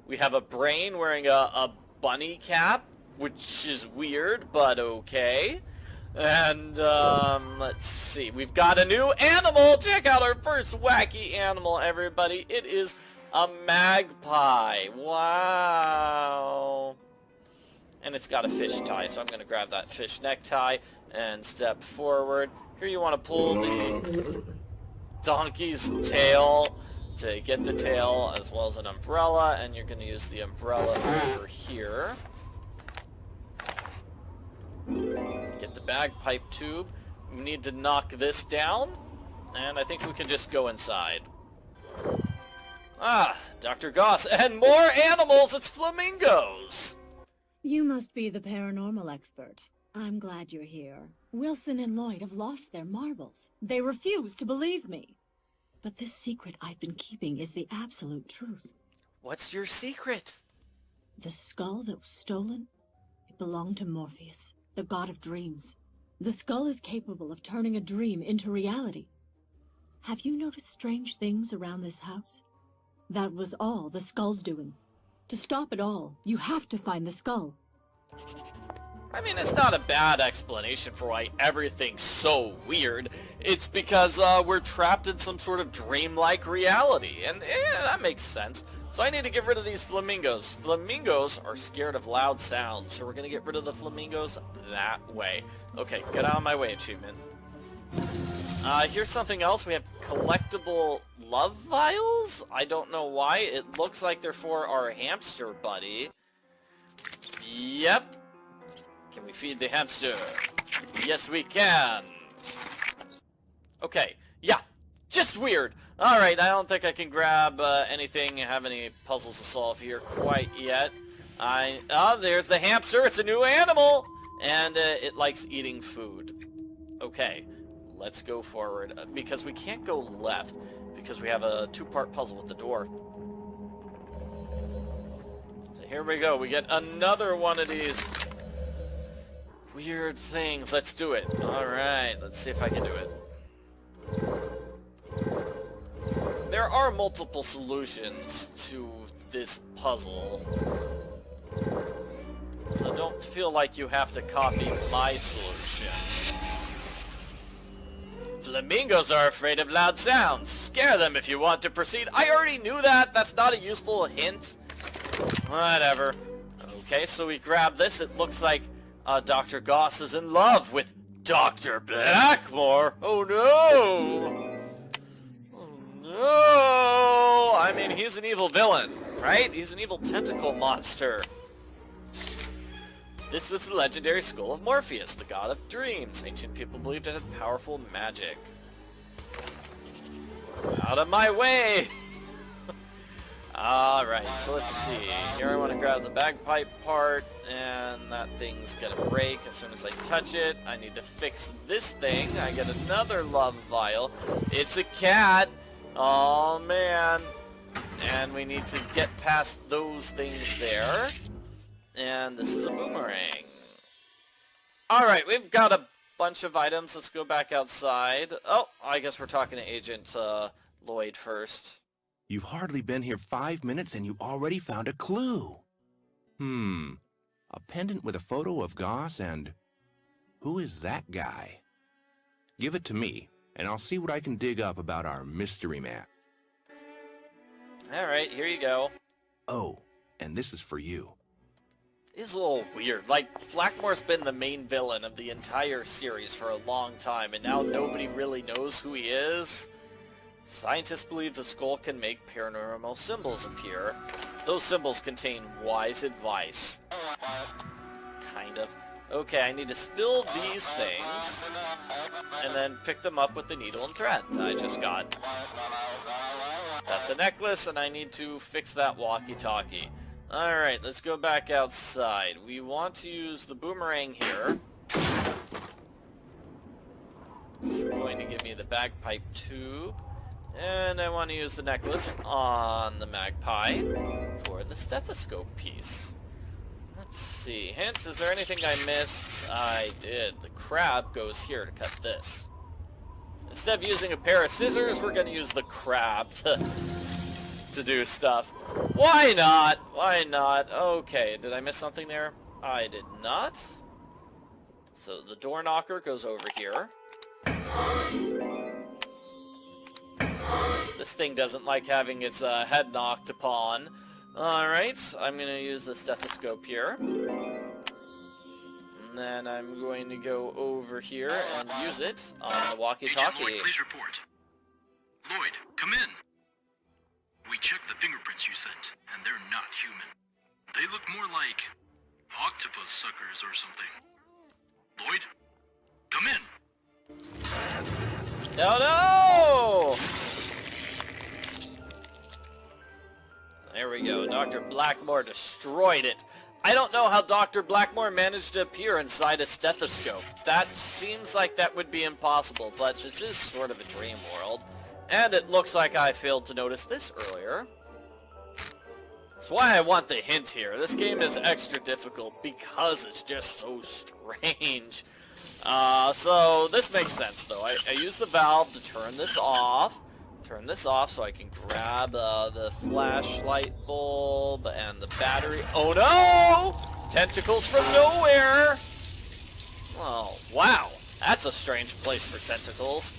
We have a brain wearing a bunny cap, which is weird, but okay. And, let's see. We've got a new animal! Check out our first wacky animal, everybody. It is a magpie. Wow. and it's got a fish tie, so I'm going to grab that fish necktie and step forward. Here you want to pull the donkey's tail to get the tail, as well as an umbrella, and you're going to use the umbrella over here. Get the bagpipe tube. We need to knock this down, and I think we can just go inside. Ah, Dr. Goss, and more animals! It's flamingos! You must be the paranormal expert. I'm glad you're here. Wilson and Lloyd have lost their marbles. They refuse to believe me. But this secret I've been keeping is the absolute truth. What's your secret? The skull that was stolen, it belonged to Morpheus, the god of dreams. The skull is capable of turning a dream into reality. Have you noticed strange things around this house? That was all the skull's doing. To stop it all, you have to find the skull. I mean, it's not a bad explanation for why everything's so weird. It's because we're trapped in some sort of dreamlike reality, and that makes sense. So I need to get rid of these flamingos. Flamingos are scared of loud sounds, so we're going to get rid of the flamingos that way. Okay, get out of my way, achievement. Here's something else. We have collectible love vials? I don't know why. It looks like they're for our hamster buddy. Yep. Can we feed the hamster? Yes, we can. Okay, yeah. Just weird. Alright, I don't think I can grab anything, have any puzzles to solve here quite yet. There's the hamster. It's a new animal. And it likes eating food. Okay, let's go forward. Because we can't go left. Because we have a two-part puzzle with the door. So here we go. We get another one of these weird things. Let's do it. Alright, let's see if I can do it. There are multiple solutions to this puzzle. So don't feel like you have to copy my solution. Flamingos are afraid of loud sounds. Scare them if you want to proceed. I already knew that. That's not a useful hint. Whatever. Okay, so we grab this. It looks like Dr. Goss is in love with Dr. Blackmore. Oh no! No! I mean, he's an evil villain, right? He's an evil tentacle monster. This was the legendary skull of Morpheus, the god of dreams. Ancient people believed it had powerful magic. Out of my way! Alright, so let's see. Here I want to grab the bagpipe part, and that thing's gonna break as soon as I touch it. I need to fix this thing. I get another love vial. It's a cat! Oh man. And we need to get past those things there. And this is a boomerang. Alright, we've got a bunch of items. Let's go back outside. Oh, I guess we're talking to Agent Lloyd first. You've hardly been here 5 minutes and you already found a clue. A pendant with a photo of Goss and... who is that guy? Give it to me, and I'll see what I can dig up about our mystery man. Alright, here you go. Oh, and this is for you. It's a little weird. Like, Blackmore's been the main villain of the entire series for a long time, and now nobody really knows who he is. Scientists believe the skull can make paranormal symbols appear. Those symbols contain wise advice. Kind of. Okay, I need to spill these things, and then pick them up with the needle and thread that I just got. That's a necklace, and I need to fix that walkie-talkie. Alright, let's go back outside. We want to use the boomerang here. It's going to give me the bagpipe tube. And I want to use the necklace on the magpie for the stethoscope piece. Let's see. Hint, is there anything I missed? I did. The crab goes here to cut this. Instead of using a pair of scissors, we're going to use the crab to do stuff. Why not? Why not? Okay, did I miss something there? I did not. So the door knocker goes over here. This thing doesn't like having its head knocked upon. Alright, I'm going to use the stethoscope here. then I'm going to go over here and use it on the walkie-talkie. Agent Lloyd, please report. Lloyd, come in. We checked the fingerprints you sent, and they're not human. They look more like octopus suckers or something. Lloyd, come in. No! There we go. Dr. Blackmore destroyed it. I don't know how Dr. Blackmore managed to appear inside a stethoscope. That seems like that would be impossible, but this is sort of a dream world. And it looks like I failed to notice this earlier. That's why I want the hint here. This game is extra difficult because it's just so strange. So this makes sense though. I use the valve to turn this off. Turn this off so I can grab the flashlight bulb and the battery. Oh no! Tentacles from nowhere! Oh, wow. That's a strange place for tentacles.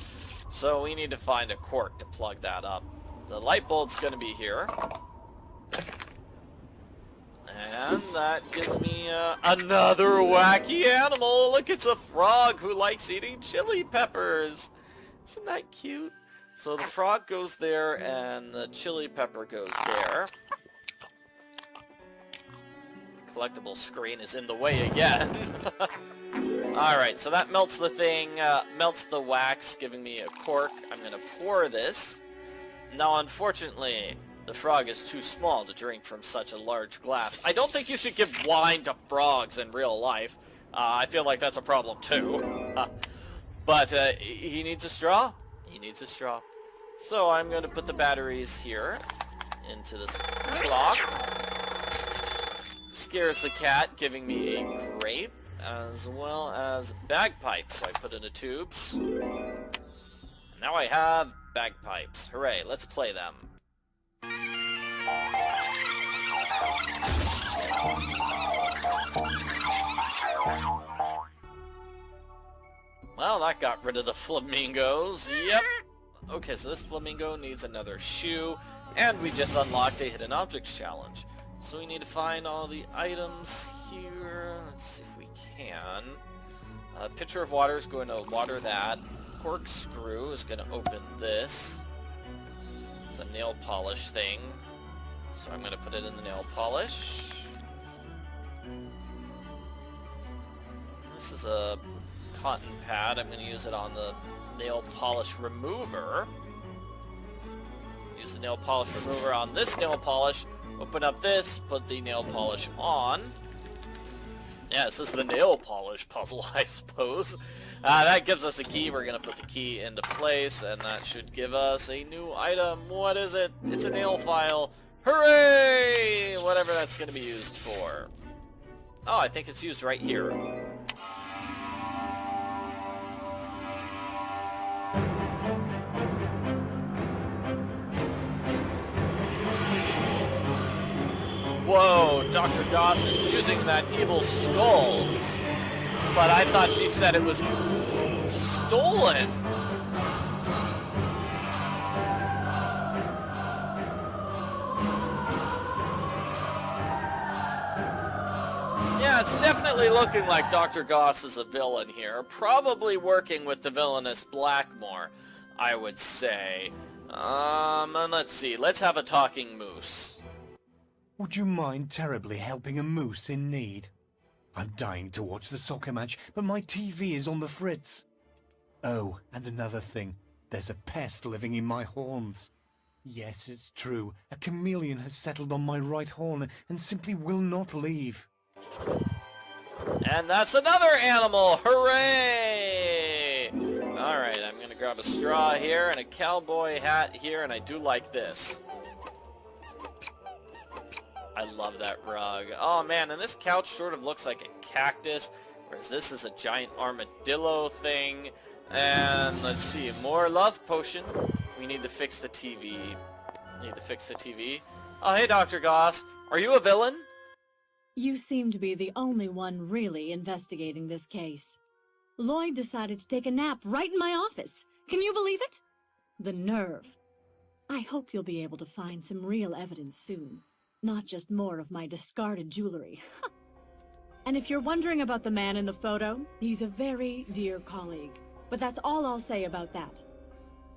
So we need to find a cork to plug that up. The light bulb's gonna be here. And that gives me another wacky animal. Look, it's a frog who likes eating chili peppers. Isn't that cute? So the frog goes there and the chili pepper goes there. The collectible screen is in the way again. Alright, so that melts the thing, melts the wax, giving me a cork. I'm gonna pour this. Now, unfortunately, the frog is too small to drink from such a large glass. I don't think you should give wine to frogs in real life. I feel like that's a problem too. But he needs a straw. He needs a straw. So I'm going to put the batteries here into this clock. Scares the cat, giving me a grape, as well as bagpipes. I put into tubes. Now I have bagpipes. Hooray, let's play them. Well, that got rid of the flamingos. Yep. Okay, so this flamingo needs another shoe, and we just unlocked a hidden objects challenge. So we need to find all the items here. Let's see if we can. A pitcher of water is going to water that. Corkscrew is going to open this. It's a nail polish thing. So I'm going to put it in the nail polish. This is a cotton pad. I'm going to use it on the nail polish remover. Use the nail polish remover on this nail polish. Open up this, put the nail polish on. Yeah, this is the nail polish puzzle, I suppose. That gives us a key. We're going to put the key into place, and that should give us a new item. What is it? It's a nail file. Hooray! Whatever that's going to be used for. Oh, I think it's used right here. Whoa, Dr. Goss is using that evil skull. But I thought she said it was stolen. Yeah, it's definitely looking like Dr. Goss is a villain here. Probably working with the villainous Blackmore, I would say. And let's see. Let's have a talking moose. Would you mind terribly helping a moose in need? I'm dying to watch the soccer match, but my TV is on the fritz. Oh, and another thing. There's a pest living in my horns. Yes, it's true. A chameleon has settled on my right horn and simply will not leave. And that's another animal! Hooray! Alright, I'm gonna grab a straw here and a cowboy hat here, and I do like this. I love that rug. Oh man, and this couch sort of looks like a cactus, whereas this is a giant armadillo thing. And let's see, more love potion. We need to fix the TV. Oh, hey, Dr. Goss. Are you a villain? You seem to be the only one really investigating this case. Lloyd decided to take a nap right in my office. Can you believe it? The nerve. I hope you'll be able to find some real evidence soon. Not just more of my discarded jewelry. And if you're wondering about the man in the photo, he's a very dear colleague. But that's all I'll say about that.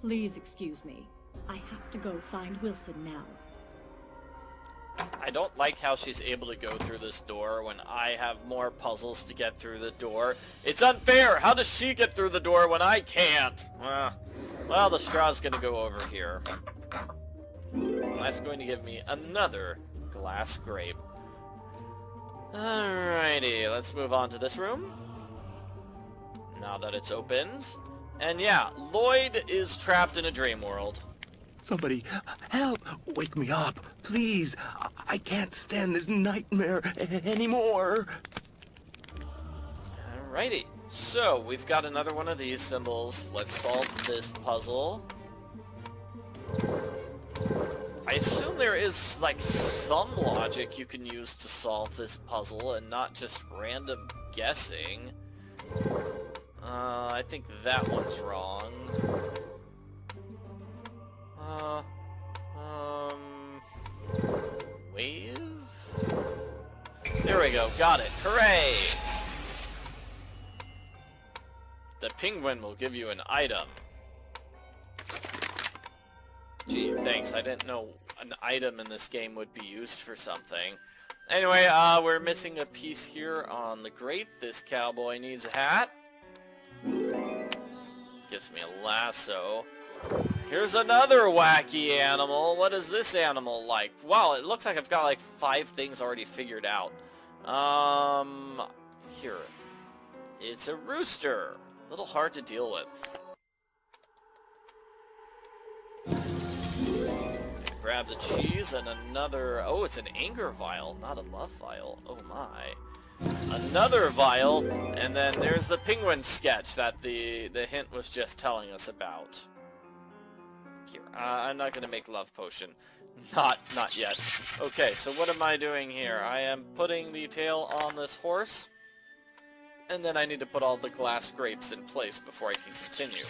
Please excuse me. I have to go find Wilson now. I don't like how she's able to go through this door when I have more puzzles to get through the door. It's unfair! How does she get through the door when I can't? Well, the straw's gonna go over here. That's going to give me another glass grape. Alrighty, let's move on to this room. Now that it's opened. And yeah, Lloyd is trapped in a dream world. Somebody, help! Wake me up, please! I can't stand this nightmare anymore! Alrighty, so we've got another one of these symbols. Let's solve this puzzle. I assume there is, like, some logic you can use to solve this puzzle and not just random guessing. I think that one's wrong. Wave? There we go, got it. Hooray! The penguin will give you an item. Gee, thanks. I didn't know an item in this game would be used for something. Anyway, we're missing a piece here on the grate. This cowboy needs a hat. Gives me a lasso. Here's another wacky animal. What is this animal like? Wow, it looks like I've got like 5 things already figured out. Here. It's a rooster. A little hard to deal with. Grab the cheese and another... Oh, it's an anger vial, not a love vial. Oh my. Another vial, and then there's the penguin sketch that the hint was just telling us about. Here, I'm not gonna make love potion. Not yet. Okay, so what am I doing here? I am putting the tail on this horse, and then I need to put all the glass grapes in place before I can continue.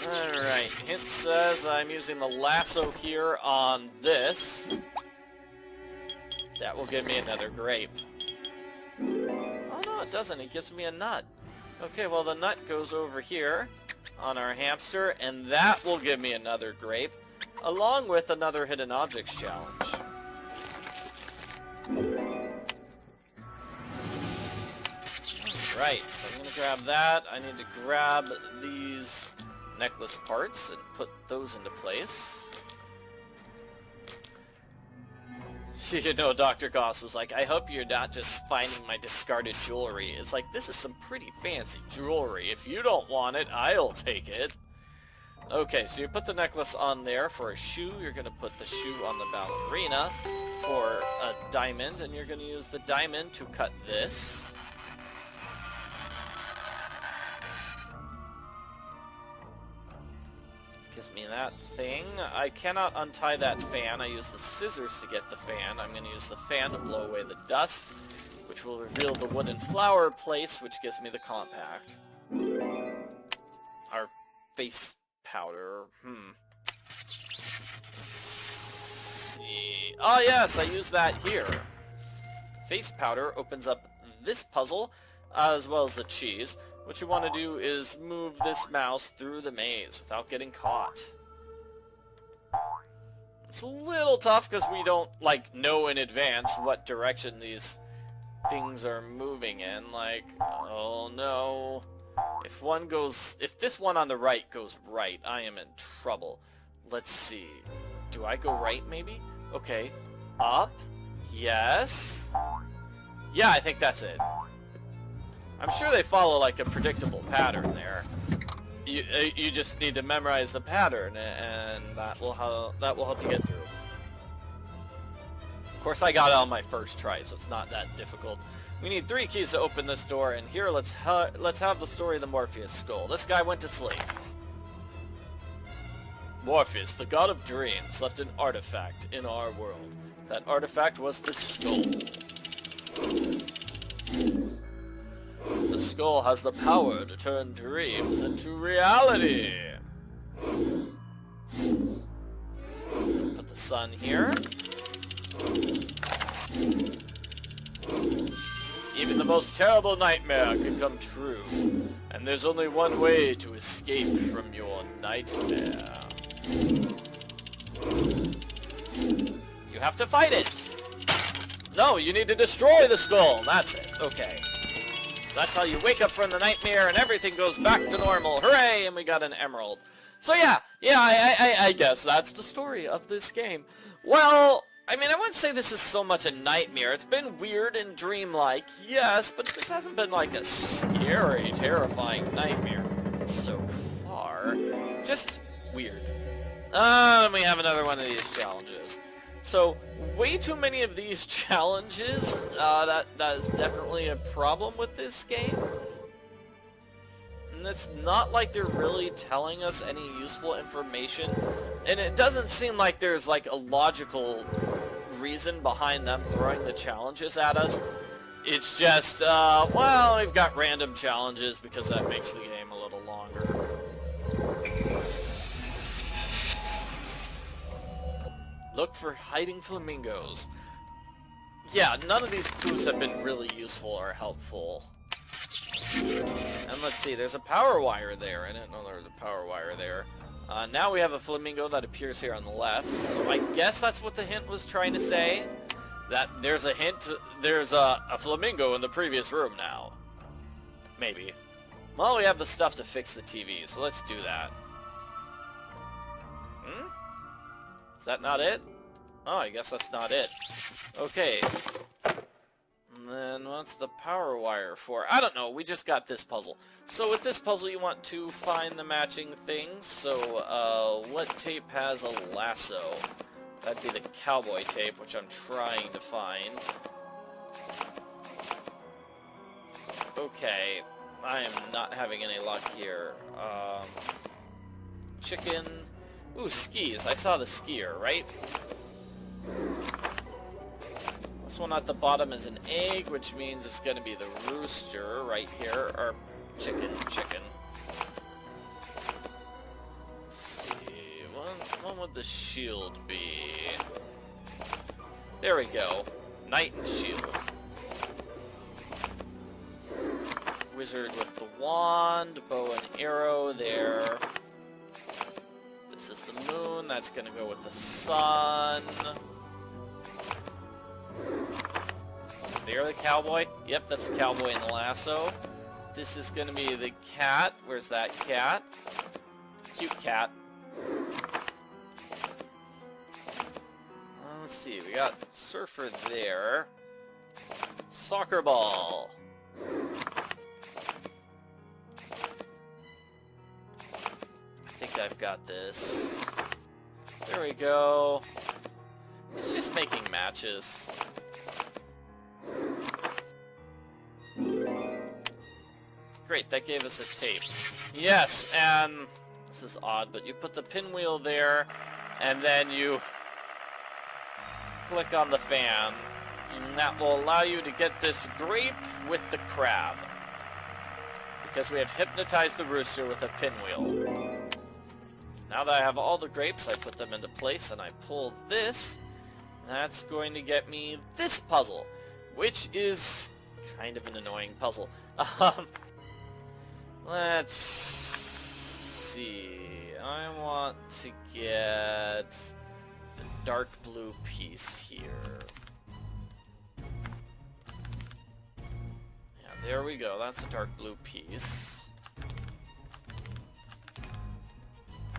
Alright, hint says I'm using the lasso here on this. That will give me another grape. Oh no, it doesn't. It gives me a nut. Okay, well the nut goes over here on our hamster, and that will give me another grape, along with another hidden objects challenge. Alright, so I'm gonna grab that. I need to grab these necklace parts and put those into place. You know, Dr. Goss was like, I hope you're not just finding my discarded jewelry. It's like, this is some pretty fancy jewelry. If you don't want it, I'll take it. Okay, so you put the necklace on there for a shoe. You're going to put the shoe on the ballerina for a diamond, and you're going to use the diamond to cut this. Gives me that thing. I cannot untie that fan. I use the scissors to get the fan. I'm going to use the fan to blow away the dust, which will reveal the wooden flower place, which gives me the compact. Our face powder. Let's see. Oh yes, I use that here. Face powder opens up this puzzle, as well as the cheese. What you want to do is move this mouse through the maze without getting caught. It's a little tough because we don't, like, know in advance what direction these things are moving in. Like, oh no. If this one on the right goes right, I am in trouble. Let's see. Do I go right, maybe? Okay. Up. Yes. Yeah, I think that's it. I'm sure they follow like a predictable pattern there. You just need to memorize the pattern, and that will help you get through. Of course, I got it on my first try, so it's not that difficult. We need 3 keys to open this door, and here let's have the story of the Morpheus skull. This guy went to sleep. Morpheus, the god of dreams, left an artifact in our world. That artifact was the skull. The skull has the power to turn dreams into reality. Put the sun here. most terrible nightmare could come true. And there's only one way to escape from your nightmare. You have to fight it! No, you need to destroy the skull! That's it. Okay. So that's how you wake up from the nightmare and everything goes back to normal. Hooray! And we got an emerald. So yeah, I guess that's the story of this game. Well, I mean, I wouldn't say this is so much a nightmare. It's been weird and dreamlike, yes, but this hasn't been like a scary, terrifying nightmare so far. Just weird. And we have another one of these challenges. So, way too many of these challenges, that is definitely a problem with this game. And it's not like they're really telling us any useful information. And it doesn't seem like there's like a logical reason behind them throwing the challenges at us. It's just, well, we've got random challenges because that makes the game a little longer. Look for hiding flamingos. Yeah, none of these clues have been really useful or helpful. And let's see, there's a power wire there. I didn't know there was a power wire there. Now we have a flamingo that appears here on the left. So I guess that's what the hint was trying to say. That there's a hint, there's a flamingo in the previous room now. Maybe. Well, we have the stuff to fix the TV, so let's do that. Is that not it? Oh, I guess that's not it. Okay. And then what's the power wire for? I don't know, we just got this puzzle. So with this puzzle you want to find the matching things. So, what tape has a lasso? That'd be the cowboy tape, which I'm trying to find. Okay, I am not having any luck here. Chicken. Ooh, skis. I saw the skier, right? This one at the bottom is an egg, which means it's going to be the rooster right here. Or chicken. Let's see. What would the shield be? There we go. Knight and shield. Wizard with the wand, bow and arrow there. This is the moon, that's gonna go with the sun. There, the cowboy. Yep, that's the cowboy in the lasso. This is gonna be the cat. Where's that cat? Cute cat. Let's see, we got surfer there. Soccer ball. I think I've got this. There we go. It's just making matches. Great, that gave us a tape. Yes, and this is odd, but you put the pinwheel there, and then you click on the fan, and that will allow you to get this grape with the crab. Because we have hypnotized the rooster with a pinwheel. Now that I have all the grapes, I put them into place, and I pull this. That's going to get me this puzzle, which is kind of an annoying puzzle. Let's see. I want to get the dark blue piece here. Yeah, there we go. That's a dark blue piece.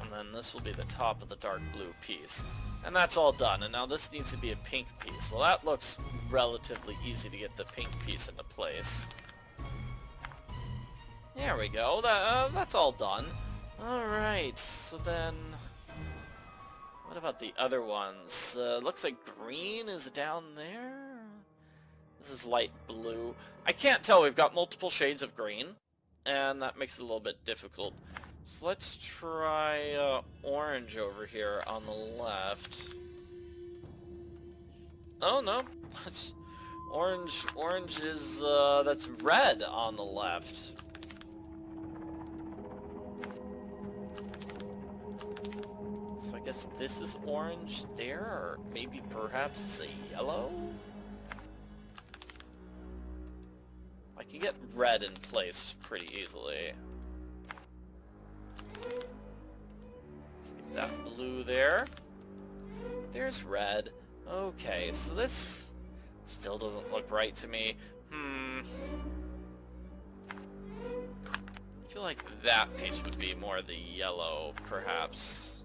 And then this will be the top of the dark blue piece. And that's all done. And now this needs to be a pink piece. Well, that looks relatively easy to get the pink piece into place. There we go. That's all done. Alright, so then... what about the other ones? Looks like green is down there. This is light blue. I can't tell. We've got multiple shades of green. And that makes it a little bit difficult. So let's try orange over here on the left. Oh, no. That's orange. Orange is, that's red on the left. So I guess this is orange there, or maybe perhaps it's a yellow? can get red in place pretty easily. Let's get that blue there. There's red. Okay, so this still doesn't look right to me. I feel like that piece would be more the yellow, perhaps.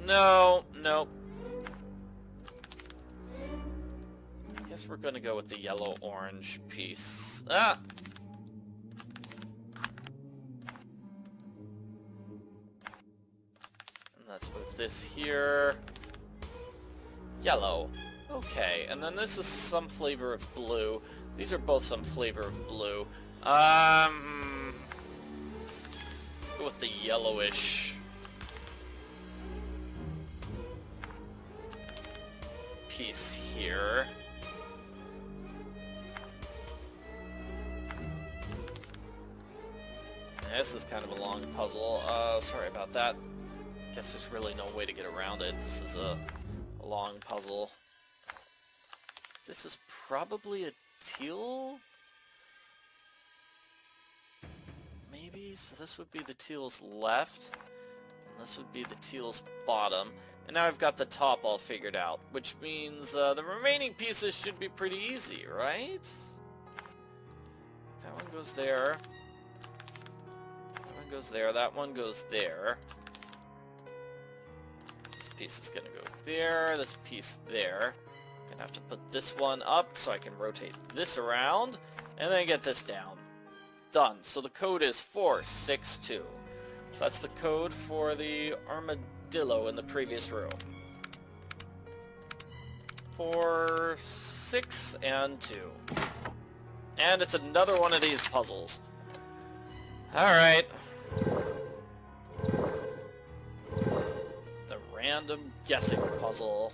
No, nope. I guess we're gonna go with the yellow-orange piece. Ah! And let's move this here. Yellow. Okay, and then this is some flavor of blue. These are both some flavor of blue. Let's go with the yellowish piece here. This is kind of a long puzzle. Sorry about that. Guess there's really no way to get around it. This is a long puzzle. This is probably a teal? Maybe? So this would be the teal's left, and this would be the teal's bottom. And now I've got the top all figured out, which means the remaining pieces should be pretty easy, right? That one goes there. That one goes there. That one goes there. This piece is gonna go there. This piece there. Gonna have to put this one up so I can rotate this around, and then get this down. Done. So the code is 462. So that's the code for the armadillo in the previous room. 4, 6, and 2. And it's another one of these puzzles. Alright. The random guessing puzzle.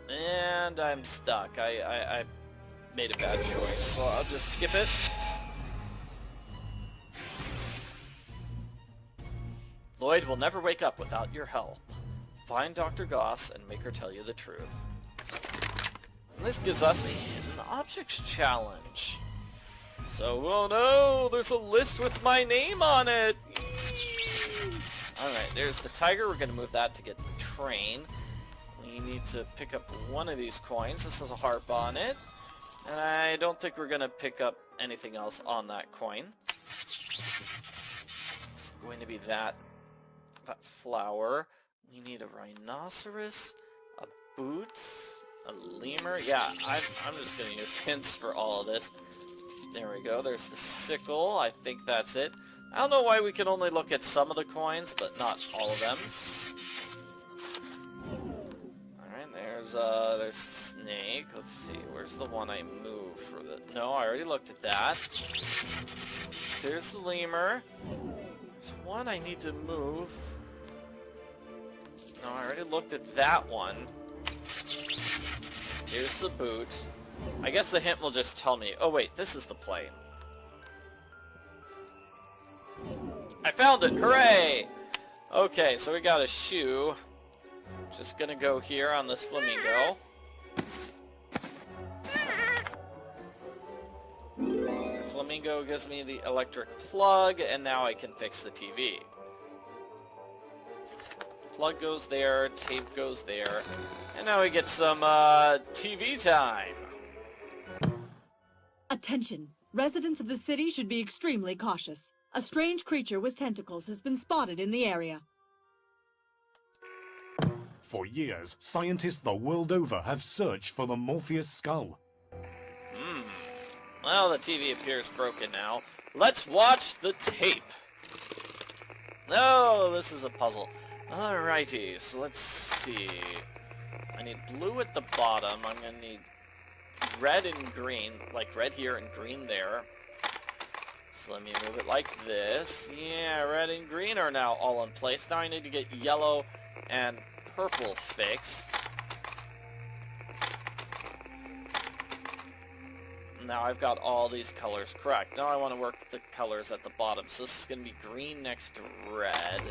And I'm stuck. I made a bad choice, so I'll just skip it. Lloyd will never wake up without your help. Find Dr. Goss and make her tell you the truth. And this gives us a hidden objects challenge. So, oh no, there's a list with my name on it. Alright, there's the tiger. We're going to move that to get the train. We need to pick up one of these coins. This has a harp on it. And I don't think we're going to pick up anything else on that coin. It's going to be that flower. We need a rhinoceros, a boot, a lemur. Yeah, I'm just going to use hints for all of this. There we go. There's the sickle. I think that's it. I don't know why we can only look at some of the coins, but not all of them. Alright, there's the snake. Let's see, where's the one I moved for the... No, I already looked at that. There's the lemur. There's one I need to move. No, I already looked at that one. Here's the boot. I guess the hint will just tell me, oh wait, this is the plane. I found it! Hooray! Okay, so we got a shoe. Just gonna go here on this flamingo. The flamingo gives me the electric plug, and now I can fix the TV. Plug goes there, tape goes there, and now we get some TV time. Attention! Residents of the city should be extremely cautious. A strange creature with tentacles has been spotted in the area. For years, scientists the world over have searched for the Morpheus skull. Well, the TV appears broken now. Let's watch the tape. No, this is a puzzle. Alrighty, so let's see. I need blue at the bottom. I'm gonna need red and green, like red here and green there. So let me move it like this. Yeah, red and green are now all in place. Now I need to get yellow and purple fixed. Now I've got all these colors correct. Now I want to work with the colors at the bottom. So this is going to be green next to red.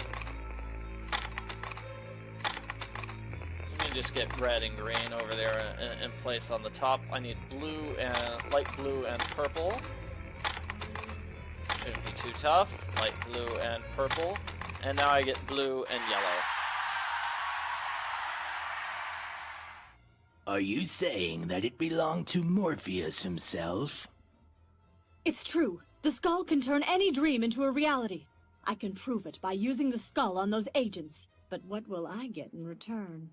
So I'm going can just get red and green over there in place on the top. I need blue and light blue and purple. Shouldn't be too tough. Light blue and purple. And now I get blue and yellow. Are you saying that it belonged to Morpheus himself? It's true. The skull can turn any dream into a reality. I can prove it by using the skull on those agents. But what will I get in return?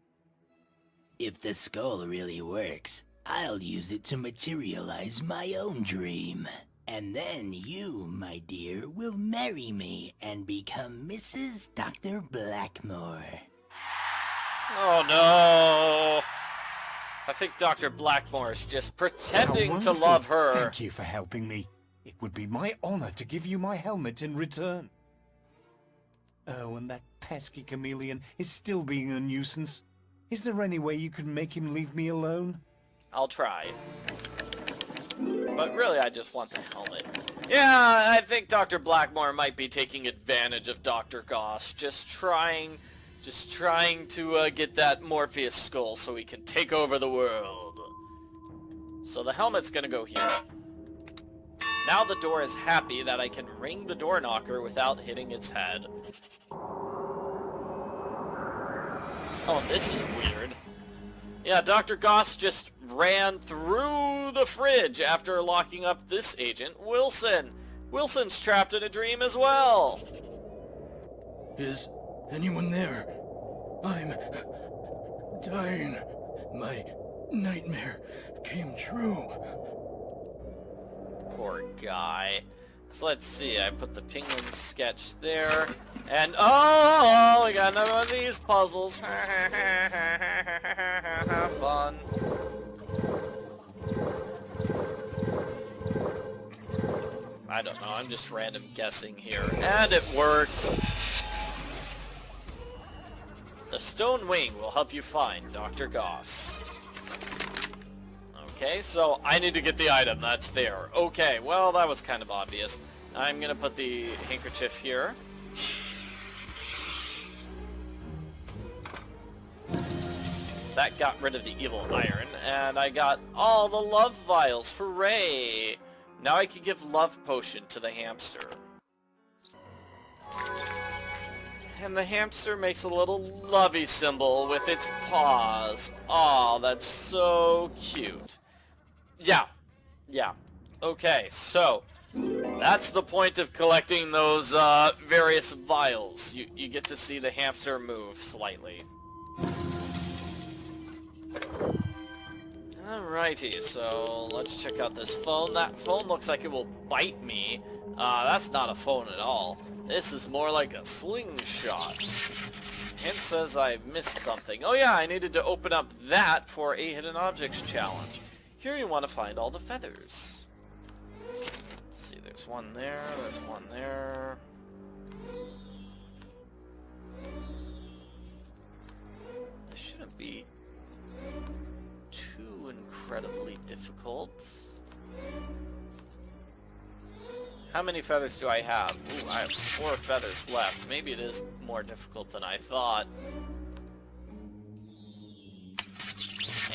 If the skull really works, I'll use it to materialize my own dream. And then you, my dear, will marry me and become Mrs. Dr. Blackmore. Oh no! I think Dr. Blackmore is just pretending to How love wonderful. her. Thank you for helping me. It would be my honor to give you my helmet in return. Oh, and that pesky chameleon is still being a nuisance. Is there any way you could make him leave me alone? I'll try. But really, I just want the helmet. Yeah, I think Dr. Blackmore might be taking advantage of Dr. Goss. Just trying to get that Morpheus skull so he can take over the world. So the helmet's gonna go here. Now the door is happy that I can ring the door knocker without hitting its head. Oh, this is weird. Yeah, Dr. Goss just ran through the fridge after locking up this agent, Wilson. Wilson's trapped in a dream as well. Is anyone there? I'm dying. My nightmare came true. Poor guy. So let's see, I put the penguin sketch there, and oh, we got another one of these puzzles. Have fun. I don't know, I'm just random guessing here, and it worked. The stone wing will help you find Dr. Goss. Okay, so I need to get the item that's there. Okay, well, that was kind of obvious. I'm gonna put the handkerchief here. That got rid of the evil iron, and I got all the love vials. Hooray! Now I can give love potion to the hamster. And the hamster makes a little lovey symbol with its paws. Aw, that's so cute. Yeah. Okay, so that's the point of collecting those various vials. You get to see the hamster move slightly. Alrighty, so let's check out this phone. That phone looks like it will bite me. That's not a phone at all. This is more like a slingshot. Hint says I missed something. Oh yeah, I needed to open up that for a hidden objects challenge. Here you want to find all the feathers. Let's see, there's one there, there's one there. This shouldn't be too incredibly difficult. How many feathers do I have? Ooh, I have 4 feathers left. Maybe it is more difficult than I thought.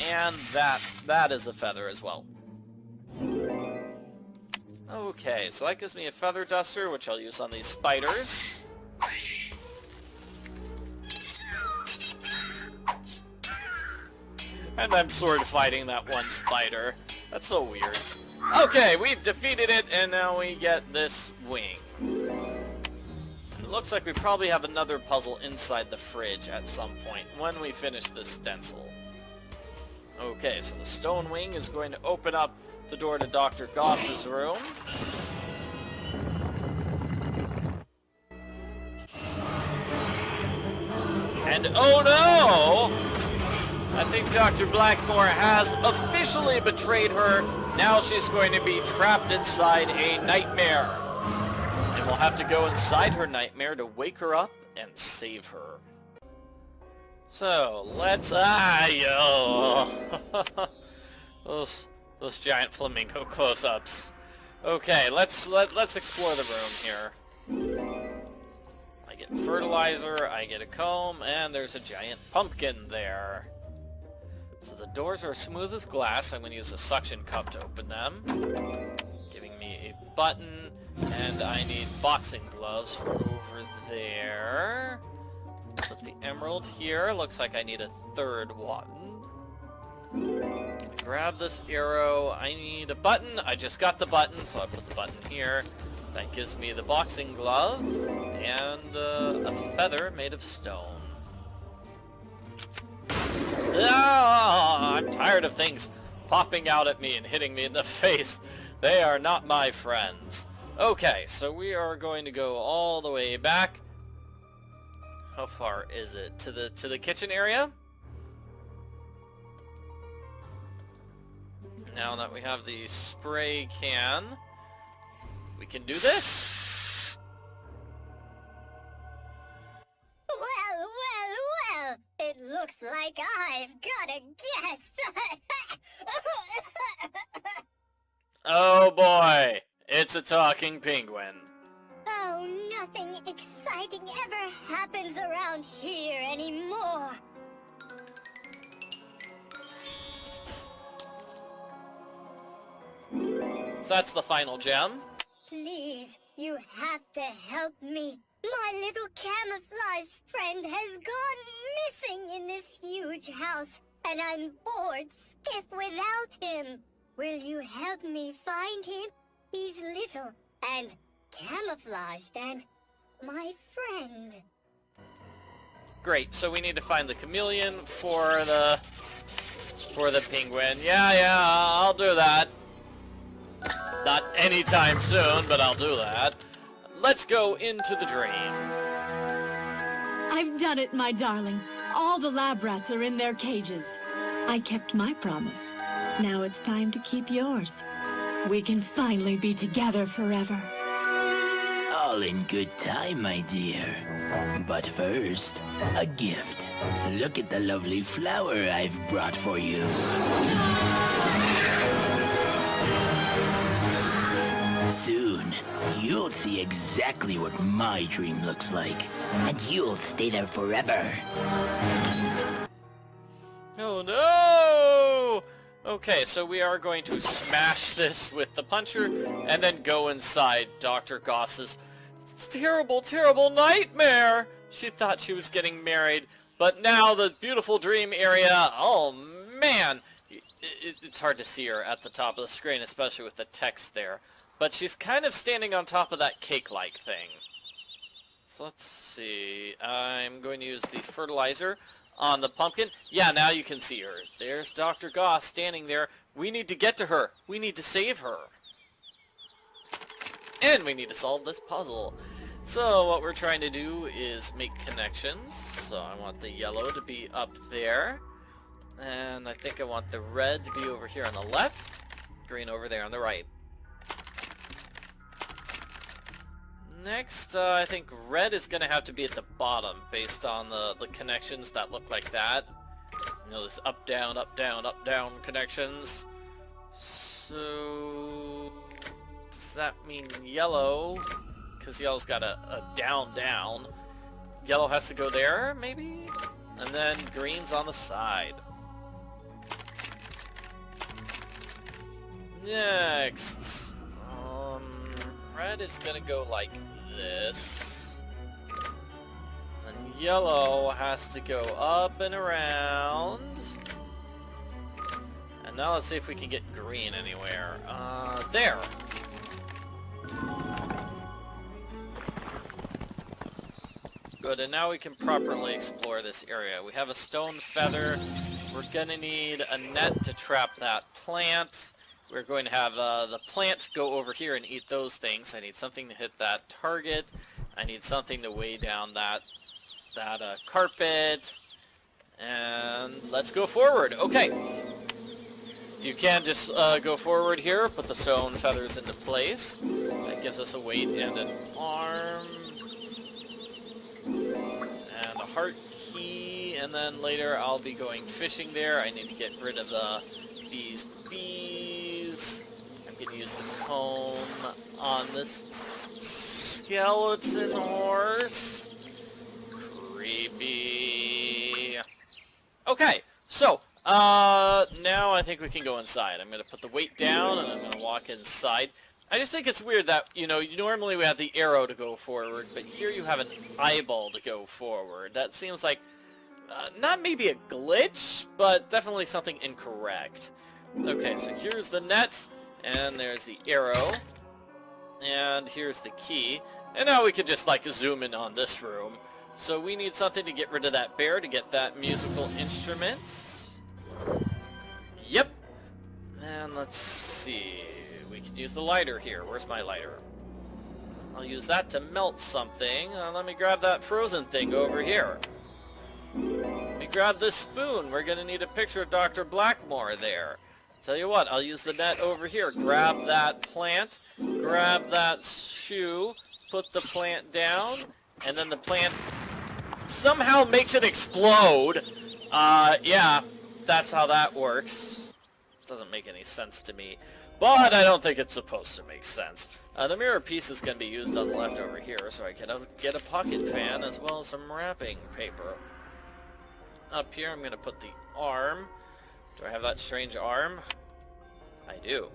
And that is a feather as well. Okay, so that gives me a feather duster, which I'll use on these spiders. And I'm sword fighting that one spider. That's so weird. Okay, we've defeated it, and now we get this wing. It looks like we probably have another puzzle inside the fridge at some point when we finish this stencil. Okay, so the stone wing is going to open up the door to Dr. Goss's room. And oh no! I think Dr. Blackmore has officially betrayed her. Now she's going to be trapped inside a nightmare. And we'll have to go inside her nightmare to wake her up and save her. So, let's... those giant flamingo close-ups. Okay, let's explore the room here. I get fertilizer, I get a comb, and there's a giant pumpkin there. So the doors are smooth as glass. I'm going to use a suction cup to open them. Giving me a button, and I need boxing gloves for over there. Put the emerald here. Looks like I need a third one. Grab this arrow. I need a button. I just got the button, so I put the button here. That gives me the boxing glove and a feather made of stone. Ah, I'm tired of things popping out at me and hitting me in the face. They are not my friends. Okay, so we are going to go all the way back. How far is it? To the kitchen area? Now that we have the spray can, we can do this. Well, it looks like I've got a guess. Oh boy, it's a talking penguin. Oh, nothing exciting ever happens around here anymore. So that's the final gem. Please, you have to help me. My little camouflaged friend has gone missing in this huge house, and I'm bored stiff without him. Will you help me find him? He's little and camouflaged and my friend. Great, so we need to find the chameleon for the penguin. Yeah, I'll do that. Not anytime soon, but I'll do that. Let's go into the dream. I've done it, my darling. All the lab rats are in their cages. I kept my promise. Now it's time to keep yours. We can finally be together forever. All in good time, my dear. But first, a gift. Look at the lovely flower I've brought for you. Soon, you'll see exactly what my dream looks like, and you'll stay there forever. Oh no! Okay, so we are going to smash this with the puncher and then go inside Dr. Goss's terrible, terrible nightmare. She thought she was getting married, but now the beautiful dream area, oh man, it's hard to see her at the top of the screen, especially with the text there. But she's kind of standing on top of that cake-like thing. So let's see. I'm going to use the fertilizer on the pumpkin. Yeah, now you can see her. There's Dr. Goss standing there. We need to get to her. We need to save her. And we need to solve this puzzle. So what we're trying to do is make connections. So I want the yellow to be up there. And I think I want the red to be over here on the left. Green over there on the right. Next, I think red is going to have to be at the bottom based on the connections that look like that. You know, this up, down, connections. So, does that mean yellow? Because yellow's got a down. Yellow has to go there, maybe? And then green's on the side. Next, red is going to go like this. And yellow has to go up and around. And now let's see if we can get green anywhere. There. Good, and now we can properly explore this area. We have a stone feather. We're gonna need a net to trap that plant. We're going to have the plant go over here and eat those things. I need something to hit that target. I need something to weigh down that carpet. And let's go forward. Okay. You can just go forward here, put the stone feathers into place. That gives us a weight and an arm. And a heart key. And then later I'll be going fishing there. I need to get rid of these bees. I'm going to use the comb on this skeleton horse. Creepy. Okay, so Now I think we can go inside. I'm gonna put the weight down and I'm gonna walk inside. I just think it's weird that, you know, normally we have the arrow to go forward, but here you have an eyeball to go forward. That seems like, not maybe a glitch, but definitely something incorrect. Okay, so here's the net, and there's the arrow, and here's the key. And now we can just, like, zoom in on this room. So we need something to get rid of that bear to get that musical instrument. Yep. And let's see. We can use the lighter here. Where's my lighter? I'll use that to melt something. Let me grab that frozen thing over here. Let me grab this spoon. We're going to need a picture of Dr. Blackmore there. Tell you what, I'll use the net over here. Grab that plant. Grab that shoe. Put the plant down. And then the plant somehow makes it explode. Yeah, that's how that works. Doesn't make any sense to me. But I don't think it's supposed to make sense. The mirror piece is going to be used on the left over here, so I can get a pocket fan as well as some wrapping paper. Up here I'm going to put the arm. Do I have that strange arm? I do.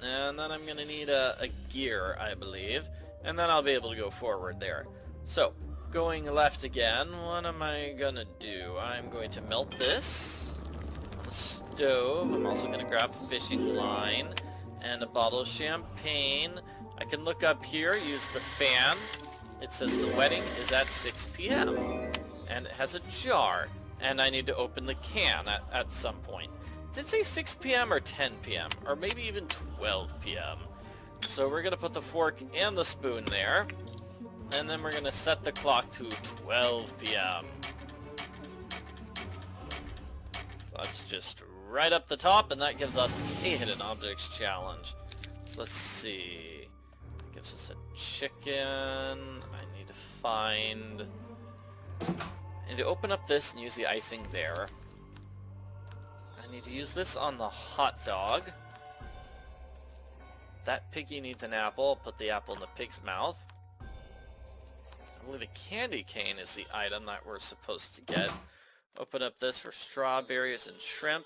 And then I'm going to need a gear, I believe. And then I'll be able to go forward there. So, going left again, what am I going to do? I'm going to melt this on the stove. I'm also going to grab fishing line and a bottle of champagne. I can look up here, use the fan. It says the wedding is at 6 p.m. And it has a jar. And I need to open the can at some point. Did it say 6 p.m. or 10 p.m.? Or maybe even 12 p.m. So we're going to put the fork and the spoon there. And then we're going to set the clock to 12 p.m. So that's just right up the top, and that gives us a hidden objects challenge. So let's see. It gives us a chicken. I need to find... I need to open up this and use the icing there. I need to use this on the hot dog. That piggy needs an apple. I'll put the apple in the pig's mouth. I believe a candy cane is the item that we're supposed to get. Open up this for strawberries and shrimp.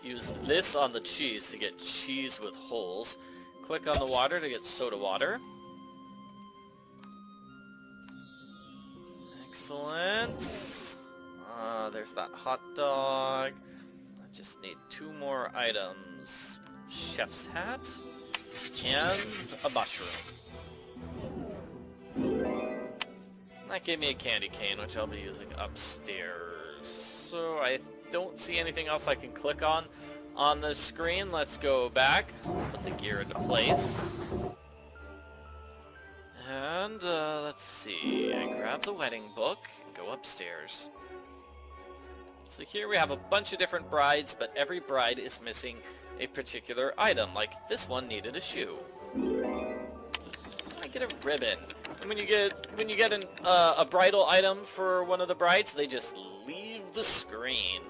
Use this on the cheese to get cheese with holes. Click on the water to get soda water. Excellent. There's that hot dog. I just need 2 more items. Chef's hat and a mushroom. That gave me a candy cane, which I'll be using upstairs. So I don't see anything else I can click on the screen. Let's go back, put the gear into place. And let's see, I grab the wedding book and go upstairs. So here we have a bunch of different brides, but every bride is missing a particular item. Like this one needed a shoe. I get a ribbon. And when you get a bridal item for one of the brides, they just leave the screen,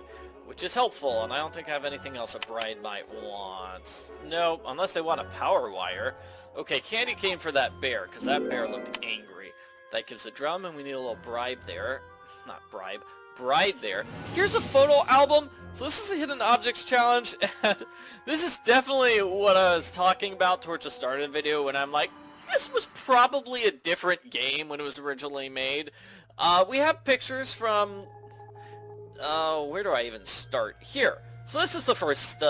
which is helpful. And I don't think I have anything else a bride might want. No, unless they want a power wire. Okay, candy cane for that bear, because that bear looked angry. That gives a drum, and we need a little bribe there. Not bribe. Bride there. Here's a photo album. So this is a hidden objects challenge, and this is definitely what I was talking about towards the start of the video when I'm like, this was probably a different game when it was originally made. We have pictures from, where do I even start? Here. So this is the first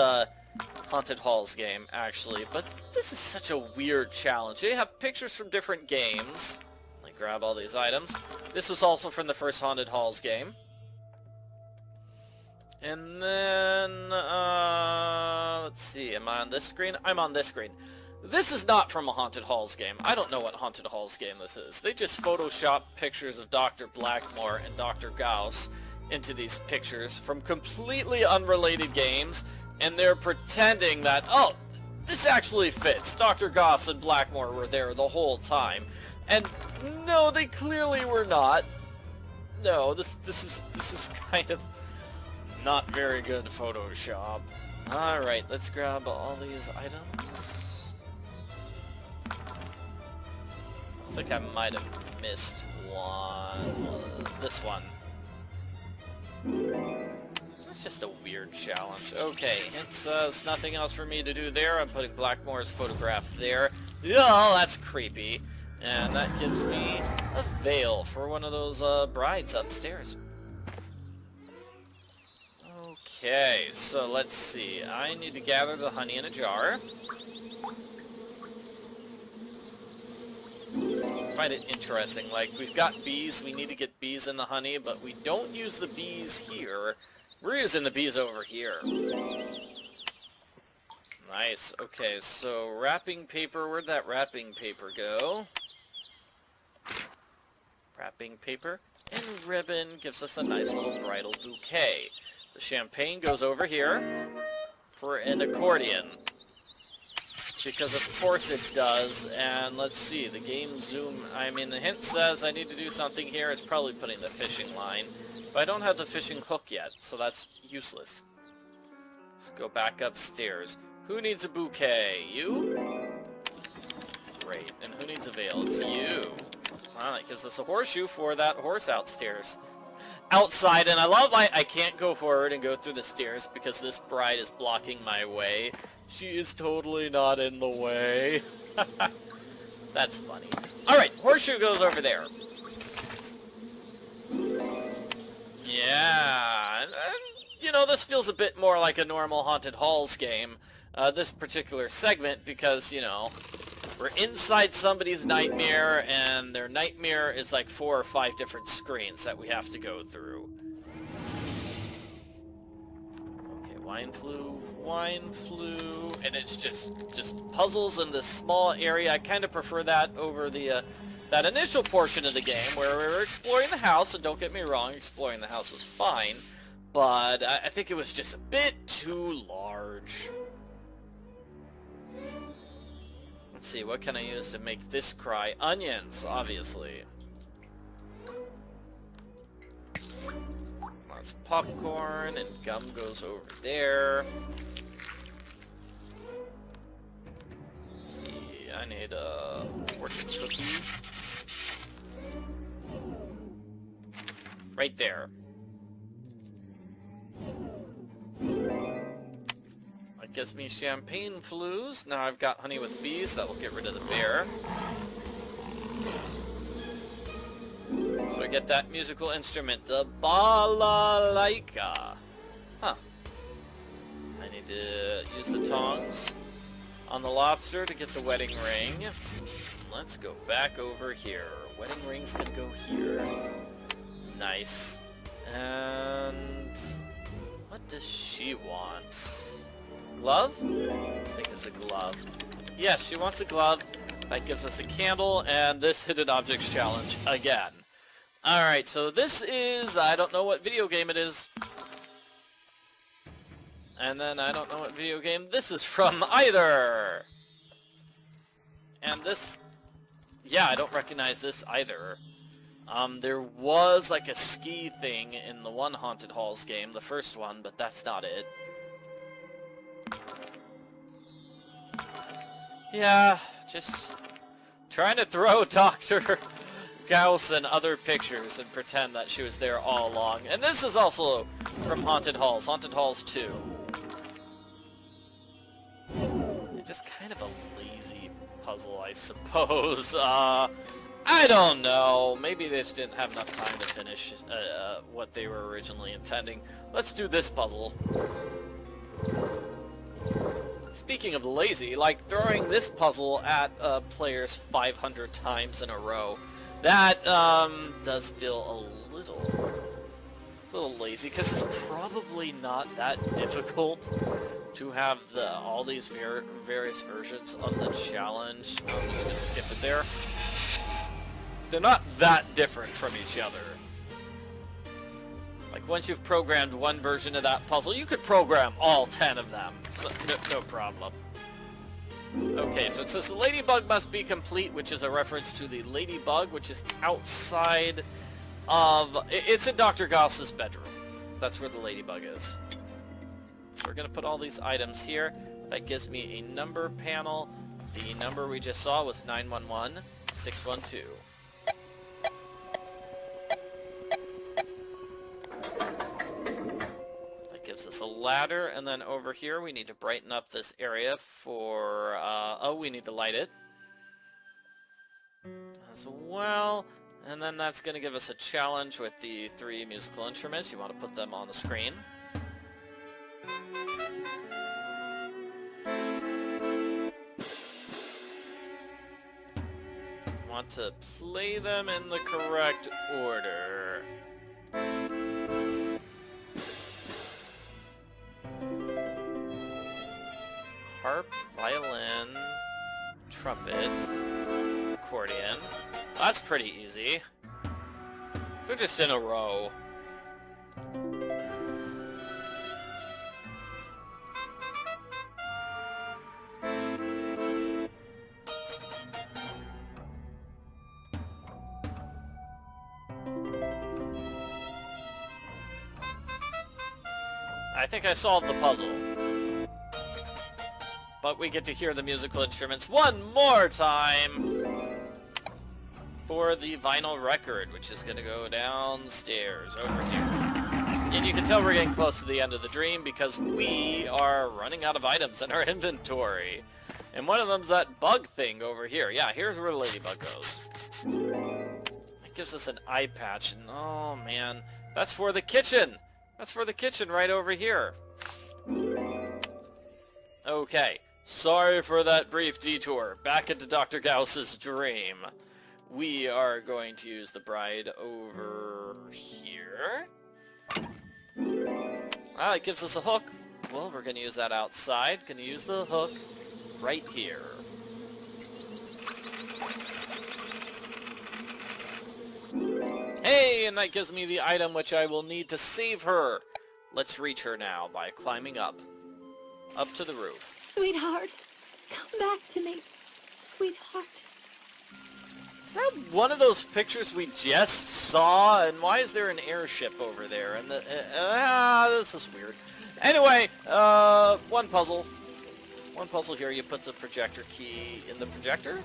Haunted Halls game, actually, but this is such a weird challenge. They have pictures from different games. Let me grab all these items. This was also from the first Haunted Halls game. And then, let's see, am I on this screen? I'm on this screen. This is not from a Haunted Halls game. I don't know what Haunted Halls game this is. They just photoshopped pictures of Dr. Blackmore and Dr. Gauss into these pictures from completely unrelated games, and they're pretending that, oh, this actually fits. Dr. Gauss and Blackmore were there the whole time. And no, they clearly were not. No, this is kind of not very good Photoshop. Alright, let's grab all these items. Looks like I might have missed one. This one. It's just a weird challenge. Okay, it says nothing else for me to do there. I'm putting Blackmore's photograph there. Oh, that's creepy. And that gives me a veil for one of those brides upstairs. Okay, so let's see. I need to gather the honey in a jar. I find it interesting. Like, we've got bees. We need to get bees in the honey, but we don't use the bees here. We're using the bees over here. Nice. Okay, so wrapping paper. Where'd that wrapping paper go? Wrapping paper and ribbon gives us a nice little bridal bouquet. The champagne goes over here for an accordion. Because of course it does. And let's see, the game zoom, the hint says I need to do something here. It's probably putting the fishing line. But I don't have the fishing hook yet, so that's useless. Let's go back upstairs. Who needs a bouquet? You? Great. And who needs a veil? It's you. Well, that gives us a horseshoe for that horse outside, and I love I can't go forward and go through the stairs because this bride is blocking my way. She is totally not in the way. That's funny. Alright, horseshoe goes over there. Yeah, and, you know, this feels a bit more like a normal Haunted Halls game, this particular segment, because, you know, we're inside somebody's nightmare, and their nightmare is like 4 or 5 different screens that we have to go through. Okay, wine flu, and it's just puzzles in this small area. I kind of prefer that over the that initial portion of the game where we were exploring the house, and don't get me wrong, exploring the house was fine, but I think it was just a bit too large. Let's see, what can I use to make this cry? Onions, obviously. Lots of popcorn, and gum goes over there. Let's see, I need a fortune cookie. Right there. That gives me champagne flues. Now I've got honey with bees. That will get rid of the bear. So I get that musical instrument, the balalaika. Huh. I need to use the tongs on the lobster to get the wedding ring. Let's go back over here. Wedding ring's gonna go here. Nice. And what does she want? Glove? I think it's a glove. Yes, she wants a glove. That gives us a candle and this hidden objects challenge again. Alright, so this is, I don't know what video game it is. And then I don't know what video game this is from either. And this, yeah, I don't recognize this either. There was like a ski thing in the one Haunted Halls game, the first one, but that's not it. Yeah, just trying to throw Dr. Gauss in other pictures and pretend that she was there all along. And this is also from Haunted Halls 2. It's just kind of a lazy puzzle, I suppose. I don't know. Maybe they just didn't have enough time to finish what they were originally intending. Let's do this puzzle. Speaking of lazy, like throwing this puzzle at players 500 times in a row, that does feel a little lazy, because it's probably not that difficult to have all these various versions of the challenge. I'm just gonna skip it there. They're not that different from each other. Like, once you've programmed one version of that puzzle, you could program all 10 of them. No problem. Okay, so it says the ladybug must be complete, which is a reference to the ladybug, which is outside of... It's in Dr. Gauss's bedroom. That's where the ladybug is. So we're going to put all these items here. That gives me a number panel. The number we just saw was 911-612. ladder, and then over here we need to brighten up this area for, oh, we need to light it as well. And then that's going to give us a challenge with the 3 musical instruments. You want to put them on the screen. Want to play them in the correct order. Harp, violin, trumpet, accordion. That's pretty easy. They're just in a row. I think I solved the puzzle. But we get to hear the musical instruments one more time for the vinyl record, which is going to go downstairs over here. And you can tell we're getting close to the end of the dream because we are running out of items in our inventory. And one of them's that bug thing over here. Yeah, here's where the ladybug goes. It gives us an eye patch, and oh man, that's for the kitchen. That's for the kitchen right over here. Okay, sorry for that brief detour. Back into Dr. Gauss's dream. We are going to use the bride over here. Ah, it gives us a hook. Well, we're going to use that outside. Going to use the hook right here. Hey, and that gives me the item which I will need to save her. Let's reach her now by climbing up to the roof. Sweetheart, come back to me. Sweetheart. Is that one of those pictures we just saw? And why is there an airship over there? And this is weird. Anyway, one puzzle. One puzzle here. You put the projector key in the projector.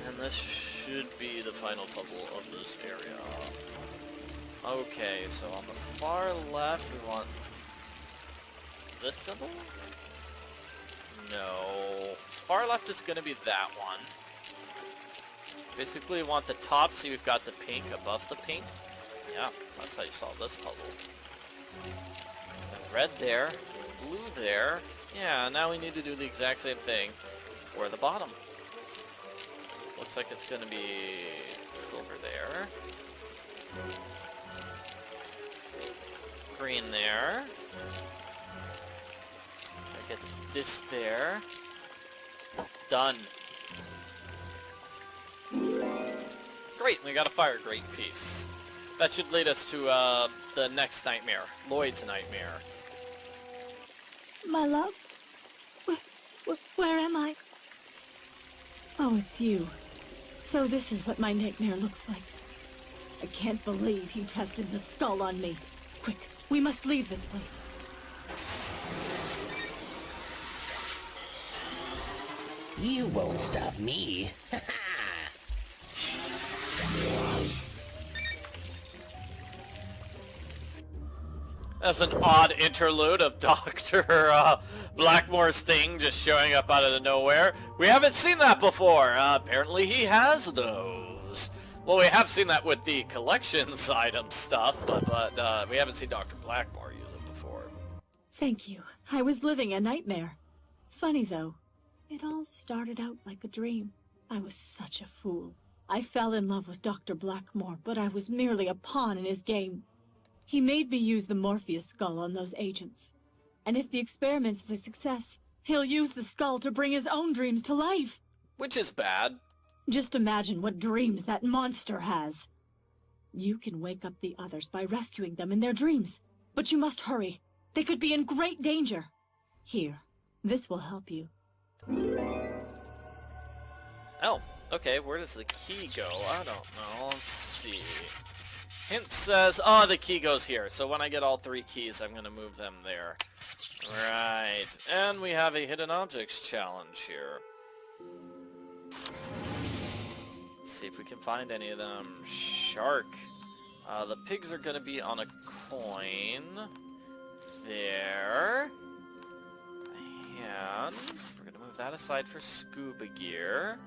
And this should be the final puzzle of this area. Okay, so on the far left we want this symbol? No. Far left is going to be that one. Basically we want the top, see we've got the pink above the pink. Yeah, that's how you solve this puzzle. And red there, blue there. Yeah, now we need to do the exact same thing for the bottom. Looks like it's going to be silver there. Green there. I get this there. Done. Great, we got a fire grate piece. That should lead us to the next nightmare, Lloyd's nightmare. My love? Where am I? Oh, it's you. So this is what my nightmare looks like. I can't believe he tested the skull on me. Quick, we must leave this place. You won't stop me. That's an odd interlude of Dr. Blackmore's thing just showing up out of nowhere. We haven't seen that before. Apparently he has those. Well, we have seen that with the collections item stuff, but we haven't seen Dr. Blackmore use it before. Thank you. I was living a nightmare. Funny though, it all started out like a dream. I was such a fool. I fell in love with Dr. Blackmore, but I was merely a pawn in his game. He made me use the Morpheus skull on those agents. And if the experiment is a success, he'll use the skull to bring his own dreams to life. Which is bad. Just imagine what dreams that monster has. You can wake up the others by rescuing them in their dreams. But you must hurry. They could be in great danger. Here, this will help you. Oh, okay, where does the key go? I don't know, let's see. Hint says, oh, the key goes here. So when I get all 3 keys, I'm going to move them there. Right, and we have a hidden objects challenge here. Let's see if we can find any of them. Shark. The pigs are gonna be on a coin. There. And we're gonna move that aside for scuba gear.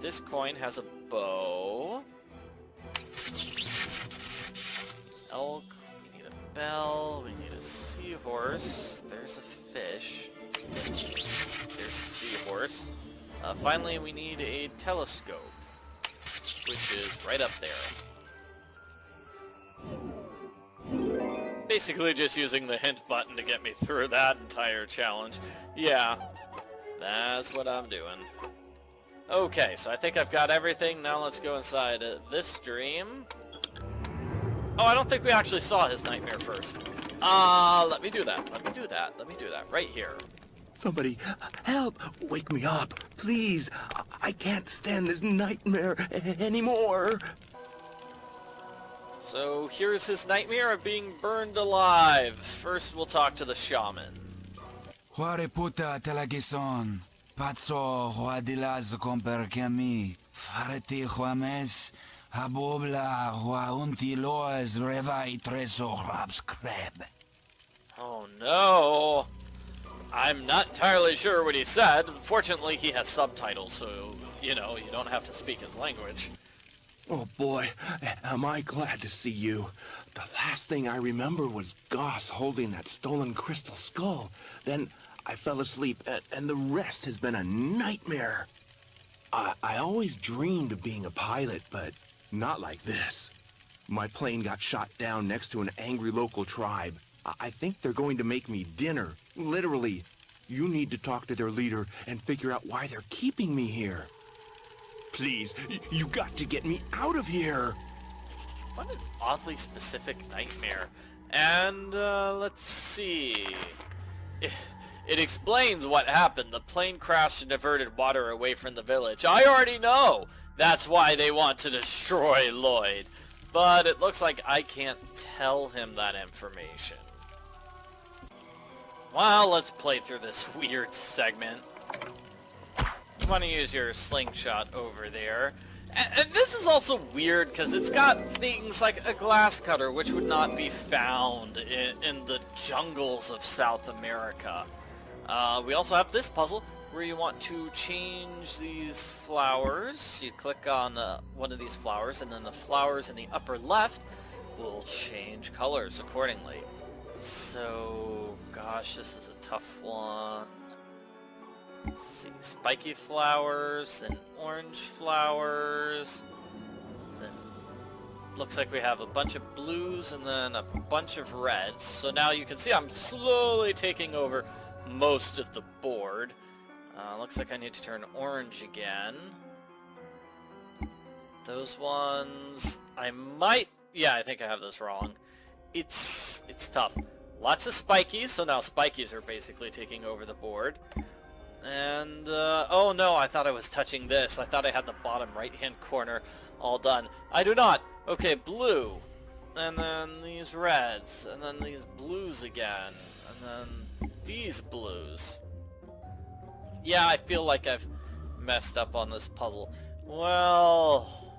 This coin has a bow. Elk, we need a bell, we need a seahorse. There's a fish. There's a seahorse. Finally, we need a telescope, which is right up there. Basically just using the hint button to get me through that entire challenge. Yeah, that's what I'm doing. Okay, so I think I've got everything. Now let's go inside this dream. Oh, I don't think we actually saw his nightmare first. Let me do that. Let me do that. Let me do that right here. Somebody, help! Wake me up, please! I can't stand this nightmare anymore! So here's his nightmare of being burned alive. First we'll talk to the shaman. Huare puta telagison, pazzo huadilas compercami, fareti huames, habobla huaunti loas revai treso hrabs creb. Oh no! I'm not entirely sure what he said. Fortunately, he has subtitles, so, you know, you don't have to speak his language. Oh boy, am I glad to see you. The last thing I remember was Goss holding that stolen crystal skull. Then I fell asleep, and the rest has been a nightmare. I always dreamed of being a pilot, but not like this. My plane got shot down next to an angry local tribe. I think they're going to make me dinner. Literally. You need to talk to their leader and figure out why they're keeping me here. Please, you got to get me out of here. What an oddly specific nightmare. And, let's see. It explains what happened. The plane crashed and diverted water away from the village. I already know. That's why they want to destroy Lloyd. But it looks like I can't tell him that information. Well, let's play through this weird segment. You want to use your slingshot over there. And this is also weird because it's got things like a glass cutter, which would not be found in the jungles of South America. We also have this puzzle where you want to change these flowers. You click on one of these flowers, and then the flowers in the upper left will change colors accordingly. So, gosh, this is a tough one. Let's see, spiky flowers, then orange flowers, then looks like we have a bunch of blues and then a bunch of reds. So now you can see I'm slowly taking over most of the board. Looks like I need to turn orange again. Those ones, I might, yeah, I think I have this wrong. It's tough. Lots of spikies, so now spikies are basically taking over the board. And, oh no, I thought I was touching this. I thought I had the bottom right-hand corner all done. I do not. Okay, blue. And then these reds. And then these blues again. And then these blues. Yeah, I feel like I've messed up on this puzzle. Well,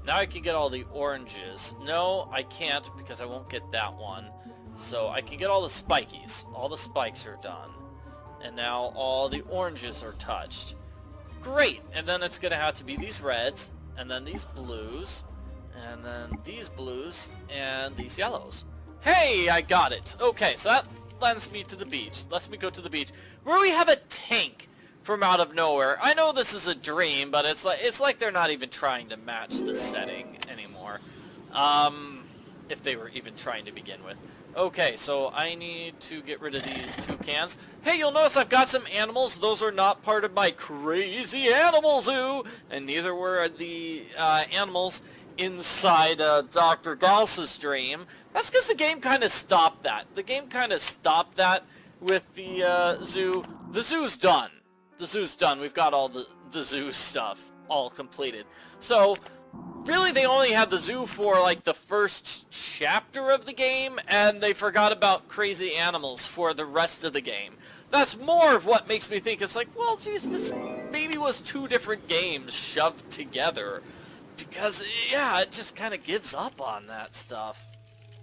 now I can get all the oranges. No, I can't because I won't get that one. So I can get all the spikies. All the spikes are done. And now all the oranges are touched. Great! And then it's going to have to be these reds, and then these blues, and then these blues, and these yellows. Hey, I got it! Okay, so that lends me to the beach. Lets me go to the beach, where we have a tank from out of nowhere. I know this is a dream, but it's like they're not even trying to match the setting anymore. If they were even trying to begin with. Okay, so I need to get rid of these toucans. Hey, you'll notice I've got some animals. Those are not part of my crazy animal zoo. And neither were the animals inside Dr. Gauss's dream. That's because the game kind of stopped that. The game kind of stopped that with the zoo. The zoo's done. The zoo's done. We've got all the zoo stuff all completed. So really, they only had the zoo for, like, the first chapter of the game, and they forgot about crazy animals for the rest of the game. That's more of what makes me think it's like, well, geez, this maybe was two different games shoved together. Because, yeah, it just kind of gives up on that stuff.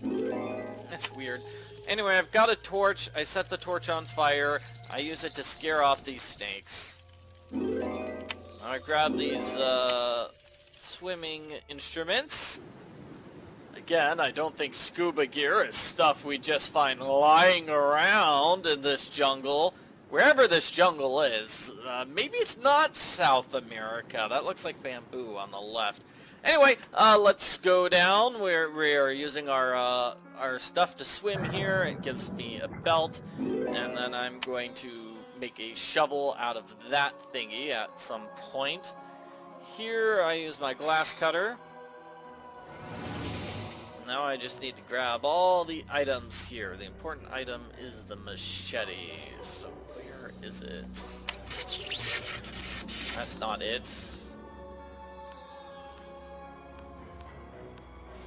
That's weird. Anyway, I've got a torch. I set the torch on fire. I use it to scare off these snakes. I grab these swimming instruments. Again, I don't think scuba gear is stuff we just find lying around in this jungle. Wherever this jungle is. Maybe it's not South America. That looks like bamboo on the left. Anyway, let's go down. We're using our stuff to swim here. It gives me a belt. And then I'm going to make a shovel out of that thingy at some point. Here I use my glass cutter. Now I just need to grab all the items here. The important item is the machete. So where is it? That's not it.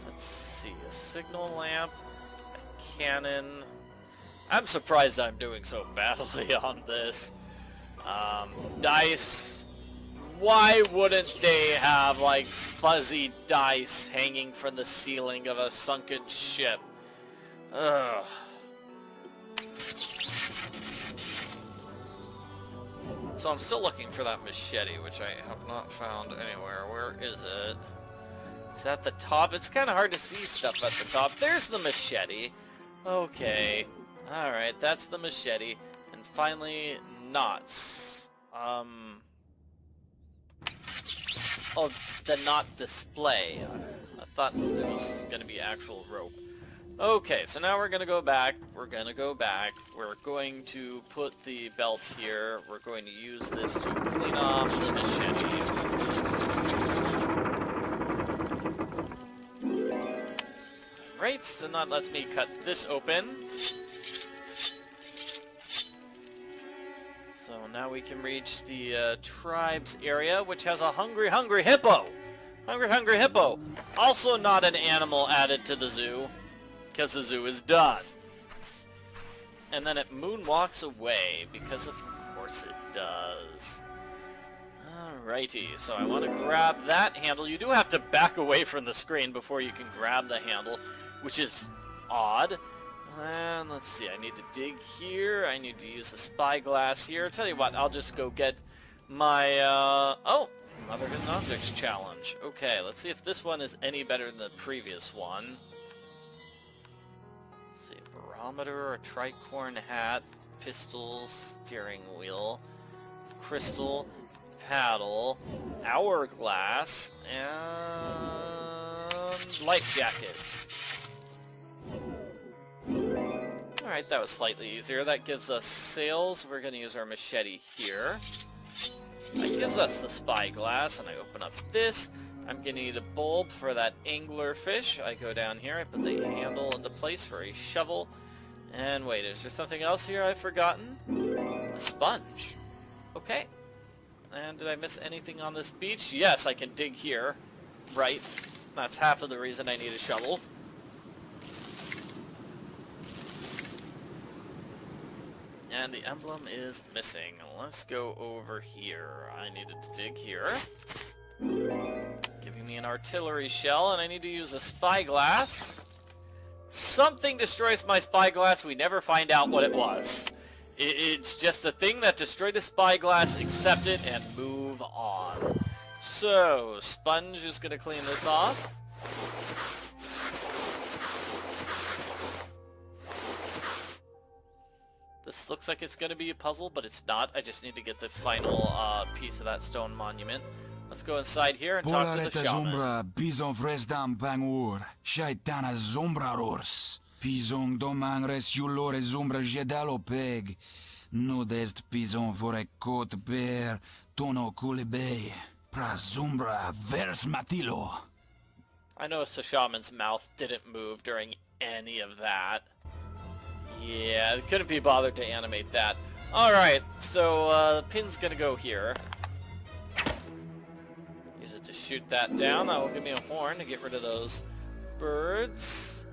Let's see. A signal lamp. A cannon. I'm surprised I'm doing so badly on this. Dice. Why wouldn't they have, like, fuzzy dice hanging from the ceiling of a sunken ship? Ugh. So I'm still looking for that machete, which I have not found anywhere. Where is it? It's at the top. It's kind of hard to see stuff at the top. There's the machete. Okay. Alright, that's the machete. And finally, knots. Oh, the knot display. I thought it was going to be actual rope. Okay, so now we're going to go back. We're going to put the belt here. We're going to use this to clean off the machete. Right, so that lets me cut this open. So now we can reach the tribe's area, which has a hungry hippo. Hungry hippo. Also not an animal added to the zoo, because the zoo is done. And then it moonwalks away, because of course it does. Alrighty, so I want to grab that handle. You do have to back away from the screen before you can grab the handle, which is odd. And let's see, I need to dig here. I need to use the spyglass here. I'll tell you what, I'll just go get my, oh, another hidden objects challenge. Okay, let's see if this one is any better than the previous one. Let's see, barometer, a tricorn hat, pistols, steering wheel, crystal, paddle, hourglass, and life jacket. Alright, that was slightly easier. That gives us sails. We're going to use our machete here. That gives us the spyglass, and I open up this. I'm going to need a bulb for that angler fish. I go down here, I put the handle into place for a shovel. And wait, is there something else here I've forgotten? A sponge. Okay. And did I miss anything on this beach? Yes, I can dig here. Right. That's half of the reason I need a shovel. And the emblem is missing. Let's go over here. I needed to dig here. Giving me an artillery shell, and I need to use a spyglass. Something destroys my spyglass. We never find out what it was. It's just a thing that destroyed a spyglass. Accept it and move on. So, sponge is going to clean this off. This looks like it's going to be a puzzle, but it's not. I just need to get the final piece of that stone monument. Let's go inside here and talk to the shaman. Pizon fresdam pangur, shaitana zombrarors. Pizon domangres julore zumbra jedalo peg. Nudest pizon fore kot ber, tono kulebe. Pra zumbra vers matilo. I noticed the shaman's mouth didn't move during any of that. Yeah, couldn't be bothered to animate that. Alright, so the pin's gonna go here. Use it to shoot that down. That will give me a horn to get rid of those birds.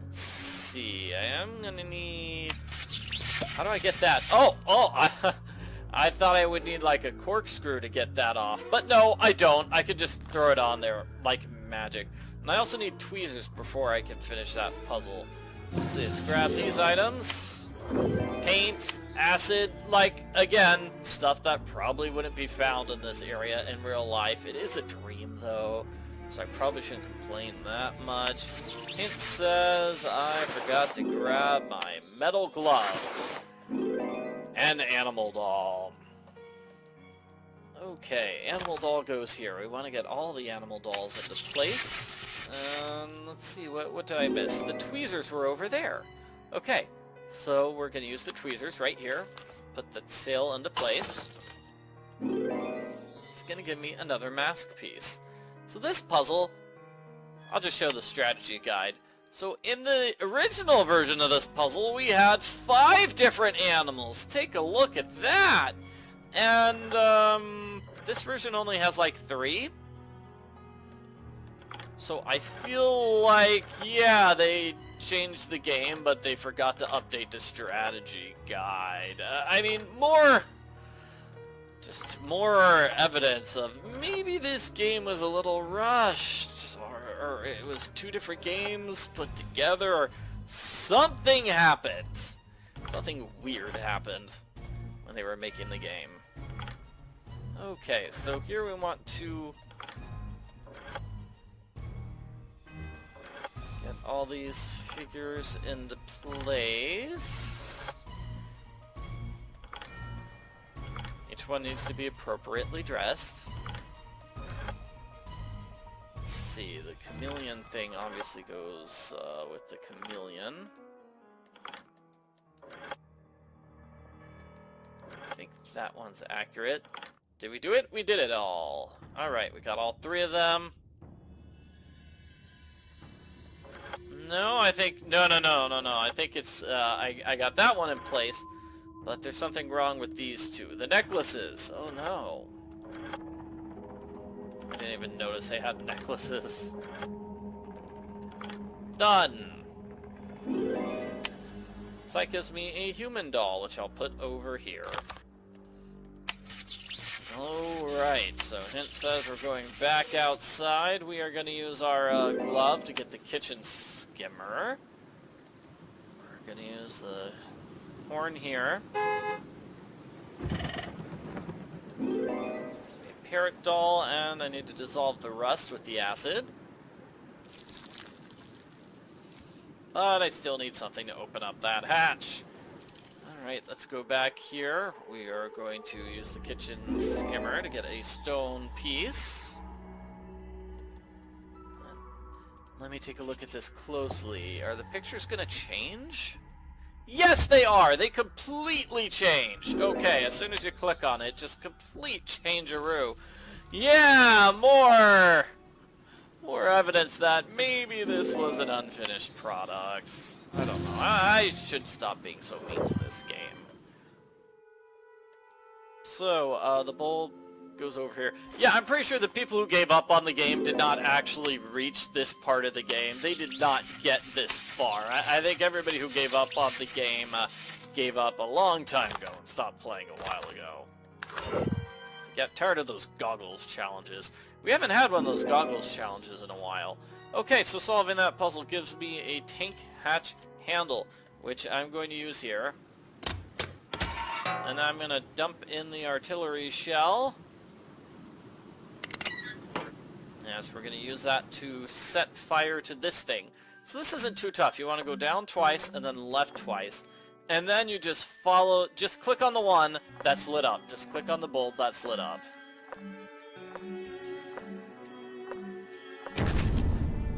Let's see, I am gonna need... How do I get that? Oh! I thought I would need like a corkscrew to get that off, but no, I don't. I could just throw it on there like magic. And I also need tweezers before I can finish that puzzle. Let's see, let's grab these items. Paint, acid, like, again, stuff that probably wouldn't be found in this area in real life. It is a dream, though, so I probably shouldn't complain that much. Hint says I forgot to grab my metal glove and animal doll. Okay, animal doll goes here. We want to get all the animal dolls into place. Let's see, what did I miss? The tweezers were over there. Okay, so we're going to use the tweezers right here. Put the sail into place. It's going to give me another mask piece. So this puzzle, I'll just show the strategy guide. So in the original version of this puzzle, we had 5 different animals. Take a look at that. And this version only has like 3. So I feel like, yeah, they changed the game, but they forgot to update the strategy guide. I mean, just more evidence of maybe this game was a little rushed, or it was 2 different games put together, or something happened. Something weird happened when they were making the game. Okay, so here we want to get all these figures into place. Each one needs to be appropriately dressed. Let's see, the chameleon thing obviously goes with the chameleon. I think that one's accurate. Did we do it? We did it all. Alright, we got all 3 of them. No, I think... No. I think it's... I got that one in place. But there's something wrong with these 2. The necklaces. Oh, no. I didn't even notice they had necklaces. Done. So that gives me a human doll, which I'll put over here. Alright, so hint says we're going back outside. We are going to use our glove to get the kitchen skimmer. We're going to use the horn here. A parrot doll, and I need to dissolve the rust with the acid. But I still need something to open up that hatch. Alright, let's go back here. We are going to use the kitchen skimmer to get a stone piece. Let me take a look at this closely. Are the pictures going to change? Yes, they are! They completely changed! Okay, as soon as you click on it, just complete change-a-roo. Yeah, more evidence that maybe this was an unfinished product. I don't know. I should stop being so mean to this game. So, the bowl goes over here. Yeah, I'm pretty sure the people who gave up on the game did not actually reach this part of the game. They did not get this far. I think everybody who gave up on the game gave up a long time ago and stopped playing a while ago. Get tired of those goggles challenges. We haven't had one of those goggles challenges in a while. Okay, so solving that puzzle gives me a tank hatch handle, which I'm going to use here. And I'm going to dump in the artillery shell. Yes, we're going to use that to set fire to this thing. So this isn't too tough. You want to go down twice and then left twice. And then you just follow, just click on the one that's lit up. Just click on the bulb that's lit up.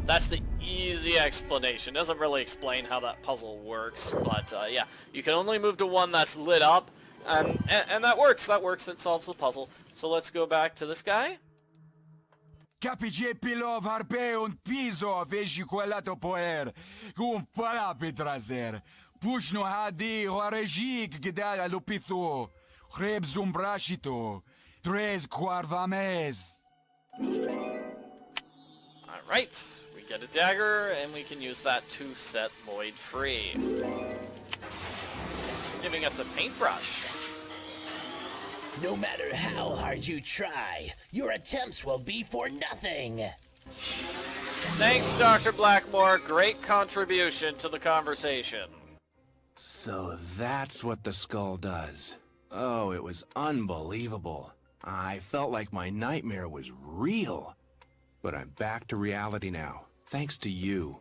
That's the easy explanation. Doesn't really explain how that puzzle works, but yeah, you can only move to one that's lit up, and that works. That works. It solves the puzzle. So let's go back to this guy. Capice pilov harpe un piso veji quelato poer. Un palapi trazer. Pushno hadi hoarejik gidala lupitho. Hreb zumbrashito. Tres quarvames. Alright. Get a dagger, and we can use that to set Lloyd free. Giving us a paintbrush. No matter how hard you try, your attempts will be for nothing. Thanks, Dr. Blackmore. Great contribution to the conversation. So that's what the skull does. Oh, it was unbelievable. I felt like my nightmare was real. But I'm back to reality now, thanks to you.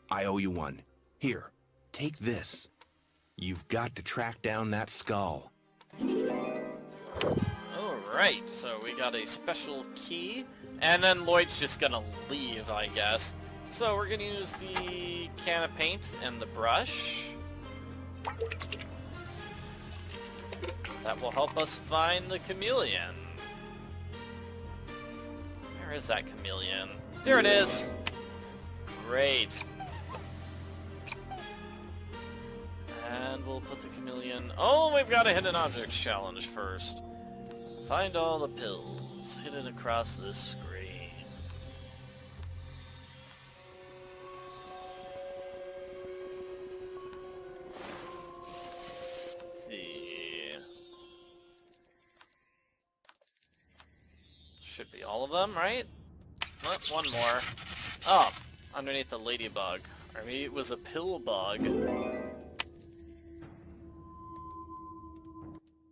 I owe you one. Here, take this. You've got to track down that skull. Alright, so we got a special key, and then Lloyd's just gonna leave, I guess. So we're gonna use the can of paint and the brush. That will help us find the chameleon. Where is that chameleon? There it is! Great. And we'll put the chameleon... Oh, we've got a hidden objects challenge first. Find all the pills hidden across this screen. Let's see. Should be all of them, right? Oh, one more. Oh, underneath the ladybug. I mean, it was a pill bug.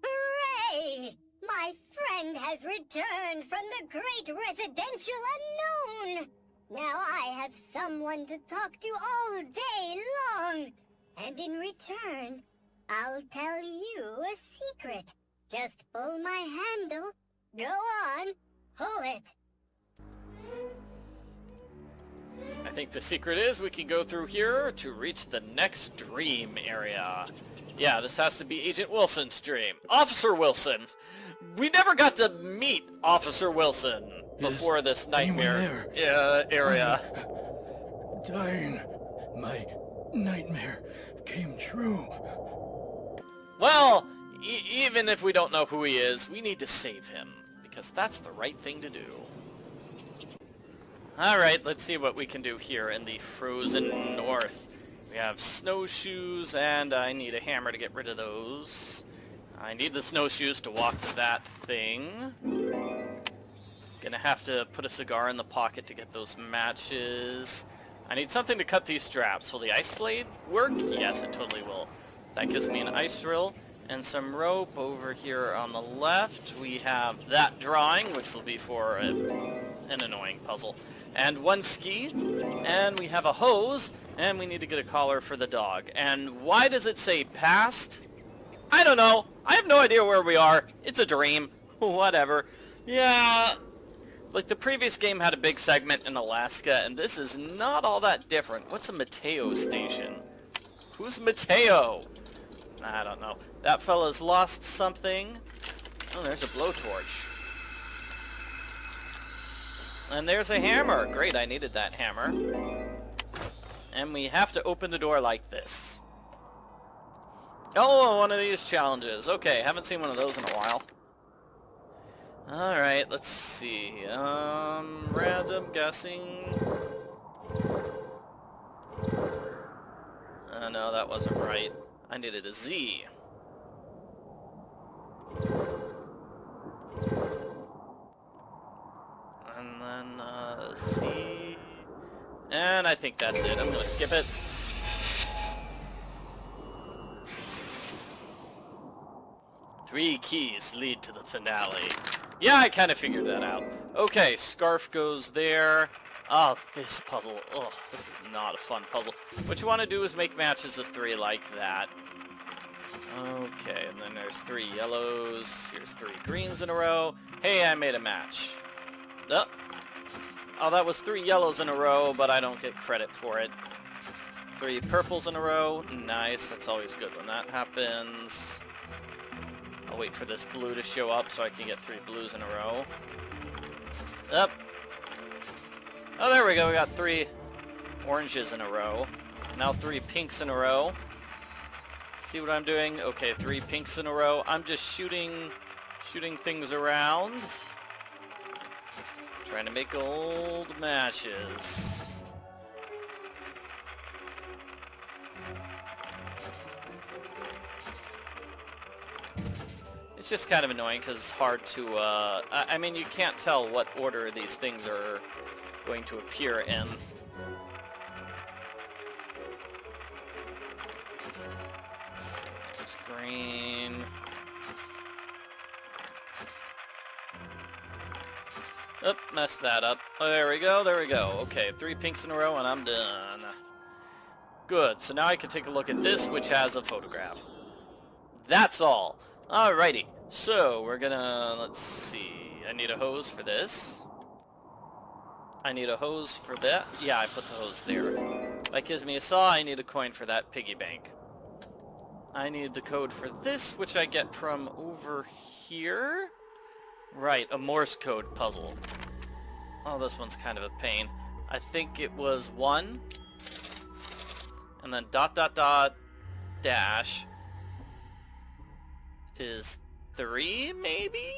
Hooray! My friend has returned from the great residential unknown! Now I have someone to talk to all day long! And in return, I'll tell you a secret. Just pull my handle. Go on, pull it. I think the secret is we can go through here to reach the next dream area. Yeah, this has to be Agent Wilson's dream. Officer Wilson! We never got to meet Officer Wilson before this nightmare area. Dying. My nightmare came true. Well, even if we don't know who he is, we need to save him, because that's the right thing to do. Alright, let's see what we can do here in the frozen north. We have snowshoes, and I need a hammer to get rid of those. I need the snowshoes to walk to that thing. Gonna have to put a cigar in the pocket to get those matches. I need something to cut these straps. Will the ice blade work? Yes, it totally will. That gives me an ice drill and some rope. Over here on the left, we have that drawing, which will be for an annoying puzzle. And one ski, and we have a hose, and we need to get a collar for the dog. And why does it say past? I don't know. I have no idea where we are. It's a dream. Whatever. Yeah, like the previous game had a big segment in Alaska, and this is not all that different. What's a Mateo station? Who's Mateo? I don't know. That fella's lost something. Oh, there's a blowtorch. And there's a hammer. Great, I needed that hammer. And we have to open the door like this. Oh, one of these challenges. Okay, haven't seen one of those in a while. Alright, let's see. Random guessing. No, that wasn't right. I needed a Z. And then, C. And I think that's it. I'm gonna skip it. Three keys lead to the finale. Yeah, I kind of figured that out. Okay, scarf goes there. Oh, this puzzle. Oh, this is not a fun puzzle. What you want to do is make matches of 3 like that. Okay, and then there's 3 yellows. Here's 3 greens in a row. Hey, I made a match. Oh, that was 3 yellows in a row, but I don't get credit for it. 3 purples in a row. Nice, that's always good when that happens. I'll wait for this blue to show up so I can get 3 blues in a row. Up. Oh, there we go. We got 3 oranges in a row. Now 3 pinks in a row. See what I'm doing? Okay, 3 pinks in a row. I'm just shooting things around. Trying to make gold matches. It's just kind of annoying because it's hard to, I mean, you can't tell what order these things are going to appear in. It's green. Oop, messed that up. Oh, there we go, there we go. Okay, 3 pinks in a row and I'm done. Good, so now I can take a look at this, which has a photograph. That's all. Alrighty, so we're gonna, let's see. I need a hose for this. I need a hose for that. Yeah, I put the hose there. That gives me a saw. I need a coin for that piggy bank. I need the code for this, which I get from over here. Right, a Morse code puzzle. Oh, this one's kind of a pain. I think it was 1, and then ... dash is 3, maybe?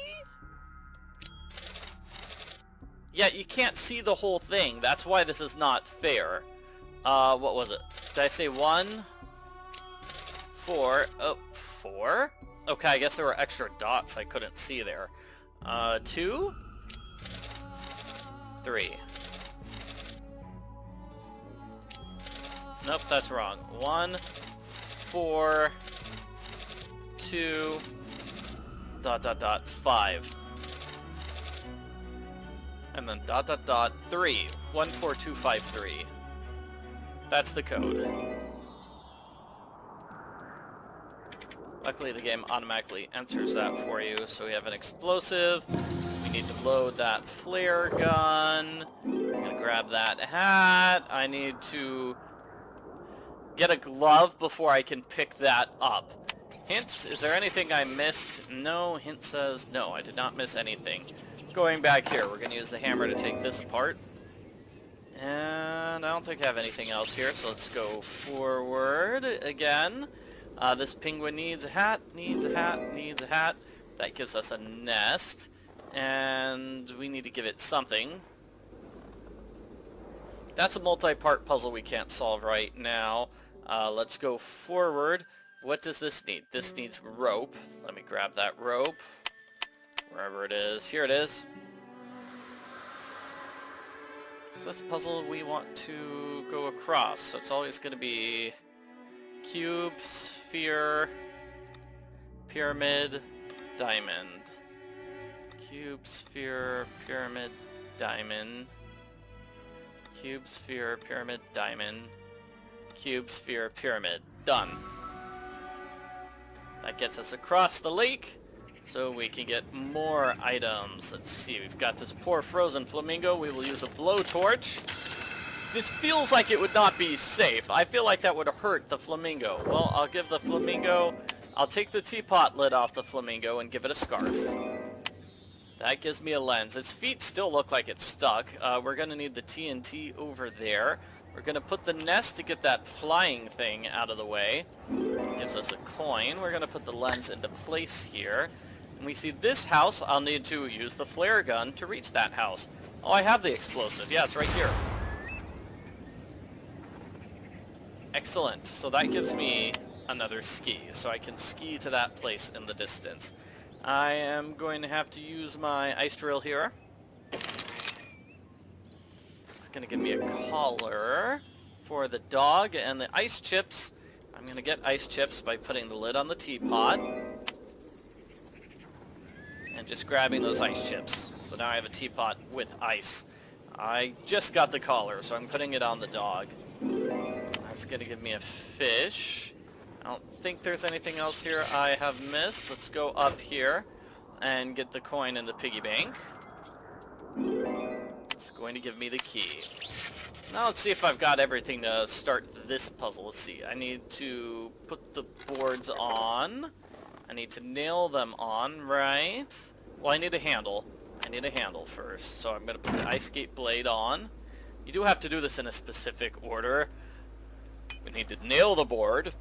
Yeah, you can't see the whole thing. That's why this is not fair. What was it? Did I say 1? 4. Oh, 4? Okay, I guess there were extra dots I couldn't see there. 2? 3. Nope, that's wrong. 1, 4, 2, ... 5. And then ... 3. 14253. That's the code. Luckily the game automatically enters that for you. So we have an explosive. We need to load that flare gun. I'm gonna grab that hat. I need to get a glove before I can pick that up. Hints, is there anything I missed? No, hint says no, I did not miss anything. Going back here, we're gonna use the hammer to take this apart. And I don't think I have anything else here, so let's go forward again. This penguin needs a hat, needs a hat, needs a hat. That gives us a nest. And we need to give it something. That's a multi-part puzzle we can't solve right now. Let's go forward. What does this need? This needs rope. Let me grab that rope. Wherever it is. Here it is. So this puzzle we want to go across. So it's always going to be cube, sphere, pyramid, diamond. Cube, sphere, pyramid, diamond. Cube, sphere, pyramid, diamond. Cube, sphere, pyramid. Done. That gets us across the lake, so we can get more items. Let's see, we've got this poor frozen flamingo. We will use a blowtorch. This feels like it would not be safe. I feel like that would hurt the flamingo. Well, I'll give the flamingo... I'll take the teapot lid off the flamingo and give it a scarf. That gives me a lens. Its feet still look like it's stuck. We're going to need the TNT over there. We're going to put the nest to get that flying thing out of the way. Gives us a coin. We're going to put the lens into place here. And we see this house. I'll need to use the flare gun to reach that house. Oh, I have the explosive. Yeah, it's right here. Excellent. So that gives me another ski. So I can ski to that place in the distance. I am going to have to use my ice drill here. It's going to give me a collar for the dog and the ice chips. I'm going to get ice chips by putting the lid on the teapot and just grabbing those ice chips. So now I have a teapot with ice. I just got the collar, so I'm putting it on the dog. That's going to give me a fish. I don't think there's anything else here I have missed. Let's go up here and get the coin in the piggy bank. It's going to give me the key. Now let's see if I've got everything to start this puzzle. Let's see. I need to put the boards on. I need to nail them on, right? Well, I need a handle. I need a handle first. So I'm going to put the ice skate blade on. You do have to do this in a specific order. We need to nail the board.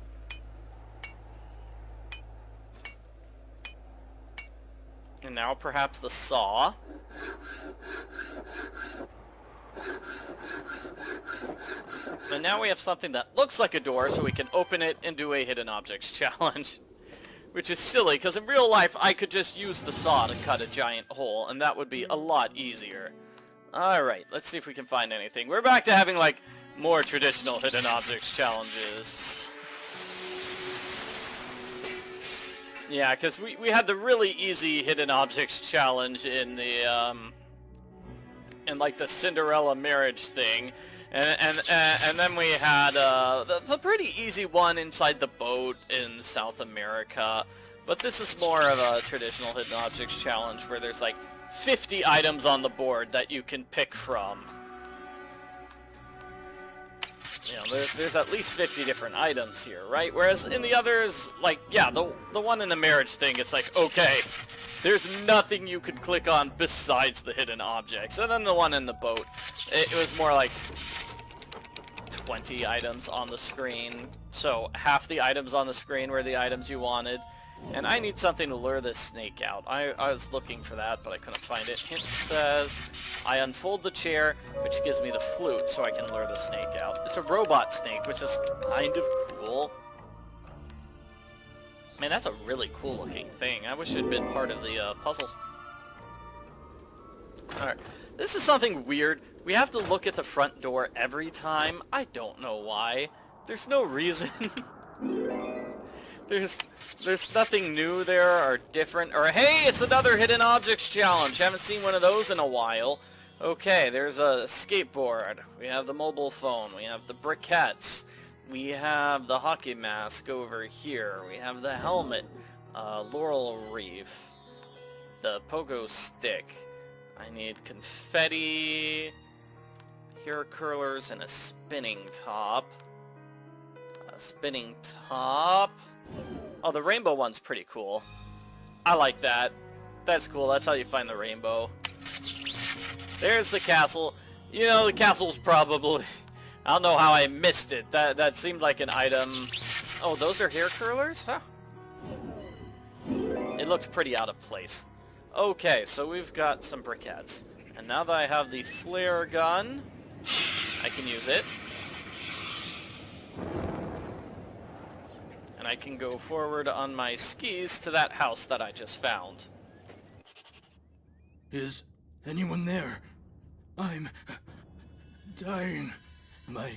And now perhaps the saw. And now we have something that looks like a door, so we can open it and do a hidden objects challenge. Which is silly, because in real life, I could just use the saw to cut a giant hole, and that would be a lot easier. Alright, let's see if we can find anything. We're back to having, like, more traditional hidden objects challenges. Yeah, because we had the really easy hidden objects challenge in the, in, like, the Cinderella marriage thing. And then we had the pretty easy one inside the boat in South America. But this is more of a traditional hidden objects challenge where there's like 50 items on the board that you can pick from. You know, there's at least 50 different items here, right? Whereas in the others, like, yeah, the one in the marriage thing, it's like, okay, there's nothing you could click on besides the hidden objects. And then the one in the boat, it was more like 20 items on the screen. So half the items on the screen were the items you wanted. And I need something to lure this snake out. I was looking for that, but I couldn't find it. Hint says, I unfold the chair, which gives me the flute, so I can lure the snake out. It's a robot snake, which is kind of cool. Man, that's a really cool looking thing. I wish it had been part of the puzzle. Alright, this is something weird. We have to look at the front door every time. I don't know why. There's no reason. There's nothing new there or different. Or hey, it's another hidden objects challenge. Haven't seen one of those in a while. Okay, there's a skateboard. We have the mobile phone. We have the briquettes. We have the hockey mask over here. We have the helmet. Laurel wreath. The pogo stick. I need confetti. Hair curlers and a spinning top. A spinning top. Oh, the rainbow one's pretty cool. I like that. That's cool. That's how you find the rainbow. There's the castle. You know, the castle's probably... I don't know how I missed it. That seemed like an item. Oh, those are hair curlers? Huh. It looked pretty out of place. Okay, so we've got some briquettes. And now that I have the flare gun, I can use it. And I can go forward on my skis to that house that I just found. Is anyone there? I'm dying. My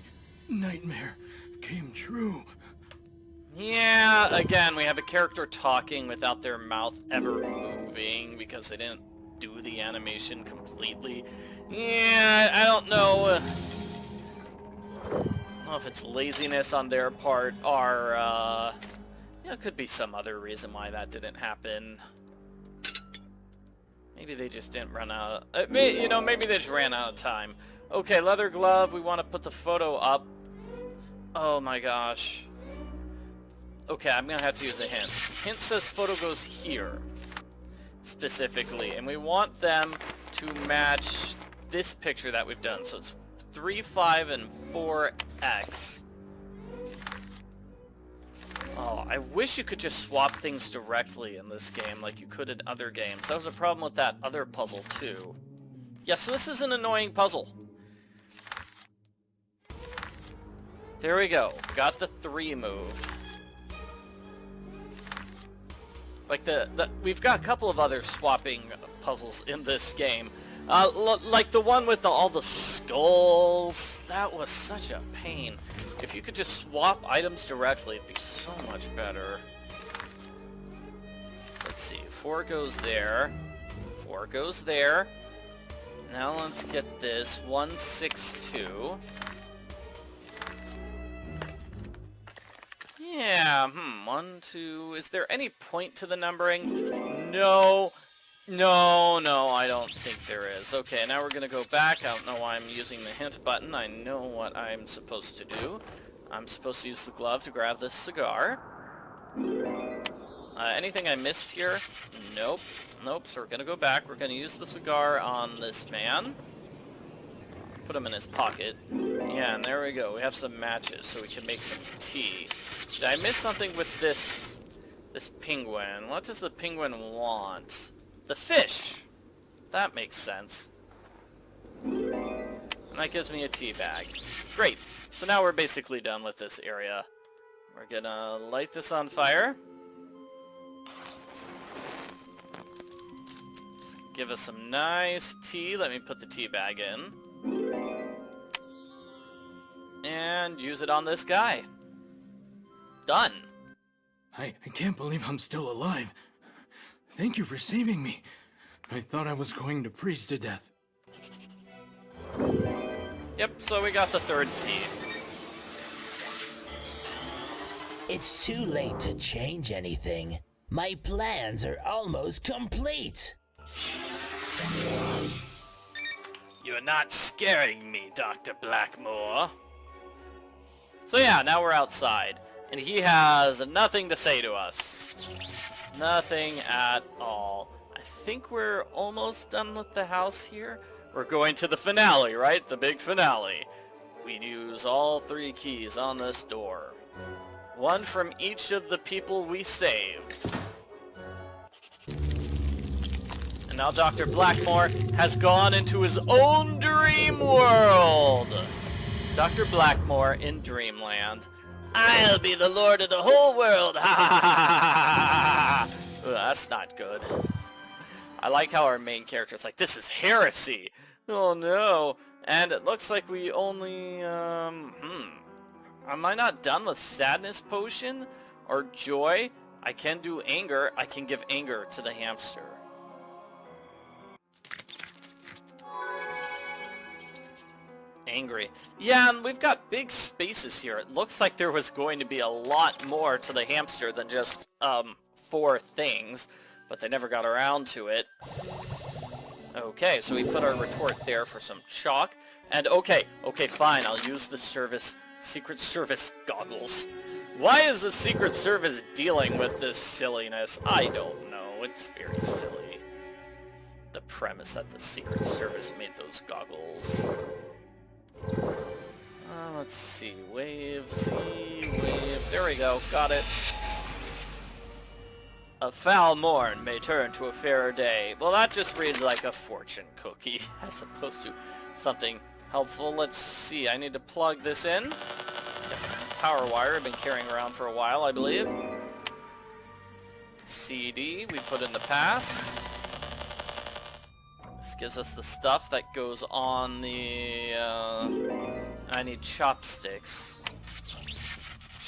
nightmare came true. Yeah, again, we have a character talking without their mouth ever moving because they didn't do the animation completely. Yeah, I don't know. I don't know if it's laziness on their part or, yeah, it could be some other reason why that didn't happen. Maybe they just didn't run out. You know, maybe they just ran out of time. Okay, leather glove. We want to put the photo up. Oh my gosh. Okay, I'm gonna have to use a hint. Hint says photo goes here, specifically, and we want them to match this picture that we've done. So it's 3, 5, and 4X. Oh, I wish you could just swap things directly in this game like you could in other games. That was a problem with that other puzzle, too. Yeah, so this is an annoying puzzle. There we go. Got the 3 moved. Like we've got a couple of other swapping puzzles in this game. Like the one with all the skulls. That was such a pain. If you could just swap items directly, it'd be so much better. Let's see. 4 goes there. 4 goes there. Now let's get this. 1, 6, 2. Yeah, 1, 2... Is there any point to the numbering? No. No, I don't think there is. Okay, now we're gonna go back. I don't know why I'm using the hint button. I know what I'm supposed to do. I'm supposed to use the glove to grab this cigar. Anything I missed here? Nope. Nope, so we're gonna go back. We're gonna use the cigar on this man. Put him in his pocket. Yeah, and there we go. We have some matches, so we can make some tea. Did I miss something with this penguin? What does the penguin want? The fish! That makes sense. And that gives me a tea bag. Great. So now we're basically done with this area. We're gonna light this on fire. give us some nice tea. Let me put the tea bag in. And use it on this guy. Done. I can't believe I'm still alive. Thank you for saving me. I thought I was going to freeze to death. Yep, so we got the third key. It's too late to change anything. My plans are almost complete. You're not scaring me, Dr. Blackmore. So yeah, now we're outside. And he has nothing to say to us. Nothing at all. I think we're almost done with the house here. We're going to the finale, right? The big finale. We use all 3 keys on this door. 1 from each of the people we saved. And now Dr. Blackmore has gone into his own dream world. Dr. Blackmore in Dreamland. I'll be the lord of the whole world. Ha ha ha ha. That's not good. I like how our main character is like, this is heresy. Oh no. And it looks like we only, am I not done with sadness potion? Or joy? I can do anger. I can give anger to the hamster. Angry. Yeah, and we've got big spaces here. It looks like there was going to be a lot more to the hamster than just, 4 things. But they never got around to it. Okay, so we put our retort there for some chalk. And okay, fine, I'll use the Secret Service goggles. Why is the Secret Service dealing with this silliness? I don't know, it's very silly. The premise that the Secret Service made those goggles. Let's see, wave, Z, wave, there we go, got it. A foul morn may turn to a fairer day. Well, that just reads like a fortune cookie, as opposed to something helpful. Let's see, I need to plug this in. Power wire I've been carrying around for a while, I believe. CD, we put in the pass. This gives us the stuff that goes on the, I need chopsticks.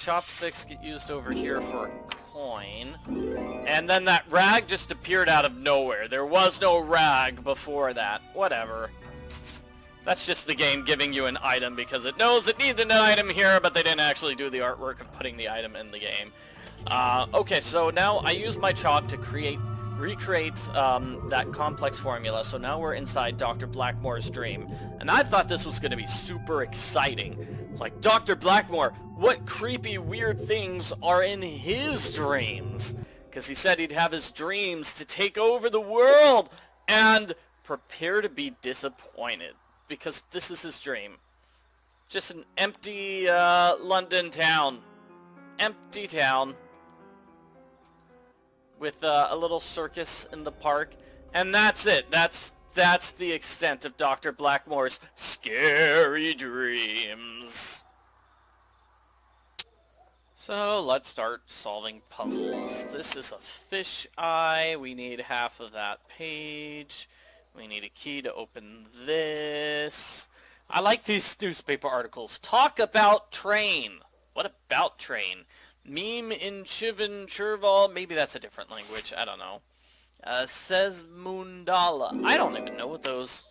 Chopsticks get used over here for coin. And then that rag just appeared out of nowhere. There was no rag before that. Whatever. That's just the game giving you an item because it knows it needs an item here, but they didn't actually do the artwork of putting the item in the game. Okay, so now I use my chalk to recreate that complex formula. So now we're inside Dr. Blackmore's dream. And I thought this was going to be super exciting. Like, Dr. Blackmore, what creepy, weird things are in his dreams? Because he said he'd have his dreams to take over the world. And prepare to be disappointed. Because this is his dream. Just an empty London town. Empty town. With a little circus in the park. And that's it. That's the extent of Dr. Blackmore's scary dreams. So let's start solving puzzles. This is a fish eye. We need half of that page. We need a key to open this. I like these newspaper articles. Talk about train. What about train? Meme in Chivin Churval. Maybe that's a different language. I don't know. Says Mundala. I don't even know what those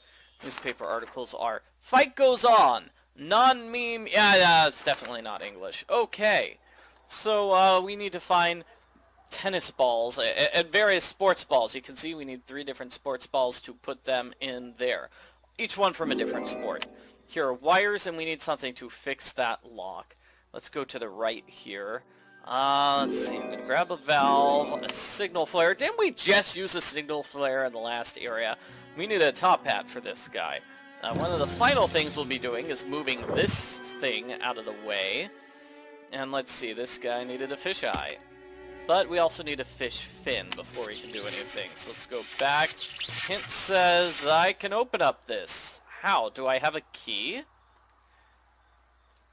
newspaper articles are. Fight goes on. Non-meme. Yeah, it's definitely not English. Okay. So, we need to find tennis balls and various sports balls. You can see we need 3 different sports balls to put them in there. Each one from a different sport. Here are wires, and we need something to fix that lock. Let's go to the right here. Let's see, I'm going to grab a valve, a signal flare. Didn't we just use a signal flare in the last area? We need a top hat for this guy. One of the final things we'll be doing is moving this thing out of the way. And let's see, this guy needed a fish eye. But we also need a fish fin before we can do anything. So let's go back. Hint says I can open up this. How? Do I have a key?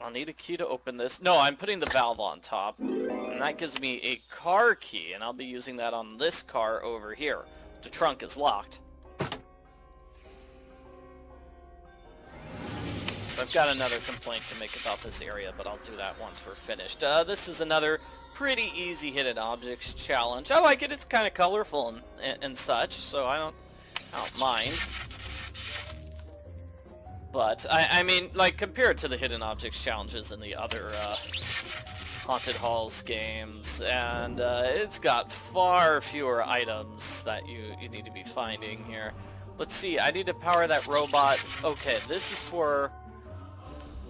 I'll need a key to open this. No, I'm putting the valve on top. And that gives me a car key. And I'll be using that on this car over here. The trunk is locked. So I've got another complaint to make about this area, but I'll do that once we're finished. This is another pretty easy hidden objects challenge. I like it. It's kind of colorful and such, so I don't mind. But, I mean, like, compared to the hidden objects challenges in the other Haunted Halls games, and it's got far fewer items that you need to be finding here. Let's see, I need to power that robot. Okay, this is for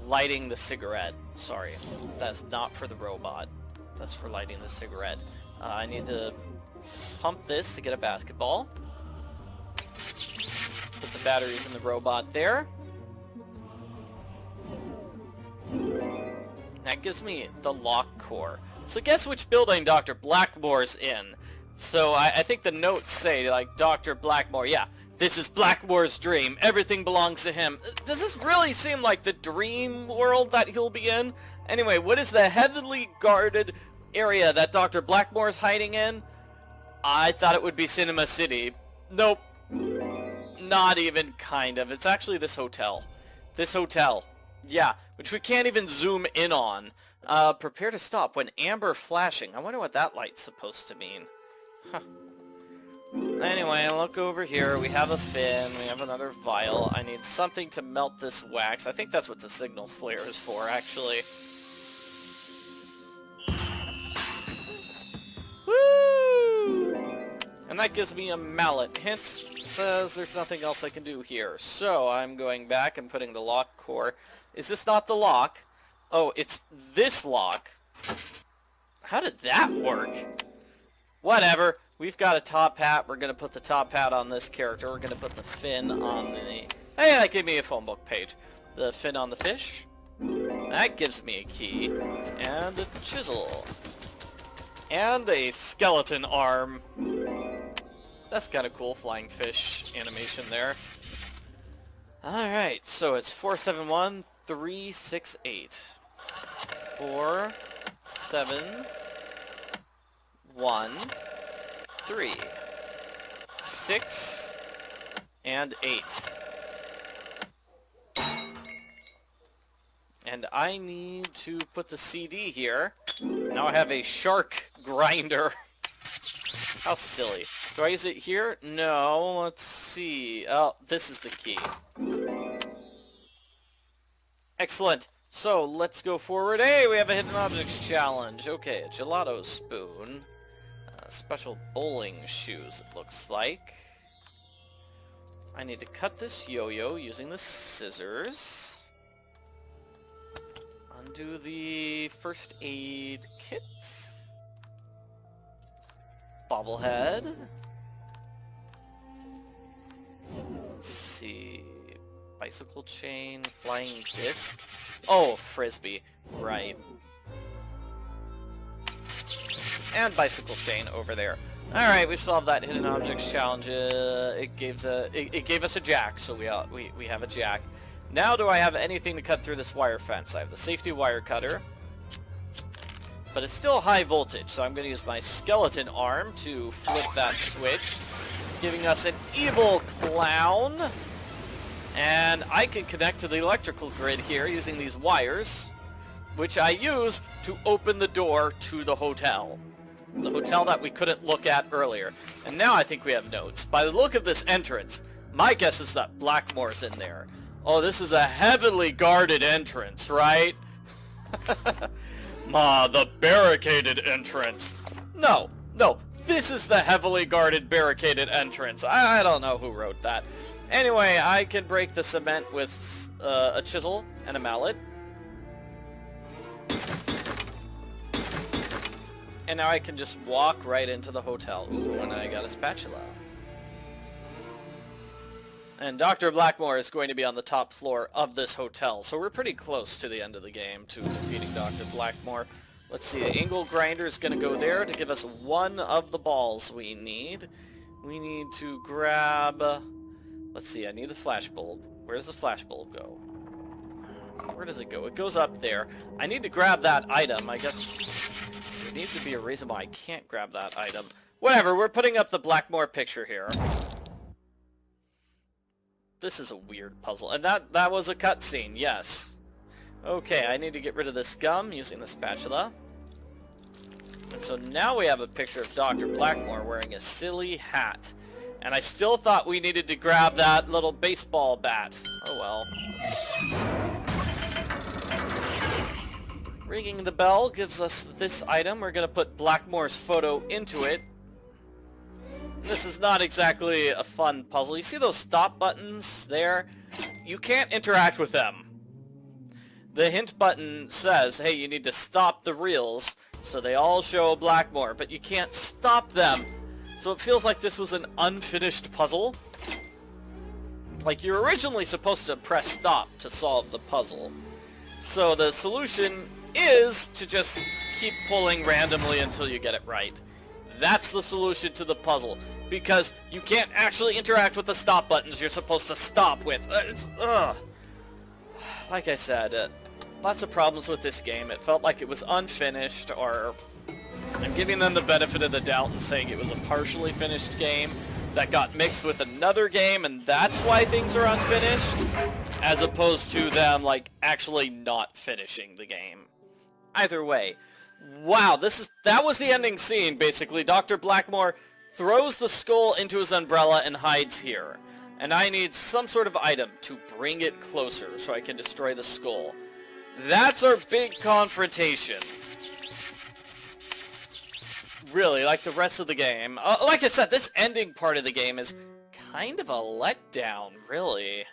lighting the cigarette. Sorry, that's not for the robot. That's for lighting the cigarette. I need to pump this to get a basketball. Put the batteries in the robot there. That gives me the lock core. So guess which building Dr. Blackmore's in? So I think the notes say, like, Dr. Blackmore, yeah, this is Blackmore's dream. Everything belongs to him. Does this really seem like the dream world that he'll be in? Anyway, what is the heavily guarded area that Dr. Blackmore's hiding in? I thought it would be Cinema City. Nope. Not even kind of. It's actually this hotel. This hotel. Yeah, which we can't even zoom in on. Prepare to stop when amber flashing. I wonder what that light's supposed to mean. Huh. Anyway, look over here. We have a fin. We have another vial. I need something to melt this wax. I think that's what the signal flare is for, actually. Woo! And that gives me a mallet. Hint says there's nothing else I can do here. So I'm going back and putting the lock core. Is this not the lock? Oh, it's this lock. How did that work? Whatever. We've got a top hat. We're going to put the top hat on this character. We're going to put the fin on the... Hey, that gave me a phone book page. The fin on the fish. That gives me a key. And a chisel. And a skeleton arm. That's kind of cool. Flying fish animation there. Alright, so it's 471368. 4, 7, 1, 3, 6, and 8. And I need to put the CD here. Now I have a shark grinder. How silly. Do I use it here? No, let's see. Oh, this is the key. Excellent. So, let's go forward. Hey, we have a hidden objects challenge. Okay, a gelato spoon. Special bowling shoes, it looks like. I need to cut this yo-yo using the scissors. Undo the first aid kit. Bobblehead. Let's see. Bicycle chain, flying disc. Oh, frisbee. Right. And bicycle chain over there. Alright, we solved that hidden objects challenge. It gave us a jack, so we have a jack. Now do I have anything to cut through this wire fence? I have the safety wire cutter. But it's still high voltage, so I'm going to use my skeleton arm to flip that switch, giving us an evil clown. And I can connect to the electrical grid here using these wires, which I use to open the door to the hotel. The hotel that we couldn't look at earlier. And now I think we have notes. By the look of this entrance, my guess is that Blackmore's in there. Oh, this is a heavily guarded entrance, right? The barricaded entrance. No, this is the heavily guarded barricaded entrance. I don't know who wrote that. Anyway, I can break the cement with a chisel and a mallet. And now I can just walk right into the hotel. Ooh, and I got a spatula. And Dr. Blackmore is going to be on the top floor of this hotel. So we're pretty close to the end of the game to defeating Dr. Blackmore. Let's see, the angle grinder is going to go there to give us one of the balls we need. We need to grab... let's see, I need the flashbulb. Where's the flashbulb go? Where does it go? It goes up there. I need to grab that item. I guess there needs to be a reason why I can't grab that item. Whatever, we're putting up the Blackmore picture here. This is a weird puzzle. And that was a cutscene, yes. Okay, I need to get rid of this gum using the spatula. And so now we have a picture of Dr. Blackmore wearing a silly hat. And I still thought we needed to grab that little baseball bat. Oh well. Ringing the bell gives us this item. We're going to put Blackmore's photo into it. This is not exactly a fun puzzle. You see those stop buttons there? You can't interact with them. The hint button says, hey, you need to stop the reels, so they all show Blackmore, but you can't stop them. So it feels like this was an unfinished puzzle. Like you're originally supposed to press stop to solve the puzzle. So the solution is to just keep pulling randomly until you get it right. That's the solution to the puzzle, because you can't actually interact with the stop buttons you're supposed to stop with. Like I said, lots of problems with this game. It felt like it was unfinished, or I'm giving them the benefit of the doubt and saying it was a partially finished game that got mixed with another game, and that's why things are unfinished, as opposed to them like actually not finishing the game. Either way, wow, that was the ending scene, basically. Dr. Blackmore throws the skull into his umbrella and hides here. And I need some sort of item to bring it closer so I can destroy the skull. That's our big confrontation. Really, like the rest of the game. Like I said, this ending part of the game is kind of a letdown, really.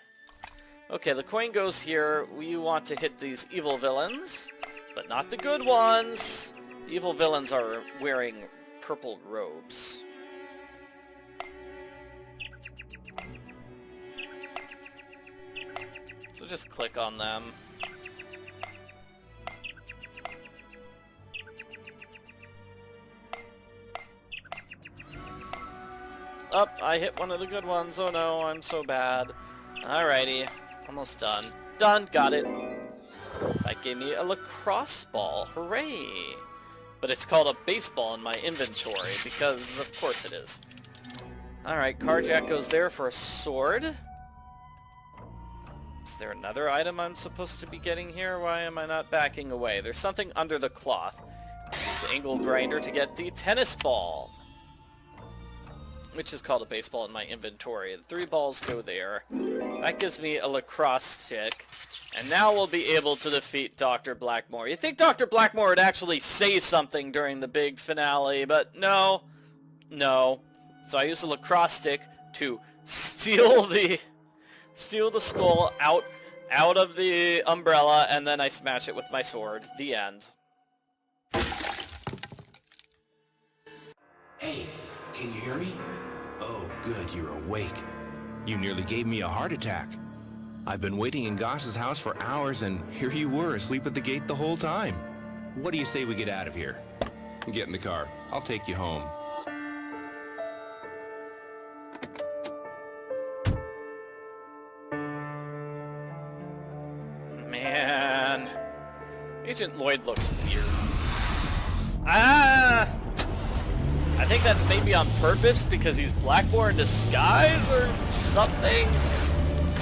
Okay, the coin goes here. We want to hit these evil villains, but not the good ones. The evil villains are wearing purple robes. So just click on them. Oh, I hit one of the good ones. Oh no, I'm so bad. Alrighty, almost done. Done, got it. That gave me a lacrosse ball. Hooray! But it's called a baseball in my inventory, because of course it is. Alright, Carjack goes there for a sword. Is there another item I'm supposed to be getting here? Why am I not backing away? There's something under the cloth. Use the angle grinder to get the tennis ball, which is called a baseball in my inventory. The 3 balls go there. That gives me a lacrosse stick. And now we'll be able to defeat Dr. Blackmore. You'd think Dr. Blackmore would actually say something during the big finale, but no. No. So I use a lacrosse stick to steal the skull out of the umbrella, and then I smash it with my sword. The end. Hey, can you hear me? Oh, good, you're awake. You nearly gave me a heart attack. I've been waiting in Goss's house for hours, and here you were, asleep at the gate the whole time. What do you say we get out of here? Get in the car. I'll take you home. Man. Agent Lloyd looks weird. I think that's maybe on purpose because he's Blackmore in disguise or something.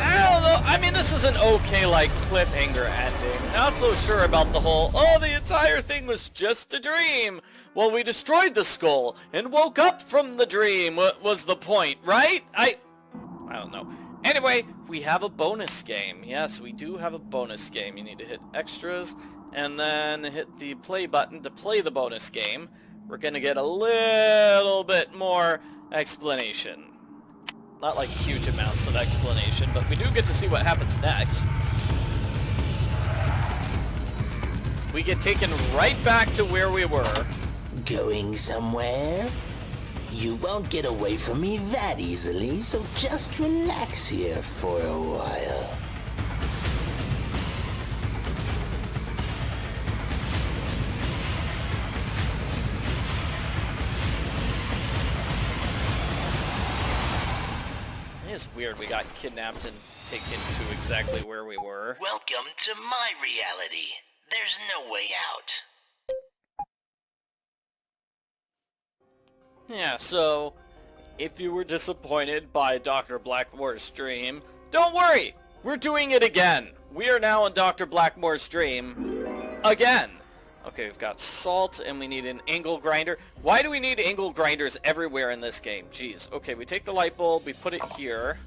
I don't know. I mean, this is an okay, like, cliffhanger ending. Not so sure about the whole, oh, the entire thing was just a dream. Well, we destroyed the skull and woke up from the dream. What was the point, right? I don't know. Anyway, we have a bonus game. Yes, we do have a bonus game. You need to hit extras and then hit the play button to play the bonus game. We're gonna get a little bit more explanation. Not like huge amounts of explanation, but we do get to see what happens next. We get taken right back to where we were. Going somewhere? You won't get away from me that easily, so just relax here for a while. It's weird we got kidnapped and taken to exactly where we were. Welcome to my reality. There's no way out. Yeah, so if you were disappointed by Dr. Blackmore's dream, Don't worry, we're doing it again. We are now in Dr. Blackmore's dream again. Okay, we've got salt and we need an angle grinder. Why do we need angle grinders everywhere in this game? Jeez. Okay, we take the light bulb, we put it here.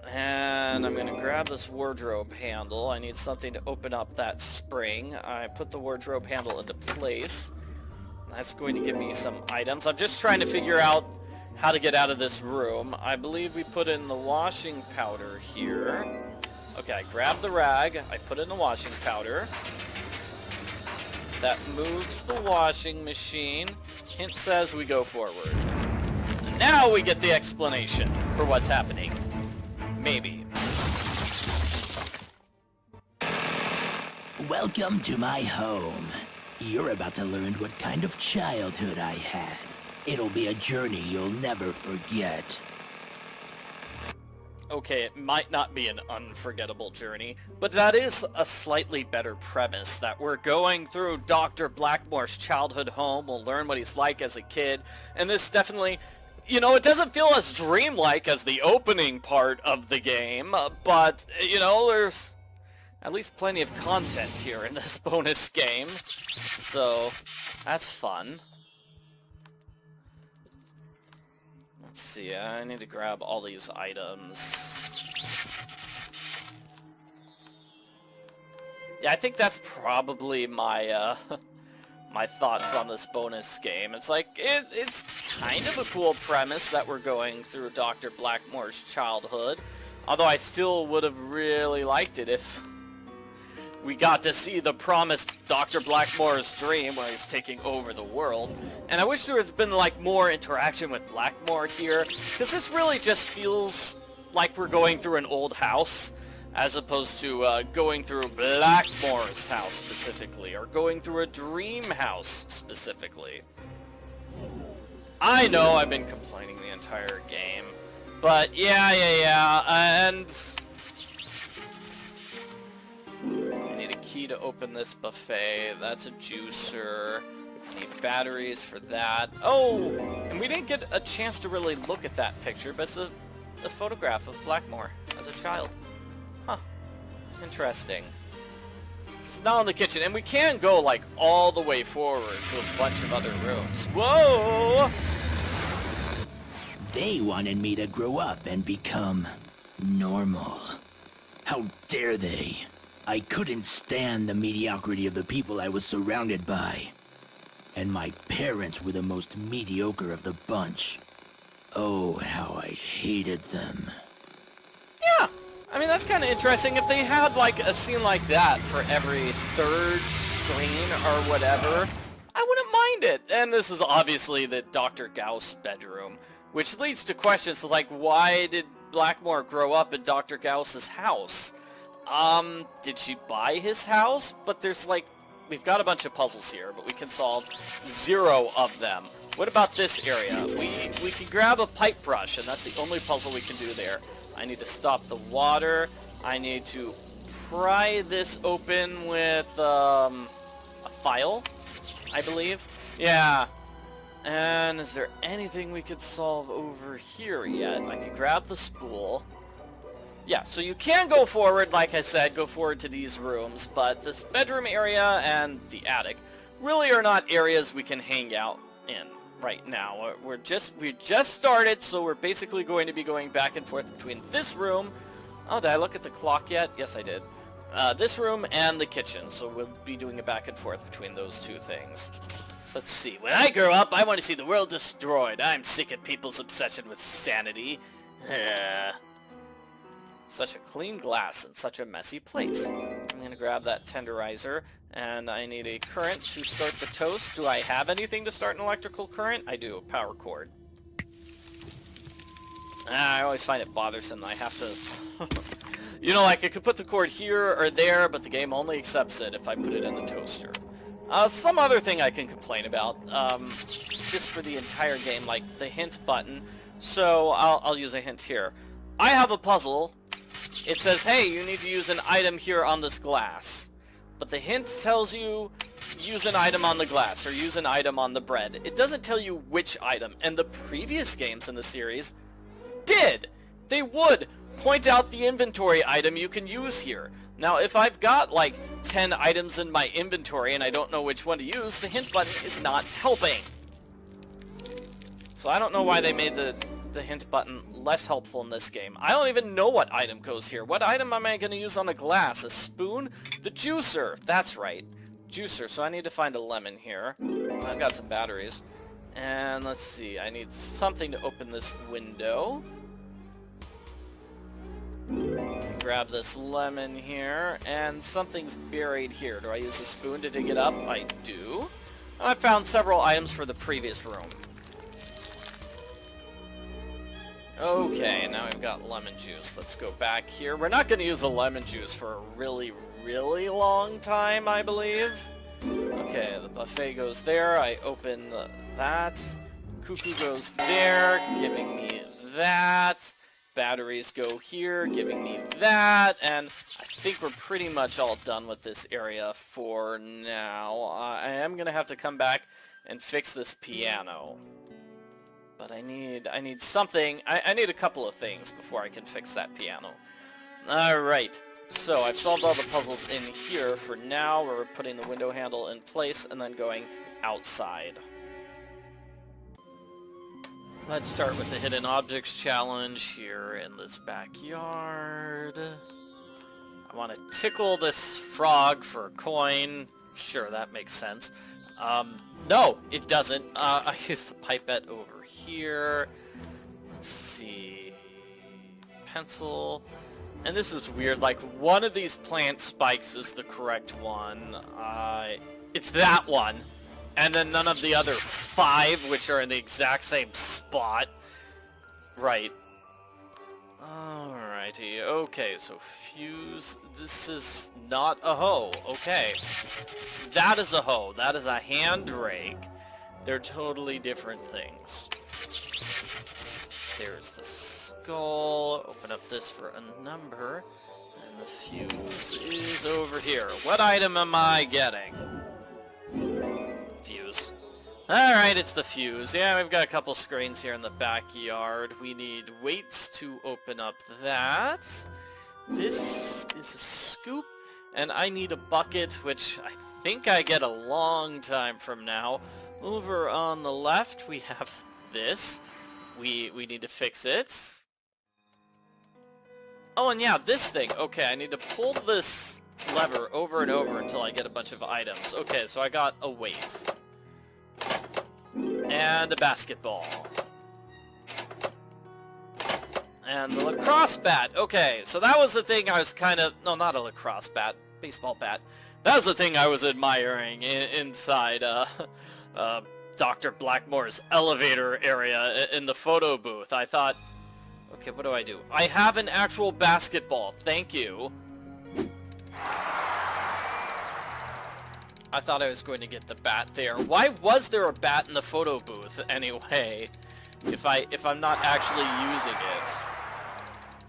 And I'm gonna grab this wardrobe handle. I need something to open up that spring. I put the wardrobe handle into place. That's going to give me some items. I'm just trying to figure out how to get out of this room. I believe we put in the washing powder here. Okay, I grab the rag, I put in the washing powder. That moves the washing machine. Hint says we go forward. And now we get the explanation for what's happening. Maybe. Welcome to my home. You're about to learn what kind of childhood I had. It'll be a journey you'll never forget. Okay, it might not be an unforgettable journey, but that is a slightly better premise, that we're going through Dr. Blackmore's childhood home. We'll learn what he's like as a kid, and this definitely, you know, it doesn't feel as dreamlike as the opening part of the game, but, you know, there's at least plenty of content here in this bonus game, so that's fun. Let's see, I need to grab all these items. Yeah, I think that's probably my, my thoughts on this bonus game. It's like, it's kind of a cool premise that we're going through Dr. Blackmore's childhood, although I still would have really liked it if we got to see the promised Dr. Blackmore's dream where he's taking over the world. And I wish there had been like more interaction with Blackmore here, because this really just feels like we're going through an old house as opposed to going through Blackmore's house specifically, or going through a dream house specifically. I know I've been complaining the entire game, but yeah, and I need a key to open this buffet. That's a juicer. I need batteries for that. Oh, and we didn't get a chance to really look at that picture, but it's a photograph of Blackmore as a child. Huh. Interesting. It's now in the kitchen, and we can go like all the way forward to a bunch of other rooms. Whoa! They wanted me to grow up and become normal. How dare they? I couldn't stand the mediocrity of the people I was surrounded by. And my parents were the most mediocre of the bunch. Oh, how I hated them. Yeah, I mean, that's kind of interesting. If they had like a scene like that for every third screen or whatever, I wouldn't mind it. And this is obviously the Dr. Gauss bedroom, which leads to questions like, why did Blackmore grow up in Dr. Gauss's house? Did she buy his house? But there's like, we've got a bunch of puzzles here, but we can solve 0 of them. What about this area? We can grab a pipe brush, and that's the only puzzle we can do there. I need to stop the water. I need to pry this open with a file, I believe. Yeah. And is there anything we could solve over here yet? I can grab the spool. Yeah, so you can go forward, like I said, go forward to these rooms, but this bedroom area and the attic really are not areas we can hang out in right now. We just started, so we're basically going to be going back and forth between this room. Oh, did I look at the clock yet? Yes, I did. This room and the kitchen, so we'll be doing a back and forth between those two things. So let's see. When I grow up, I want to see the world destroyed. I'm sick of people's obsession with sanity. Such a clean glass in such a messy place. I'm going to grab that tenderizer, and I need a current to start the toast. Do I have anything to start an electrical current? I do, a power cord. I always find it bothersome. I have to... you know, like I could put the cord here or there, but the game only accepts it if I put it in the toaster. Some other thing I can complain about, just for the entire game, like the hint button. So I'll use a hint here. I have a puzzle. It says, hey, you need to use an item here on this glass. But the hint tells you, use an item on the glass, or use an item on the bread. It doesn't tell you which item, and the previous games in the series did. They would point out the inventory item you can use here. Now, if I've got like 10 items in my inventory and I don't know which one to use, the hint button is not helping. So I don't know why they made the hint button less helpful in this game. I don't even know what item goes here. What item am I going to use on a glass? A spoon? The juicer. That's right. Juicer. So I need to find a lemon here. I've got some batteries. And let's see. I need something to open this window. Grab this lemon here. And something's buried here. Do I use a spoon to dig it up? I do. And I found several items for the previous room. Okay, now we've got lemon juice. Let's go back here. We're not going to use the lemon juice for a really, really long time, I believe. Okay, the buffet goes there. I open that. Cuckoo goes there, giving me that. Batteries go here, giving me that. And I think we're pretty much all done with this area for now. I am going to have to come back and fix this piano. But I need something. I need a couple of things before I can fix that piano. Alright, so I've solved all the puzzles in here. For now, we're putting the window handle in place and then going outside. Let's start with the hidden objects challenge here in this backyard. I want to tickle this frog for a coin. Sure, that makes sense. No, it doesn't. I use the pipette over here. Let's see. Pencil. And this is weird. Like, one of these plant spikes is the correct one. It's that one. And then none of the other 5, which are in the exact same spot. Right. Alrighty. Okay, so fuse. This is not a hoe. Okay. That is a hoe. That is a hand rake. They're totally different things. There's the skull. Open up this for a number. And the fuse is over here. What item am I getting? Fuse. Alright, it's the fuse. Yeah, we've got a couple screens here in the backyard. We need weights to open up that. This is a scoop. And I need a bucket, which I think I get a long time from now. Over on the left, we have this. We need to fix it. Oh, and yeah, this thing. Okay, I need to pull this lever over and over until I get a bunch of items. Okay, so I got a weight. And a basketball. And the lacrosse bat. Okay, so that was the thing I was kind of... No, not a lacrosse bat. Baseball bat. That was the thing I was admiring inside Dr. Blackmore's elevator area in the photo booth. I thought, okay, what do I do? I have an actual basketball. Thank you. I thought I was going to get the bat there. Why was there a bat in the photo booth anyway? If I'm not actually using it.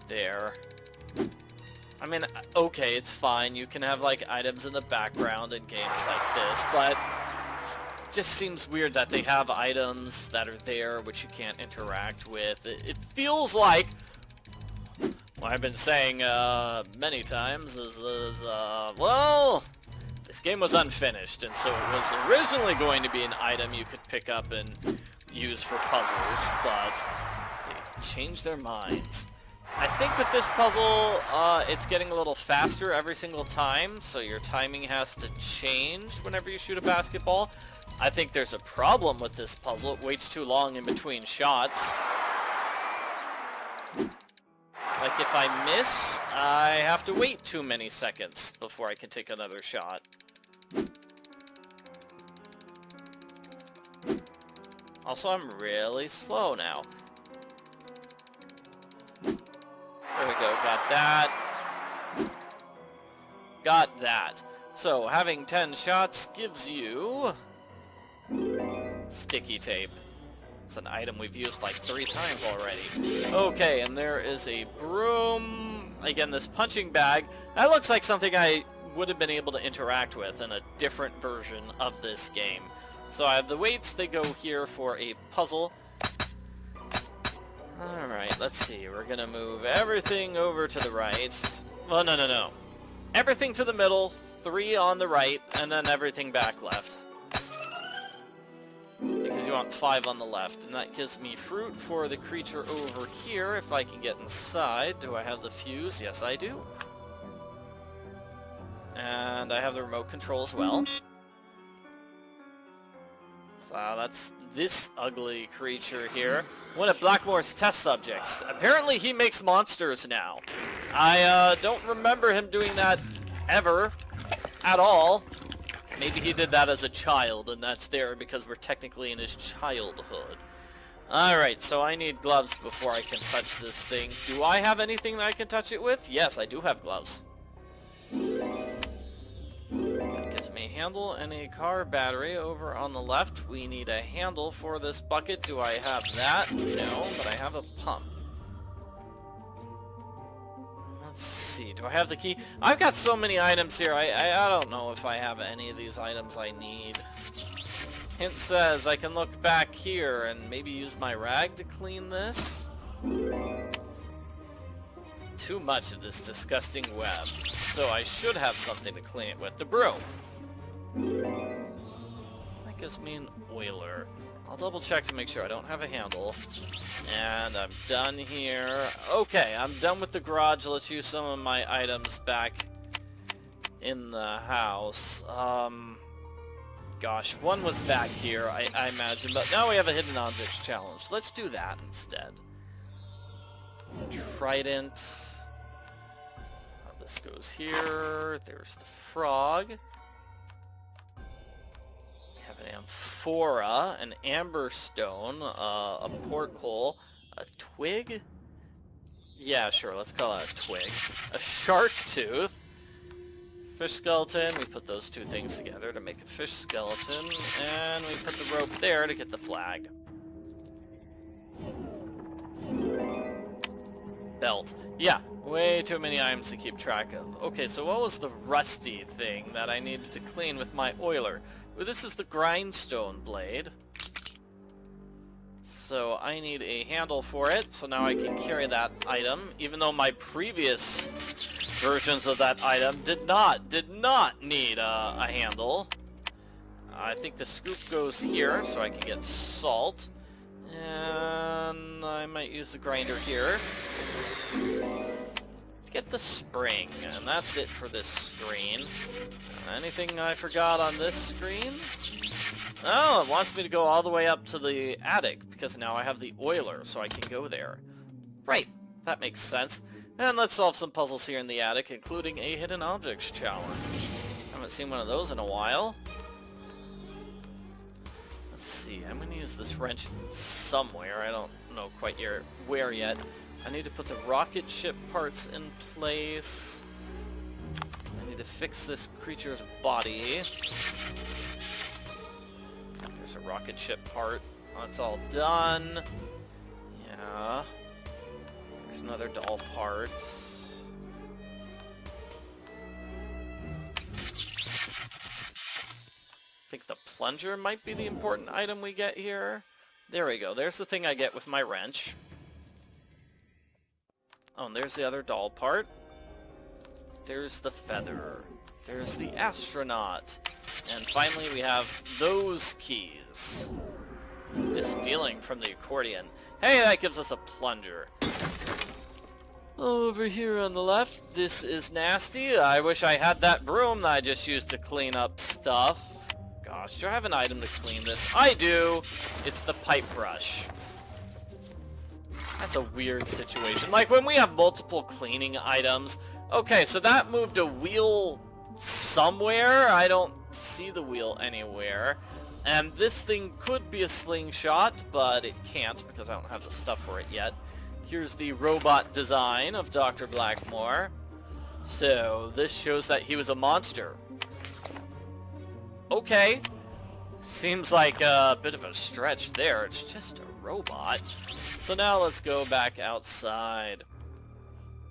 There. I mean, okay, it's fine. You can have, like, items in the background in games like this, but it just seems weird that they have items that are there which you can't interact with. It feels like, what I've been saying many times is well, this game was unfinished, and so it was originally going to be an item you could pick up and use for puzzles, but they changed their minds. I think with this puzzle, it's getting a little faster every single time, so your timing has to change whenever you shoot a basketball. I think there's a problem with this puzzle. It waits too long in between shots. Like, if I miss, I have to wait too many seconds before I can take another shot. Also, I'm really slow now. There we go, got that. Got that. So, having 10 shots gives you sticky tape. It's an item we've used like 3 times already. Okay, and there is a broom. Again, this punching bag. That looks like something I would have been able to interact with in a different version of this game. So I have the weights. They go here for a puzzle. Alright, let's see. We're gonna move everything over to the right. Well, no. Everything to the middle, 3 on the right, and then everything back left. Because you want 5 on the left. And that gives me fruit for the creature over here, if I can get inside. Do I have the fuse? Yes, I do. And I have the remote control as well. So that's this ugly creature here. One of Blackmore's test subjects. Apparently he makes monsters now. I don't remember him doing that ever at all. Maybe he did that as a child, and that's there because we're technically in his childhood. Alright, so I need gloves before I can touch this thing. Do I have anything that I can touch it with? Yes, I do have gloves. That gives me a handle and a car battery over on the left. We need a handle for this bucket. Do I have that? No, but I have a pump. Let's see, do I have the key? I've got so many items here, I don't know if I have any of these items I need. Hint says I can look back here and maybe use my rag to clean this. Too much of this disgusting web, so I should have something to clean it with. The broom. That gives me an oiler. I'll double check to make sure I don't have a handle. And I'm done here. Okay, I'm done with the garage. Let's use some of my items back in the house. Gosh, one was back here, I imagine, but now we have a hidden objects challenge. Let's do that instead. Trident. This goes here. There's the frog. We have an amphora, an amber stone, a porthole, a twig. Yeah, sure, let's call it a twig. A shark tooth. Fish skeleton. We put those two things together to make a fish skeleton. And we put the rope there to get the flag. Belt. Yeah, way too many items to keep track of. Okay, so what was the rusty thing that I needed to clean with my oiler? Well, this is the grindstone blade. So I need a handle for it, so now I can carry that item, even though my previous versions of that item did not need a handle. I think the scoop goes here, so I can get salt. And I might use the grinder here. Get the spring, and that's it for this screen. Anything I forgot on this screen? Oh, it wants me to go all the way up to the attic, because now I have the oiler, so I can go there. Right, that makes sense. And let's solve some puzzles here in the attic, including a hidden objects challenge. Haven't seen one of those in a while. Let's see, I'm going to use this wrench somewhere. I don't know quite where yet. I need to put the rocket ship parts in place. I need to fix this creature's body. There's a rocket ship part. That's all done. Yeah. There's another doll part. I think the plunger might be the important item we get here. There we go. There's the thing I get with my wrench. Oh, and there's the other doll part. There's the feather. There's the astronaut. And finally we have those keys. Just stealing from the accordion. Hey, that gives us a plunger. Over here on the left, this is nasty. I wish I had that broom that I just used to clean up stuff. Gosh, do I have an item to clean this? I do! It's the pipe brush. That's a weird situation. Like, when we have multiple cleaning items... Okay, so that moved a wheel somewhere. I don't see the wheel anywhere. And this thing could be a slingshot, but it can't because I don't have the stuff for it yet. Here's the robot design of Dr. Blackmore. So, this shows that he was a monster. Okay. Seems like a bit of a stretch there. It's just a robot. So now let's go back outside.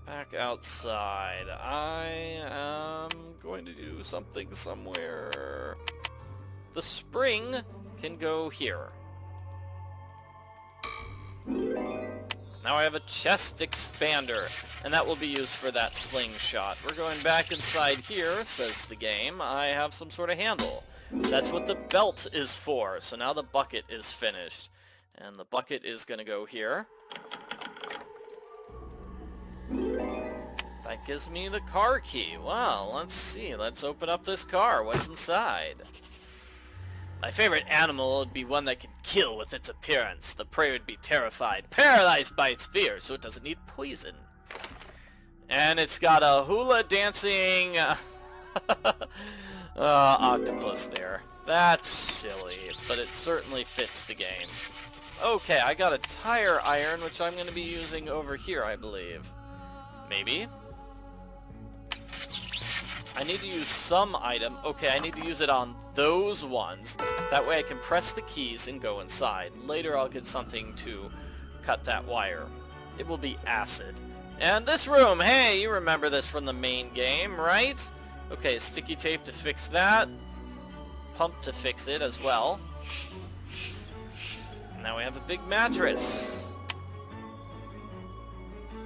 Back outside. I am going to do something somewhere. The spring can go here. Now I have a chest expander, and that will be used for that slingshot. We're going back inside here, says the game. I have some sort of handle. That's what the belt is for. So now the bucket is finished. And the bucket is going to go here. That gives me the car key. Well, let's see. Let's open up this car. What's inside? My favorite animal would be one that can kill with its appearance. The prey would be terrified, paralyzed by its fear, so it doesn't need poison. And it's got a hula dancing octopus there. That's silly, but it certainly fits the game. Okay, I got a tire iron, which I'm going to be using over here, I believe. Maybe? I need to use some item. Okay, I need to use it on those ones. That way I can press the keys and go inside. Later I'll get something to cut that wire. It will be acid. And this room, hey, you remember this from the main game, right? Okay, sticky tape to fix that. Pump to fix it as well. Now we have a big mattress.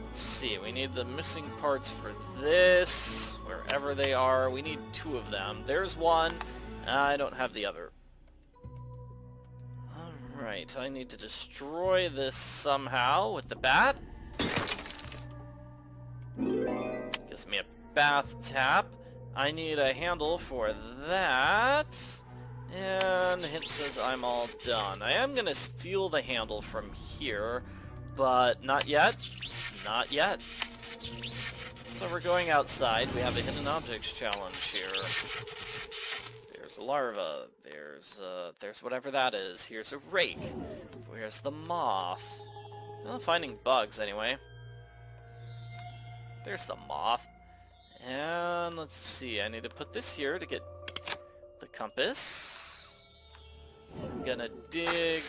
Let's see, we need the missing parts for this, wherever they are. We need 2 of them. There's one. I don't have the other. Alright, I need to destroy this somehow with the bat. Gives me a bath tap. I need a handle for that. And the hint says I'm all done. I am going to steal the handle from here, but not yet. Not yet. So we're going outside. We have a hidden objects challenge here. There's a larva. There's whatever that is. Here's a rake. Where's the moth? Well, finding bugs anyway. There's the moth. And let's see. I need to put this here to get the compass. I'm gonna dig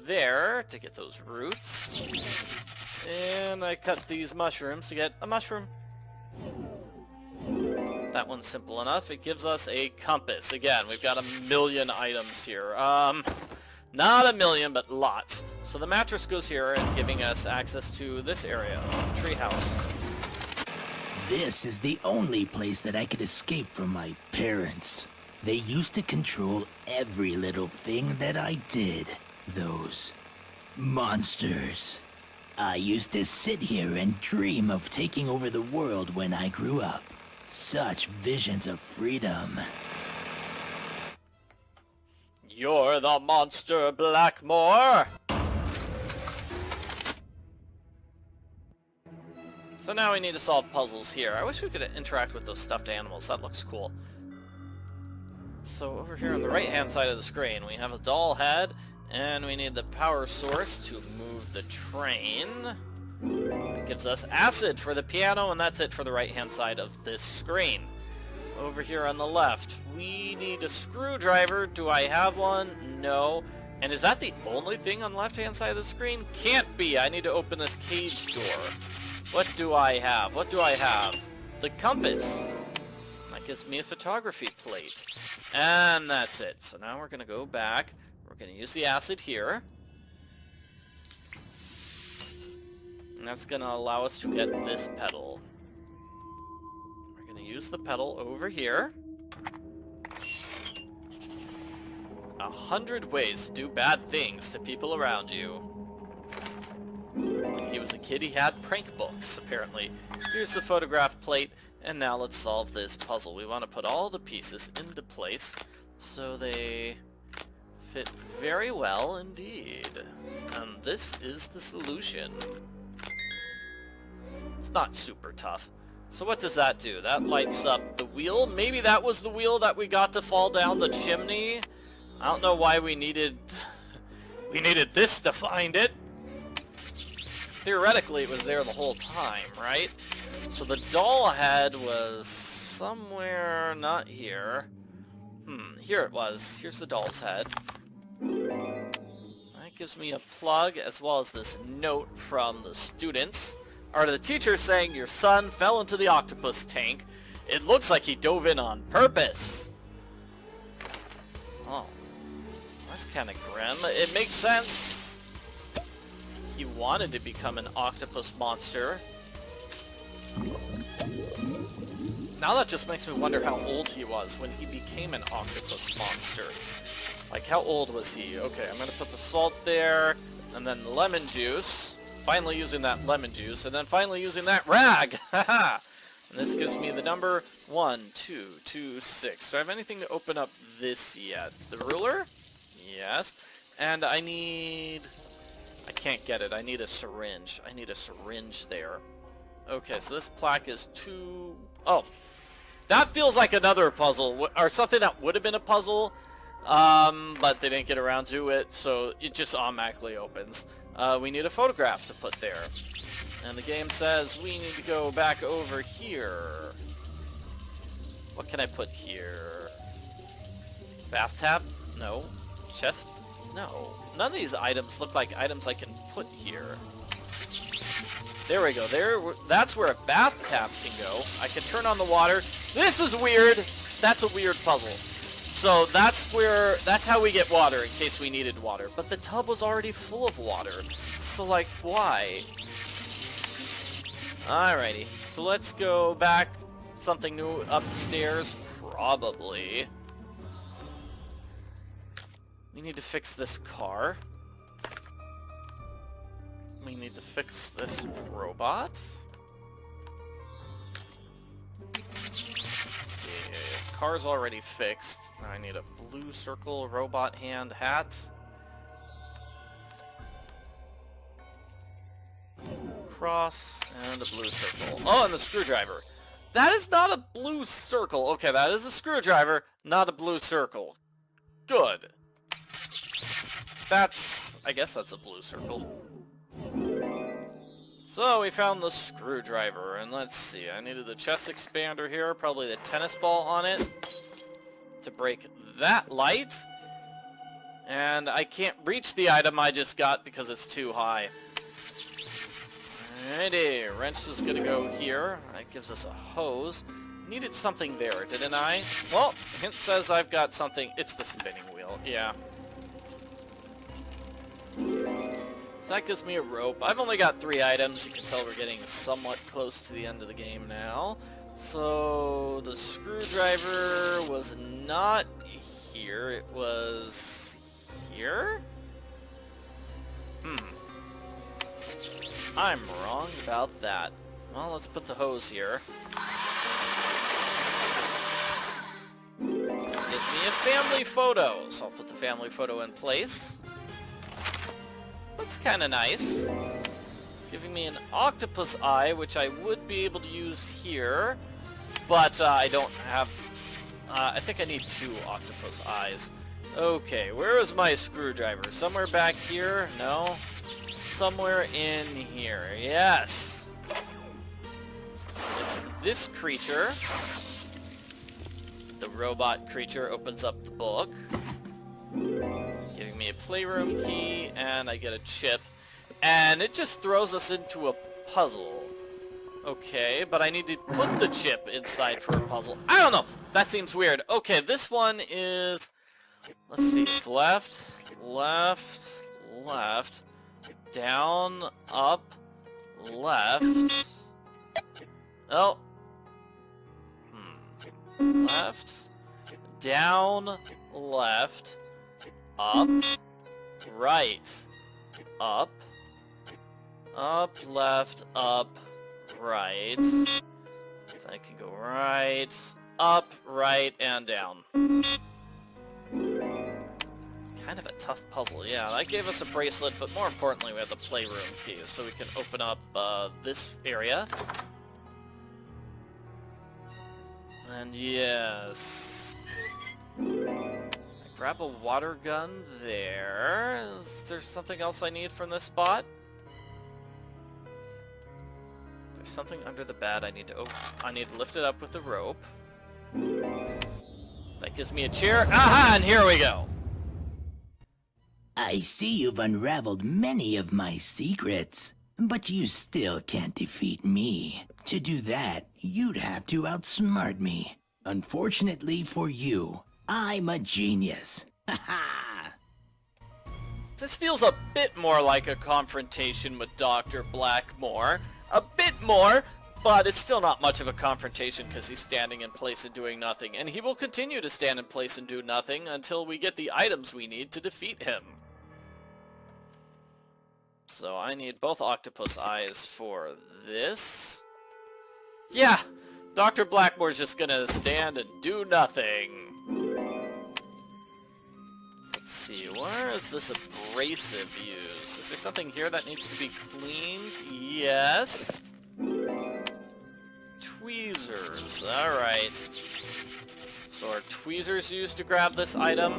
there to get those roots. And I cut these mushrooms to get a mushroom. That one's simple enough. It gives us a compass. Again, we've got a million items here. Not a million, but lots. So the mattress goes here and giving us access to this area, treehouse. This is the only place that I could escape from my parents. They used to control every little thing that I did. Those monsters. I used to sit here and dream of taking over the world when I grew up. Such visions of freedom. You're the monster, Blackmore! So now we need to solve puzzles here. I wish we could interact with those stuffed animals. That looks cool. So over here on the right-hand side of the screen, we have a doll head, and we need the power source to move the train. It gives us acid for the piano, and that's it for the right-hand side of this screen. Over here on the left, we need a screwdriver. Do I have one? No. And is that the only thing on the left-hand side of the screen? Can't be. I need to open this cage door. What do I have? What do I have? The compass. That gives me a photography plate. And that's it. So now we're going to go back. We're going to use the acid here. And that's going to allow us to get this pedal. We're going to use the pedal over here. 100 ways to do bad things to people around you. When he was a kid, he had prank books, apparently. Here's the photograph plate, and now let's solve this puzzle. We want to put all the pieces into place so they fit very well indeed. And this is the solution. It's not super tough. So what does that do? That lights up the wheel. Maybe that was the wheel that we got to fall down the chimney. I don't know why we needed this to find it. Theoretically, it was there the whole time, right? So the doll head was somewhere not here. Here it was. Here's the doll's head. That gives me a plug as well as this note from the students. Or the teacher saying, your son fell into the octopus tank. It looks like he dove in on purpose. Oh. That's kind of grim. It makes sense. he wanted to become an octopus monster. Now that just makes me wonder how old he was when he became an octopus monster. Like, how old was he? Okay, I'm gonna put the salt there, and then the lemon juice. Finally using that lemon juice, and then finally using that rag! Haha! And this gives me the number 1, 2, 2, 6. Do I have anything to open up this yet? The ruler? Yes. And I need... I can't get it. I need a syringe. I need a syringe there. Okay, so this plaque is 2... Oh! That feels like another puzzle, or something that would have been a puzzle, but they didn't get around to it, so it just automatically opens. We need a photograph to put there. And the game says we need to go back over here. What can I put here? Bathtub? No. Chest? No. None of these items look like items I can put here. There we go. That's where a bathtub can go. I can turn on the water. This is weird. That's a weird puzzle. So that's how we get water in case we needed water. But the tub was already full of water. So like, why? Alrighty. So let's go back. Something new upstairs? Probably. We need to fix this car. We need to fix this robot. Yeah, car's already fixed. Now I need a blue circle, robot hand, hat. Cross, and a blue circle. Oh, and the screwdriver. That is not a blue circle. Okay, that is a screwdriver, not a blue circle. Good. I guess that's a blue circle. So we found the screwdriver, and let's see, I needed the chest expander here, probably the tennis ball on it, to break that light. And I can't reach the item I just got because it's too high. Alrighty, wrench is gonna go here. That gives us a hose. Needed something there, didn't I? Well, hint says I've got something. It's the spinning wheel, yeah. So that gives me a rope. I've only got 3 items. You can tell we're getting somewhat close to the end of the game now. So the screwdriver was not here. It was here? I'm wrong about that. Well, let's put the hose here. Gives me a family photo. So I'll put the family photo in place. Looks kind of nice. Giving me an octopus eye, which I would be able to use here. But I don't have... I think I need 2 octopus eyes. Okay, where is my screwdriver? Somewhere back here? No. Somewhere in here. Yes! It's this creature. The robot creature opens up the book. Giving me a playroom key, and I get a chip. And it just throws us into a puzzle. Okay, but I need to put the chip inside for a puzzle. I don't know! That seems weird. Okay, this one is... Let's see, it's left, left, left, down, up, left. Oh. Left, down, left, up, right, up, left, up, right. I can go right, up, right, and down. Kind of a tough puzzle, yeah. That gave us a bracelet, but more importantly we have the playroom key, so we can open up this area. And yes... I grab a water gun there. Is there something else I need from this spot? There's something under the bed I need to open. I need to lift it up with the rope. That gives me a chair. Aha! And here we go! I see you've unraveled many of my secrets, but you still can't defeat me. To do that, you'd have to outsmart me. Unfortunately for you, I'm a genius. Ha ha! This feels a bit more like a confrontation with Dr. Blackmore. A bit more, but it's still not much of a confrontation because he's standing in place and doing nothing. And he will continue to stand in place and do nothing until we get the items we need to defeat him. So I need both octopus eyes for this. Yeah, Dr. Blackmore's just gonna stand and do nothing. Let's see, where is this abrasive used? Is there something here that needs to be cleaned? Yes. Tweezers, alright. So are tweezers used to grab this item?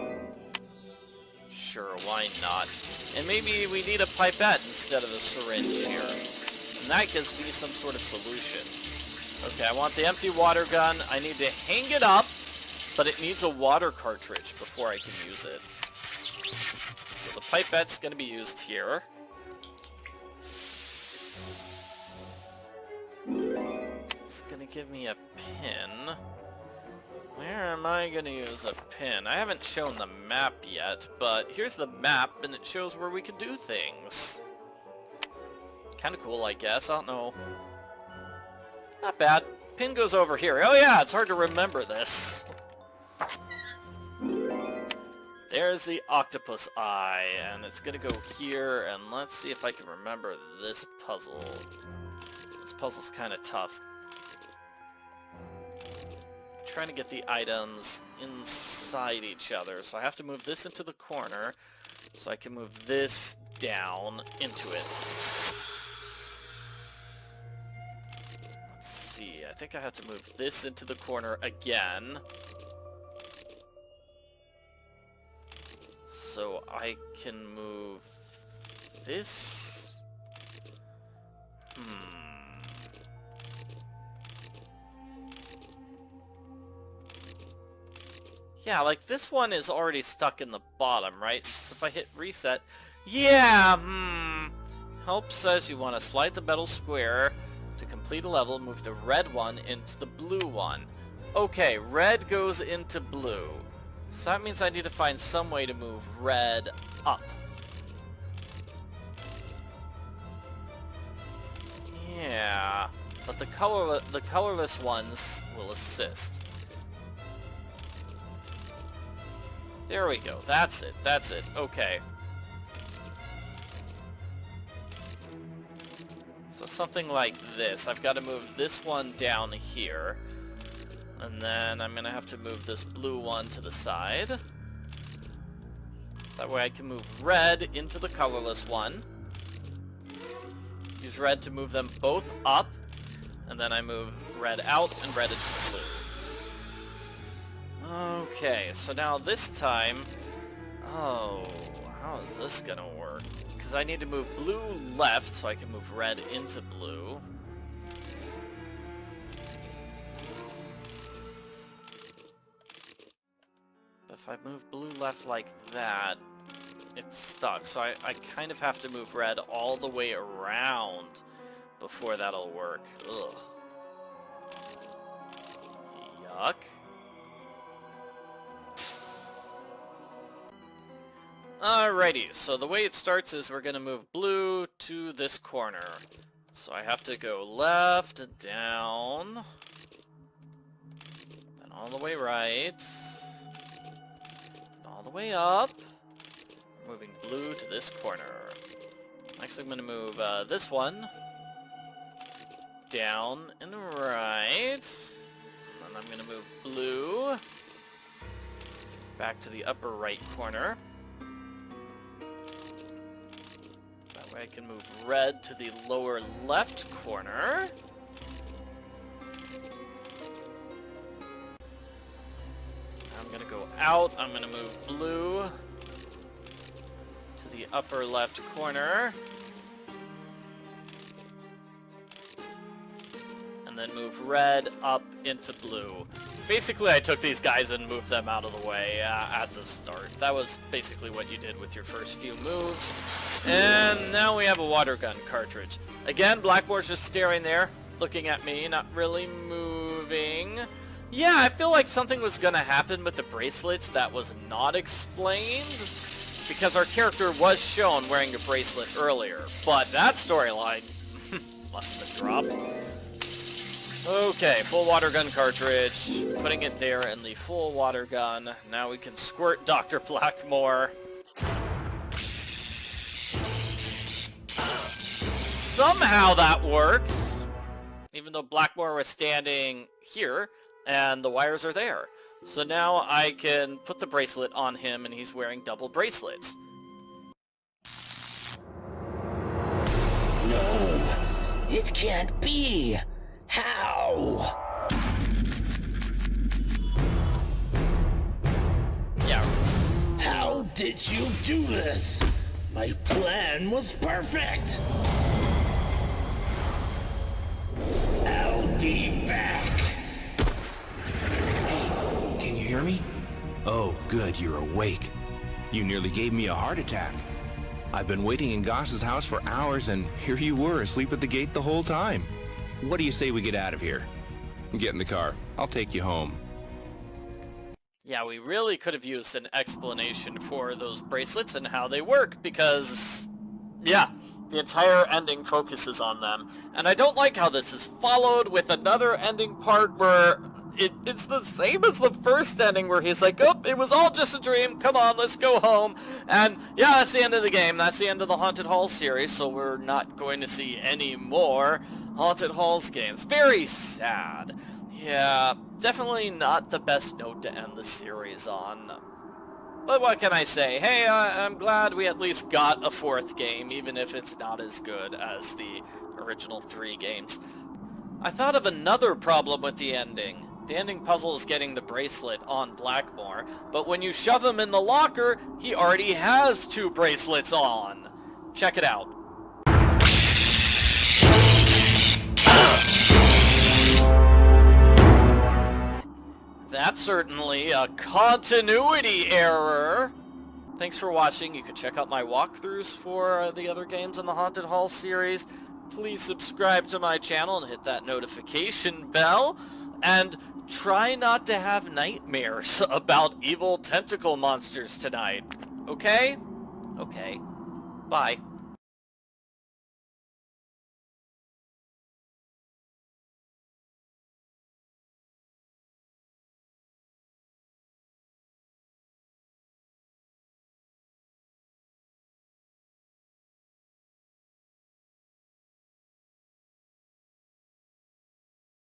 Sure, why not? And maybe we need a pipette instead of a syringe here. And that gives me some sort of solution. Okay, I want the empty water gun. I need to hang it up, but it needs a water cartridge before I can use it. So the pipette's going to be used here. It's going to give me a pin. Where am I going to use a pin? I haven't shown the map yet, but here's the map, and it shows where we can do things. Kind of cool, I guess. I don't know. Not bad. Pin goes over here. Oh yeah, it's hard to remember this. There's the octopus eye, and it's gonna go here, and let's see if I can remember this puzzle. This puzzle's kind of tough. I'm trying to get the items inside each other, so I have to move this into the corner, so I can move this down into it. I think I have to move this into the corner again. So I can move this. Yeah, like this one is already stuck in the bottom, right? So if I hit reset, yeah, Help says you want to slide the metal square to complete a level, move the red one into the blue one. Okay, red goes into blue. So that means I need to find some way to move red up. Yeah, but the colorless ones will assist. There we go. That's it. That's it. Okay. So something like this. I've got to move this one down here. And then I'm going to have to move this blue one to the side. That way I can move red into the colorless one. Use red to move them both up. And then I move red out and red into blue. Okay, so now this time... Oh, how is this going to work? Because I need to move blue left so I can move red into blue. But if I move blue left like that, it's stuck. So I kind of have to move red all the way around before that'll work. Ugh. Yuck. Alrighty, so the way it starts is we're going to move blue to this corner. So I have to go left and down. Then all the way right. All the way up. Moving blue to this corner. Next I'm going to move this one. Down and right. And then I'm going to move blue back to the upper right corner. I can move red to the lower left corner. I'm going to go out. I'm going to move blue to the upper left corner. And then move red up into blue. Basically, I took these guys and moved them out of the way at the start. That was basically what you did with your first few moves. And now we have a water gun cartridge. Again, Blackmore's just staring there, looking at me, not really moving. Yeah, I feel like something was gonna happen with the bracelets that was not explained. because our character was shown wearing a bracelet earlier, but that storyline must have been dropped. Okay, full water gun cartridge, putting it there in the full water gun. Now we can squirt Dr. Blackmore. Somehow that works, even though Blackmore was standing here and the wires are there. So now I can put the bracelet on him and he's wearing double bracelets. No, it can't be. How? Yeah. How did you do this? My plan was perfect. I'll be back. Hey, can you hear me? Oh, good, you're awake. You nearly gave me a heart attack. I've been waiting in Goss's house for hours, and here you were, asleep at the gate the whole time. What do you say we get out of here? Get in the car. I'll take you home. Yeah, we really could have used an explanation for those bracelets and how they work, because, yeah, the entire ending focuses on them. And I don't like how this is followed with another ending part where it's the same as the first ending, where he's like, oh, it was all just a dream, come on, let's go home. And yeah, that's the end of the game, that's the end of the Haunted Halls series, so we're not going to see any more Haunted Halls games. Very sad. Yeah, definitely not the best note to end the series on. But what can I say? Hey, I'm glad we at least got a fourth game, even if it's not as good as the original 3 games. I thought of another problem with the ending. The ending puzzle is getting the bracelet on Blackmore, but when you shove him in the locker, he already has 2 bracelets on. Check it out. That's certainly a continuity error. Thanks for watching. You can check out my walkthroughs for the other games in the Haunted Hall series. Please subscribe to my channel and hit that notification bell. And try not to have nightmares about evil tentacle monsters tonight. Okay? Okay. Bye.